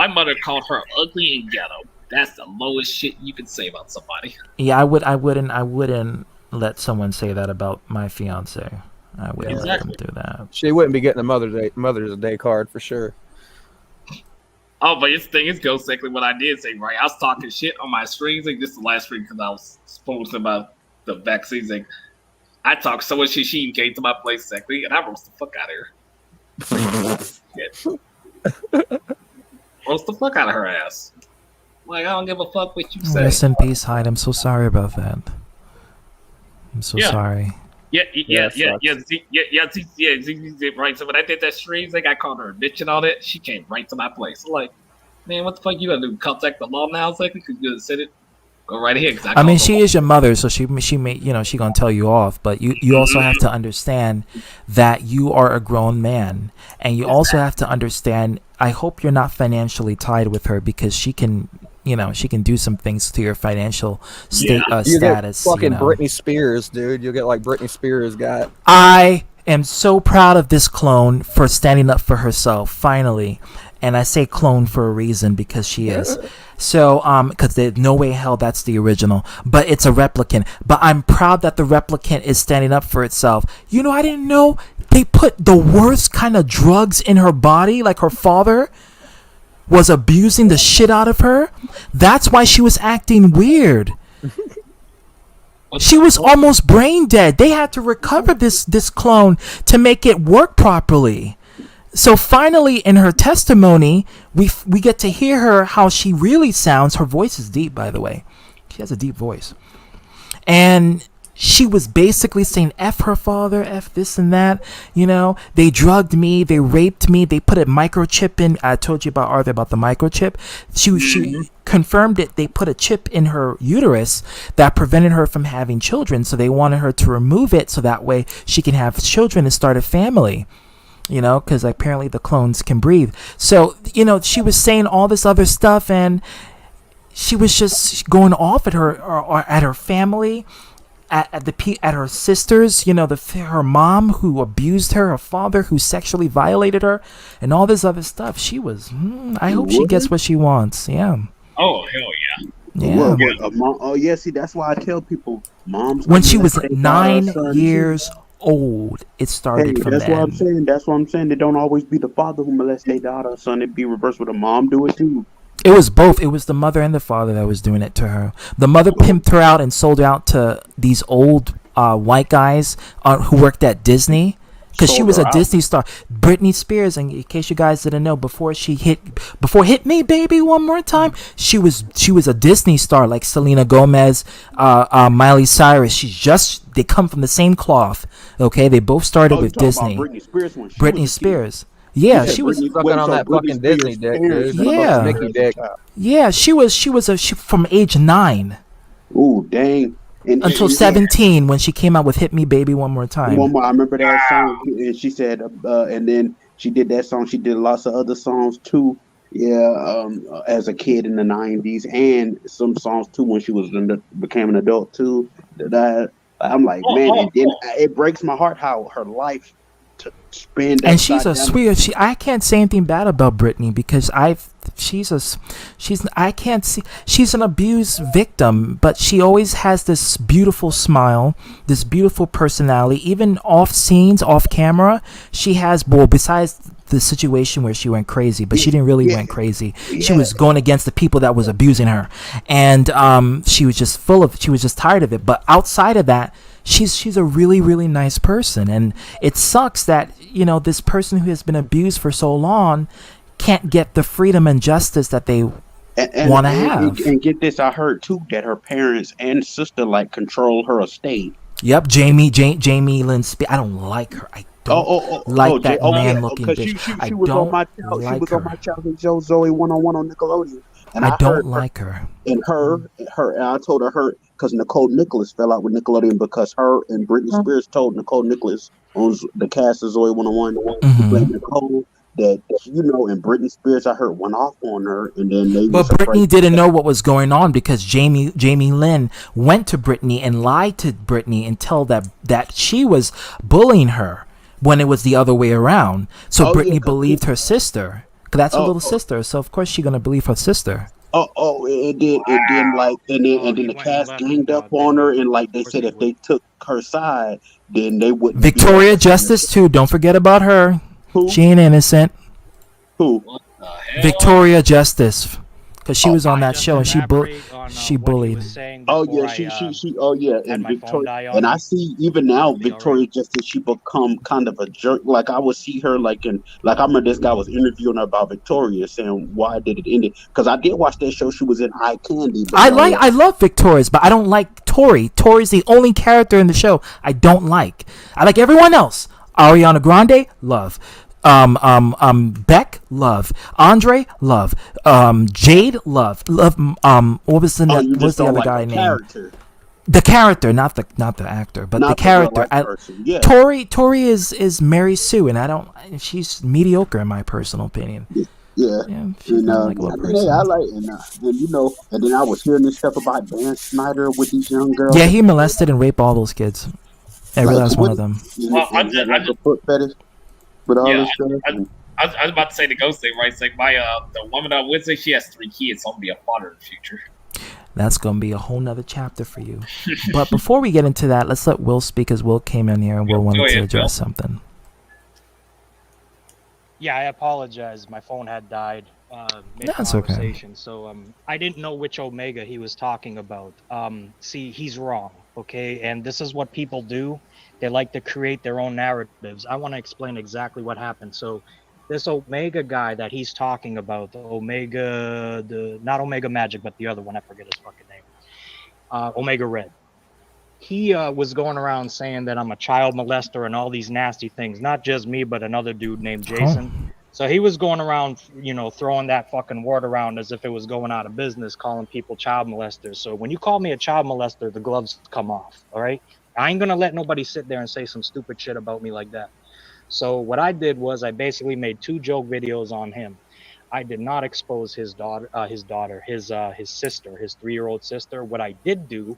mother called her ugly and ghetto. That's the lowest shit you can say about somebody. Yeah, I wouldn't let someone say that about my fiance. I wouldn't let them do that. She wouldn't be getting a Mother's Day card for sure. Oh, but this thing is ghost exactly what I did say, right? I was talking shit on my streams, like this is the last stream because I was posting about the vaccines. Like, I talked so much shit, she even came to my place exactly, and I roast the fuck out of her. Roast the fuck out of her ass. Like, I don't give a fuck what you say. Rest in peace, Hyde. I'm so sorry about that. I'm so sorry. Yeah, right. So when I did that streams, like I called her a bitch and all that. She came right to my place. Like, man, what the fuck you gonna do? Contact the law now? It's like we could just said it. Go right ahead. I mean, she is your mother, so she may, she gonna tell you off. But you also have to understand that you are a grown man, and you also have to understand. I hope you're not financially tied with her because she can do some things to your financial status. You get fucking Britney Spears, dude. You'll get like Britney Spears got. I am so proud of this clone for standing up for herself finally, and I say clone for a reason because she is. So, because there's no way in hell that's the original, but it's a replicant. But I'm proud that the replicant is standing up for itself. You know, I didn't know they put the worst kind of drugs in her body, like her father was abusing the shit out of her. That's why she was acting weird. She was almost brain dead. They had to recover this clone to make it work properly. So finally, in her testimony, we get to hear her how she really sounds. Her voice is deep, by the way. She has a deep voice, and she was basically saying F her father, F this and that. You know, they drugged me, they raped me, they put a microchip in. I told you about Arthur about the microchip. She confirmed it. They put a chip in her uterus that prevented her from having children. So they wanted her to remove it so that way she can have children and start a family. You know, because apparently the clones can breathe. So, you know, she was saying all this other stuff, and she was just going off at her or at her family, at her sisters. You know, her mom who abused her father who sexually violated her, and all this other stuff. She was. I hope she gets what she wants. Yeah. Oh hell yeah. Yeah. Oh yeah. See, that's why I tell people, moms. When she was 9 years old, it started from that's then. what I'm saying. That's what I'm saying. It don't always be the father who molests their daughter or son. It be reversed with a mom do it too. It was both. It was the mother and the father that was doing it to her. The mother pimped her out and sold her out to these old white guys who worked at Disney. Because she was a Disney star. Britney Spears, and in case you guys didn't know, before Hit Me Baby One More Time, she was a Disney star like Selena Gomez, Miley Cyrus. They come from the same cloth. Okay, they both started with Disney. Britney Spears. Yeah, she was sucking on that fucking Disney dick, dude. Yeah, Mickey dick. Yeah, she was from age 9. Ooh, dang. Until 17 when she came out with "Hit Me, Baby, One More Time." One more, I remember that song, and she said, and then she did that song. She did lots of other songs too. Yeah, as a kid in the '90s, and some songs too when she became an adult too. I'm like, man, and then it breaks my heart how her life spend. And she's a sweetheart. I can't say anything bad about Britney because she's an abused victim, but she always has this beautiful smile, this beautiful personality. Even off scenes, off camera, she has, besides the situation where she went crazy, but she didn't really went crazy. She was going against the people that was abusing her, and she was just tired of it. But outside of that, she's a really, really nice person, and it sucks that, you know, this person who has been abused for so long can't get the freedom and justice that they want to have. And get this, I heard too that her parents and sister like control her estate. Yep, Jamie Lynn Spears. I don't like her. I don't like that man-looking bitch. She was on my childhood show Zoe 101 on Nickelodeon. And I don't like her. And I told her because Nicole Nicholas fell out with Nickelodeon because her and Britney Spears told Nicole Nicholas on the cast of Zoe 101 who played Nicole that, you know, and Britney Spears I heard went off on her, and then they. But Britney didn't know what was going on because Jamie Lynn went to Britney and lied to Britney and told that she was bullying her when it was the other way around. So Britney believed her sister. That's her little sister, so of course she's gonna believe her sister. And then the cast ganged up on her, and like they said, if they took her side, then they wouldn't. Victoria Justice too. Don't forget about her. Who? She ain't innocent. Who? Victoria Justice, because she was on that show and she bullied. Oh yeah, she. Oh yeah, and Victoria. And I see even now Victoria Justice, she become kind of a jerk. Like I would see her like I remember this guy was interviewing her about Victoria, saying why did it end it? Because I did watch that show. She was in Eye Candy. I love Victoria's, but I don't like Tori. Tori's the only character in the show I don't like. I like everyone else. Ariana Grande, love. Beck, love. Andre, love. Jade, love. What was the other guy name? The character, not the actor, but the character. Tori is Mary Sue, and she's mediocre in my personal opinion. Yeah, she's not a person. I like, and you know, and then I was hearing this stuff about Dan Snyder with these young girls. Yeah, he molested and raped all those kids. Every last one of them. I just foot fetish. With all this stuff. I was about to say the ghost thing, right? It's like the woman I'm with, she has 3 kids, so I'm gonna be a father in the future. That's gonna be a whole nother chapter for you. But before we get into that, let's let Will speak, as Will came in here and Will wanted to address something. Yeah, I apologize. My phone had died That's okay. mid-conversation, so I didn't know which Omega he was talking about. See, he's wrong, okay? And this is what people do. They like to create their own narratives. I want to explain exactly what happened. So this Omega guy that he's talking about, not Omega Magic, but the other one, I forget his fucking name. Omega Red. he was going around saying that I'm a child molester and all these nasty things. Not just me, but another dude named Jason. Oh. So he was going around, you know, throwing that fucking word around as if it was going out of business, calling people child molesters. So when you call me a child molester, the gloves come off. All right. I ain't gonna let nobody sit there and say some stupid shit about me like that. So what I did was I basically made 2 joke videos on him. I did not expose his sister, his 3-year-old sister. What I did do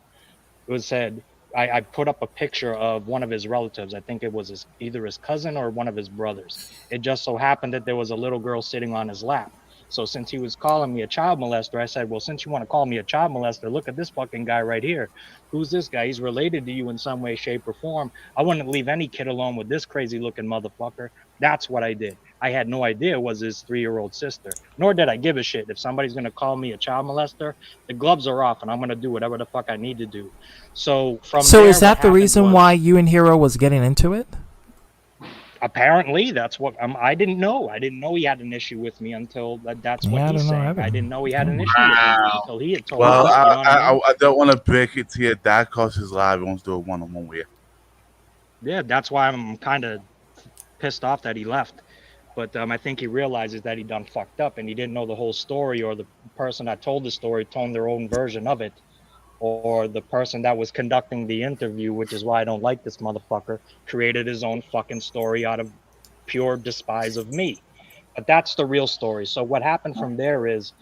was said I put up a picture of one of his relatives. I think it was either his cousin or one of his brothers. It just so happened that there was a little girl sitting on his lap. So since he was calling me a child molester, I said, well, since you want to call me a child molester, look at this fucking guy right here. Who's this guy? He's related to you in some way, shape, or form. I wouldn't leave any kid alone with this crazy looking motherfucker. That's what I did. I had no idea it was his 3-year-old sister, nor did I give a shit. If somebody's going to call me a child molester, the gloves are off and I'm going to do whatever the fuck I need to do. So from So there, is that what the reason happened was, why you and Hero was getting into it? apparently that's what I didn't know. I didn't know he had an issue with me until that's Yeah, what I he's don't know saying. either. I didn't know he had an issue with me until he had told Well, me. You know what I mean? I don't want to break it to you. That cost his life. He wants to do a one-on-one with you. Yeah, that's why I'm kind of pissed off that he left. But I think he realizes that he done fucked up and he didn't know the whole story, or the person that told the story told their own version of it, or the person that was conducting the interview, which is why I don't like this motherfucker, created his own fucking story out of pure despise of me. But that's the real story. So what happened from there is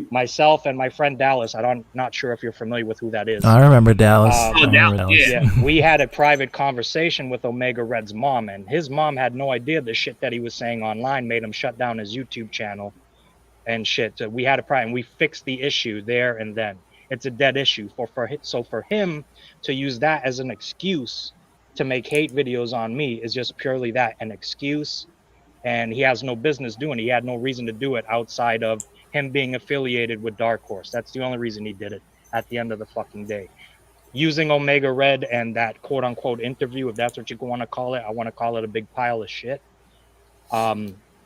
myself and my friend Dallas, not sure if you're familiar with who that is. I remember Dallas. I remember Dallas. Yeah, we had a private conversation with Omega Red's mom, and his mom had no idea the shit that he was saying online made him shut down his YouTube channel and shit. So we had a private, and we fixed the issue there and then. It's a dead issue. So for him to use that as an excuse to make hate videos on me is just purely that, an excuse. And he has no business doing it. He had no reason to do it outside of him being affiliated with Dark Horse. That's the only reason he did it at the end of the fucking day. Using Omega Red and that quote unquote interview, if that's what you want to call it, I want to call it a big pile of shit,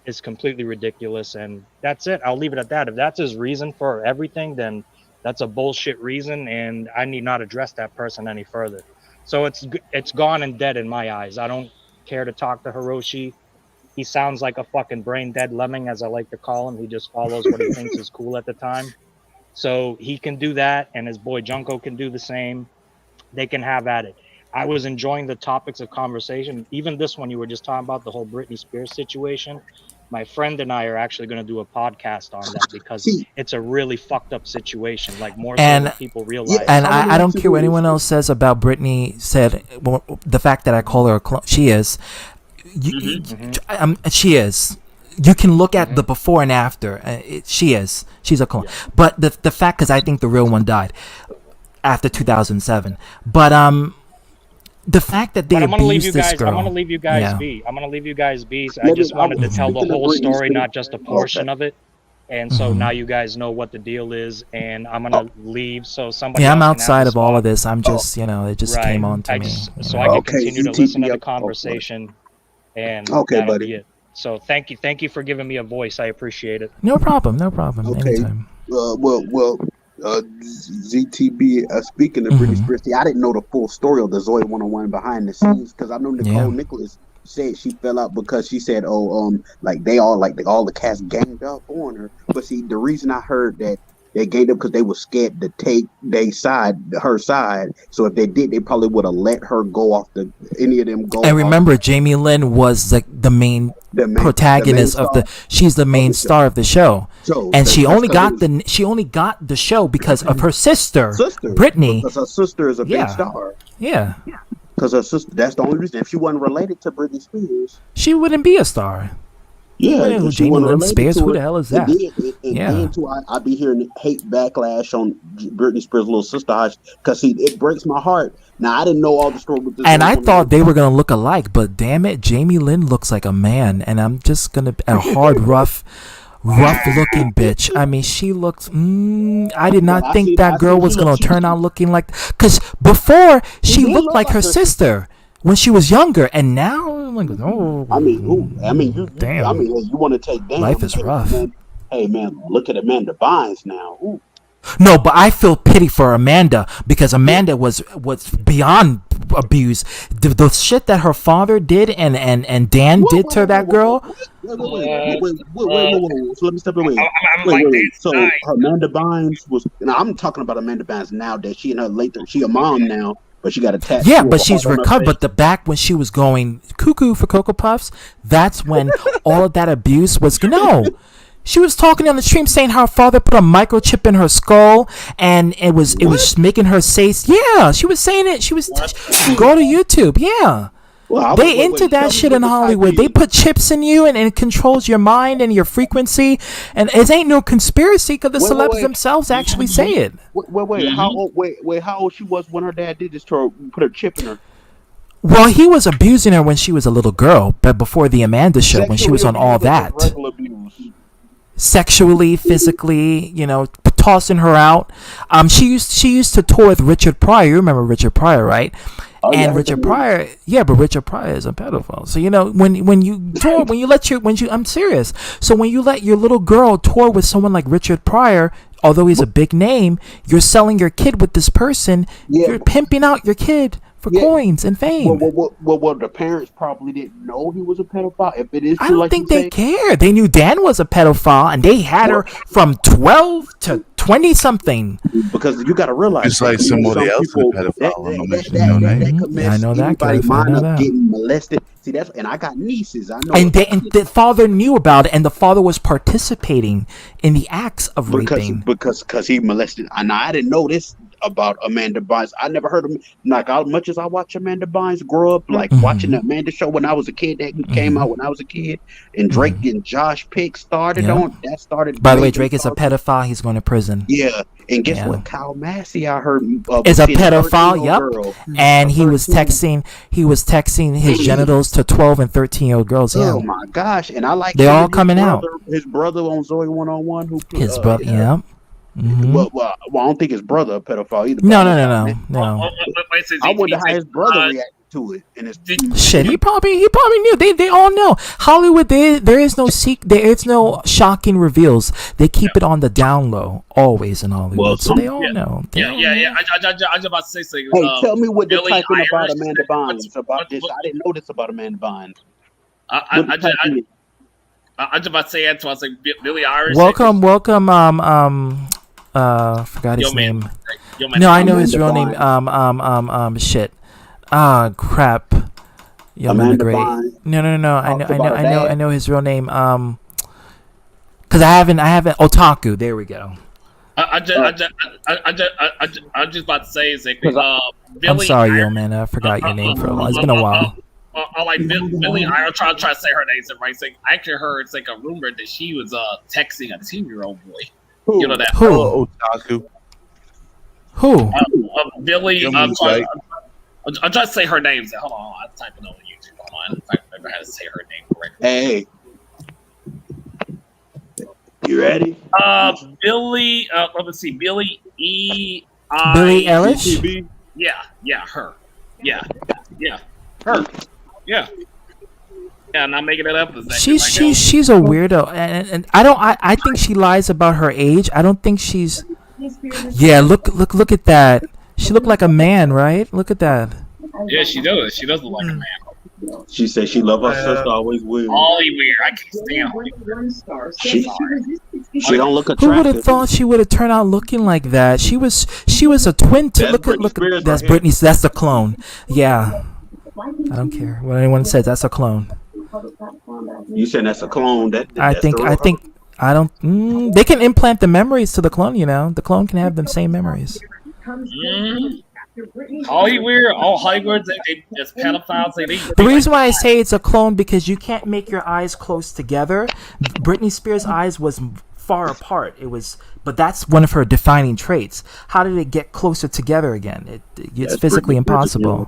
is completely ridiculous. And that's it. I'll leave it at that. If that's his reason for everything, then that's a bullshit reason, and I need not address that person any further. So it's gone and dead in my eyes. I don't care to talk to Hiroshi. He sounds like a fucking brain dead lemming, as I like to call him. He just follows what he thinks is cool at the time. So he can do that, and his boy Junko can do the same. They can have at it. I was enjoying the topics of conversation. Even this one you were just talking about, the whole Britney Spears situation. My friend and I are actually going to do a podcast on that because it's a really fucked up situation, like more so than people realize. And I don't care what anyone else says about Britney. Said the fact that I call her a clone. She is. She is. You can look at the before and after. She is. She's a clone. Yeah. But the fact, because I think the real one died after 2007. But the fact that they abused this girl. I'm going to leave you guys be. I'm going to leave you guys be. I just wanted to tell the whole story, not just a portion of it. And so now you guys know what the deal is, and I'm going to leave so somebody I'm else outside of all of this. I'm just, it just came on to me. So I can continue to listen to the conversation, and that'll be it. So thank you for giving me a voice. I appreciate it. No problem. Okay. Anytime. ZTB, speaking of Britney Spears, I didn't know the full story of the Zoe 101 behind the scenes, because I know Nicole Nicholas said she fell out because she said, all the cast ganged up on her. But see, the reason I heard that they ganged up because they were scared to take her side. So if they did, they probably would have let her go off any of them go. And remember, Jamie Lynn was the main protagonist of the. She's the main star of the show, and she only got the show because of her sister Brittany. Because her sister is a big star. Yeah. Because her sister. That's the only reason. If she wasn't related to Britney Spears, she wouldn't be a star. Yeah, Jamie Lynn Spears. Who the hell is that? Then too, I be hearing hate backlash on Britney Spears' little sister, because it breaks my heart. Now I didn't know all the story with this. And I thought they were gonna look alike, but damn it, Jamie Lynn looks like a man, and I'm just gonna a hard, rough looking bitch. I mean, she looks. I did not think that girl was gonna turn out looking like. Because before she looked like her sister when she was younger, and now like, you want to take down. Life is rough. Man. Hey man, look at Amanda Bynes now. Ooh. No, but I feel pity for Amanda because Amanda was beyond abuse. The shit that her father did and Dan did to that girl. Wait. So let me step away. Wait. So Amanda Bynes was. Now I'm talking about Amanda Bynes now that she in her late. She a mom now, but she got a tattoo. Yeah, but she's recovered. But the back when she was going cuckoo for Cocoa Puffs, that's when all of that abuse was. No. She was talking on the stream saying how her father put a microchip in her skull and it was making her say, yeah, she was saying it. She was go to YouTube. Yeah. Well, they into that shit in Hollywood. They put chips in you and it controls your mind and your frequency. And it ain't no conspiracy because the celebs themselves actually say it. Wait. How old she was when her dad did this to her, put a chip in her? Well, he was abusing her when she was a little girl, but before the Amanda show, when she was on all that. Sexually, physically, tossing her out. She used to tour with Richard Pryor. You remember Richard Pryor, right? Richard Pryor, but Richard Pryor is a pedophile. So when you tour, I'm serious. So when you let your little girl tour with someone like Richard Pryor, although he's a big name, you're selling your kid with this person. You're pimping out your kid for coins and fame. Well, the parents probably didn't know he was a pedophile. If it is, I don't think they care. They knew Dan was a pedophile, and they had her from 12 to 20 something. Because you got to realize, it's like somebody else is a pedophile. I'm not mentioning no name. I know that. Getting molested. See, and I got nieces. I know. And the father knew about it, and the father was participating in the acts of raping because he molested. And I didn't know this about Amanda Bynes. I never heard of like as much as I watch Amanda Bynes grow up, like watching the Amanda show when I was a kid. That came out when I was a kid, and Drake and Josh Pick started on. That started. By the way, Drake is a pedophile. He's going to prison. Yeah, and guess what? Kyle Massey, I heard, is a pedophile. Yep, and he was texting. He was texting his genitals to 12 and 13-year-old girls. Yeah. Oh my gosh! And I like they're all coming out. His brother on Zoe 101. Who his brother? Yeah. Mm-hmm. Well, I don't think his brother a pedophile either. No. I wonder how his brother reacted to it. And his shit, he probably knew. They all know. Hollywood, there is no shocking reveals. They keep it on the down low always in Hollywood. So they all know. Yeah. I just about to say something. Hey, tell me what they're typing about Amanda Bynes about this. I didn't know this about Amanda Bynes. I just about to say that. So I was like, Billy Irish. Welcome. Forgot his name. No, I know his real name. Shit. Crap. Yo, man, great. No. I know his real name. Cause I haven't. Otaku. There we go. I just about to say is that Billy. I'm sorry, yo, man. I forgot your name for a while. It's been a while. Like Billy, I'm trying to say her name right. I actually heard it's like a rumor that she was texting a 10-year-old boy. Who? You know that? Who? Otaku. Who? Billy. I'm trying to say her name. Hold on. I'm typing on YouTube. Hold on. I remember how to say her name correctly. Hey. You ready? Billy. Let me see. Billy E. Billie Eilish. Yeah. Her. Yeah. Her. Yeah, I'm not making it up. She's a weirdo, and I think she lies about her age. I don't think she's. Yeah, look at that. She looked like a man, right? Look at that. Yeah, she does. She does look like a man. She said she love her sister always weird. Always weird. I can't stand her. She don't look attractive. Who would have thought she would have turned out looking like that? She was a twin. Look at that's Britney. That's the clone. Yeah. I don't care what anyone says. That's a clone. You saying that's a clone? I think. They can implant the memories to the clone. The clone can have the same memories. Hollywood, they just pedophiles. The reason why I say it's a clone because you can't make your eyes close together. Britney Spears' eyes was far apart. But that's one of her defining traits. How did it get closer together again? It's physically impossible.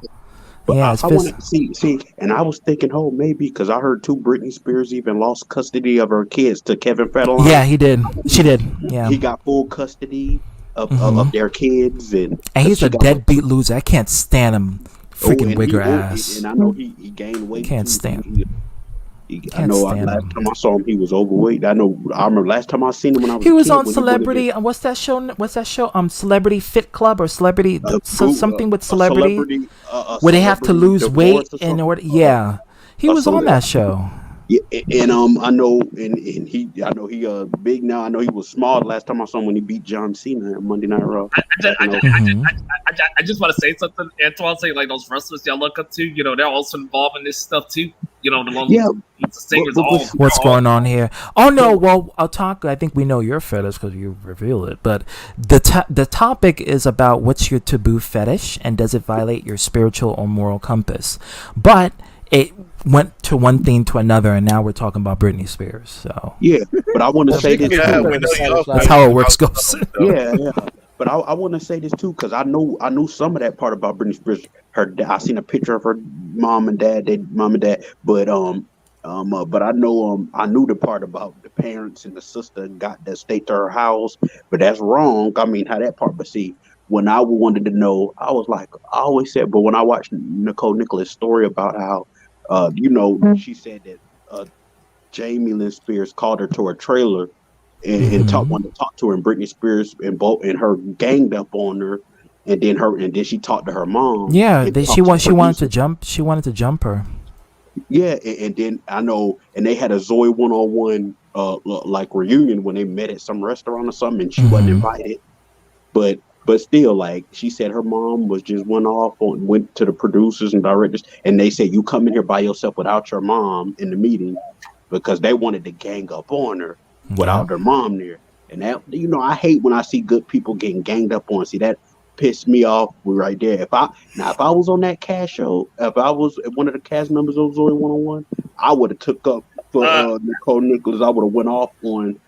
But yeah, I want to see, and I was thinking, maybe because I heard Britney Spears even lost custody of her kids to Kevin Federline. Yeah, he did. She did. Yeah, he got full custody of their kids, and he's a deadbeat loser. I can't stand him. Freaking wigger ass. And I know he gained weight. Can't stand him. I know last time I saw him, he was overweight. I remember last time I seen him when I was He a was kid, on when Celebrity. What's that show? Celebrity Fit Club or Celebrity something with celebrity, where they have to lose weight in order. Yeah, he was on that show. Yeah, and I know, and I know he big now. I know he was small last time I saw him when he beat John Cena at Monday Night Raw. I just want to say something, Antoine. Say like those wrestlers y'all look up to, you know, they're also involved in this stuff too. You know, the ones with the singers. What's going on here? Oh no, well, I'll talk. I think we know your fetish because you reveal it. But the topic is about what's your taboo fetish and does it violate your spiritual or moral compass? But it went to one thing to another, and now we're talking about Britney Spears. So yeah, but I want to say this. That's how it works, goes. Yeah. But I want to say this too because I knew some of that part about Britney Spears. I seen a picture of her mom and dad. But I know I knew the part about the parents and the sister got that stayed to her house. But that's wrong. I mean, how that part. But see, when I wanted to know, I was like, I always said. But when I watched Nicole Nicholas' story about how, she said that Jamie Lynn Spears called her to her trailer. And wanted to talk to her, and Britney Spears and her ganged up on her, and then she talked to her mom. Yeah, she wanted to jump. She wanted to jump her. Yeah, and then I know, and they had a Zoe 101 like reunion when they met at some restaurant or something, and she wasn't invited. But still, like she said, her mom went to the producers and directors, and they said, "You come in here by yourself without your mom in the meeting," because they wanted to gang up on her. Without their mom there. And that, I hate when I see good people getting ganged up on. See, that pissed me off right there. If I was on that cast show, if I was one of the cast members of Zoe 101, I would have took up for Nicole Nicholas. I would have went off on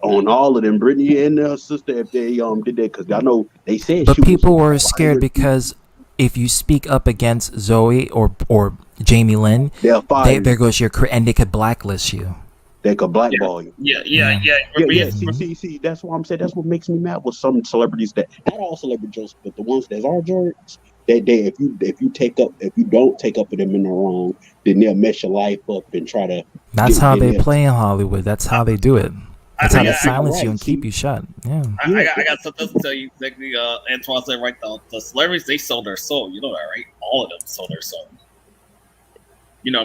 all of them, Brittany and her sister, if they did that, because I know they said. But people were scared because if you speak up against Zoe or Jamie Lynn, there goes your career, and they could blacklist you. They could blackball you. Yeah. See, that's what I'm saying. That's what makes me mad with some celebrities that not all celebrity jokes, but the ones that are jokes. If you don't take up for them in the wrong, then they'll mess your life up and try to. That's how they play in Hollywood. That's how they do it. That's how they silence you and keep you shut. Yeah. I got something to tell you. Exactly, Antoine said right. The celebrities, they sold their soul. You know that, right? All of them sold their soul. Yeah.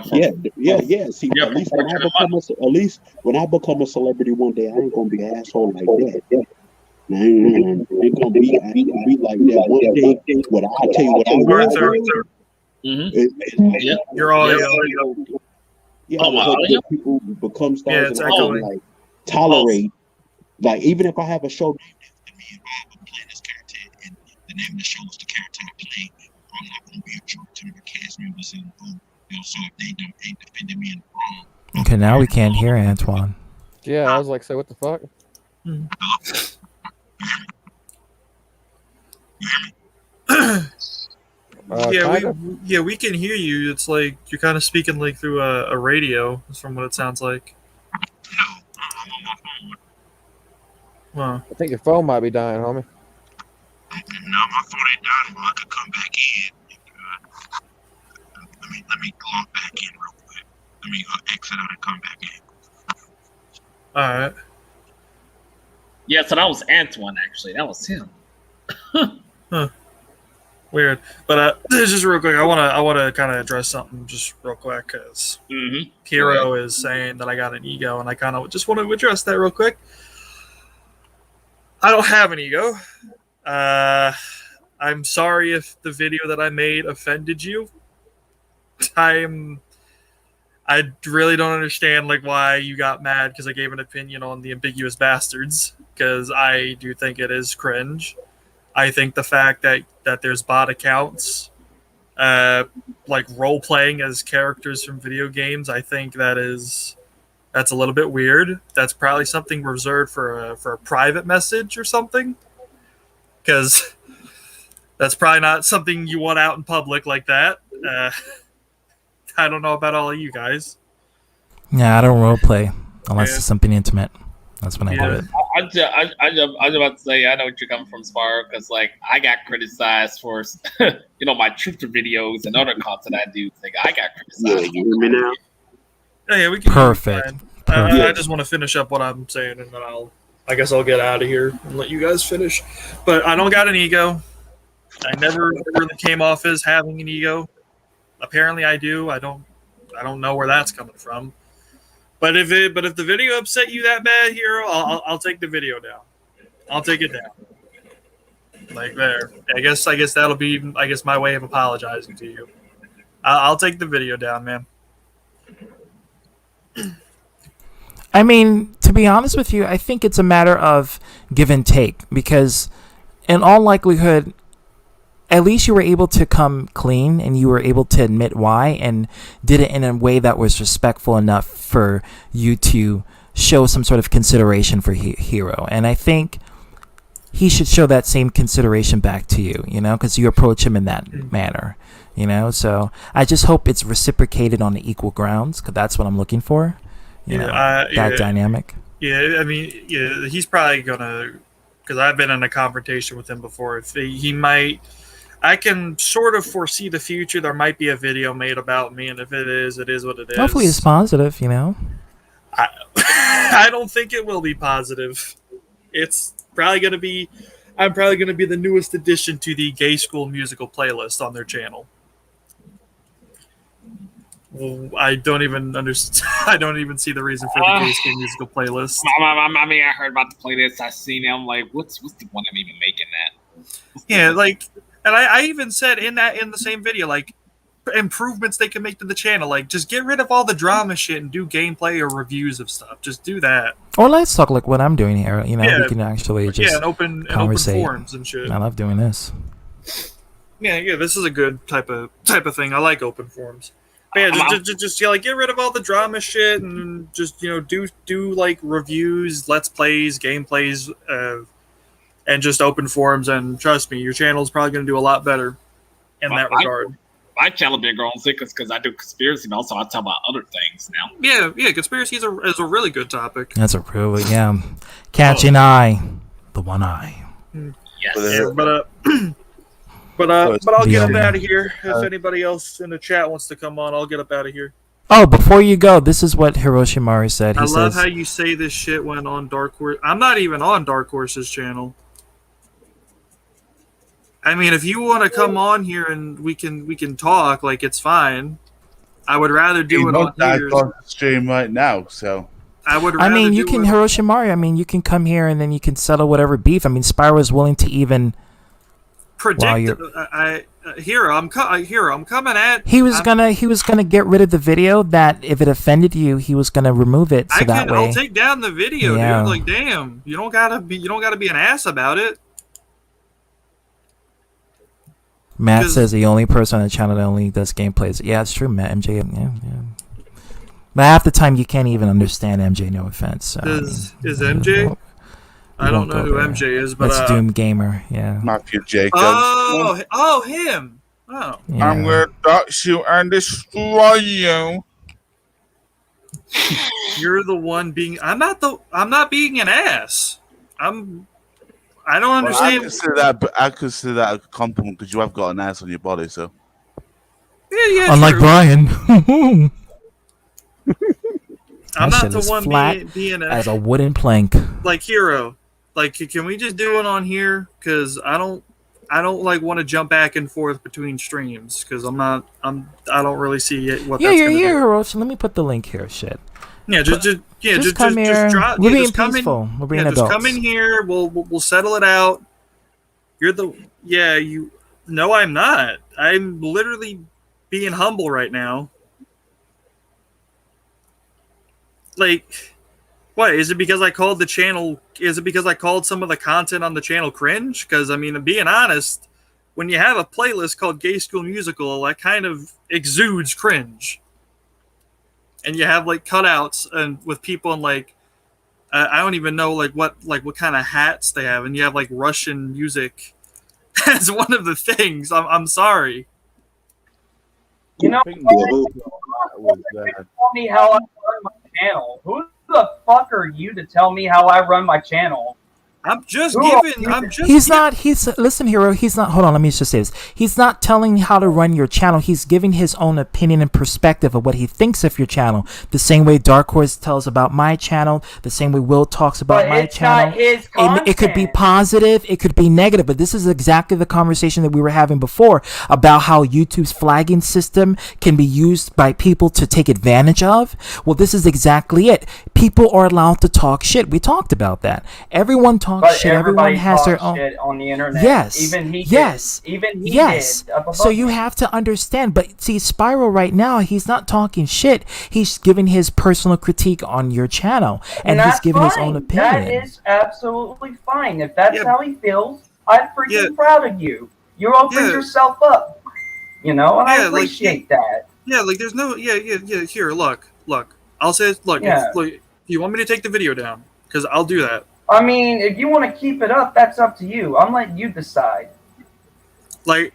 See, at least when I become a celebrity one day, I ain't gonna be an asshole like that. I ain't gonna be like that one day. What I tell you, what I You're all. People become stars and like tolerate. Like even if I have a show named after me, if I have playing this character and the name of the show is the character I play, I'm not gonna be a jerk to the cast members and. So if they ain't defending me in the wrong. Okay, now we can't hear Antoine. Yeah, I was like, say what the fuck? We can hear you. It's like you're kind of speaking like through a radio, from what it sounds like. Wow. I think your phone might be dying, homie. No, my phone ain't dying. I could come back in. Let me log back in real quick. Let me exit out and come back in. All right. Yeah, so that was Antoine. Actually, that was him. Huh. Weird, but just real quick, I wanna kind of address something just real quick because Hero is saying that I got an ego, and I kind of just want to address that real quick. I don't have an ego. I'm sorry if the video that I made offended you. I really don't understand like why you got mad because I gave an opinion on the Ambiguous Bastards, because I do think it is cringe. I think the fact that there's bot accounts like role playing as characters from video games, I think that's a little bit weird. That's probably something reserved for a private message or something, because that's probably not something you want out in public like that. I don't know about all of you guys. Yeah, I don't role play unless it's something intimate. That's when I do it. I was about to say, I know what you're coming from, Spar, because like I got criticized for, my truther videos and other content I do. Like I got criticized. Yeah, you hear me now? Yeah, we can. Perfect. I just want to finish up what I'm saying, and then I guess I'll get out of here and let you guys finish. But I don't got an ego. I never really came off as having an ego. Apparently, I do. I don't know where that's coming from. But if the video upset you that bad, Hero, I'll take the video down. I'll take it down. Like there. I guess that'll be my way of apologizing to you. I'll take the video down, man. I mean, to be honest with you, I think it's a matter of give and take, because in all likelihood, at least you were able to come clean and you were able to admit why and did it in a way that was respectful enough for you to show some sort of consideration for Hero. And I think he should show that same consideration back to you, because you approach him in that manner, So I just hope it's reciprocated on the equal grounds, because that's what I'm looking for, that dynamic. Yeah, I mean, he's probably gonna, because I've been in a confrontation with him before. If he might, I can sort of foresee the future. There might be a video made about me, and if it is what it is. Hopefully it's positive, I don't think it will be positive. It's probably gonna be. I'm probably gonna be the newest addition to the Gay School Musical playlist on their channel. Well, I don't even understand. I don't even see the reason for the Gay School Musical playlist. I mean, I heard about the playlist. I seen it. I'm like, what's the point of even making that? Yeah, like, and I even said in the same video, like, improvements they can make to the channel, like just get rid of all the drama shit and do gameplay or reviews of stuff. Just do that. Or let's talk like what I'm doing here. We can actually just and open forums and shit. I love doing this. Yeah, this is a good type of thing. I like open forums. But yeah, just like get rid of all the drama shit and just do like reviews, let's plays, gameplays, and just open forums. And trust me, your channel is probably going to do a lot better in that regard. My channel been growing because I do conspiracy, and also I talk about other things now. Yeah, conspiracy is a really good topic. That's a really catching eye, the one eye. Yes, but I'll get up out of here. If anybody else in the chat wants to come on, I'll get up out of here. Oh, before you go, this is what Hiroshimari said. He I love says, how you say this shit when on Dark Horse. I'm not even on Dark Horse's channel. I mean, if you want to come on here and we can talk, like it's fine. I would rather do it on here. On stream right now, so I would. I mean, you can Hiroshimari. I mean, you can come here and then you can settle whatever beef. I mean, Spyro is willing to even predict. Hero, I'm coming at. He was gonna get rid of the video. That if it offended you, he was gonna remove it. So that way, I'll take down the video, dude. Like, damn, you don't gotta be an ass about it. Matt says the only person on the channel that only does gameplays. Yeah, it's true, Matt. MJ, yeah. But half the time you can't even understand MJ. No offense. So, is MJ? I don't know who MJ is, but that's Doom Gamer. Yeah. Matthew Jacobs. Oh, him. Oh. Yeah. I'm gonna touch you and destroy you. You're the one being. I'm not being an ass. I don't understand. I consider that a compliment because you have got an ass on your body, so. Yeah. Unlike true. Brian. I'm not the one flat being as a wooden plank. Like Hero. Like, can we just do it on here? Because I don't like want to jump back and forth between streams because I don't really see it. What? Yeah, that's you're gonna here, do. Hiroshi. Let me put the link here. Shit. Yeah, just come here. We're being come peaceful. in, We're being just adults. come in here. We'll settle it out. No, I'm not. I'm literally being humble right now. Like, what is it because I called the channel? Is it because I called some of the content on the channel cringe? Because I mean, being honest, when you have a playlist called Gay School Musical, that kind of exudes cringe. And you have like cutouts and with people in like I don't even know what kind of hats they have, and you have like Russian music as one of the things. I'm sorry. You know, tell me how I run my channel. Who the fuck are you to tell me how I run my channel? I'm just Who are giving. you? I'm just. He's not. He's listen, hero. He's not. Hold on. Let me just say this. He's not telling you how to run your channel. He's giving his own opinion and perspective of what he thinks of your channel. The same way Dark Horse tells about my channel. The same way Will talks about But my it's channel. not his content. It could be positive. It could be negative. But this is exactly the conversation that we were having before about how YouTube's flagging system can be used by people to take advantage of. Well, this is exactly it. People are allowed to talk shit. We talked about that. Everyone talks But shit. Everyone everybody has their talks own. shit on the internet. Yes. Even he yes. did. Even he yes. did. Up above So you me. have to understand. But see, Spiral right now, he's not talking shit. He's giving his personal critique on your channel, and he's that's giving his fine. own opinion. That is absolutely fine. If that's Yeah. how he feels, I'm freaking Yeah. proud of you. You opened Yeah. yourself up. And I Yeah, like, appreciate that. Yeah, like there's no. Yeah. Here, look. I'll say, look. Yeah. If you want me to take the video down, because I'll do that. I mean, if you want to keep it up, that's up to you. I'm letting you decide. Like,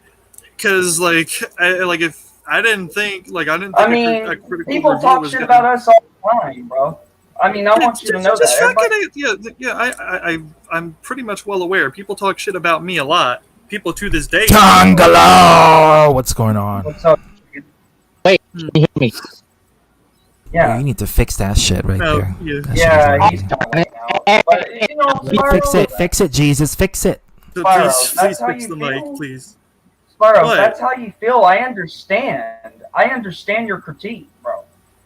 because if I didn't think I mean, a critical people review talk was shit gonna- about us all the time, bro. I mean, I want you to know just that. fucking I'm pretty much well aware. People talk shit about me a lot. People to this day. Tangalo! What's going on? What's up? Wait, can you hear me? Yeah. You need to fix that shit right No, there. yeah. That shit is Yeah, right. he's talking now. But, Fix it. Fix it, Jesus. Fix it. Spyro, Please that's how fix you the mic, feel? please. Spyro, What? that's how you feel. I understand. I understand your critique, bro.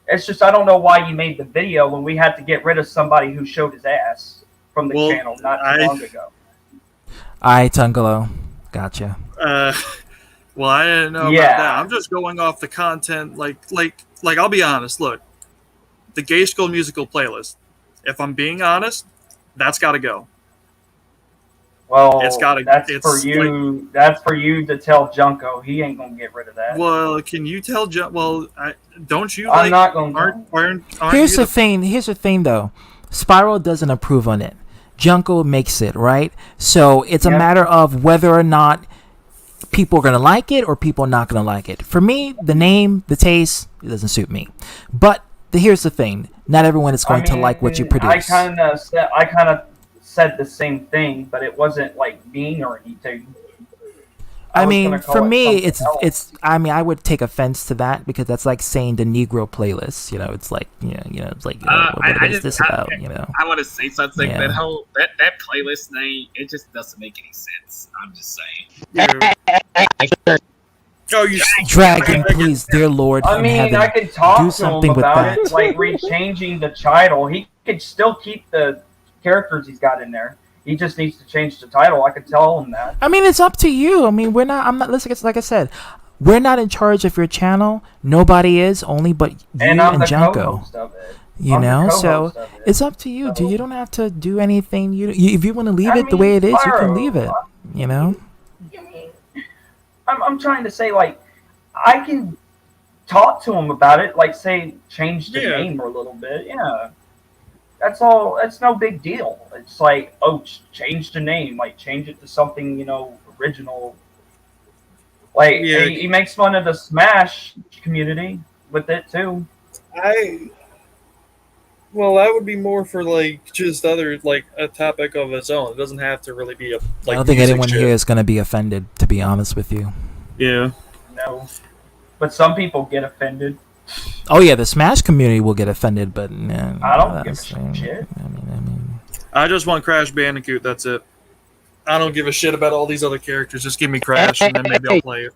It's just I don't know why you made the video when we had to get rid of somebody who showed his ass from the Well, channel not too long ago. Alright, Tungalo. Gotcha. Well, I didn't know Yeah. about that. I'm just going off the content. Like, I'll be honest. Look, the Gay School musical playlist. If I'm being honest, that's got to go. Well, It's gotta- that's it's for you. That's for you to tell Junko. He ain't gonna get rid of that. Well, can you tell? Don't you? I'm Like, not gonna. aren't Here's you the thing. Here's the thing, though. Spiral doesn't approve on it. Junko makes it, right? So it's a Yeah. matter of whether or not people are gonna like it or people are not gonna like it. For me, the name, the taste, it doesn't suit me. But here's the thing: not everyone is going to like what you produce. I kind of said the same thing, but it wasn't like mean or anything. I was mean, gonna call for it me, something else. I mean, I would take offense to that because that's like saying the Negro playlist. It's like, it's like, what is this about? I want to say something. Yeah. That playlist name, it just doesn't make any sense. I'm just saying. Oh, you Dragon, please, dear Lord I in mean, heaven, I could talk do to something him with about that. it, like rechanging the title. He could still keep the characters he's got in there. He just needs to change the title. I could tell him that. I mean, it's up to you. I mean, I'm not. Listen, like I said, we're not in charge of your channel. Nobody is, only but you And I'm and the Junko. co-host of it. You I'm the know, co-host so of it. it's up to you. You don't have to do anything. If you want to leave I it the mean, way it is, you can Spyro, leave it. You know. I'm trying to say, like, I can talk to him about it, like, say, change the Yeah. name a little bit. Yeah. That's all. That's no big deal. It's like, oh, change the name. Like, change it to something, original. Like, Yeah. he makes fun of the Smash community with it, too. Well, that would be more for just other a topic of its own. It doesn't have to really be a. I don't think music anyone shit. here is going to be offended, to be honest with you. Yeah. No. But some people get offended. Oh yeah, the Smash community will get offended, but nah, I don't give a that's- shit. I just want Crash Bandicoot. That's it. I don't give a shit about all these other characters. Just give me Crash, and then maybe I'll play it.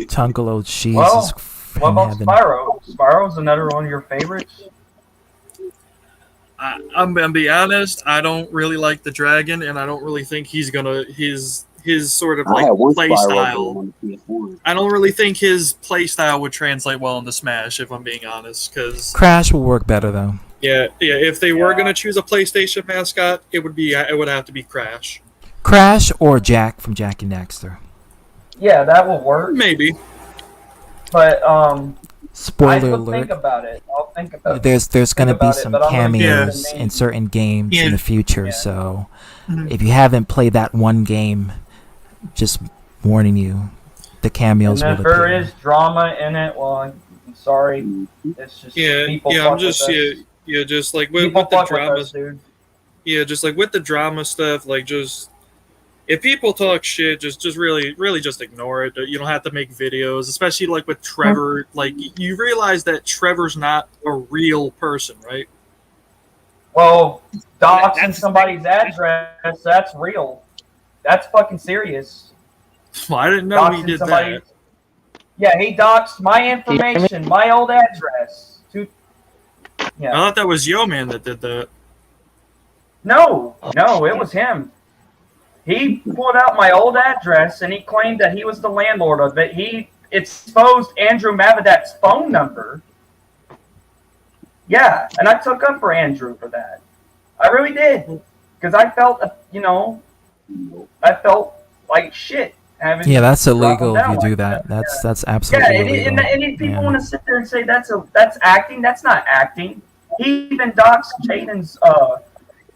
Tungalo, Jesus. Well, what in about heaven. Spyro? Spyro's another one of your favorites? I'm gonna be honest. I don't really like the dragon, and I don't really think he's gonna his sort of I had one play Spyro style. game on the PS1. I don't really think his play style would translate well into Smash, if I'm being honest. Because Crash will work better though. yeah, if they were gonna choose a PlayStation mascot, it would have to be Crash. Crash or Jack from Jack and Daxter. Yeah, that will work. Maybe. But Spoiler I will alert. think about it. I'll think about it. There's going to Think be about it, some but I'm gonna give it a cameos name. in certain games Yeah. in the future. Yeah. So Mhm. if you haven't played that one game, just warning you, the cameos And will if there appear. is drama in it, well, I'm sorry. It's just Yeah, people yeah. fuck I'm just with us. yeah, just like with People the fuck with drama. us, dude. Yeah, just like with the drama stuff, like just if people talk shit, just really just ignore it. You don't have to make videos, especially like with Trevor. Like you realize that Trevor's not a real person, right? Well, doxing somebody's address, that's real. That's fucking serious. Well, I didn't know he did that. Yeah, he doxed my information, my old address. I thought that was Yo Man that did that. No, it was him. He pulled out my old address and he claimed that he was the landlord of it. He exposed Andrew Mavadat's phone number. Yeah, and I took up for Andrew for that. I really did. Because I felt, like shit. Yeah, that's illegal if you do that. That's absolutely illegal. And people want to sit there and say that's acting. That's not acting. He even doxed Jaden's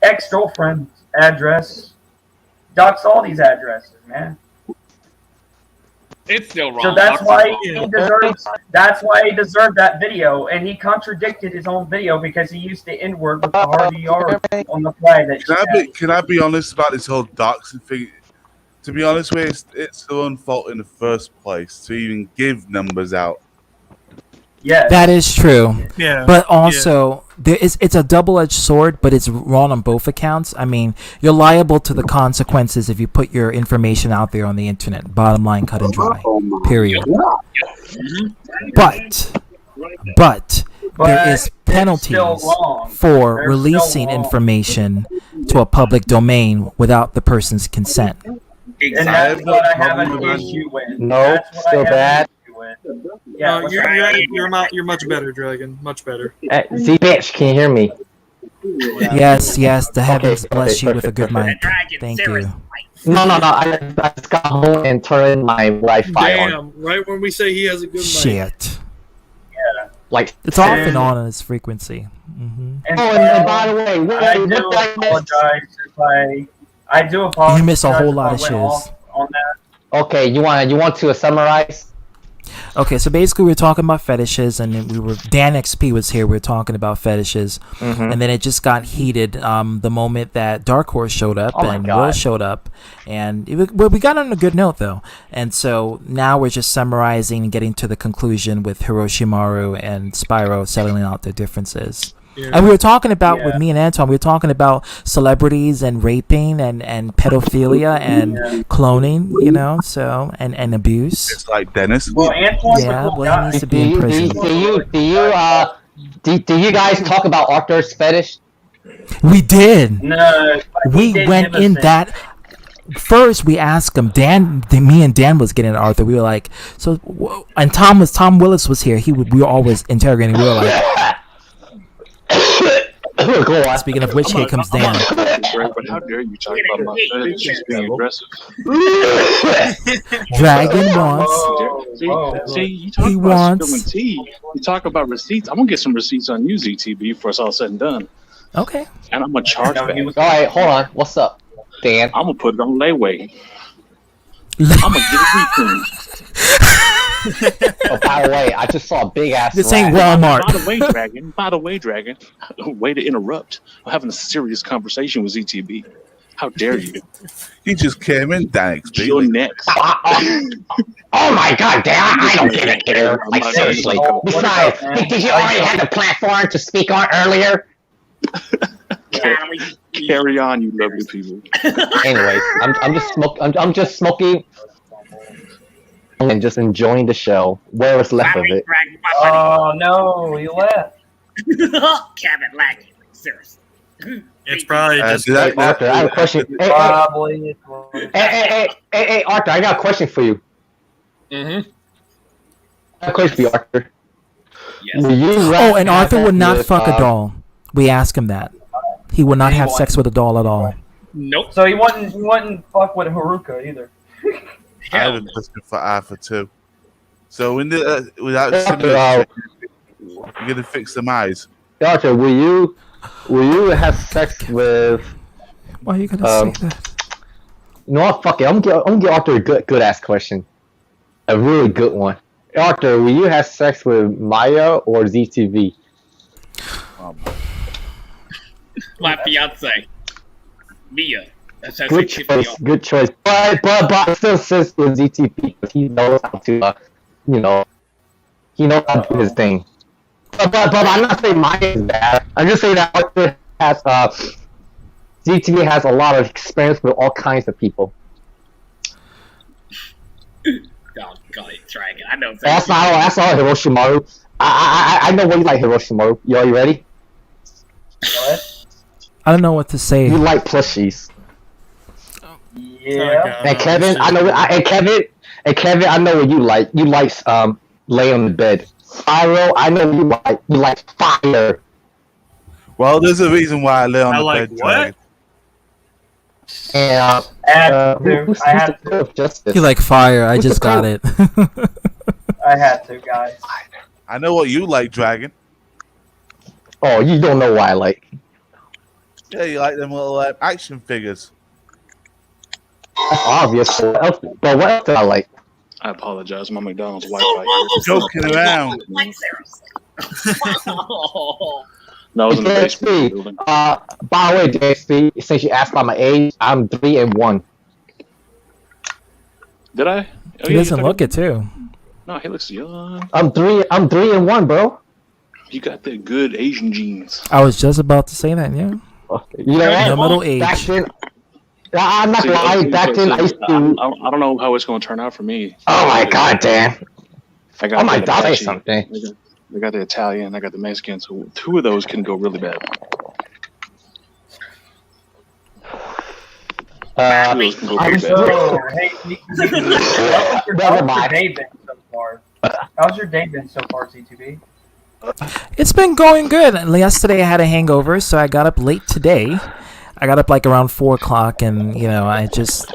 ex-girlfriend's address. Doxed all these addresses, man. It's still wrong. So that's why he deserves. That's why he deserved that video, and he contradicted his own video because he used the N-word with the Harvey R on the flag. Can I be honest about this whole doxing thing? To be honest with you, it's their own fault in the first place to even give numbers out. Yeah, that is true. Yeah, but also it's a double-edged sword, but it's wrong on both accounts. I mean, you're liable to the consequences if you put your information out there on the internet. Bottom line, cut and dry. Period. But there is penalties for releasing information to a public domain without the person's consent. And that's what I have an issue with. No, still bad. Yeah, you're much better, Dragon. Much better. Z bitch, can you hear me? Yes, the heavens bless you with a good mic. Thank you. No. I just got home and turned my Wi-Fi on. Damn, right when we say he has a good mic. Shit. Yeah. Like it's off and on its frequency. Mm-hmm. And by the way, I do apologize I do apologize. You miss a whole lot of shiz. On that. Okay, you want to summarize? Okay, so basically we were talking about fetishes, and Dan XP was here. We were talking about fetishes, and then it just got heated the moment that Dark Horse showed up and Will showed up, and we got on a good note though. And so now we're just summarizing and getting to the conclusion with Hiroshimaru and Spyro settling out their differences. Yeah. And we were talking about, with me and Anton, we were talking about celebrities and raping and pedophilia and cloning, and abuse. It's like Dennis. Well, Anton, he needs to be in prison. Do you guys talk about Arthur's fetish? We did. No. We went in that. First, we asked him. Me and Dan was getting at Arthur. We were like, and Tom Willis was here. We were always interrogating. We were like. Speaking of which, here comes Dan. How dare you talk about my fetish just being aggressive? Dragon wants. See, you talk about spilling tea. You talk about receipts. I'm gonna get some receipts on you, ZTB, before it's all said and done. Okay. And I'm gonna charge back. All right, hold on. What's up, Dan? I'm gonna put it on layaway. I'm gonna get a refund. Oh, by the way, I just saw a big ass. This ain't Walmart. By the way, Dragon. Way to interrupt. I'm having a serious conversation with ZTB. How dare you? He just came in, thanks. You're next. Oh my God, Dan! I don't get it, dude. Like seriously. Besides, did you already have the platform to speak on earlier? Carry on, you lovely people. Anyways, I'm just smoking and just enjoying the show. Where was left of it? Oh no, he left. Kevin Lackey, seriously. It's probably just Arthur, I have a question. Probably. Hey, Arthur, I got a question for you. I have a question for you, Arthur. Yes. And Arthur would not fuck a doll. We asked him that. He would not have sex with a doll at all. Nope. So he wouldn't fuck with Haruka either. I have a question for Alpha too. So in the without simulation, you're gonna fix some eyes. Arthur, will you have sex with? Why are you gonna say that? No, fuck it. I'm gonna give Arthur a good ass question, a really good one. Arthur, will you have sex with Maya or ZTV? My fiance. Mia. That's Good choice. Good choice. But I still says with ZTP because he knows how to, you know, he knows how to do his thing. But I'm not saying mine is bad. I'm just saying that Arthur has ZTP has a lot of experience with all kinds of people. Oh, God, Dragon. I know. That's all Hiroshimaru. I know what you like, Hiroshimaru. You ready? I don't know what to say. You like plushies. Yeah. And Kevin, I know. And Kevin, I know what you like. You like lay on the bed. Spyro, I know you like. You like fire. Well, there's a reason why I lay on the like bed. what? Dragon. And You like fire? I just got it. I had to, guys. I know what you like, Dragon. Oh, you don't know why I like. Yeah, you like them little action figures. That's obvious. But what else do I like? I apologize. My McDonald's Wi-Fi here. Joking around. No, I was in the basement. JSP, by the way, JSP, since you asked about my age, I'm 3 and 1. Did I? He doesn't look it too. No, he looks young. I'm 3 and 1, bro. You got the good Asian genes. I was just about to say that. Yeah. You know what? No middle age. Back then, I'm not lying. Back then, I used to. I don't know how it's going to turn out for me. Oh my god, Dan! I got might the die Apache. something. I got the Italian. I got the Mexican. So 2 of those can go really bad. I'm How's your day been so far? How's your day been so far, C2B? It's been going good. Yesterday I had a hangover, so I got up late today. I got up like around 4 o'clock, and I just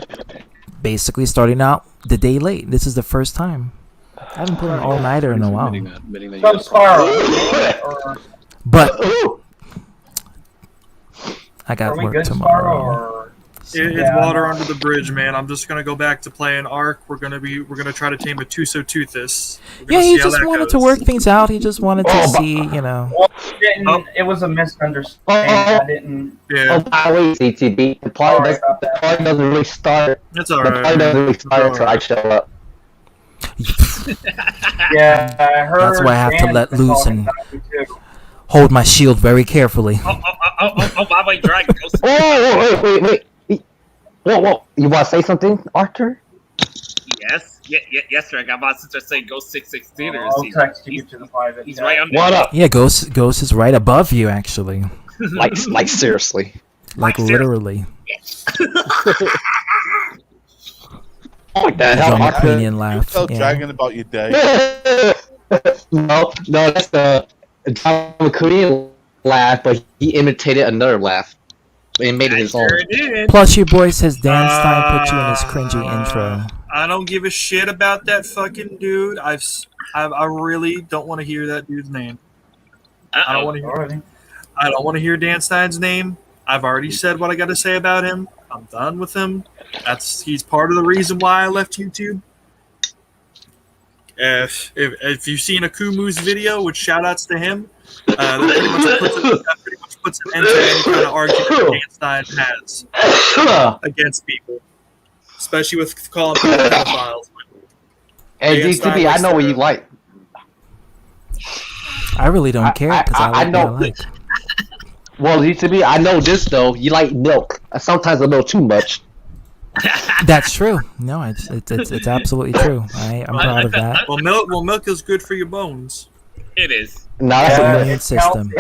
basically starting out the day late. This is the first time. I haven't put an all-nighter in a while. But I got work tomorrow. It's water under the bridge, man. I'm just gonna go back to playing Ark. We're gonna try to tame a Tusoteuthis. Yeah, he just wanted to work things out. He just wanted to see, Well, it was a misunderstanding. I didn't. Yeah. Oh, by the way, CTB, the party doesn't really start. That's The party doesn't really start until I show up. Yeah, I heard. That's why I have to Dan let been loose talking and about you, too. hold my shield very carefully. Oh, by the way, Dragon. Wait. Whoa. You want to say something, Arthur? Yes, Dragon. I'm about to just say go 616. I'll text you to the private. He's right under. What up? Yeah, Ghost is right above you, actually. Like seriously. Like literally. What the hell, John Arthur? McQueen laugh. Tell Yeah. Dragon about your day. No, that's the John McQueen laugh, but he imitated another laugh. And made it his own. Plus, your boy says Dan Stein put you in his cringy intro. I don't give a shit about that fucking dude. I really don't want to hear that dude's name. I don't want to hear Dan Stein's name. I've already said what I got to say about him. I'm done with him. He's part of the reason why I left YouTube. If you've seen Akumu's video, which shout outs to him, that pretty much puts an end to any kind of argument Dan Stein has against people, especially with calling people pedophiles. Hey, DTV, I know what you like. I really don't care because I like know. what I like. Well, DTV, I know this though. You like milk. Sometimes a little too much. That's true. No, it's absolutely true. I'm proud of that. Well, milk is good for your bones. It is. No, that's Yeah, a immune system.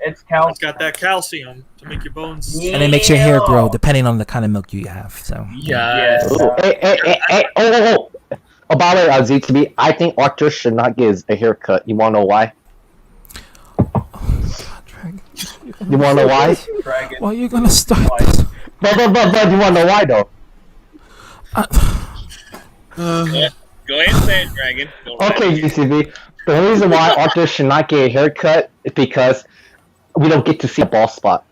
It's calcium. It's got that calcium to make your bones. And it makes your hair grow depending on the kind of milk you have. So Yes. Hey, oh, by the way, ZTV, I think Arthur should not get a haircut. You want to know why? You want to know why? Well, you're gonna start this. But you want to know why though? Go ahead and say it, Dragon. Go right Okay, ahead. GCB. The only reason why Arthur should not get a haircut is because we don't get to see a bald spot.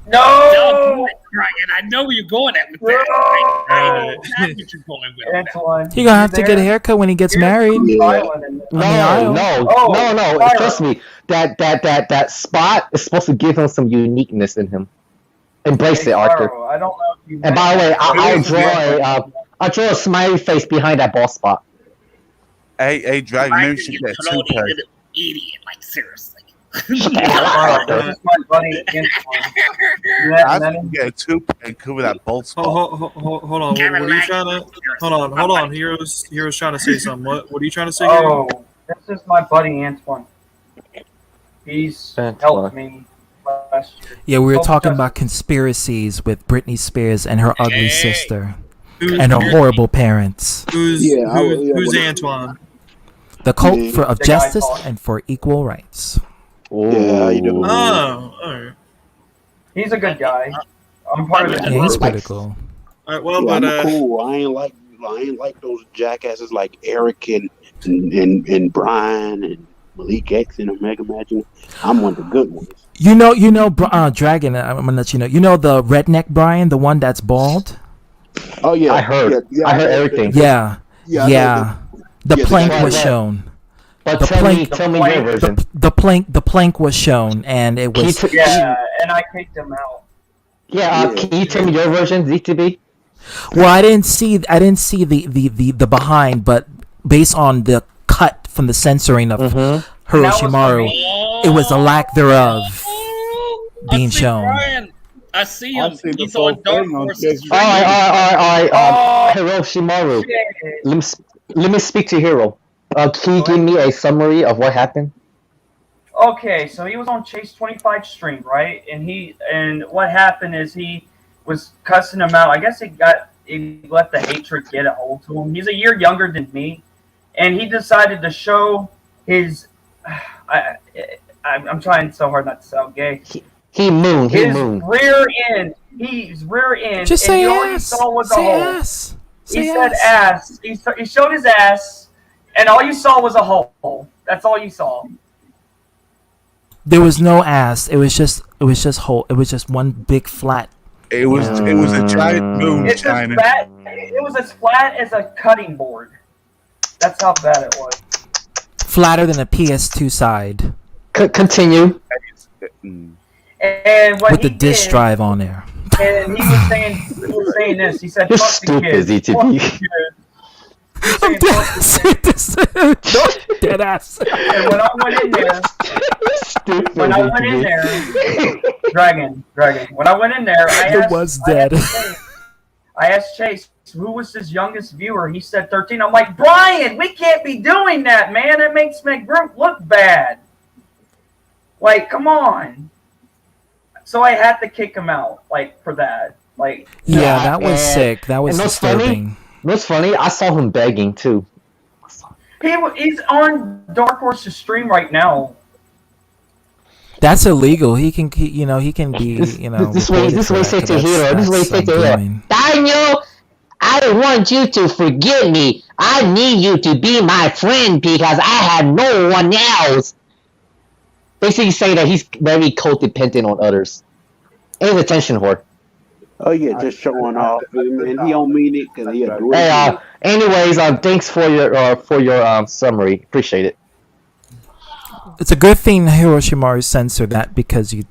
No, Dragon. I know where you're going at with that. I know exactly what you're going with. Antoine, You're gonna have to get a haircut when he gets married. No. Trust me. That spot is supposed to give him some uniqueness in him. Embrace Hey, it, Arthur. Caro, I don't know if you. And by the way, mentioned- I'll draw a smiley face behind that ball spot. Hey, Dragon, maybe you should get a toupee. Idiot, like seriously. This is my buddy Antoine. I can get a toupee and cover that bald spot. Hold on. What are you trying to? Hold on. Hero's trying to say something. What are you trying to say? Oh, this is my buddy Antoine. He's helped me last year. Yeah, we were talking about conspiracies with Britney Spears and her ugly sister and her horrible parents. Who's Antoine? The cult of The guy justice called- and for equal rights. Yeah, how you doing? Oh, all right. He's a good guy. I'm part of Yeah, he's it. pretty cool. All right, well, Yeah, but I'm cool. I ain't like those jackasses like Eric and Brian and Malik X and Omega Magic. I'm one of the good ones. You know, Dragon. I'm gonna let you know. You know the redneck Brian, the one that's bald. Oh yeah, I heard. Yeah, I heard everything. Yeah, Yeah, I yeah. The yeah, the plank guy was that- shown. But The tell me plank- your version. The plank was shown, and it was. Yeah, and I kicked him out. Can you tell me your version, ZTB? Well, I didn't see the behind, but based on the cut from the censoring of Hiroshima, it was a lack thereof being shown. Brian, I see him. I've seen the He's whole on Dark thing on Horse's Facebook. All right. Oh, Hiroshima. shit. Let me speak to Hero. Can you give me a summary of what happened? Okay, so he was on Chase 25 stream, right? And what happened is he was cussing him out. I guess he let the hatred get a hold to him. He's a year younger than me, and he decided to show his. I'm trying so hard not to sound gay. He mooned. His rear end. He's rear end. Just and say all you ass. saw was a Say hole. ass. He Say said ass. ass. He showed his ass, and all you saw was a hole. That's all you saw. There was no ass. It was just whole. It was just one big flat. It was a giant moon It's as shining. flat. It was as flat as a cutting board. That's how bad it was. Flatter than a PS2 side. Continue. And what With he the disk did, drive on there. and he was saying this. He said, You're "Fuck the stupid, kids. ZTV. Fuck the kids." I'm dead ass. And when I went in there, Stupid. when I went in there, Dragon. When I went in there, It was dead. I asked Chase, who was his youngest viewer? He said 13. I'm like, Brian, we can't be doing that, man. It makes my group look bad. Like, come on. So I had to kick him out, like, for that. Like, Yeah, that was sick. That was and what's funny? disturbing. What's funny? I saw him begging too. he's on Dark Horse's stream right now. That's illegal. He can be, This way reported for that, say 'cause to Hero. This way that's say to Hero. undoing. Daniel, I want you to forgive me. I need you to be my friend because I have no one else. Basically saying that he's very codependent on others. And he's attention whore. Oh yeah, just showing off, and he don't mean it because he a great. Hey, anyways, thanks for your summary. Appreciate it. It's a good thing Hiroshima censored that because Hey,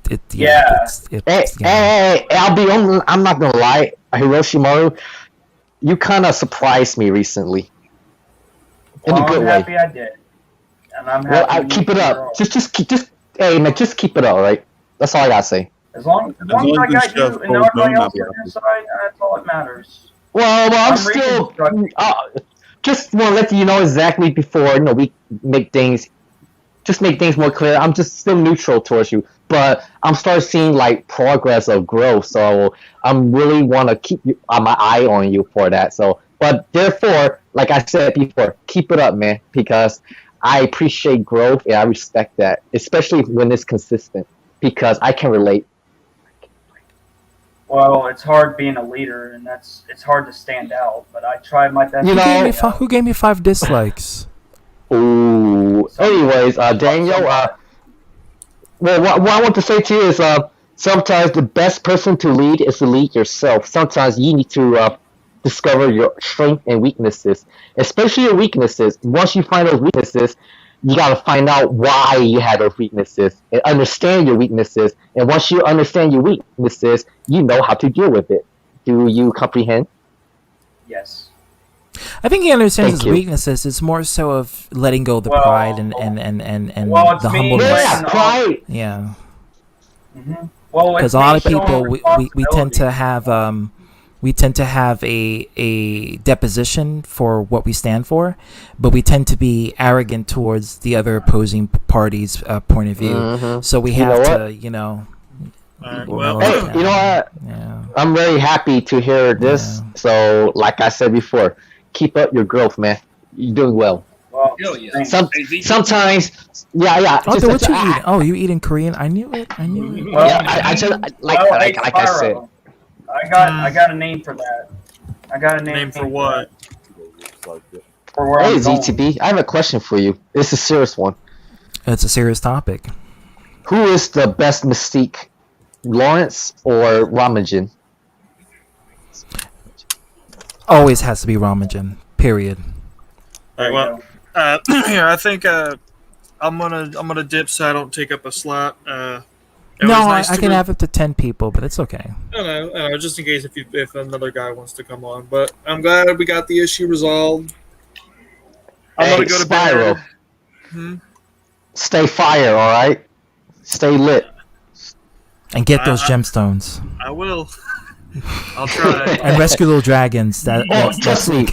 I'm not gonna lie, Hiroshima, you kind of surprised me recently. In Well, a good I'm way. happy I did. And I'm Well, happy keep you it up. girl. Hey man, just keep it up, right? That's all I gotta say. As long as I got you and everybody else on your side, that's all that matters. Well, I'm I'm still just want to let you know exactly before we make things more clear. I'm just still neutral towards you, but I'm starting seeing like progress of growth. So I'm really want to keep my eye on you for that. So, but therefore, like I said before, keep it up, man, because I appreciate growth and I respect that, especially when it's consistent, because I can relate. Well, it's hard being a leader, and it's hard to stand out. But I try my best. Who gave me 5 dislikes? Ooh. Anyways, Daniel, well, what I want to say to you is, sometimes the best person to lead is to lead yourself. Sometimes you need to discover your strengths and weaknesses, especially your weaknesses. Once you find those weaknesses, you gotta find out why you had those weaknesses and understand your weaknesses. And once you understand your weaknesses, you know how to deal with it. Do you comprehend? Yes. I think he understands Thank his you. weaknesses. It's more so of letting go of the pride and Well, it's the me humbleness. letting pride. Yeah. Well, Because it's a lot me of people showing we tend to responsibility. have a deposition for what we stand for, but we tend to be arrogant towards the other opposing party's point of view. Mhm. So we You know have what? to, well, Hey, you know what? Yeah. I'm very happy to hear this. So, like I said before, keep up your growth, man. You're doing well. Well, Hell yeah. Sometimes, yeah. Oh, just- what you eating? Oh, you eating Korean? I knew it. Well, Yeah, I just like hey, I said. Spyro, I got a name for that. I got a name for what? For where Hey, I'm going. ZTB, I have a question for you. It's a serious one. It's a serious topic. Who is the best Mystique, Lawrence or Ramajan? Always has to be Ramajan. Period. All right, well, here I think I'm gonna dip so I don't take up a slot. It No, was nice I to can re- have up to 10 people, but it's okay. I don't know, just in case if another guy wants to come on. But I'm glad we got the issue resolved. I'm Hey, gonna go to Spyro. bed. Hmm? Stay fire, all right. Stay lit. And get those gemstones. I will. I'll try. And rescue little dragons. Trust me.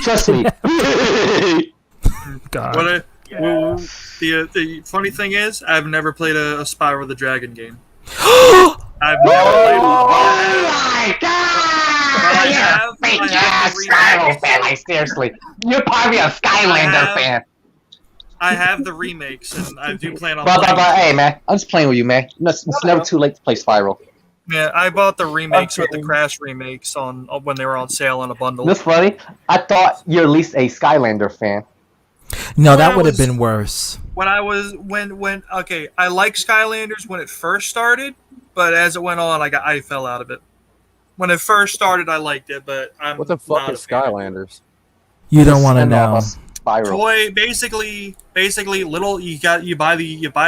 God. Well, the funny thing is, I've never played a Spyro the Dragon game. I've never played one. Spyro fan, like seriously. You're probably a Skylander fan. I have the remakes, and I do plan on But playing. hey, man, I'm just playing with you, man. It's never too late to play Spyro. Yeah, I bought the remakes with the Crash remakes on when they were on sale in a bundle. That's funny. I thought you're at least a Skylander fan. No, that would have been worse. When I was okay, I liked Skylanders when it first started, but as it went on, I fell out of it. When it first started, I liked it, but I'm What the fuck not is Skylanders? You don't want to know. toy basically little you buy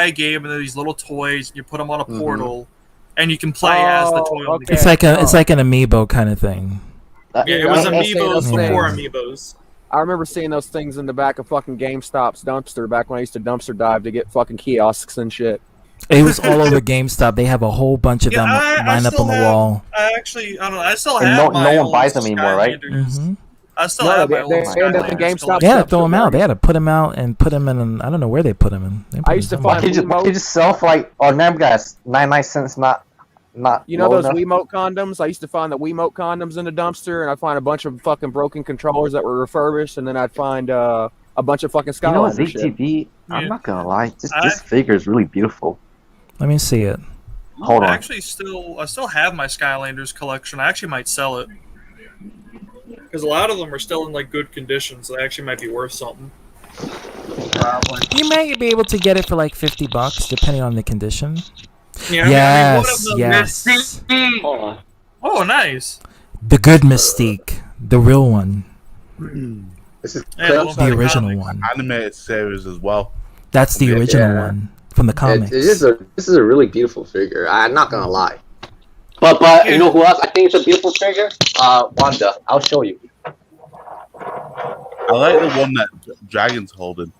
a game and these little toys and you put them on a portal and you can play as the toy. On the game. It's like an amiibo kind of thing. Yeah, it was I've seen those amiibos before things. amiibos. I remember seeing those things in the back of fucking GameStop's dumpster back when I used to dumpster dive to get fucking kiosks and shit. It was all over GameStop. They have a whole bunch of them lined up on the wall. I don't know. I still And have no one buys them anymore, right? Mm-hmm. I still have my old they end up in Skylanders GameStop. Yeah, throw them out. They had to put them out and put them in. I don't know where they put them in. They put I used to them find somewhere. They just sell for like guys, 99 cents. Not. You know low those enough. Wiimote condoms? I used to find the Wiimote condoms in the dumpster, and I'd find a bunch of fucking broken controllers that were refurbished, and then I'd find a bunch of fucking You know what, Skylander shit. ZTV? I'm not gonna lie. This figure is really beautiful. Let me see it. Hold on. I still have my Skylanders collection. I actually might sell it because a lot of them are still in like good condition, so they actually might be worth something. You may be able to get it for like $50, depending on the condition. Yeah, I mean, one of Yes, them yes. Oh, nice. The good Mystique, the real one, This is the original one. Animated series as well. That's the original one from the comics. This is a really beautiful figure. I'm not gonna lie. But you know who else? I think it's a beautiful figure. Wanda. I'll show you. I like the one that Dragon's holding.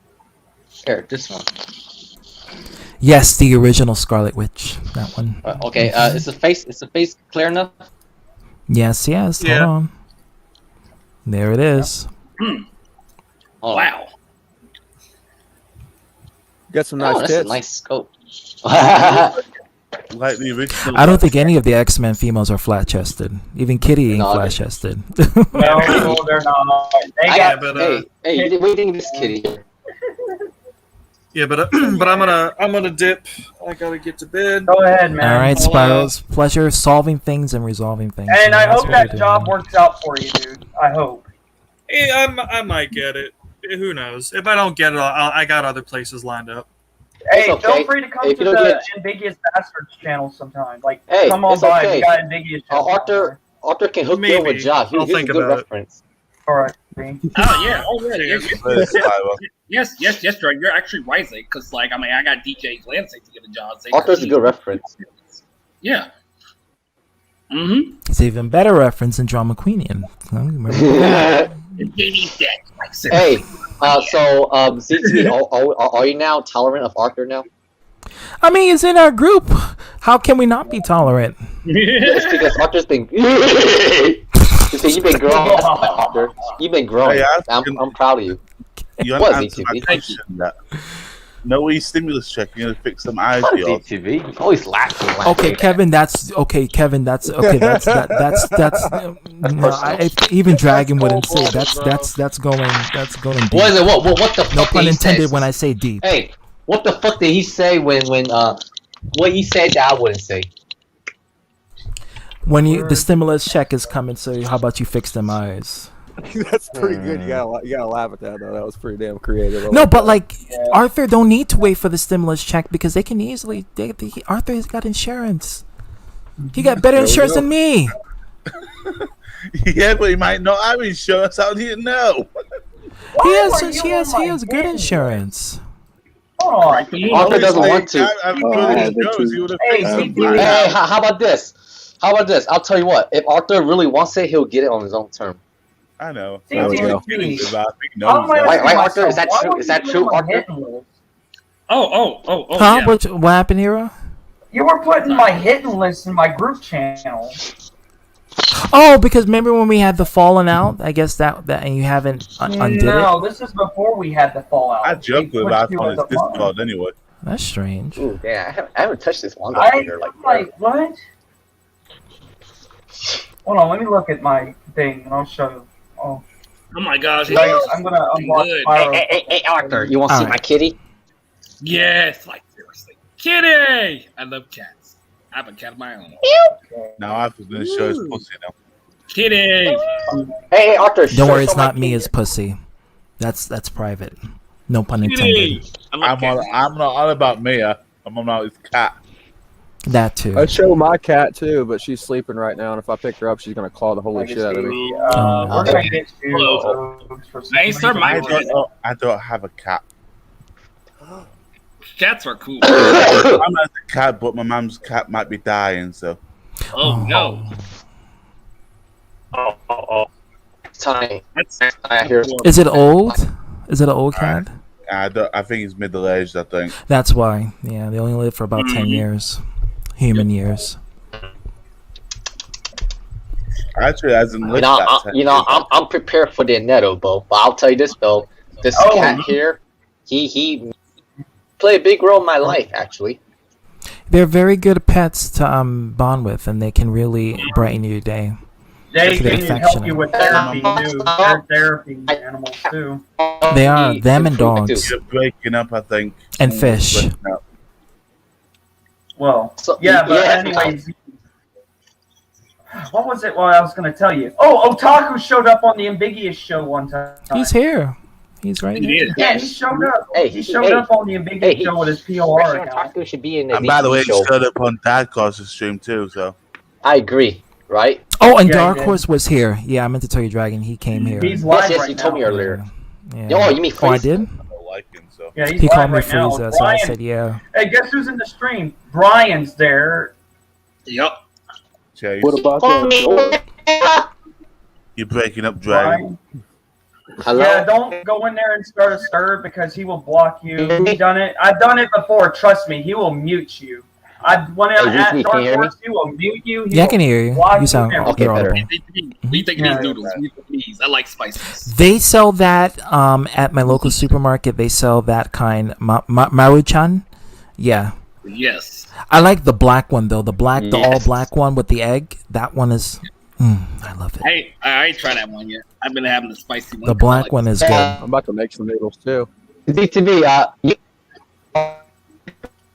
Here, this one. Yes, the original Scarlet Witch. That one. Okay. Is the face clear enough? Yes. Yeah. Hold on. There it is. Oh. Wow. Got some Oh, nice that's tits. a nice scope. Like the original. I don't think any of the X-Men females are flat-chested. Even Kitty ain't No, flat-chested. No, they're not. They got. Hey, what do you think of this kitty? Yeah, but I'm gonna dip. I gotta get to bed. Go ahead, man. All right, Spyro's pleasure solving things and resolving things. And I That's hope what that we're job doing. works out for you, dude. I hope. Yeah, I might get it. Who knows? If I don't get it, I got other places lined up. Hey, It's okay. feel free to come If to you don't the get- Ambiguous Bastards channel sometime. Like, Hey, come on it's by. okay. We got Ambiguous channel. Arthur can hook you up with a job. I'll He's a think good about it. reference. All right. Oh yeah, yes, Drake. You're actually right, because like I mean, I got DJ Lansing to get a job. Arthur's a good reference. Yeah. Mm-hmm. It's even better reference than Drama Queenian. Hey, so ZTV, are you now tolerant of Arthur now? I mean, it's in our group. How can we not be tolerant? It's because Arthur's been. You see, you've been growing, Arthur. You've been growing. Hey, I'm proud of you. You What, answered my ZTV? question. That. No way stimulus check. You're gonna fix some eyes. What, y'all. ZTV? Always laughing. Okay, Kevin. That's okay, Kevin. That's okay. That's. Even Dragon wouldn't say that's going deep. What is it? What the fuck? No did pun he intended say? when I say deep. Hey, what the fuck did he say when what he said that I wouldn't say? When the stimulus check is coming, so how about you fix them eyes? That's pretty good. You gotta laugh at that though. That was pretty damn creative. No, but like Arthur don't need to wait for the stimulus check because they can easily. Arthur has got insurance. He got better insurance than me. Yeah, but he might not have insurance. How do you know? He has good insurance. Oh, Arthur doesn't want to. Hey, how about this? How about this? I'll tell you what. If Arthur really wants it, he'll get it on his own term. I know. Right, Arthur? Is that true? Is that true, Arthur? Oh. Huh? Yeah. What happened, Hero? You were putting my hidden list in my group channel. Oh, because remember when we had the falling out? I guess that and you haven't undid it. No, this is before we had the fallout. I joke with that on his Discord anyway. That's strange. Ooh, yeah, I haven't touched this one. Like what? Hold on, let me look at my thing and I'll show you. Oh my gosh! I'm gonna unlock Pyro. Hey, Arthur, you want to see my kitty? Yes, like seriously, kitty. I love cats. I have a cat of my own. Now Arthur's gonna show his pussy now. Kitty. Hey, Arthur. Don't worry, it's not me as pussy. That's private. No pun intended. I'm not all about me. I'm about his cat. That too. I show my cat too, but she's sleeping right now, and if I pick her up, she's gonna claw the holy shit out of me. We're gonna get I don't have a cat. Cats are cool. I'm not a cat, but my mom's cat might be dying, so. Oh no. Tiny. Is it old? Is it an old cat? I think he's middle aged. I think that's why. Yeah, they only live for about 10 years, human years. Actually, hasn't lived I'm prepared for the netto, Bo. But I'll tell you this though, this cat here, he played a big role in my life actually. They're very good pets to bond with, and they can really brighten your day. They can help you with therapy too. They're therapy animals too. They are, them and dogs. You're breaking up, I think. And fish. Well, yeah, but anyways, what was it? Well, I was going to tell you. Oh, Otaku showed up on the Ambiguous show one time. He's here. He's right here. Yeah, he showed up. He showed up on the Ambiguous show with his POR account. Otaku should be in the And by the way, he show. showed up on Dark Horse's stream too, so. I agree, right? Oh, and Dark Horse was here. Yeah, I meant to tell you, Dragon. He came here. He's live yes, right you told me earlier. Yeah. Oh, you mean Oh, I Frieza? did? Yeah, he's He live called me right now. Frieza, so I said yeah. Hey, guess who's in the stream? Brian's there. Yep. Chase. What about that? You're breaking up, Dragon. Hello? Yeah, don't go in there and start a stir because he will block you. He done it. I've done it before. Trust me, he will mute you. When I'm at Dark Horse, he will mute you. Yeah, I can hear you. You sound you're audible. We think these noodles. Please, I like spices. They sell that at my local supermarket. They sell that kind, Maruchan. Yeah. Yes. I like the black one though. The all black one with the egg. That one is. I love it. Hey, I ain't tried that one yet. I've been having the spicy one. The black one is good. I'm about to make some noodles too. ZTV,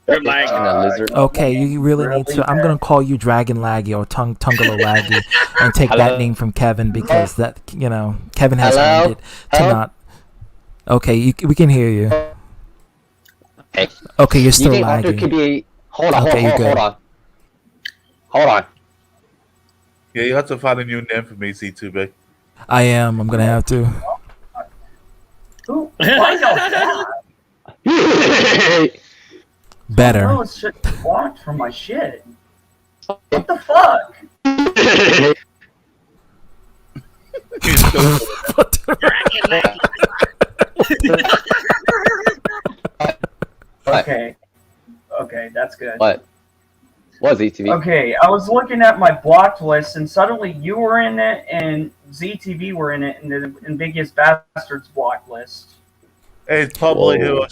You're like, Okay, you really need to. I'm gonna call you Dragon Laggy or Tungalo Laggy and take that name from Kevin because that Kevin has earned it to not. Okay, we can hear you. Okay, you're still lagging. Could be, hold on. Yeah, you have to find a new name for me, C2B. I am. I'm gonna have to. Who? Why y'all that? Better. No, it's just blocked from my shit. What the fuck? Okay. Okay, that's good. What? What ZTV? Okay, I was looking at my blocked list, and suddenly you were in it, and ZTV were in it, and the Ambiguous Bastards blocked list. It's probably Whoa.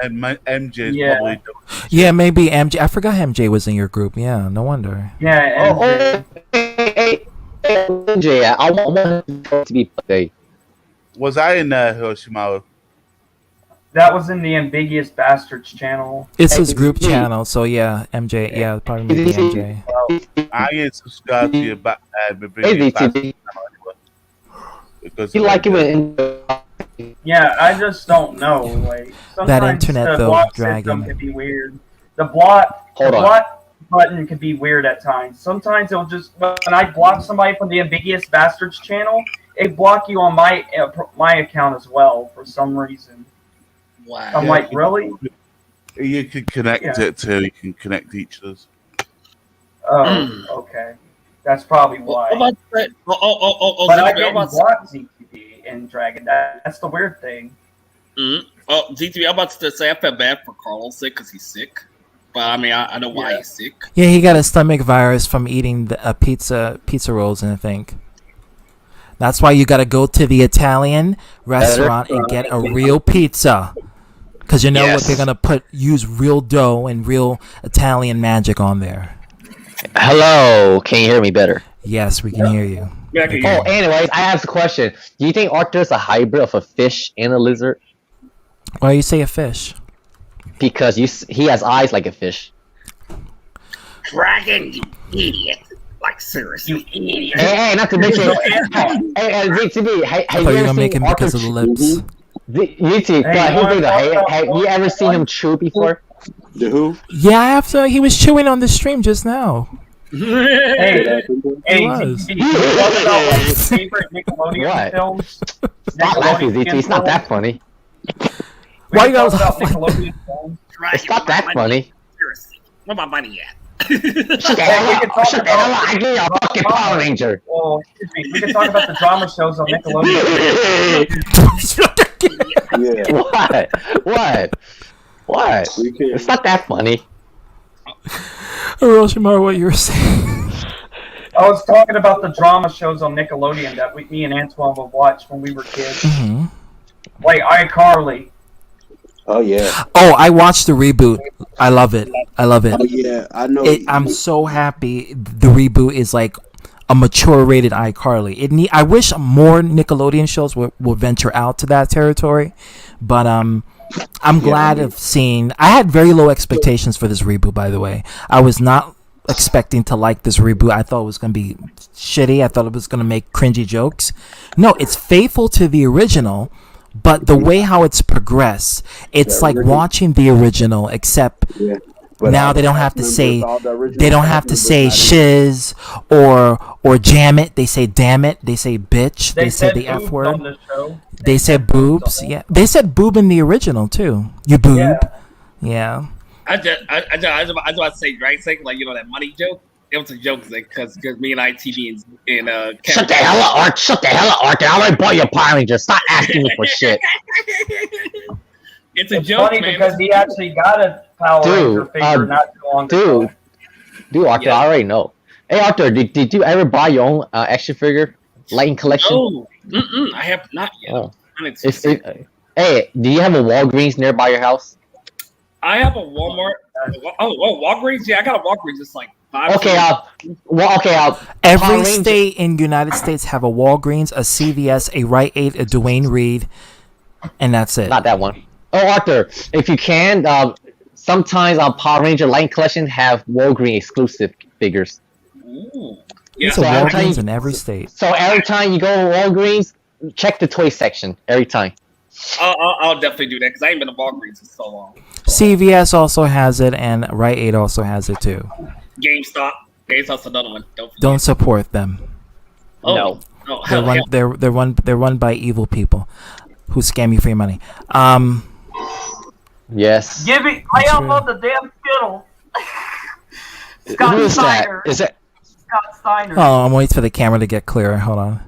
MJ's Yeah. probably. Yeah, maybe MJ. I forgot MJ was in your group. Yeah, no wonder. Yeah, and Hey, MJ, I want him to be today. Was I in there, Hiroshima? that was in the Ambiguous Bastards channel. It's his group channel, so yeah, MJ. Yeah, probably maybe MJ. I ain't subscribed to your Hey, Ambiguous Bastards ZTV. channel anyway. Because You of like him MJ. in Yeah, I just don't know. Like sometimes internet, the though, block Dragon. system can be weird. The block button can be weird at times. Sometimes it'll just when I block somebody from the Ambiguous Bastards channel, it block you on my account as well for some reason. Wow. I'm like, really? You can connect it to. You can connect each of us. Oh, okay. That's probably why. How about that? But I ZTV, didn't how about block ZTV and Dragon. That's the weird thing. Oh, ZTV, I'm about to say I felt bad for Carlos sick because he's sick. But I mean, I know why he's sick. Yeah, he got a stomach virus from eating the pizza rolls, and I think that's why you got to go to the Italian restaurant and get a real pizza, because you know what they're gonna use real dough and real Italian magic on there. Hello, can you hear me better? Yes, we can hear you. Yeah, I can Oh, anyways, I asked a question. Do you think Arthur's a hybrid of a fish and a lizard? Why you say a fish? Because he has eyes like a fish. Dragon, you idiot! Like seriously, you idiot! Hey, not to mention, hey, ZTV, I thought you were gonna make him because of the lips. ZTV, have you ever seen him chew before? The who? Yeah, after he was chewing on the stream just now. Hey, He was. ZTV, you talk about like your favorite Nickelodeon What? films? Stop laughing, ZTV. It's not that funny. Why you talk gotta about laugh? Nickelodeon films? It's not that funny. Seriously, where my money at? Shut the hell up! Shut the hell up! I give you a fucking Power Ranger. Well, excuse me. We can talk about the drama shows on Nickelodeon. Yeah. What? It's not that funny. Hiroshima, what you were saying? I was talking about the drama shows on Nickelodeon that me and Antoine would watch when we were kids. Mm-hmm. Like iCarly. Oh yeah. Oh, I watched the reboot. I love it. Oh yeah. I know. I'm so happy the reboot is like a mature rated iCarly. I wish more Nickelodeon shows would venture out to that territory, but I'm glad of seeing. I had very low expectations for this reboot. By the way, I was not expecting to like this reboot. I thought it was gonna be shitty. I thought it was gonna make cringy jokes. No, it's faithful to the original. But the way how it's progressed, it's like watching the original, except now they don't have to say shiz or jam it. They say damn it. They say bitch. They say the F word. They said boobs. Yeah, they said boob in the original too. You boob. Yeah. I was about to say drag sake, like that money joke. It was a joke because me and ITV and Shut the hell up, Art! Shut the hell up, Art! I already bought your Power Ranger. Stop asking me for shit. It's a joke, funny man. because he actually got a Power Ranger figure not too long ago. Dude, Arthur, I already know. Hey, Arthur, did you ever buy your own action figure, Lightning Collection? No, I have not yet. Oh. Hey, do you have a Walgreens nearby your house? I have a Walmart. Walgreens. Yeah, I got a Walgreens. It's like 5. Every state in United States have a Walgreens, a CVS, a Rite Aid, a Duane Reade, and that's it. Not that one. Oh, Arthur, if you can, sometimes Power Ranger Lightning Collection have Walgreens exclusive figures. Ooh. There's a Walgreens in every state. So every time you go to Walgreens, check the toy section every time. I'll definitely do that because I ain't been to Walgreens in so long. CVS also has it, and Rite Aid also has it too. GameStop's another one. Don't support them. Oh. No. Oh, They're hell run. yeah. They're run by evil people who scam you for your money. Yes. Give me lay That's off true. on the damn Skittle. Who Scott is that? Steiner. Is that Scott Steiner. Oh, I'm waiting for the camera to get clearer. Hold on.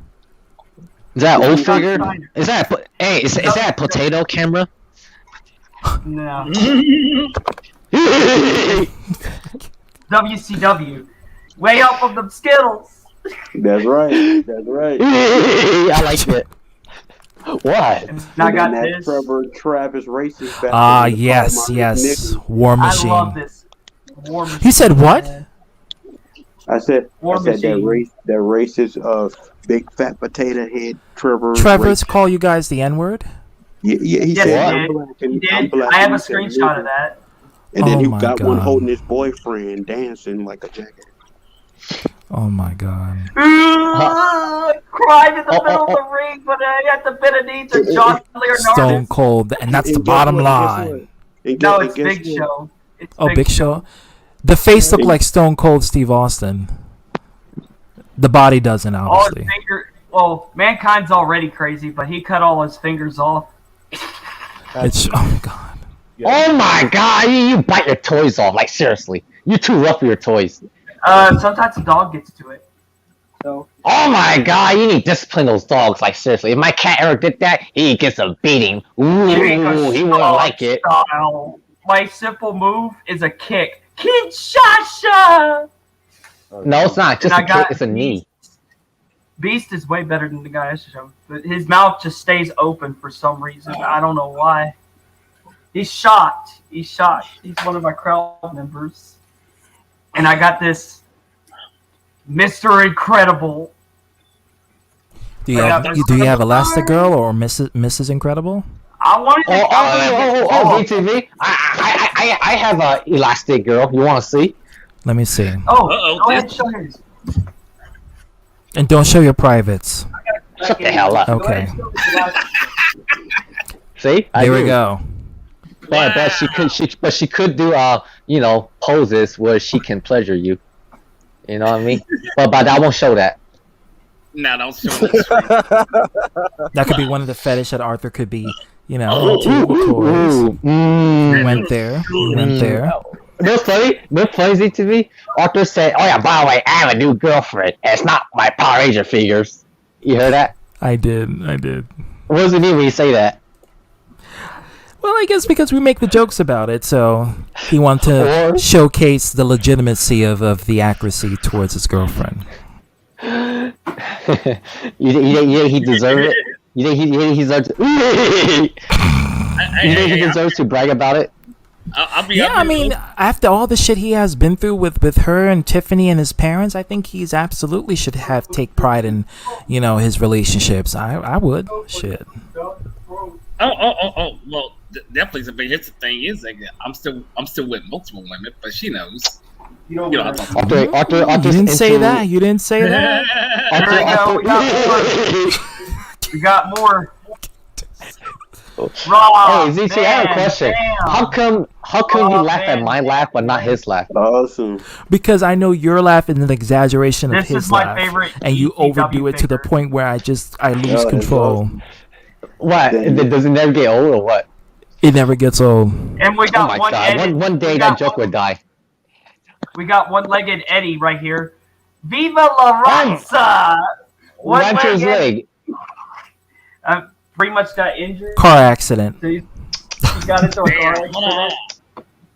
is that old Scott figure? Steiner. Is that hey? Is that a potato camera? No. WCW. Way up on them Skittles. That's right. That's right. I like it. What? And I got that this. Trevor Travis racist bastard. Ah, in the yes, car, yes. War I Machine. love this. War Machine. He said what? man. I said War that Machine. that racist big fat potato head Trevor. Trevor's call you guys the N word? Yeah, he Yes, said he I'm did. black He and did. I'm black. I have a and he said, screenshot of "Nigga." that. And then Oh he my got one God. holding his boyfriend dancing like a jackass. Oh my god. Cried in the middle of the ring, but I had the bit of needs of John Leonardo. Stone Cold, and that's the And guess bottom what? And guess line. what? No, And it's guess Big what? Show. It's Oh, Big Show. The face looked like Stone Cold Steve Austin. The body doesn't, All obviously. his finger. Well, Mankind's already crazy, but he cut all his fingers off. It's oh god. Oh my god! You bite your toys off. Like seriously, you're too rough for your toys. Sometimes the dog gets to it. So. Oh my god! You need to discipline those dogs. Like seriously, if my cat Eric did that, he gets a beating. Ooh, he wouldn't like it. Style. My simple move is a kick. Kinshasa! No, it's not. Just And a kick. It's a knee. Beast is way better than the guy I showed, but his mouth just stays open for some reason. I don't know why. He's shocked. He's shocked. He's one of my crowd members. And I got this Mr. Incredible. Do you have Elastigirl or Mrs. Incredible? I wanted to VTV. I have a Elastic Girl. You want to see? Let me see. Oh, go ahead and show his. And don't show your privates. Shut the hell up. Okay. See? There we go. But she could do poses where she can pleasure you. You know what I mean? But I won't show that. No, don't show this. That could be one of the fetish that Arthur could be, into with toys. We went there. We went there. What's funny to me? Arthur said, "Oh yeah, by the way, I have a new girlfriend. And it's not my Power Ranger figures." You heard that? I did. What does it mean when you say that? Well, I guess because we make the jokes about it, so he wanted to showcase the legitimacy of the accuracy towards his girlfriend. You think he deserves it? You think he deserves? You think he deserves to brag about it? I mean, after all the shit he has been through with her and Tiffany and his parents, I think he's absolutely should take pride in, his relationships. I would. Shit. Oh. Well, definitely. But here's the thing: is like I'm still with multiple women, but she knows. Arthur You didn't say that. You didn't say that. We got more. Hey, ZT, I have a question. How come you laugh at my laugh but not his laugh? Awesome. Because I know your laugh is an exaggeration of This his is my laugh, favorite and you ECW overdo it to the point where I lose control. What? Does it never get old or what? It never gets old. And we got Oh my one. god! One day that joke would die. We got one-legged Eddie right here. Viva la Raza! Rancher's leg. Pretty much got injured. Car accident. So he got into a car accident.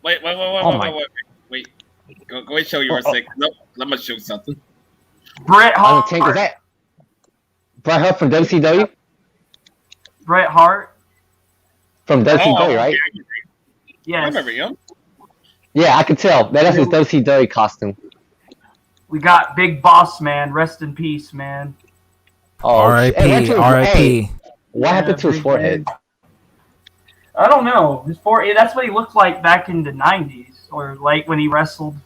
Wait. Go ahead and show yours. Let me show something. Bret Hart. Is that Bret Hart from WCW? Bret Hart. From WCW, right? Yes. I remember him. Yeah, I could tell. That's his WCW costume. We got Big Boss Man. Rest in peace, man. Oh, R.I.P. R.I.P. What happened to his forehead? I don't know. His forehead. That's what he looked like back in the 90s, or like when he wrestled.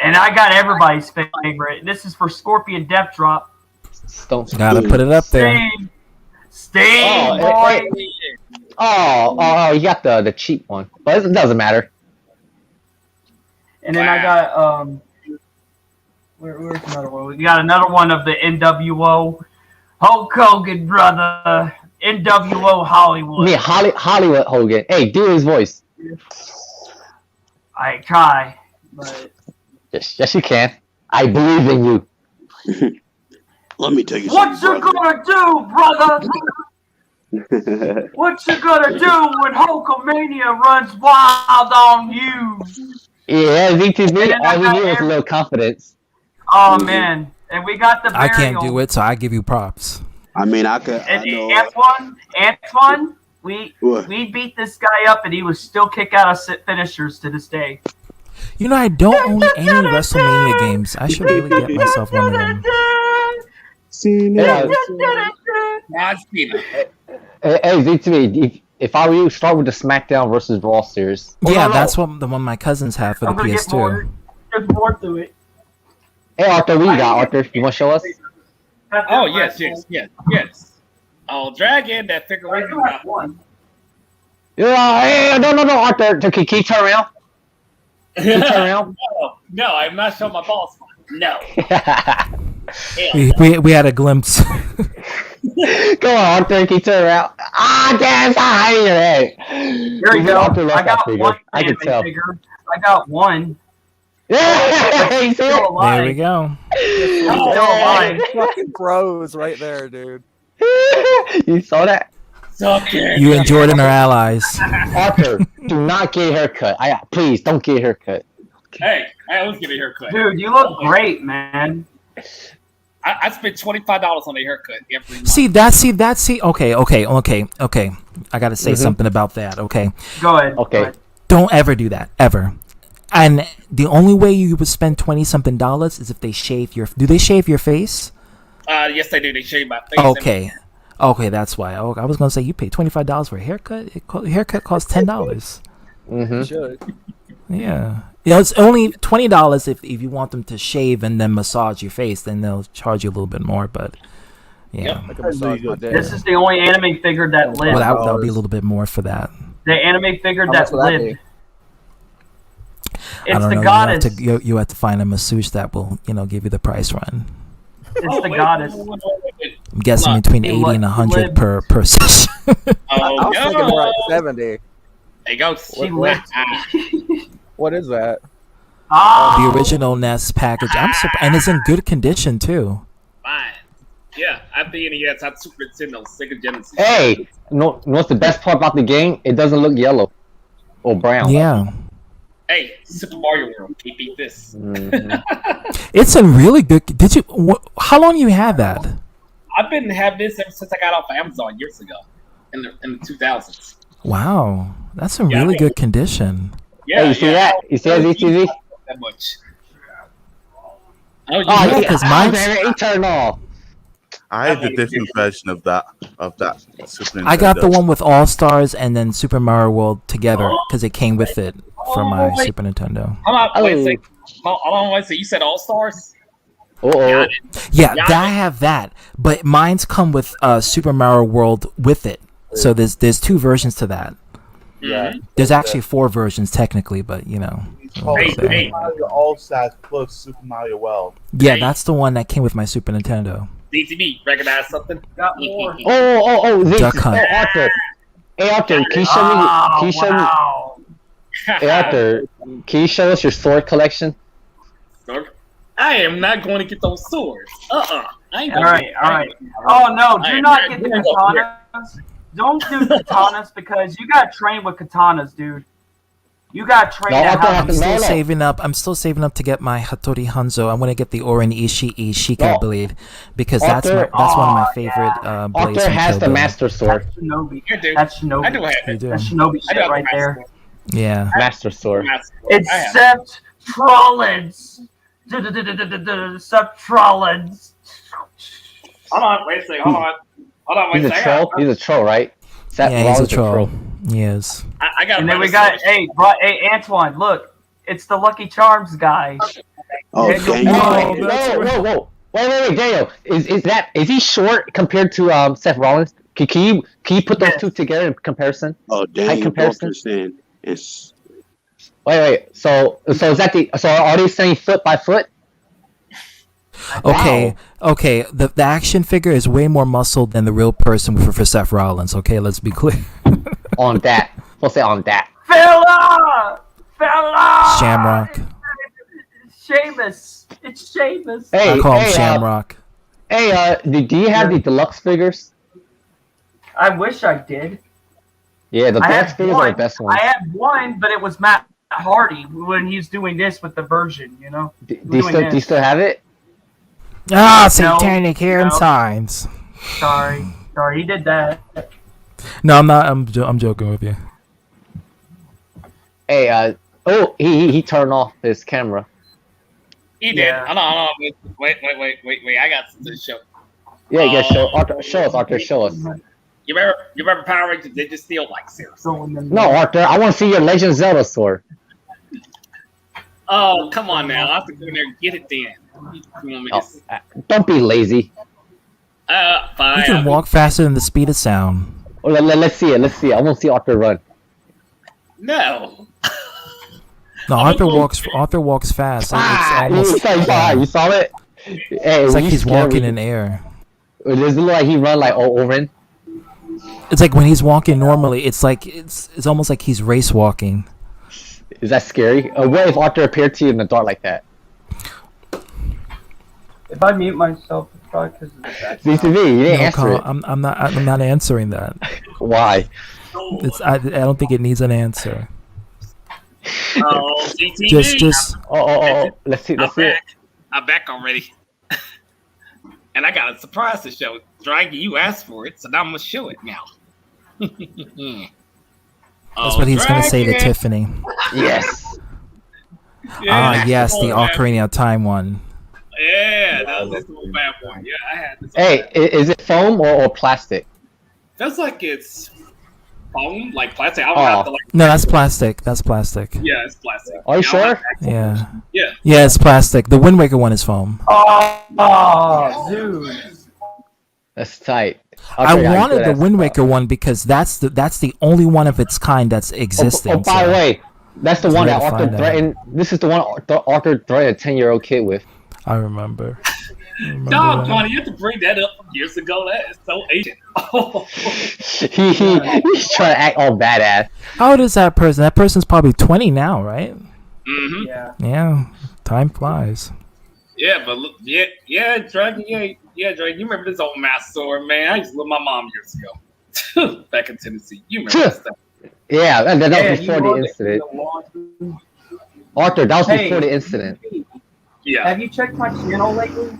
And I got everybody's favorite. This is for Scorpion Death Drop. Gotta put it up there. Sting, boy. Oh, you got the cheap one, but it doesn't matter. And then I got Where's another one? We got another one of the NWO. Hulk Hogan, brother. NWO Hollywood. Me, Hollywood Hogan. Hey, do his voice. I try, but Yes, you can. I believe in you. Let me tell you what something, you gonna do, brother? What you gonna do when Hulkamania runs wild on you? Yeah, VTV. And then I All we got need was a every- little confidence. Oh man, and we got the I burial. can't do it, so I give you props. I mean, I could. I And know. Antoine, we What? beat this guy up, and he was still kick out of finishers to this day. You know, I don't own any WrestleMania games. I should really get myself one of them. Yeah. John Cena. Hey, VTV. If I were you, start with the SmackDown versus Raw series. Yeah, that's what the one my cousins have for the I'm gonna get more. PS2. There's more to it. Hey, Arthur, what you got, Arthur? You want to show us? Oh yes. Oh, Dragon, that figurine. I got one. Yeah, hey, no, Arthur. Can you turn around? Can you turn around? No, I'm not showing my balls. No. We had a glimpse. Go on, Arthur. Can you turn around? Ah, damn, I hate it. There you go. Arthur loves I got that figure. one I can anime tell. figure. I got one. Yeah, you see Still it? alive. There we go. I'm still alive. Fucking pros right there, dude. You saw that? You and Jordan are allies. Arthur, do not get a haircut. Please don't get a haircut. Hey, I always get a haircut. Dude, you look great, man. I spent $25 on a haircut every month. See. Okay. I gotta say something about that. Okay. Go ahead. Okay. Go ahead. Don't ever do that ever. And the only way you would spend $20-something is if they shave your. Do they shave your face? Yes, they do. They shave my face. Okay, that's why. Oh, I was gonna say you pay $25 for a haircut. Haircut costs $10. You should. Yeah. It's only $20 if you want them to shave and then massage your face. Then they'll charge you a little bit more. But yeah, I can massage my dick. This is the only anime figure that lived. well, that'll be a little bit more for that. The anime figure How that much would that lived. I It's don't the know. goddess. You have to find a masseuse that will give you the price run. It's the goddess. I'm guessing between 80 and 100 per session. I was thinking more like 70. Hey, go. She lived. What is that? The original NES package. And it's in good condition too. Fine. Yeah, at the NES, I Super Nintendo, Sega Genesis. Hey, what's the best part about the game? It doesn't look yellow or brown. Yeah. Hey, Super Mario World, can't beat this. It's in really good. How long you had that? I've been having this ever since I got off of Amazon years ago, in the 2000s. Wow, that's in really good condition. Yeah, Hey, you see that? You see that, ZTV? That much. Oh, yeah, because mine's. It turned off. I had the different version of that Super Nintendo. I got the one with All Stars and then Super Mario World together because it came with it for my Super Nintendo. Hold on, wait a second. Hold on, wait a second. You said All Stars? Uh-oh. Yeah, I have that, but mine's come with Super Mario World with it. So there's two versions to that. Yeah. There's actually 4 versions technically, but Super Mario All Stars plus Super Mario World. Yeah, that's the one that came with my Super Nintendo. DTV, recognize something? Got more. Duck Hunt. Arthur. Hey, Arthur, can you show me? Hey, Arthur, can you show us your sword collection? Sword? I am not going to get those swords. I ain't All gonna right, get all right. Oh no, do not get the katanas. Don't do katanas because you got to train with katanas, dude. You got to train I'm still saving up to get my Hattori Hanzo. I'm gonna get the Orin Ishika blade because that's one of my favorite blades. Arthur from has Kill the Bill. master sword. Shinobi. Yeah, dude. That's Shinobi. I do have You it. do. That's Shinobi I do shit have right the there. Yeah. Master sword. Except Trollins. Except Trollins. Hold on, wait a second. Hold on, wait He's a a second. troll. He's a troll, right? Yeah, he's a troll. He is. I got. And then we got hey Antoine, look, it's the Lucky Charms guy. Oh, Daniel dang. Whoa, whoa. Wait, Daniel. Is he short compared to Seth Rollins? Can you put those two together in comparison? Oh, Height Daniel comparison? Wilkerson is. Wait. So is that so are they saying foot by foot? Okay, okay. The action figure is way more muscle than the real person for Seth Rollins. Okay, let's be clear. On that. We'll say on that. Fella! Shamrock. Sheamus. It's Sheamus. Hey, I call him Shamrock. Do you have the deluxe figures? I wish I did. Yeah, the I deluxe had figures are one. the best ones. I had one, but it was Matt Hardy when he's doing this with the version, you know? Do you still have it? Ah, satanic hair and signs. Sorry, he did that. No, I'm not. I'm joking with you. Hey, he turned off his camera. He did. Hold on. Wait. I got something to show. Yeah, you gotta show us, Arthur. Show us. You remember Power Rangers? They just steal like seriously. No, Arthur, I want to see your Legend Zelda sword. Oh, come on now! I have to go in there and get it then. You want me to... Don't be lazy. Fine. You can walk faster than the speed of sound. Oh, let's see it. I want to see Arthur run. No. No, Arthur walks fast. You saw it? Hey, it's like he's walking in air. Does it look like he run like over? It's like when he's walking normally. It's like it's almost like he's race walking. Is that scary? What if Arthur appeared to you in the dark like that? If I mute myself, it's probably because of the background. DCV, you didn't answer it. I'm not answering that. Why? I don't think it needs an answer. Oh, CTV. Just. Let's see. I'm back already. And I got a surprise to show. Draggy, you asked for it, so now I'm gonna show it now. That's what he's gonna say to Tiffany. Yes. Yes, the Ocarina of Time one. Yeah, that was a little bad one. Yeah, I had this. Hey, is it foam or plastic? Feels like it's foam, like plastic. I don't have to like. No, that's plastic. That's plastic. Yeah, it's plastic. Are you sure? Yeah. Yeah. Yeah, it's plastic. The Wind Waker one is foam. Oh, dude. That's tight. I wanted the Wind Waker one because that's the only one of its kind that's existing. By the way, that's the one that Arthur threatened. This is the one Arthur threatened a 10-year-old kid with. I remember. Dog, Johnny, you have to bring that up years ago. That is so ancient. He's trying to act all badass. How old is that person? That person's probably 20 now, right? Mm-hmm. Yeah. Yeah. Time flies. Yeah, but look, Dragon, Dragon. You remember this old master sword, man? I used to love my mom years ago. Back in Tennessee. You remember this stuff. Yeah, that was before the incident. Arthur, that was before the incident. Yeah. Have you checked my channel lately?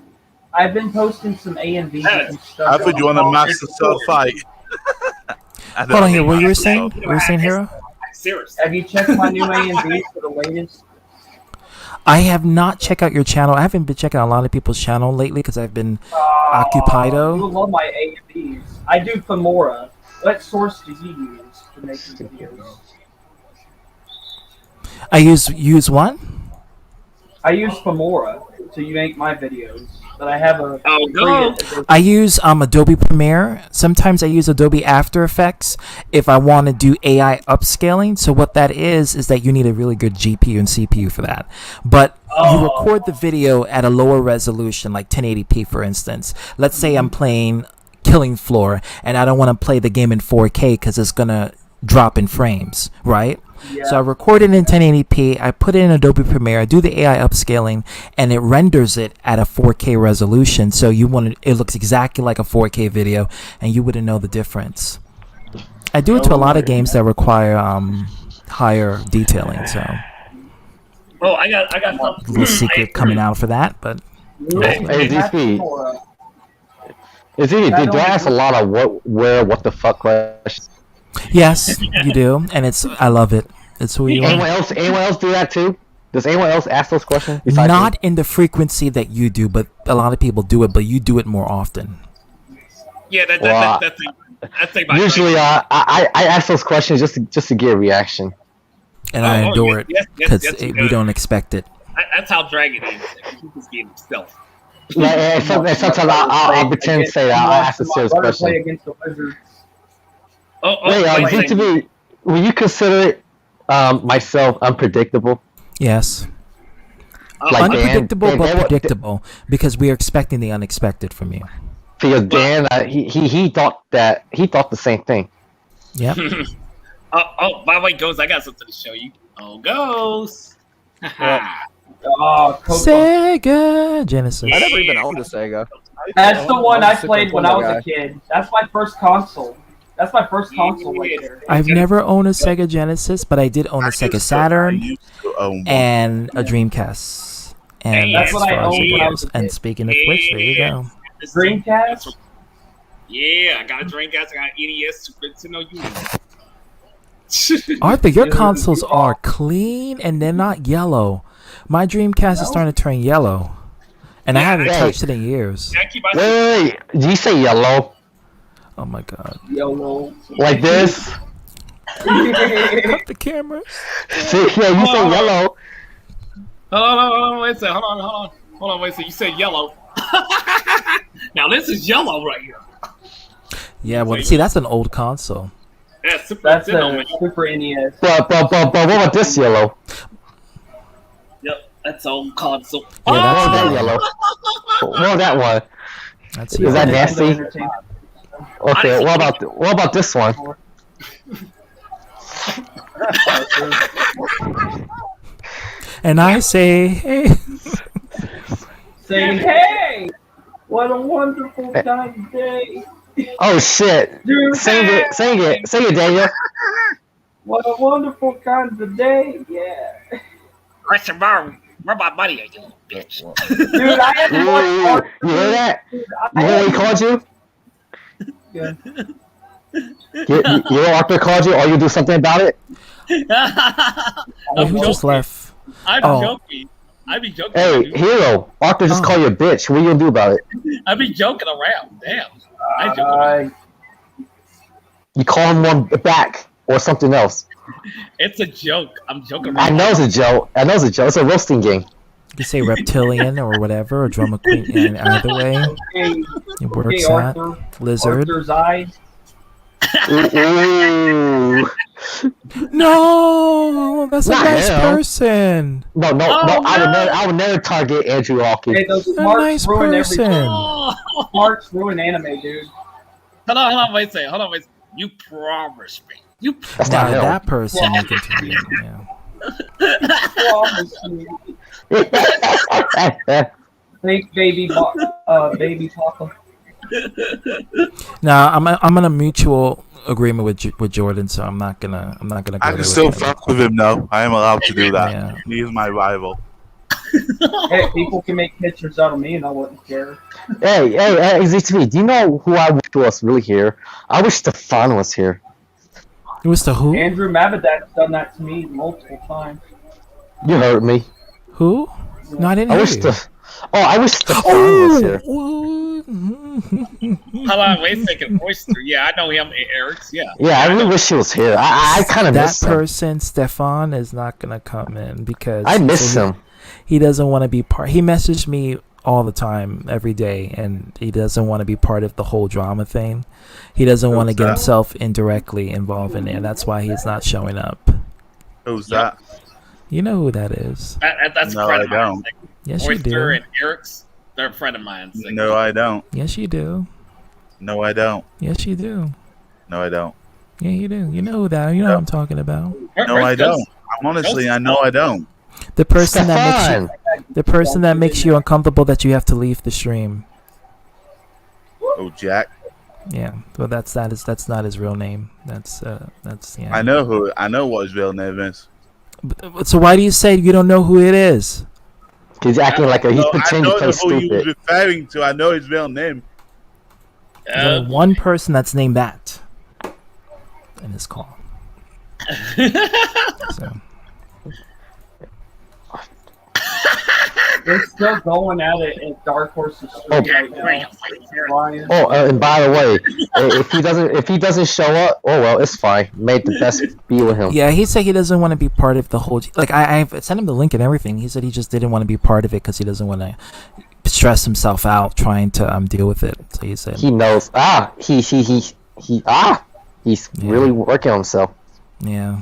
I've been posting some A and B and stuff. I thought you want a master sword fight. Hold on here. What you were saying? What were you saying, Hero? Seriously. Have you checked my new A and B for the latest? I have not checked out your channel. I haven't been checking out a lot of people's channel lately because I've been occupied-o. You love my A and Bs. I do Femora. What source do you use to make these videos? I use what? I use Femora to make my videos, but I have a. I use Adobe Premiere. Sometimes I use Adobe After Effects if I want to do AI upscaling. So what that is that you need a really good GPU and CPU for that. But you record the video at a lower resolution, like 1080p, for instance. Let's say I'm playing Killing Floor, and I don't want to play the game in 4K because it's gonna drop in frames, right? Yeah. So I record it in 1080p, I put it in Adobe Premiere, I do the AI upscaling, and it renders it at a 4K resolution. So it looks exactly like a 4K video, and you wouldn't know the difference. I do it to a lot of games that require higher detailing. So Oh, I got something. A little secret coming out for that, but hey, DP. Do I ask a lot of what the fuck questions? Yes, you do, and I love it. It's who you are. Anyone else do that too? Does anyone else ask those questions? Not in the frequency that you do, but a lot of people do it. But you do it more often. Yeah, that's usually I ask those questions just to get a reaction, and I adore it because we don't expect it. That's how Dragon is. He just being himself. Like, sometimes I'll pretend to say that I'll ask a serious question. Wait, to me, will you consider myself unpredictable? Yes. Like Unpredictable Dan, but predictable because we are expecting the unexpected from you. because Dan, he thought the same thing. Yep. By the way, Ghost, I got something to show you. Oh, Ghost. Oh, Coco. Sega Genesis. I never even owned a Sega. That's the one I Super played when I was Nintendo a kid. That's my first console. That's my first console right there. I've never owned a Sega Genesis, but I did own a Sega Saturn and a Dreamcast. And That's what I as far as owned it when I goes. was a And kid. speaking of which, there you go. Dreamcast? Yeah, I got a Dreamcast. I got NES, Super Nintendo, Arthur, your consoles are clean and they're not yellow. My Dreamcast is starting to turn yellow. And I haven't touched it in years. Wait, did you say yellow? Oh my god. Yellow. Like this? Cut the camera. See, yeah, you say yellow. Hold on, wait a second. Hold on, wait a second. You said yellow. Now this is yellow right here. Yeah, well, see, that's an old console. That's Super That's Nintendo, a man. Super NES. But what about this yellow? Yep, that's old console. Yeah, that's that yellow. What that one? That's Is that nasty? Entertainment. Okay, what about this one? And I say, hey. Saying, hey, what a wonderful kind of day. Oh shit! Dude, Sing it, Daniel. What a wonderful kind of day, yeah. Question mark. Where my money at, you bitch? Dude, I had to watch Arthur. You hear that? Dude, You hear what he called you? Yeah. You know Arthur called you, or you do something about it? Wait, who just left? I'm Oh. joking. I be joking. Hey, Hero, Arthur just called you a bitch. What are you gonna do about it? I be joking around. Damn. I joke around. You call him one back or something else. It's a joke. I'm joking I around. know it's a joke. It's a roasting game. You can say reptilian or whatever, or drama queen. And either way, Okay, it works okay, out. Arthur. Lizard. Arthur's eyes. Ooh. No, that's a Not nice him. person. No, I would never target Andrew Hawkins. Hey, those A smarts nice ruin person. everything. Oh. Smarts ruin anime, dude. Hold on, wait a second. Hold on, wait a second. You promised me. You That's Now not him. that person you continue. Yeah. Think baby Papa. Now I'm in a mutual agreement with Jordan, so I'm not gonna go I there can with still him. fuck with him though. I am allowed to do that. Yeah. He is my rival. Hey, people can make pictures out of me and I wouldn't care. Hey, ZTV, do you know who I wish was really here? I wish Stefan was here. It was the who? Andrew Mabadak's done that to me multiple times. You heard me. Who? No, I didn't I hear wish you. I wish Stefan was here. Hold on, wait a second. Oyster. Yeah, I know him. Eric's. Yeah. Yeah, I really wish he was here. I kind of That miss him. person, Stefan, is not gonna come in because I miss him. He doesn't want to be part. He messaged me all the time, every day, and he doesn't want to be part of the whole drama thing. He doesn't want to get himself indirectly involved in it. That's why he's not showing up. Who's that? You know who that is? That's No, a friend I of mine. don't. Yes, you Oyster do. and Eric's. They're a friend of mine. No, I don't. Yes, you do. No, I don't. Yes, you do. No, I don't. Yeah, you do. You know who that. You know what I'm talking about. No, I don't. Honestly, I know I don't. The person the person that makes you uncomfortable that you have to leave the stream. Oh, Jack. Yeah, well, that's not his real name. That's yeah. I know what his real name is. So why do you say you don't know who it is? He's acting like he's I pretending to know play who he was stupid. referring to. I know his real name. There's only one person that's named that in this call. So. They're still going at it at Dark Horse's stream right now. Ryan. Oh, and by the way, if he doesn't show up, oh well, it's fine. Made the best be with him. Yeah, he said he doesn't want to be part of the whole. Like I've sent him the link and everything. He said he just didn't want to be part of it because he doesn't want to stress himself out trying to deal with it. So he said He knows. He's really working on himself. Yeah,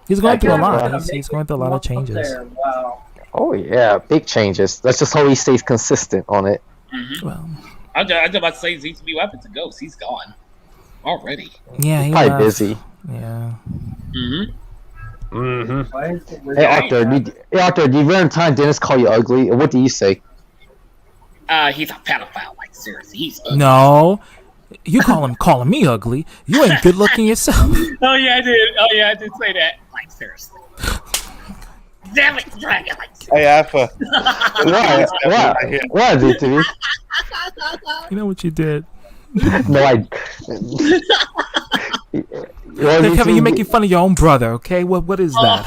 he's going through a lot. He's going through a lot of changes. There. Wow. Oh yeah, big changes. Let's just hope he stays consistent on it. Well, I'm just about to say ZTB Weapons to Ghost. He's gone already. yeah, he Probably left. busy. Yeah. Hey Arthur, did Valentine Dennis call you ugly? What do you say? He's a pedophile. Like seriously, he's ugly. No, you calling me ugly. You ain't good looking yourself. Oh yeah, I did say that. Like seriously. Damn it, Dragon! Like seriously. Hey, Alpha. What did you? You know what you did? No, I. Hey, Kevin, you're making fun of your own brother. Okay, what is that?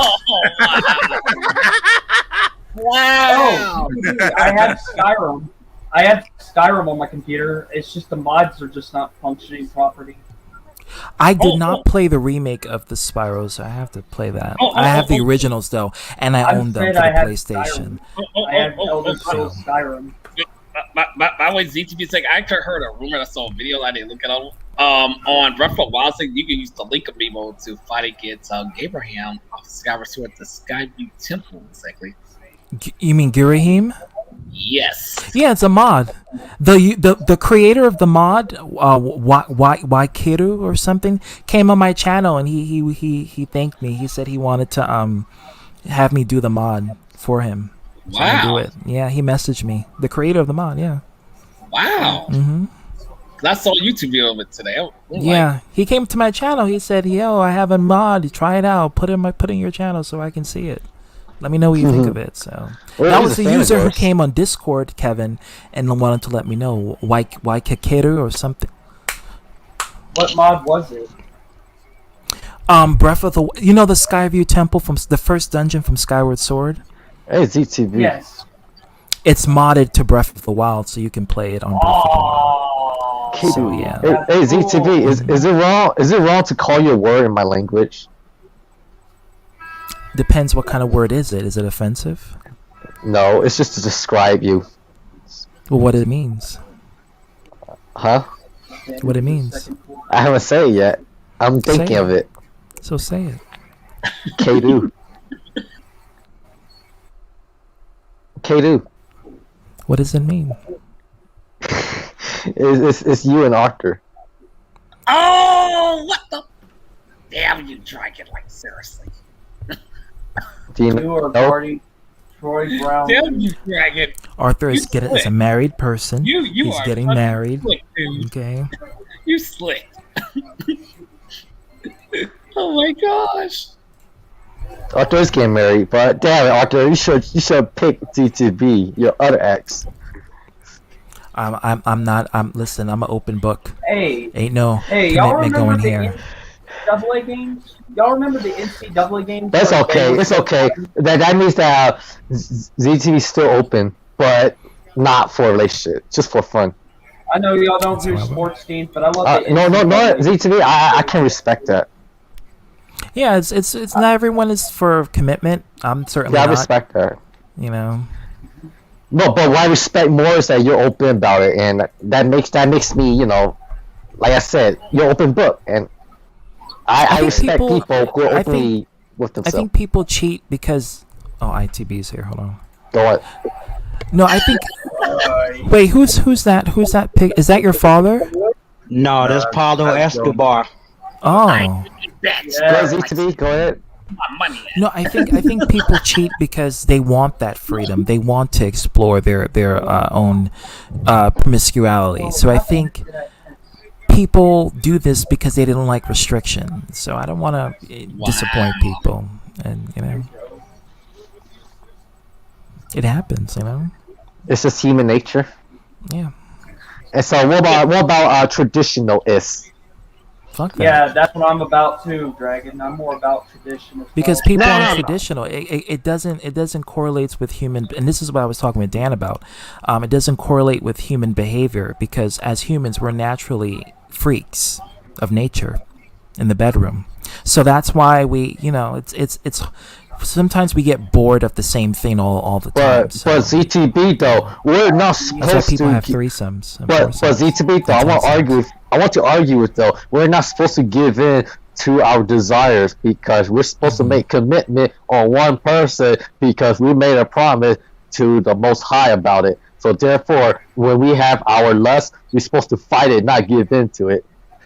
Wow! Oh, I have Skyrim. I have Skyrim on my computer. It's just the mods are just not functioning properly. I did not play the remake of the Spyro, so I have to play that. I have the originals though, and I own them for the PlayStation. I have Elder Scrolls Skyrim. By the way, ZTV saying I actually heard a rumor. I saw a video. I didn't look it up. On Breath of the Wild, saying you can use the Link amiibo to fight against Gabraham off Skyward Sword at the Skyview Temple. Exactly. You mean Girahim? Yes. Yeah, it's a mod. The creator of the mod, Wakiru or something, came on my channel and he thanked me. He said he wanted to have me do the mod for him. So I do it. Yeah, he messaged me. The creator of the mod. Yeah. Wow. Mm-hmm. I saw a YouTube video of it today. Yeah, he came to my channel. He said, "Yo, I have a mod. Try it out. Put in your channel so I can see it. Let me know what you think of it." So that was the user who came on Discord, Kevin, and wanted to let me know why Kakeru or something. What mod was it? Breath of the, the Skyview Temple from the first dungeon from Skyward Sword. Hey, ZTV. Yes. It's modded to Breath of the Wild, so you can play it on Breath of the Wild. So yeah. Hey, ZTV, is it wrong? Is it wrong to call you a word in my language? Depends what kind of word is it. Is it offensive? No, it's just to describe you. Well, what it means. Huh? What it means. I haven't said it yet. I'm thinking of it. So say it. K-do. K-do. What does it mean? It's you and Arthur. Oh, what the? Damn you, Dragon! Like seriously. Do you You are party, Troy Brown. Damn you, Dragon! Arthur is is a married person. You He's are getting fucking married. slick, dude. Okay. You slick. Oh my gosh. Arthur is getting married, but damn it, Arthur, you should pick ZTB, your other ex. Listen, I'm an open book. Hey. Ain't no Hey, y'all commitment remember going the here. NCAA games? Y'all remember the NCAA games? That's okay. It's okay. That means that ZTV is still open, but not for a relationship, just for fun. I know y'all don't do sports teams, but I love the no, ZTV. I can respect that. Yeah, it's not everyone is for commitment. I'm certainly Yeah, I not. respect that. You know. No, but what I respect more is that you're open about it, and that makes me, like I said, you're open book, and I respect people who are openly with themselves. I think people cheat because ITB's here. Hold on. Go on. No, I think. Wait, who's that? Who's that pig? Is that your father? No, that's Pablo Escobar. Oh. Go ahead. No, I think people cheat because they want that freedom. They want to explore their own promiscuity. So I think people do this because they didn't like restriction. So I don't want to disappoint people, and it happens. It's just human nature. Yeah. And so, what about traditional-ist? Fuck that. Yeah, that's what I'm about too, Dragon. I'm more about tradition. Because people are traditional. It doesn't correlate with human, and this is what I was talking with Dan about. It doesn't correlate with human behavior because as humans we're naturally freaks of nature in the bedroom. So that's why we, it's sometimes we get bored of the same thing all the time. But ZTB though, we're not supposed that's why people to have threesomes. But ZTB though, I want to argue with though, we're not supposed to give in to our desires because we're supposed to make commitment on one person because we made a promise to the Most High about it. So therefore, when we have our lust, we're supposed to fight it, not give in to it.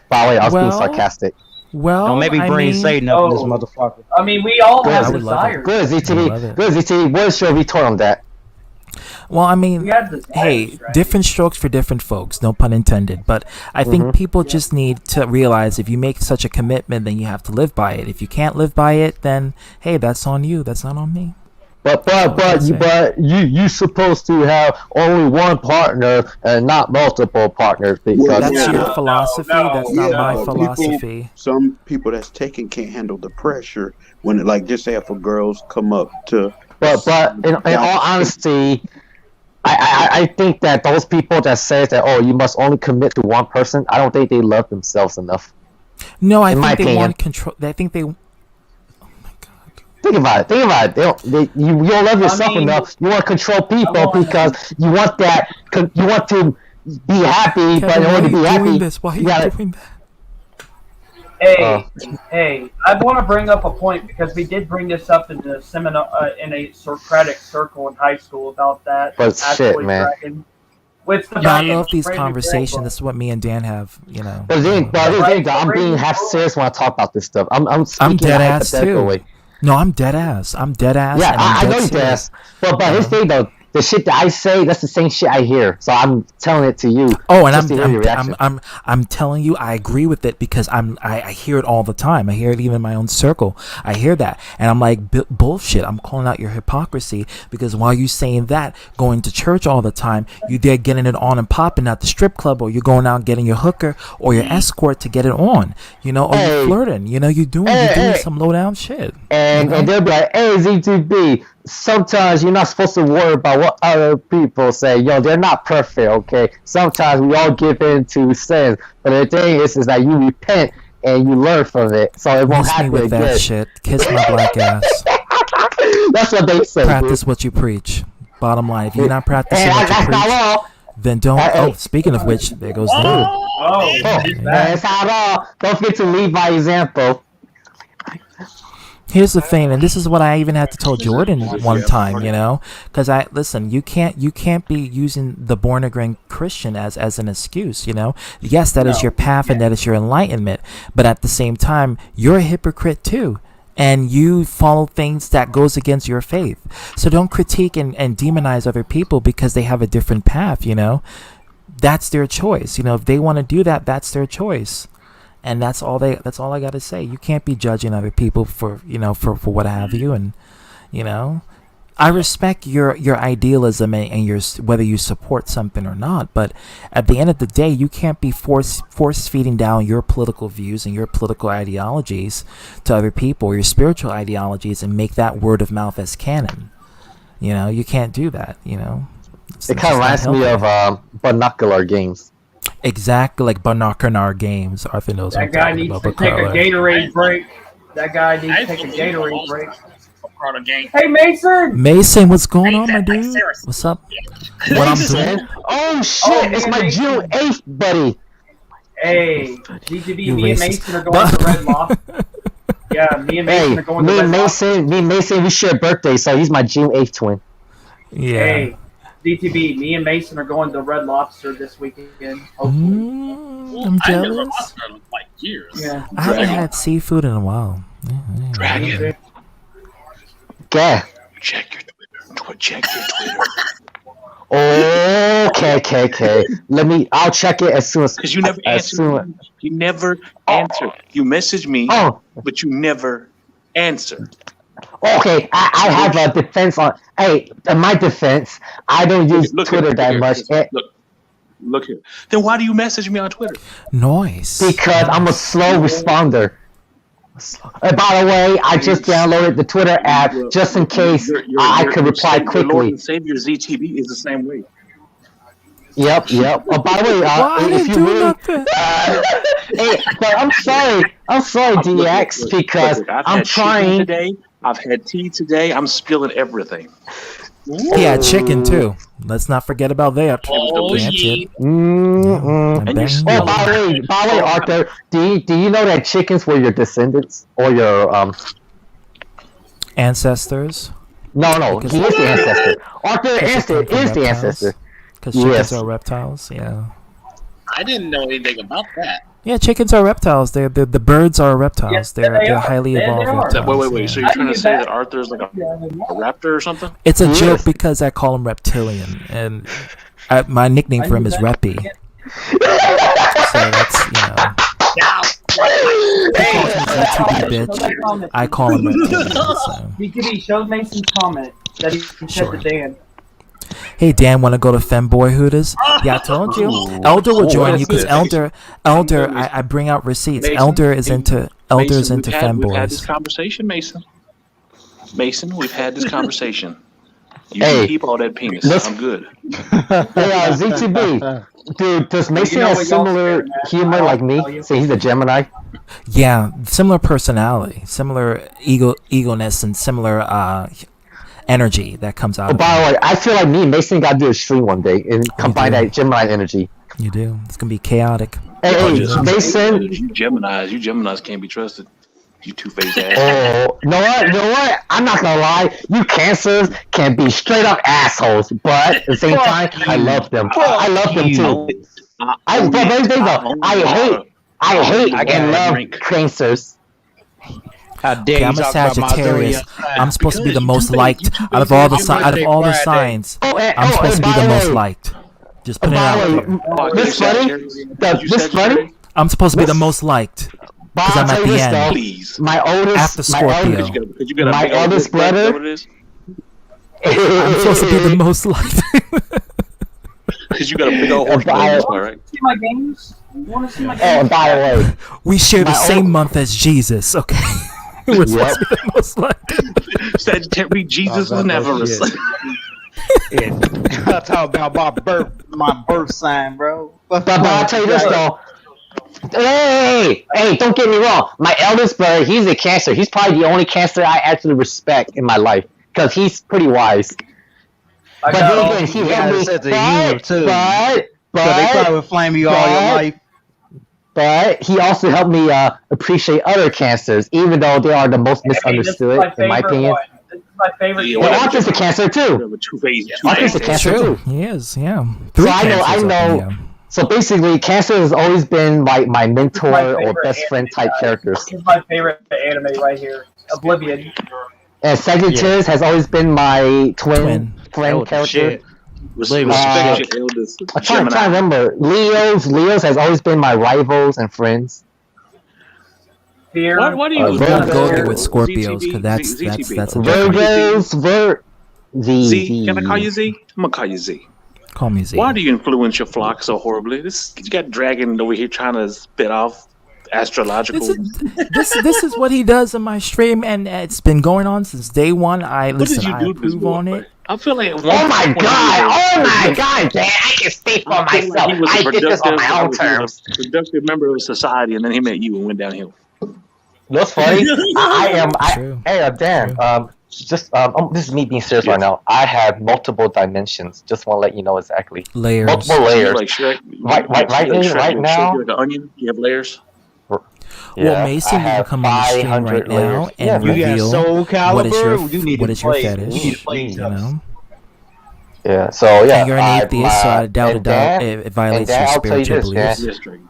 By the way, I was being sarcastic. Well, don't maybe bring Satan up in this motherfucker. I mean, we all Good. have desires. Good, ZTV. Good, ZTV. What is your retort on that? Well, I mean, hey, right? different strokes for different folks, no pun intended. But I think people just need to realize if you make such a commitment, then you have to live by it. If you can't live by it, then hey, that's on you. That's not on me. But you supposed to have only one partner and not multiple partners because that's your philosophy. That's not my philosophy. Some people that's taken can't handle the pressure when it, like, just say if a girls come up to. But in all honesty, I think that those people that say that you must only commit to one person, I don't think they love themselves enough. No, I think they want control. I think they. Think about it. You don't love yourself enough. You want to control people because you want that. You want to be happy, but in order to be happy, you gotta. Hey, I want to bring up a point because we did bring this up in the seminar in a Socratic circle in high school about that. But shit, man. I love these conversations. This is what me and Dan have, But I'm being half serious when I talk about this stuff. I'm dead ass too. No, I'm dead ass. Yeah, I know you're dead ass. But his thing though, the shit that I say, that's the same shit I hear. So I'm telling it to you. Oh, and I'm telling you, I agree with it because I hear it all the time. I hear it even in my own circle. I hear that, and I'm like, bullshit. I'm calling out your hypocrisy because while you saying that, going to church all the time, you there getting it on and popping at the strip club, or you're going out getting your hooker or your escort to get it on, or you're flirting. You're doing some low down shit. And they'll be like, hey, Z2B. Sometimes you're not supposed to worry about what other people say. They're not perfect, okay? Sometimes we all give in to sins, but the thing is that you repent and you learn from it, so it won't happen with again. That shit. Kiss my black ass. That's what they say. Practice what you preach. Bottom line, if you're not practicing what you preach, then don't. Speaking of which, there goes the. That's not all. Don't forget to lead by example. Here's the thing, and this is what I even had to tell Jordan one time, because you can't be using the born again Christian as an excuse, Yes, that is your path and that is your enlightenment, but at the same time, you're a hypocrite too, and you follow things that goes against your faith. So don't critique and demonize other people because they have a different path, That's their choice, If they want to do that, that's their choice. And that's all I got to say. You can't be judging other people for what have you. And, I respect your idealism and your whether you support something or not. But at the end of the day, you can't be force feeding down your political views and your political ideologies to other people or your spiritual ideologies and make that word of mouth as canon. You can't do that. It kind of reminds me of binocular games. Exactly, like binocular games. Arthur knows that guy needs to take a Gatorade break. That guy needs to take a Gatorade break. Hey, Mason, what's going on, my dude? What's up? What I'm doing? Oh shit! It's my June 8th, buddy. Hey, GTV, me and Mason are going to Red Lobster. Yeah, me and Mason are going to Red Lobster. Me and Mason, we share birthdays, so he's my June 8th twin. Yeah. Hey. DTB, me and Mason are going to Red Lobster this weekend. Hopefully. I'm jealous. Like years. Yeah. I haven't had seafood in a while. Dragon. Yeah. Check your Twitter. Check your Twitter. Okay. I'll check it as soon as. Because you never answer. You never answer. You message me, but you never answer. Okay, I have a defense on. Hey, in my defense, I don't use Twitter that much. Look here. Then why do you message me on Twitter? Nice. Because I'm a slow responder. By the way, I just downloaded the Twitter app just in case I could reply quickly. Your Lord and Savior ZTV is the same way. Yep. Oh, by the way, if you really, hey, but I'm sorry, DX, because I'm trying. I've had tea today. I'm spilling everything. He had chicken too. Let's not forget about that. Oh, Yeah, yeah. Chip. Mm-mm. And then- Oh, by the way, Arthur, do you know that chickens were your descendants or your Ancestors. No, Because- he is the ancestor. Arthur Because they is come from the reptiles. ancestor. Because chickens Yes. are reptiles. Yeah. I didn't know anything about that. Yeah, chickens are reptiles. The birds are reptiles. Yes, they're they are. highly They evolved are. reptiles. Wait. So yeah. you're trying to knew say that. that Arthur's like a raptor or something? It's a He joke is. because I call him reptilian, and my nickname for him is Reppy. So that's he calls me ZTP bitch. I call him reptilian. So. BTB showed Mason's comment that he said Sure. to Dan. Hey Dan, want to go to Femboy Hooters? Yeah, I told you. Elder will join you because Elder, I bring out receipts. Mason, Elder is into Mason, we've had this femboys. conversation, Mason. Mason, we've had this conversation. You Hey, can keep all that penis. let's- I'm good. Hey, ZTB, dude, does Mason know have what y'all similar scared, man. humor I'll like tell me? you. Say he's a Gemini. Yeah, similar personality, similar egoness, and similar energy that comes out. Oh, of by him. the way, I feel like me and Mason got to do a stream one day and combine do. that Gemini energy. You do. It's gonna be chaotic. Hey, Mason. You Geminis can't be trusted. You two-faced ass. Oh, you know what? I'm not gonna lie. You Cancers can be straight up assholes, but at the same time, I love them. I love them too. But here's the thing though. I hate and love Cancers. How dare Okay, you I'm a talk about my Sagittarius. zodiac? I'm supposed to be the Because most you liked two out of face all the ass. out of all the Friday. signs. Oh, I'm supposed to be by the the most way- liked. Just put it By out the way, there. this funny. This funny. I'm supposed to be the most liked But because I'll I'm tell at you the this end. though. Please. My oldest, After Scorpio. my eldest brother. I'm supposed to be the most liked. Because you got a big old horse By- nose, all right? See my games? You want to see my Oh, games? and by the way, We share the My same old- month as Jesus. Okay, we're supposed Yep. to be the most liked. Sagittarius, Jesus Oh, was never a shit. I talk about my birth sign, bro. but I'll tell you this though. Hey, don't get me wrong. My eldest brother, he's a Cancer. He's probably the only Cancer I actually respect in my life because he's pretty wise. I But got then all again, he You helped got a me. sense of humor, too. But So they probably would flame you all your but- life. But he also helped me appreciate other Cancers, even though they are the most misunderstood, in my opinion. This is my favorite. Yeah, game. Well, Arthur's a Cancer too. Two-faced, Arthur's a two-faced. Cancer True, too. he is. Yeah. So Three I cancers know. up in here. So basically, Cancer has always been like my mentor My or favorite best friend anime, type guys. characters. This is my favorite anime right here. Oblivion. And Sagittarius has always been my twin friend Oh, character. shit. Respect your eldest. I'm trying to remember. Leos has always been my rivals and friends. Fear. Why do you Virgo. Don't go Virgo. there with Scorpios because that's a different. Virgos, Z, can I call you Z? I'm gonna call you Z. Call me Z. Why do you influence your flock so horribly? You got Dragon over here trying to spit off astrological. This is what he does in my stream, and it's been going on since day one. I What did listen. you I do to this approve boy? on it. I feel like. Oh my god, Dan, I can speak for myself. He was a I did this on my own he was terms. a productive member of society, and then he met you and went downhill. What's funny? True. Hey, Dan. This is me being serious right now. I have multiple dimensions. Just want to let you know exactly. Layers. Multiple layers. Like Shrek. Right now. Like an onion. You have layers. Well, Mason, you can come on the stream right now and You got reveal Soul what is your Calibur? You need what to is your play. fetish. You need to play You know. Yeah. So yeah. And you're an atheist, so I doubt it violates your I'll tell you spiritual this, beliefs. Dan.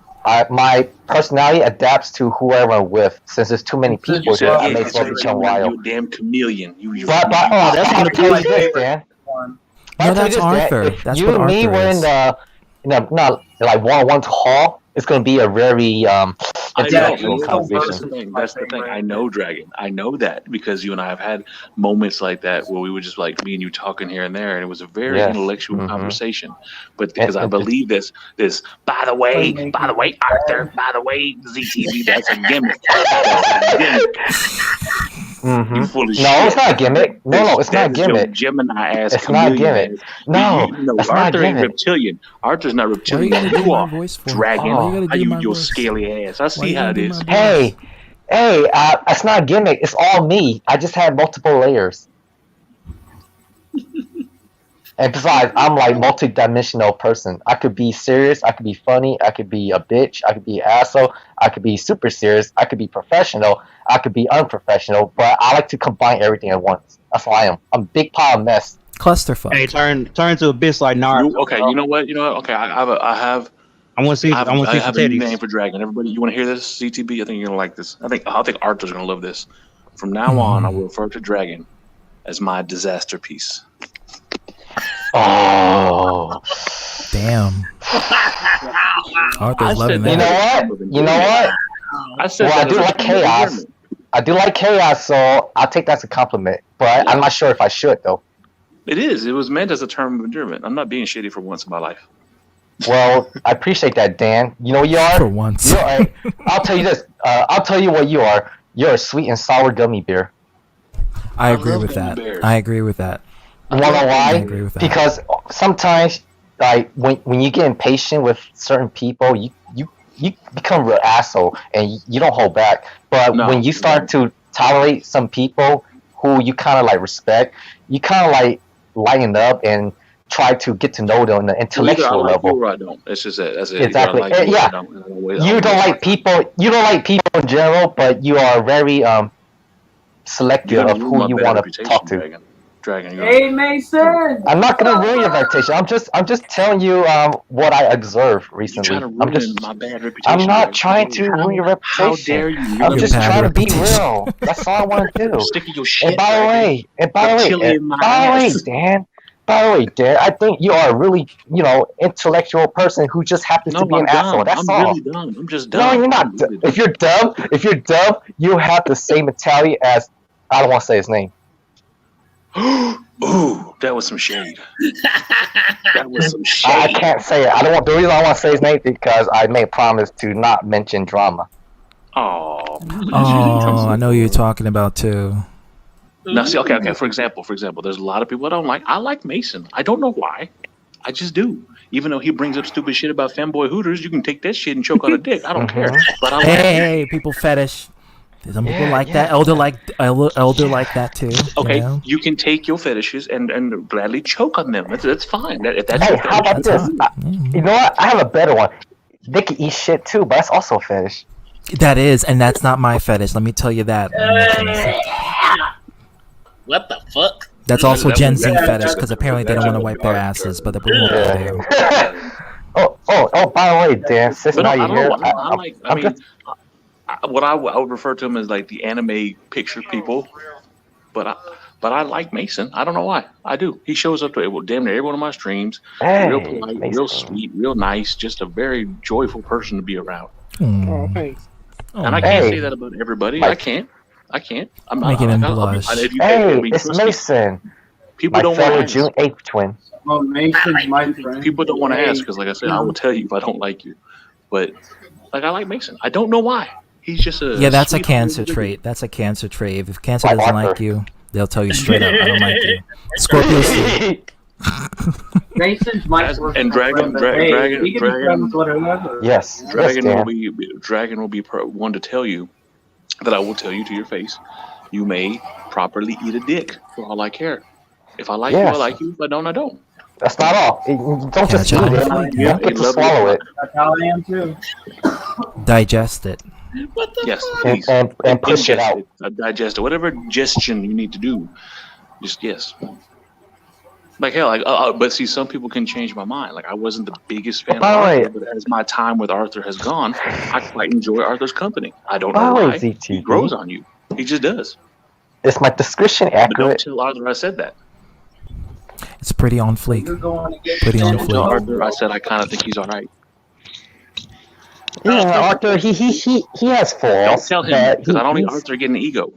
My personality adapts to whoever I'm with. Since there's too many people here, I may as well become wild. You a damn chameleon. You. But that's I'm gonna tell you this, Dan. No, that's Arthur. If That's you what and me Arthur were in is. the, not like one-on-one hall, it's gonna be a very intellectual conversation. That's the thing. I know Dragon. I know that because you and I have had moments like that where we were just like me and you talking here and there, and it was a very Yes. intellectual conversation. But because I believe this, by the way, Arthur, by the way, ZTV, that's a gimmick. That's a gimmick. You full of shit. No, it's not a gimmick. No, it's not a That is your gimmick. Gemini ass. It's not a chameleon gimmick. ass. No, no, that's not a Arthur ain't gimmick. reptilian. Arthur's not reptilian. Why you gotta do You my are voice for? Dragon. Why you gotta How do you my your voice? scaly ass? I Why see you how gotta it do is. my Hey, it's not a gimmick. It's all me. I just have multiple layers. And besides, I'm like multi-dimensional person. I could be serious, I could be funny, I could be a bitch, I could be an asshole, I could be super serious, I could be professional, I could be unprofessional, but I like to combine everything at once. That's who I am. I'm a big pile of mess. Clusterfuck. Hey, turn to a bitch like Naruto. Okay, you know what? Okay, I have I want to see. I have, I want to I see some have a new titties. name for Dragon. Everybody, you want to hear this? CTB, I think you're gonna like this. I think Arthur's gonna love this. From now on, I will refer to Dragon as my disaster piece. Oh, damn! Arthur's loving that. You know what? I said well, I that do as a like chaos. compliment. I do like chaos, so I'll take that as a compliment. But I'm not sure if I should though. It is. It was meant as a term of endearment. I'm not being shitty for once in my life. Well, I appreciate that, Dan. You know what you are? For once. I'll tell you this. I'll tell you what you are. You're a sweet and sour gummy bear. I agree with that. I agree with that. You wanna know why? I agree with that. Because sometimes, like when you get impatient with certain people, you become a real asshole and you don't hold back. But when you start to tolerate some people who you kind of like respect, you kind of like lighten up and try to get to know them on an intellectual level. You or I don't. That's just it. That's it. Exactly. Either I like you or I Yeah. don't. You don't like people. You don't like people in general, but you are very selective of who you want to talk to. Dragon. Hey, Mason. I'm not gonna ruin your reputation. I'm just telling you what I observed recently. I'm just my bad reputation. I'm not trying to ruin your reputation. How dare you? I'm just trying to be real. That's all I want to do. Sticking your shit. And by the way, Dan. By the way, Dan, I think you are a really, intellectual person who just happens to be an asshole. That's all. I'm really dumb. I'm just dumb. No, you're not. If you're dumb, you have the same mentality as I don't want to say his name. Ooh, that was some shade. That was some shade. I can't say it. I don't want. The reason I want to say his name is because I made a promise to not mention drama. Oh, I know who you're talking about too. Now, see, okay. For example, there's a lot of people I don't like. I like Mason. I don't know why. I just do. Even though he brings up stupid shit about femboy hooters, you can take that shit and choke on a dick. I don't care. But I like Hey, people fetish. Some people like that. Elder like that too. Okay, you can take your fetishes and gladly choke on them. That's fine. If that's Hey, your how about fetish, this? You know what? I have a better one. They can eat shit too, but that's also a fetish. That is, and that's not my fetish. Let me tell you that. What the fuck? That's also Gen Z fetish because apparently they don't want to wipe their asses, but the people do. Oh! By the way, Dan, since But now I you're don't here, know. I would refer to him as like the anime picture people, but I like Mason. I don't know why. I do. He shows up to damn near every one of my streams. Hey, real polite, real sweet, real nice. Just a very joyful person to be around. Oh, thanks. And I can't say that about everybody. I can't. I'm not making him blush. Hey, it's Mason. People my don't fellow want to June 8th twin. Oh, Mason's my friend. People don't want to ask because, like I said, I will tell you if I don't like you. But like I like Mason. I don't know why. He's just a That's a sweet cancer little trait. That's a cancer trait. If cancer doesn't like you, they'll tell you straight up, I don't like you. Scorpios too. Mason's my and Dragon. Yes. Dragon will be one to tell you that I will tell you to your face. You may properly eat a dick for all I care. If I like you, I like you. If I don't, I don't. That's not all. You don't just eat it. You get to swallow it. That's how I am too. Digest it. Yes, and push it out. Digest it. Whatever digestion you need to do. Just yes. Like hell, but see, some people can change my mind. Like I wasn't the biggest fan of Arthur, but as my time with Arthur has gone, I quite enjoy Arthur's company. I don't know why. He grows on you. He just does. Is my description accurate? But don't tell Arthur I said that. It's pretty on fleek. Pretty on Don't tell fleek. Arthur I said I kind of think he's all right. Yeah, Arthur, he has flaws. Don't tell him because I don't need Arthur getting an ego.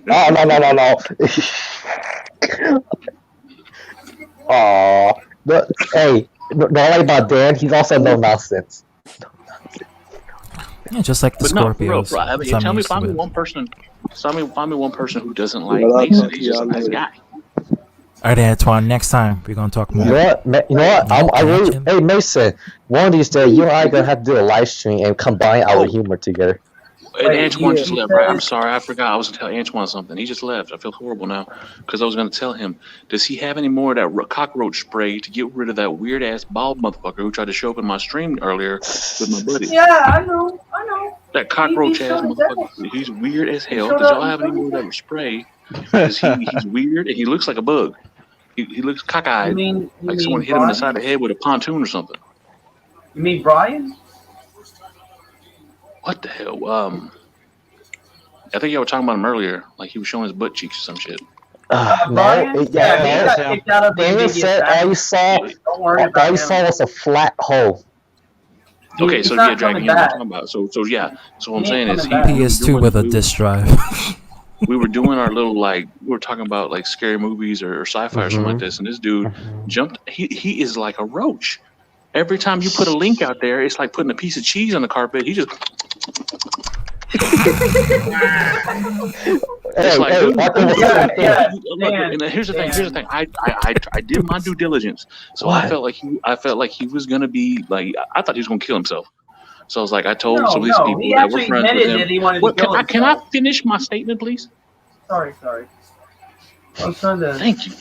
No. But hey, not like about Dan, he's also no nonsense. Yeah, just like the But no, for real, Scorpios. bro. I mean, Some tell me, used to find me live. one person. Find me one person who doesn't like Mason. He's just a nice guy. All right, Antoine. Next time we're gonna talk more. You know what? I really, hey Mason, one of these days you and I are gonna have to do a live stream and combine our humor together. And Wait, Antoine he just left, right? I'm says sorry, I forgot. I was going to tell Antoine something. He just left. I feel horrible now because I was going to tell him, does he have any more of that cockroach spray to get rid of that weird ass bald motherfucker who tried to show up in my stream earlier with my buddy? yeah, I know. That He cockroach ass showed his motherfucker. ass. He's weird as He hell. showed Does up y'all and have any showed more his of ass. that spray? Because he's weird and he looks like a bug. He looks cockeyed, You like someone mean hit him in the Brian? side of the head with a pontoon or something. You mean Brian? What the hell? I think y'all were talking about him earlier. Like he was showing his butt cheeks or some shit. Brian? No, Yeah, he got kicked out of the Daniel immediate said all you saw, Don't worry all about you him. saw was a flat hole. Okay, He's so not yeah, Dragon, coming you know what I'm back. talking about. So yeah. So what I'm He saying ain't is coming back. PS2 with a disc drive. we were doing our little we were talking about like scary movies or sci-fi or something like this, and this dude jumped. He is like a roach. Every time you put a link out there, it's like putting a piece of cheese on the carpet. He just. It's like, dude, and here's the thing. I did my due diligence, so I felt like he was gonna be like, I thought he was gonna kill himself. So I was like, I told some of these people he that were actually friends with admitted him. that he wanted What, to kill can I himself. finish my statement, please? Sorry. I was trying to. Thank you.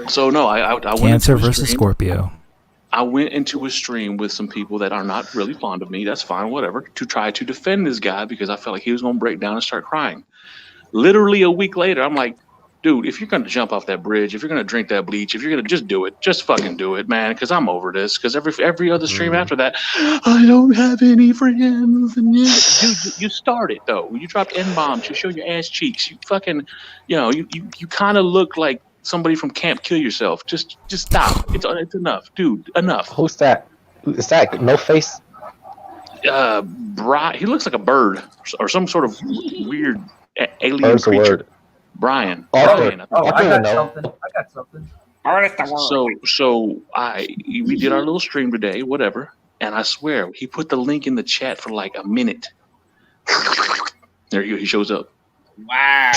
So no, I went Cancer into a versus stream. Scorpio. I went into a stream with some people that are not really fond of me. That's fine, whatever. To try to defend this guy because I felt like he was going to break down and start crying. Literally a week later, I'm like, dude, if you're going to jump off that bridge, if you're going to drink that bleach, if you're going to just do it, just fucking do it, man. Because I'm over this. Because every other stream after that, I don't have any friends. And you started though. You dropped N-bombs. You showed your ass cheeks. You fucking, you kind of look like somebody from Camp Kill Yourself. Just stop. It's enough, dude. Enough. Who's that? Is that No Face? Brian. He looks like a bird or some sort of weird alien Bird's a creature. word. Brian. Arthur. Brian. I got something. So we did our little stream today, whatever, and I swear he put the link in the chat for like a minute. There you go. He shows up. Wow.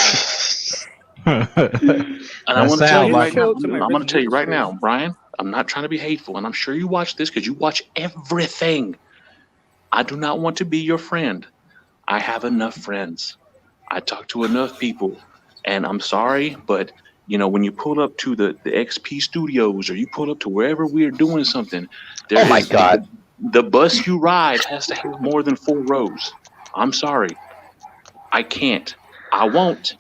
And I want to tell you right now, I'm going to tell you right now, Brian, I'm not trying to be hateful, and I'm sure you watch this because you watch everything. I do not want to be your friend. I have enough friends. I talk to enough people, and I'm sorry, but when you pull up to the XP studios or you pull up to wherever we're doing something, God, the bus you ride has to have more than 4 rows. I'm sorry. I can't. I won't.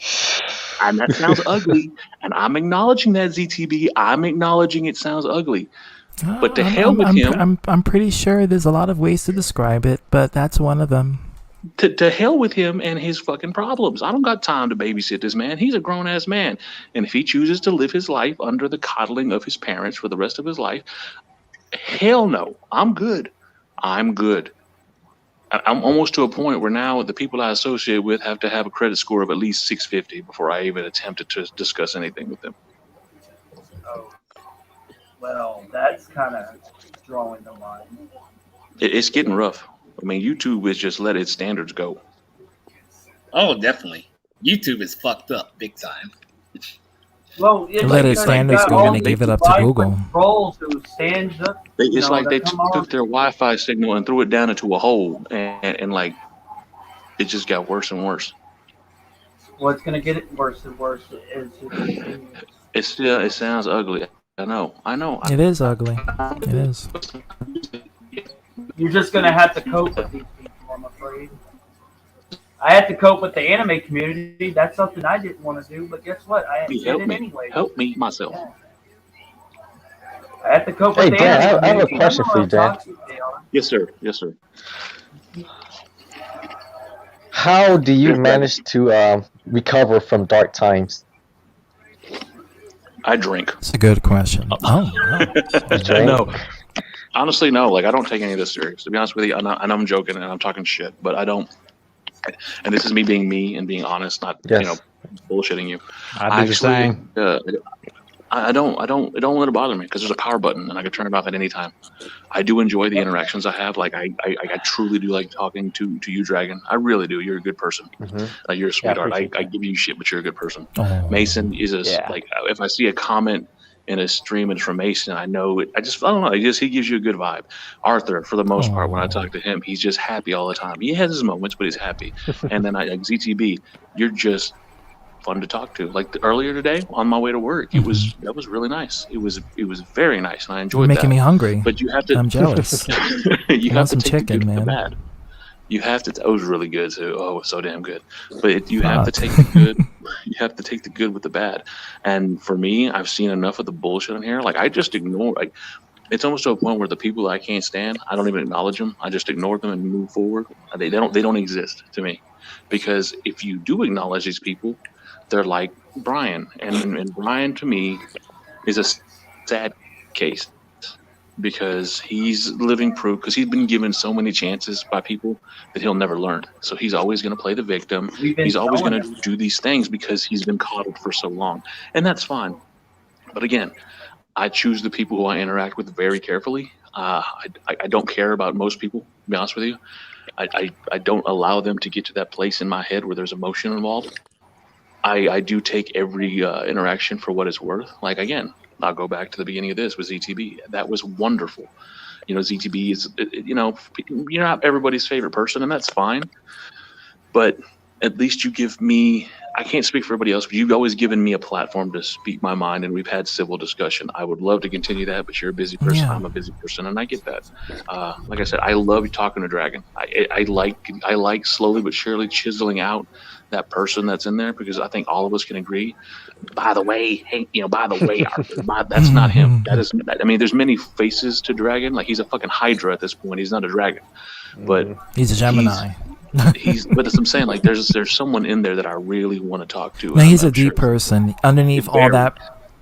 And that sounds ugly. And I'm acknowledging that, ZTB. I'm acknowledging it sounds ugly. But to hell with him. I'm pretty sure there's a lot of ways to describe it, but that's one of them. To hell with him and his fucking problems. I don't got time to babysit this man. He's a grown-ass man. And if he chooses to live his life under the coddling of his parents for the rest of his life, hell no. I'm good. I'm good. I'm almost to a point where now the people I associate with have to have a credit score of at least 650 before I even attempt to discuss anything with them. Oh, well, that's kind of drawing the line. It's getting rough. I mean, YouTube is just let its standards go. Oh, definitely. YouTube is fucked up big time. Well, let its standards go and they give it up to Google. It's like they took their Wi-Fi signal and threw it down into a hole, and like it just got worse and worse. Well, it's gonna get worse and worse. It sounds ugly. I know. It is ugly. It is. You're just gonna have to cope with these people, I'm afraid. I had to cope with the anime community. That's something I didn't want to do, but guess what? I did it anyway. Help me myself. Yeah. I had to cope with the Dan, anime I have a community. question for you, Dan. Yes, sir. Yes, sir. How do you manage to recover from dark times? I drink. That's a good question. No. Honestly, no. Like, I don't take any of this serious. To be honest with you, and I'm joking and I'm talking shit, but I don't. And this is me being me and being honest, not bullshitting you. I do the same. I don't let it bother me because there's a power button and I can turn it off at any time. I do enjoy the interactions I have. Like I truly do like talking to you, Dragon. I really do. You're a good person. Like, you're a sweetheart. I give you shit, but you're a good person. Oh. Mason is like if I see a comment in a stream information. I know it. I don't know. He gives you a good vibe. Arthur, for the most part, when I talk to him, he's just happy all the time. He has his moments, but he's happy. And then like ZTB, you're just fun to talk to. Like earlier today on my way to work, that was really nice. It was very nice, and I enjoyed You're making that. me hungry. But you have to. I'm jealous. You have to some take chicken, the good with the man. bad. You have to. It was really good too. Oh, it was so damn good. But you have to take the good. You have to take the good with the bad. And for me, I've seen enough of the bullshit in here. Like I just ignore. Like it's almost to a point where the people I can't stand, I don't even acknowledge them. I just ignore them and move forward. They don't exist to me, because if you do acknowledge these people, they're like Brian, and Brian to me is a sad case. Because he's living proof, because he's been given so many chances by people that he'll never learn. So he's always going to play the victim. He's always going to do these things because he's been coddled for so long. And that's fine. But again, I choose the people who I interact with very carefully. I don't care about most people, to be honest with you. I don't allow them to get to that place in my head where there's emotion involved. I do take every interaction for what it's worth. Like, again, I'll go back to the beginning of this with ZTB. That was wonderful. You know, ZTB is, you're not everybody's favorite person, and that's fine. But at least you give me, I can't speak for everybody else, but you've always given me a platform to speak my mind, and we've had civil discussion. I would love to continue that, but you're a busy person. Yeah. I'm a busy person, and I get that. Like I said, I love talking to Dragon. I like slowly but surely chiseling out that person that's in there, because I think all of us can agree. By the way, Arthur, that's not him. That is, I mean, there's many faces to Dragon. Like, he's a fucking Hydra at this point. He's not a dragon, but he's a Gemini. But as I'm saying, like, there's someone in there that I really want to talk to. No, he's a deep person. Underneath all that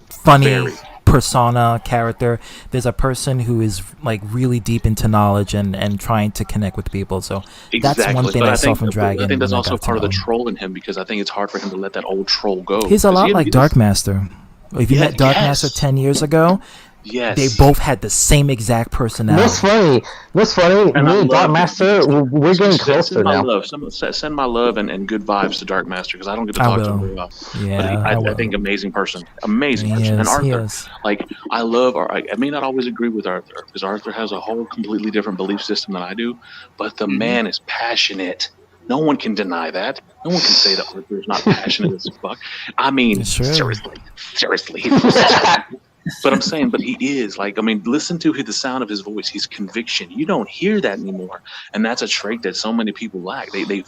funny persona character, there's a person who is like really deep into knowledge and trying to connect with people. So that's one thing But I saw from Dragon. I think that's when also got to part of the know him. troll in him, because I think it's hard for him to let that old troll go. He's a lot like Darkmaster. If you met Darkmaster 10 years ago, they both had the same exact personality. What's funny? Me and Darkmaster, we're getting closer now. Send my love and good vibes to Darkmaster, because I don't get to talk to him very well. Yeah, I think amazing person. And Arthur, like, I love. I may not always agree with Arthur, because Arthur has a whole completely different belief system than I do, but the man is passionate. No one can deny that. No one can say that Arthur is not passionate as fuck. I mean, seriously. But I'm saying, but he is. Like, I mean, listen to the sound of his voice, his conviction. You don't hear that anymore, and that's a trait that so many people lack. They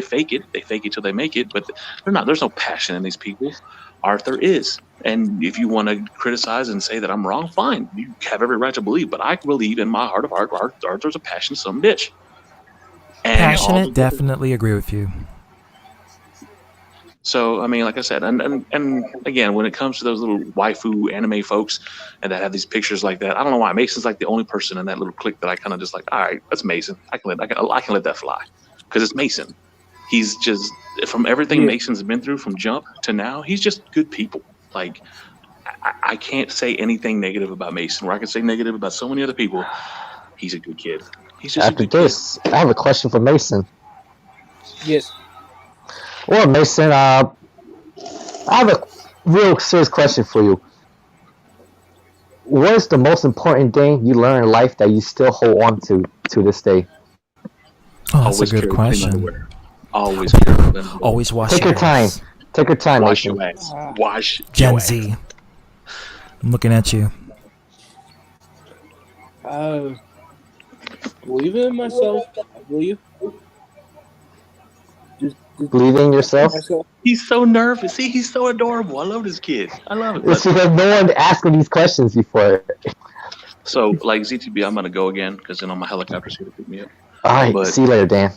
fake it. They fake it till they make it, but they're not. There's no passion in these people. Arthur is, and if you want to criticize and say that I'm wrong, fine. You have every right to believe, but I believe in my heart of heart, Arthur's a passionate son of a bitch. And passionate, definitely agree with you. So, I mean, like I said, and again, when it comes to those little waifu anime folks and that have these pictures like that, I don't know why Mason's like the only person in that little clique that I kind of just like, all right, that's Mason. I can let that fly, because it's Mason. He's just, from everything Mason's been through from Jump to now, he's just good people. Like, I can't say anything negative about Mason, where I can say negative about so many other people. He's a good kid. He's just After this, I have a question for Mason. Yes. Well, Mason, I have a real serious question for you. What is the most important thing you learn in life that you still hold on to this day? Oh, that's a good question. Always wash Take your time. Take your time, Wash Mason. your ass. Wash Gen your Z. ass. I'm looking at you. Believe in myself. Will you? Believe in yourself? He's so nervous. See, he's so adorable. I love this kid. I love it. It's because no one asked me these questions before. So, like, ZTB, I'm going to go again, because then on my helicopter's here to pick me up. All right, see you later, Dan.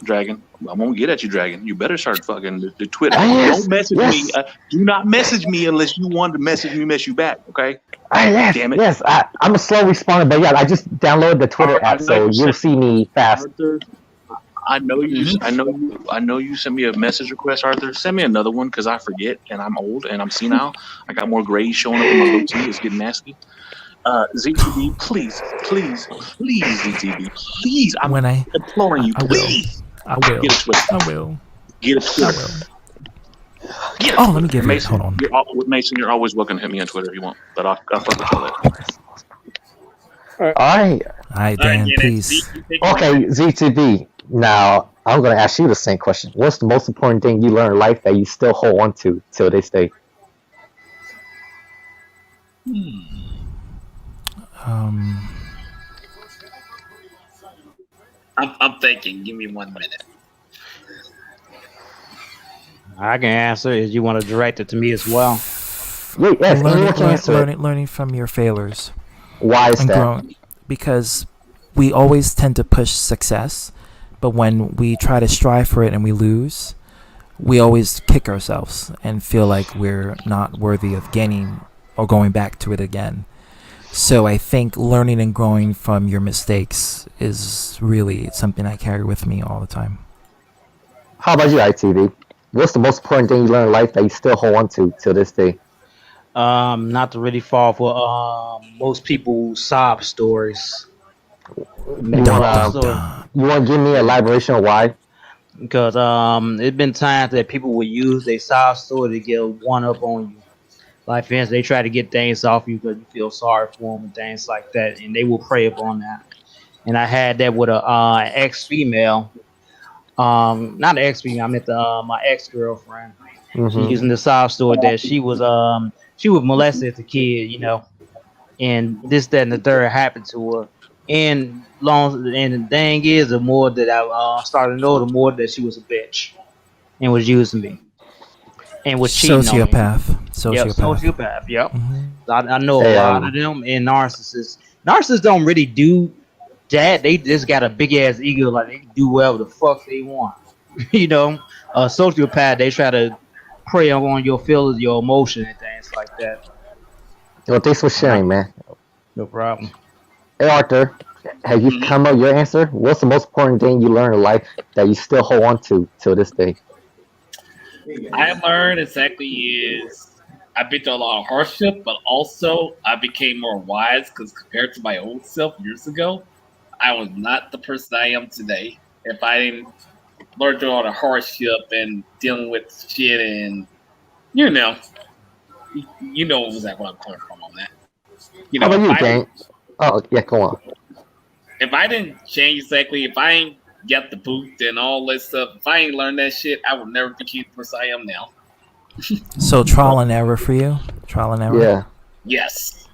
Dragon, I won't get at you, Dragon. You better start fucking the Twitter. Yes, Don't message me. Do not message me unless you want to message me, mess you back, okay? Yes, Damn it. yes. I'm a slow responder, but yeah, I just downloaded the Twitter app, so you'll see me fast. Arthur, I know you. I know you sent me a message request, Arthur. Send me another one, because I forget, and I'm old and I'm senile. I got more grays showing up in my goatee. It's getting nasty. ZTB, please, ZTB, please. I'm imploring you, please. I will. Get a Twitter. I will. Get a Twitter. Oh, let me give you. Mason, Hold on. Mason, you're always welcome to hit me on Twitter if you want, but I'll fuck with you later. Alright. All right, Dan. Peace. Okay, ZTB. Now, I'm going to ask you the same question. What's the most important thing you learned in life that you still hold on to till this day? I'm thinking. Give me 1 minute. I can answer if you want to direct it to me as well. Yes, learning from your failures. Why is and that? Growing, because we always tend to push success, but when we try to strive for it and we lose, we always kick ourselves and feel like we're not worthy of gaining or going back to it again. So I think learning and growing from your mistakes is really something I carry with me all the time. How about you, ITV? What's the most important thing you learned in life that you still hold on to till this day? Not to really fall for most people's sob stories. You want to give me an elaboration of why? Because it's been times that people would use their sob story to get one up on you. Like, for instance, they try to get things off you because you feel sorry for them and things like that, and they will prey upon that. And I had that with a ex-female. Not an ex-female, I meant my ex-girlfriend. She using the sob story that she was molested as a kid, and this, that, and the third happened to her. And the thing is, the more that I started to know, the more that she was a bitch and was using me and was cheating on me. Sociopath. Yep, sociopath. Yep. Mm-hmm. I know a lot of them, and narcissists. Narcissists don't really do that. They just got a big ass ego, like they can do whatever the fuck they want. A sociopath, they try to prey on your feelings, your emotion, and things like that. Well, thanks for sharing, man. No problem. Hey, Arthur, have you come up with your answer? What's the most important thing you learned in life that you still hold on to till this day? I learned exactly is I've been through a lot of hardship, but also I became more wise because compared to my old self years ago, I was not the person I am today. If I didn't learn through all the hardship and dealing with shit and you know exactly what I'm coming from on that. How about you, gang? Oh, yeah, go on. If I didn't change exactly, if I ain't get the boot and all that stuff, if I ain't learned that shit, I would never be the person I am now. So trial and error for you? Trial and error? Yeah. Yes.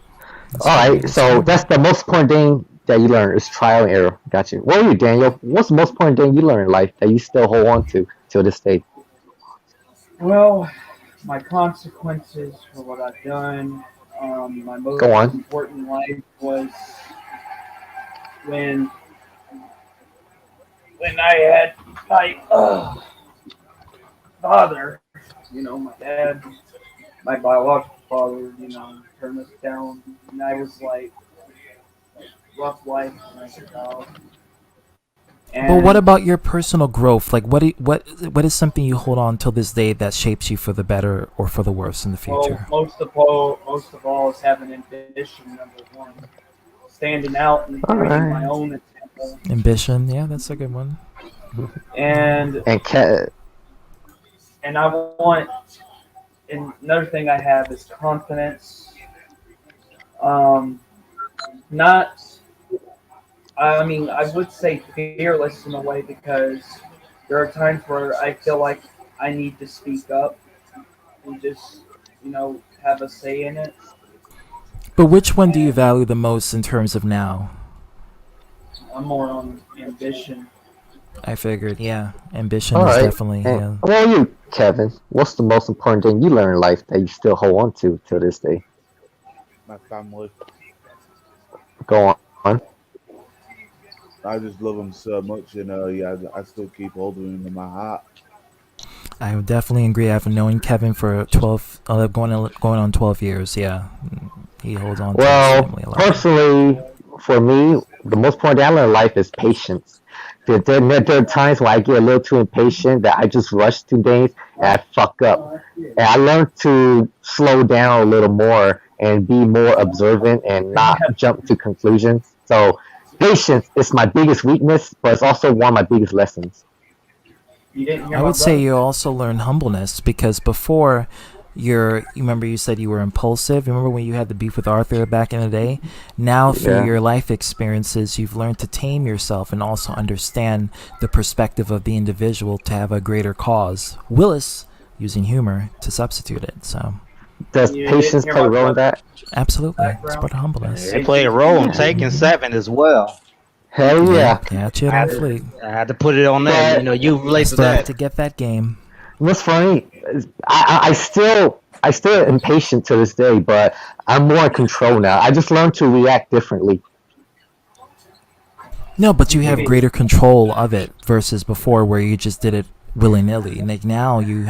Alright, so that's the most important thing that you learn is trial and error. Got you. What are you, Daniel? What's the most important thing you learn in life that you still hold on to till this day? Well, my consequences for what I've done. My most important in life was when I had my father, my dad, my biological father, turned us down, and I was like rough life when I was a child. But what about your personal growth? Like, what is something you hold on till this day that shapes you for the better or for the worse in the future? Well, most of all is having ambition. Number one, standing out and creating my own example. Ambition, yeah, that's a good one. And I want. And another thing I have is confidence. I would say fearless in a way because there are times where I feel like I need to speak up and just, have a say in it. But which one do you value the most in terms of now? I'm more on ambition. I figured, yeah. Ambition is definitely, yeah. What about you, Kevin? What's the most important thing you learned in life that you still hold on to till this day? My family. Go on. I just love them so much, I still keep holding them in my heart. I would definitely agree. I've known Kevin for 12, going on 12 years. Yeah, he holds on to his family a lot. Personally, for me, the most important thing I learned in life is patience. There are times when I get a little too impatient that I just rush to things and I fuck up. And I learned to slow down a little more and be more observant and not jump to conclusions. So patience is my biggest weakness, but it's also one of my biggest lessons. You didn't hear I my would say brother? you also learn humbleness because before you remember you said you were impulsive. Remember when you had the beef with Arthur back in the day? Now through Yeah. your life experiences, you've learned to tame yourself and also understand the perspective of the individual to have a greater cause. Willis using humor to substitute it. So Does You didn't patience hear play a my role in brother's that? absolutely, it's background? part of humbleness. They played a role in Taken 7 as well. Hell Yeah, yeah. yeah, shit I on had, fleek. I had to put it on there. You know, you I relate to still have that. to get that game. What's funny is I still impatient to this day, but I'm more in control now. I just learned to react differently. No, but you have greater control of it versus before where you just did it willy nilly. Like now you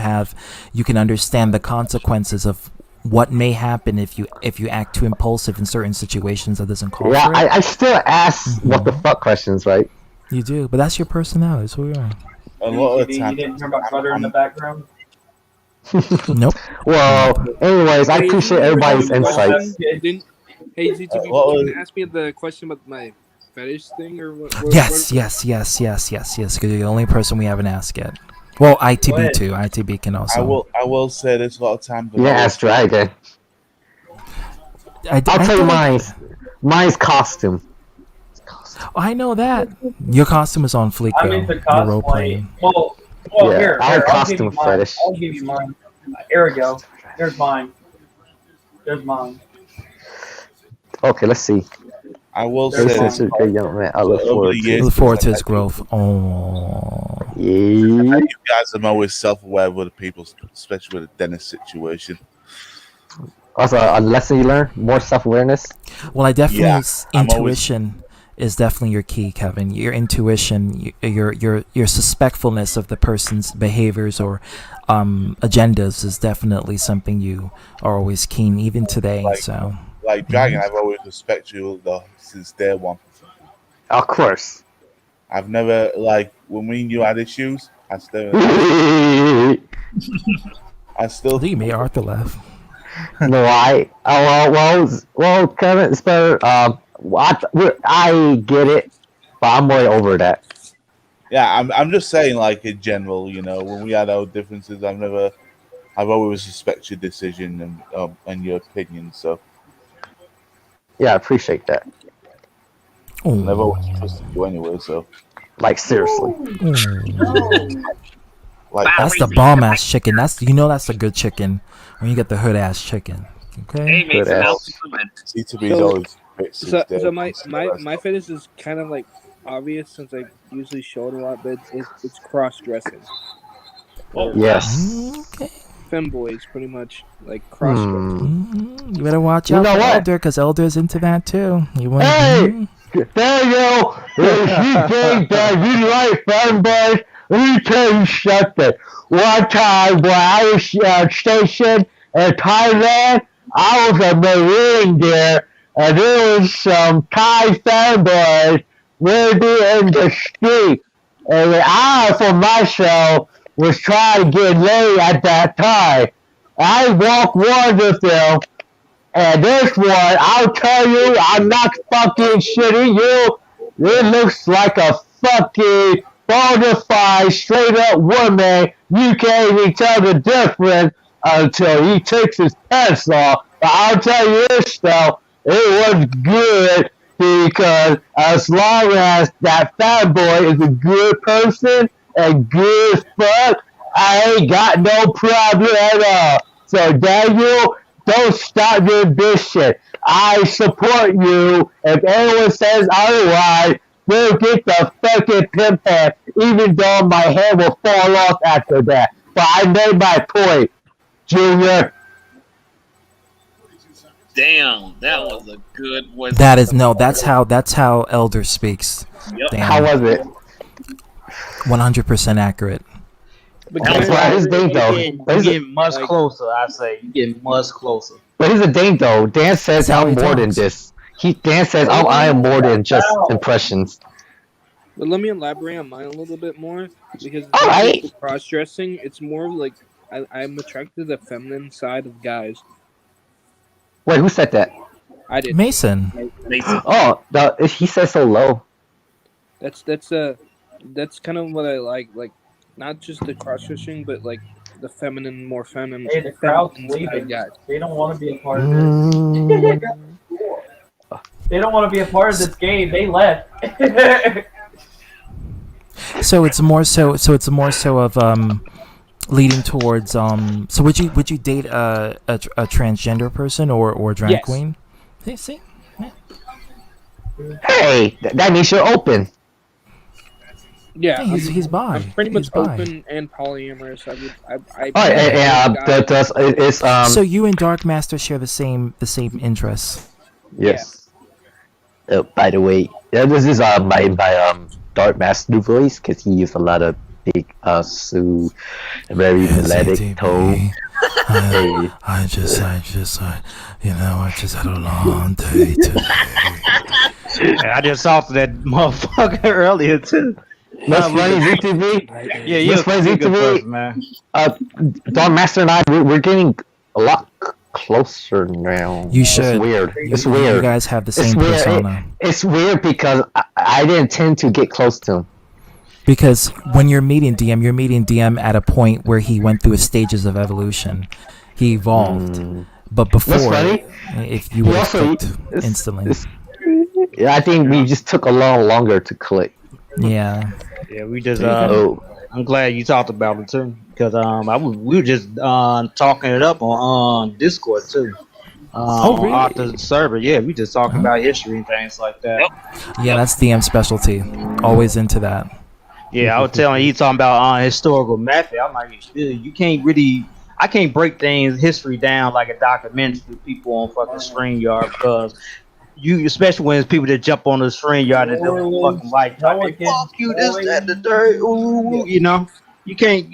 can understand the consequences of what may happen if you act too impulsive in certain situations that doesn't call Yeah, for it. I still ask what the fuck questions, right? You do, but that's your personality. That's who you are. A lot of the ATV, time, you didn't hear my brother in the background? Nope. Well, anyways, I Hey, isn't appreciate there everybody's a insights. question? Didn't Hey a ZTV, lot didn't of you ask me the question about my fetish thing or what? Yes. Because you're the only person we haven't asked yet. Well, ITB too. ITB can also. I will say this a lot of times. Yeah, ask Dragon. I I'll tell you thought mine's. Mine's costume. I know that your costume is on fleek I'm though. into Your role cosplay. playing. Well, Yeah, here, I like I'll give you costume mine. fetish. I'll give you mine. Here we go. Here's mine. There's mine. Okay, let's see. I will There's say Listen this. to a good young man. I look Over forward the to. years, Look forward to because his growth. Oh. Yeah. you guys are always self-aware of other people, especially with the Dennis situation. Also, a lesson you learn: more self-awareness. Well, I definitely Yeah, I'm always- intuition is definitely your key, Kevin. Your intuition, your suspectfulness of the person's behaviors or agendas is definitely something you are always keen, even today. So, Like Dragon, I've always respected you since day one. Of course. I've never when me and you had issues. I still I think you made Arthur laugh. No, well, Kevin, it's better. I get it, but I'm way over that. Yeah, I'm just saying, like in general, when we had our differences, I've always respected your decision and your opinion. So Yeah, I appreciate that. never always trusted you anyway. So Like seriously. like That's the bomb ass chicken. That's a good chicken when you get the hood ass chicken. Okay. Hey, Mason, how's it going? C2B is always So my fetish is kind of like obvious since I usually show it a lot, but it's cross dressing. Yes. Okay. Femboys, pretty much like cross dressing. You better watch You out know for what? Elder, because Elder's into that too. You want? Hey, there you go. If you think that you like fanboys, let me tell you something. One time when I was stationed in Thailand, I was a Marine there, and there was some Thai fanboys living in the street. And I, for myself, was trying to get laid at that time. I walked one with them, and this one, I'll tell you, I'm not fucking shitting you. It looks like a fucking bona fide, straight up woman. You can't even tell the difference until he takes his pants off. But I'll tell you this though, it was good because as long as that fat boy is a good person and good as fuck, I ain't got no problem at all. So Daniel, don't stop your ambition. I support you. If anyone says otherwise, they'll get the fucking pimp hand, even though my hair will fall off after that. But I made my point, Junior. Damn, that was a good one. That's how Elder speaks. Yep. Damn. How was it? 100% accurate. But That's why his thing though. You're getting much closer, I say. You're getting much closer. But here's the thing though. Dan says That's how I'm he more than talks. this. I am more than just impressions. But let me elaborate on mine a little bit more because All right. cross dressing, it's more of like I'm attracted to the feminine side of guys. Wait, who said that? I did. Mason. Mason. Oh, he says so low. That's kind of what I like. Like not just the cross stitching, but like the feminine, more feminine. Hey, the crowd's feminine side leaving. guys. They don't want to be a part of this. They don't want to be a part of this game. They left. So it's more so. So it's more so of leading towards So would you date a transgender person or drag Yes. queen? See. Hey, that means you're open. Yeah, Yeah, he's bi. I'm pretty He's much bi. open and polyamorous. I Oh, yeah, it's So you and Dark Master share the same interests. yes. Oh, by the way, yeah, this is my Dark Master voice because he used a lot of big very melodic tone. Hey. I just had a long day today. I just saw that motherfucker earlier too. Let's play ZTV. Yeah, you're Let's play a good ZTV. person, man. Dark Master and I, we're getting a lot closer now. You should. It's weird. It's You weird. guys have the It's same weird. persona. It's weird because I didn't tend to get close to him. Because when you're meeting DM at a point where he went through his stages of evolution. He evolved. But before, That's funny. if you would have Also, clicked instantly. Yeah, I think we just took a lot longer to click. Yeah. Yeah, we just. Oh. I'm glad you talked about it too, because we were just talking it up on Discord too. Really? On the server, yeah, we just talking about history and things like that. Yeah, that's DM specialty. Always into that. Yeah, I was telling you talking about historical method. I'm like, you can't really. I can't break history down like a documentary to people on fucking StreamYard because you, especially when it's people that jump on the StreamYard and don't fucking like, fuck you, this, that, the third, ooh, you know. You can't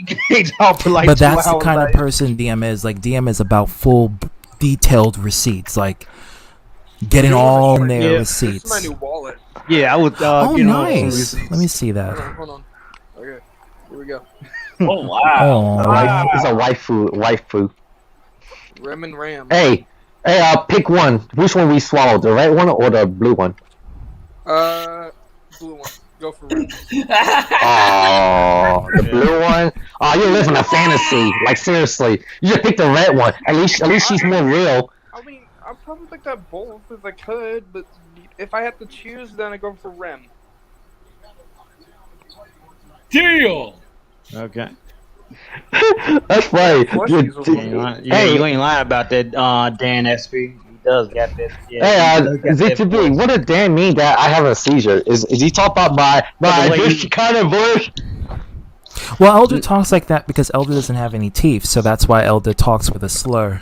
talk for like. But 2 that's the hours, kind like, of person DM is. Like DM is about full detailed receipts. Like getting all in their receipts. This is my new wallet. Yeah, I would. Oh, you know, nice. Let me see that. Hold on. Okay, here we go. Oh wow! Oh. It's a waifu. Rem and Ram. Hey, pick one. Which one we swallowed? The red one or the blue one? Blue one. Go for Ram. Oh, the blue one. Oh, you live in a fantasy. Like seriously, you just pick the red one. At least she's more real. I mean, I'd probably pick that both if I could, but if I had to choose, then I go for Rem. Deal. Okay. That's right. Yeah, you ain't lying about that, Dan SP. He does got that. Hey, ZTB, what did Dan mean that I have a seizure? Is he talking about my this kind of voice? Well, Elder talks like that because Elder doesn't have any teeth, so that's why Elder talks with a slur.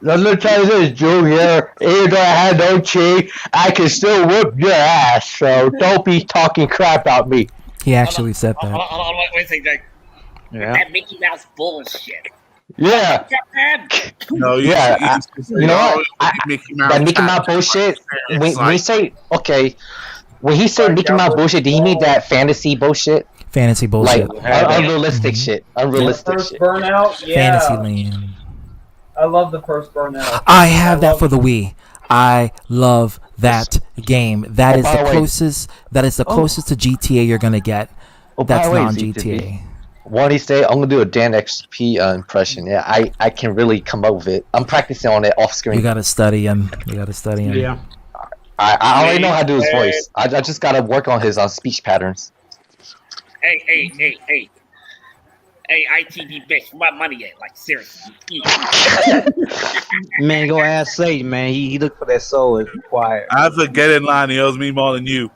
Let me tell you this, Junior. Even though I had no cheek, I can still whip your ass. So don't be talking crap about me. He actually said that. Hold on, wait a second. Yeah. That Mickey Mouse bullshit. Yeah. No, Yeah, you know what? Mickey Mouse That Mickey Mouse bullshit. When he say okay, when he said Mickey Mouse bullshit, did he mean that fantasy bullshit? Fantasy bullshit. Like unrealistic shit. Unrealistic First shit. Burnout, yeah. Fantasy land. I love the first Burnout. I have that for the Wii. I love that game. That is by the the way- closest. That is the closest to GTA you're gonna get. Oh, by That's the way, non-GTA. ZTV, one of these days, I'm gonna do a Dan XP impression. Yeah, I can really come up with it. I'm practicing on it off screen. You gotta study him. Yeah. I already know how to do his voice. I just gotta work on his speech patterns. Hey, ITV bitch, where my money at? Like, seriously. Man, go ask Satan, man. He looked for that soul. It's quiet. I forget in line. He owes me more than you.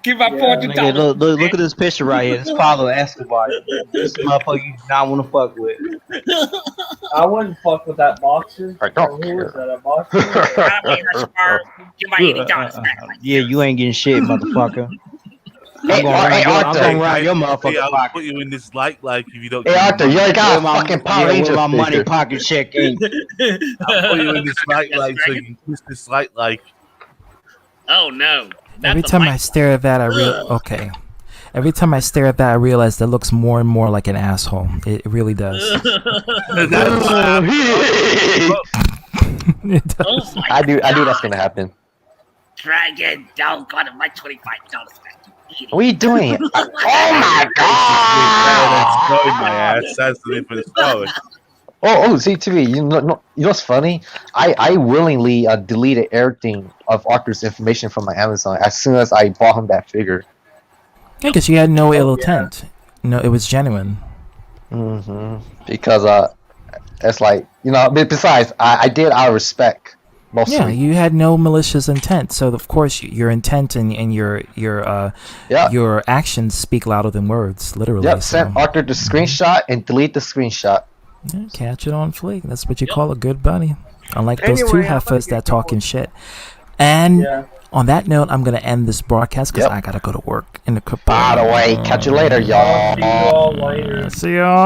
Give my $40. Nigga, look at this picture right here. This Pablo Escobar. This motherfucker you do not want to fuck with. I wouldn't fuck with that boxer. I don't Who care. is that, a boxer? Give my $80 back. Like, Yeah, you ain't getting shit, motherfucker. Hey, I'm gonna ride your Hey, motherfucking I'll pocket. put you in this like if you don't. Hey Arthur, you ain't got a fucking Power Where Ranger my money sticker. pocket check ain't. I'll put you in this like so you can twist this like. oh no. Not Every the time mic. I stare at that, okay. Every time I stare at that, I realize that looks more and more like an asshole. It really does. It does. Oh my I do that's gonna happen. Dragon, doggone it, my $25 back. What are you doing? Oh my my ass. That's the different story. Oh, ZTV, you know what's funny? I willingly deleted everything of Arthur's information from my Amazon as soon as I bought him that figure. Yeah, because you had no ill intent. No, it was genuine. Because it's like, besides, I did out of respect, mostly. Yeah, you had no malicious intent. So of course your intent and your actions speak louder than words, literally. Yep, so. send Arthur the screenshot and delete the screenshot. Yeah, catch it on fleek. That's what you call a good buddy. Unlike those two heifers that talking shit. And on that note, I'm gonna end this broadcast because I gotta go to work in the. By the way, catch you later, y'all. See you all later. See y'all.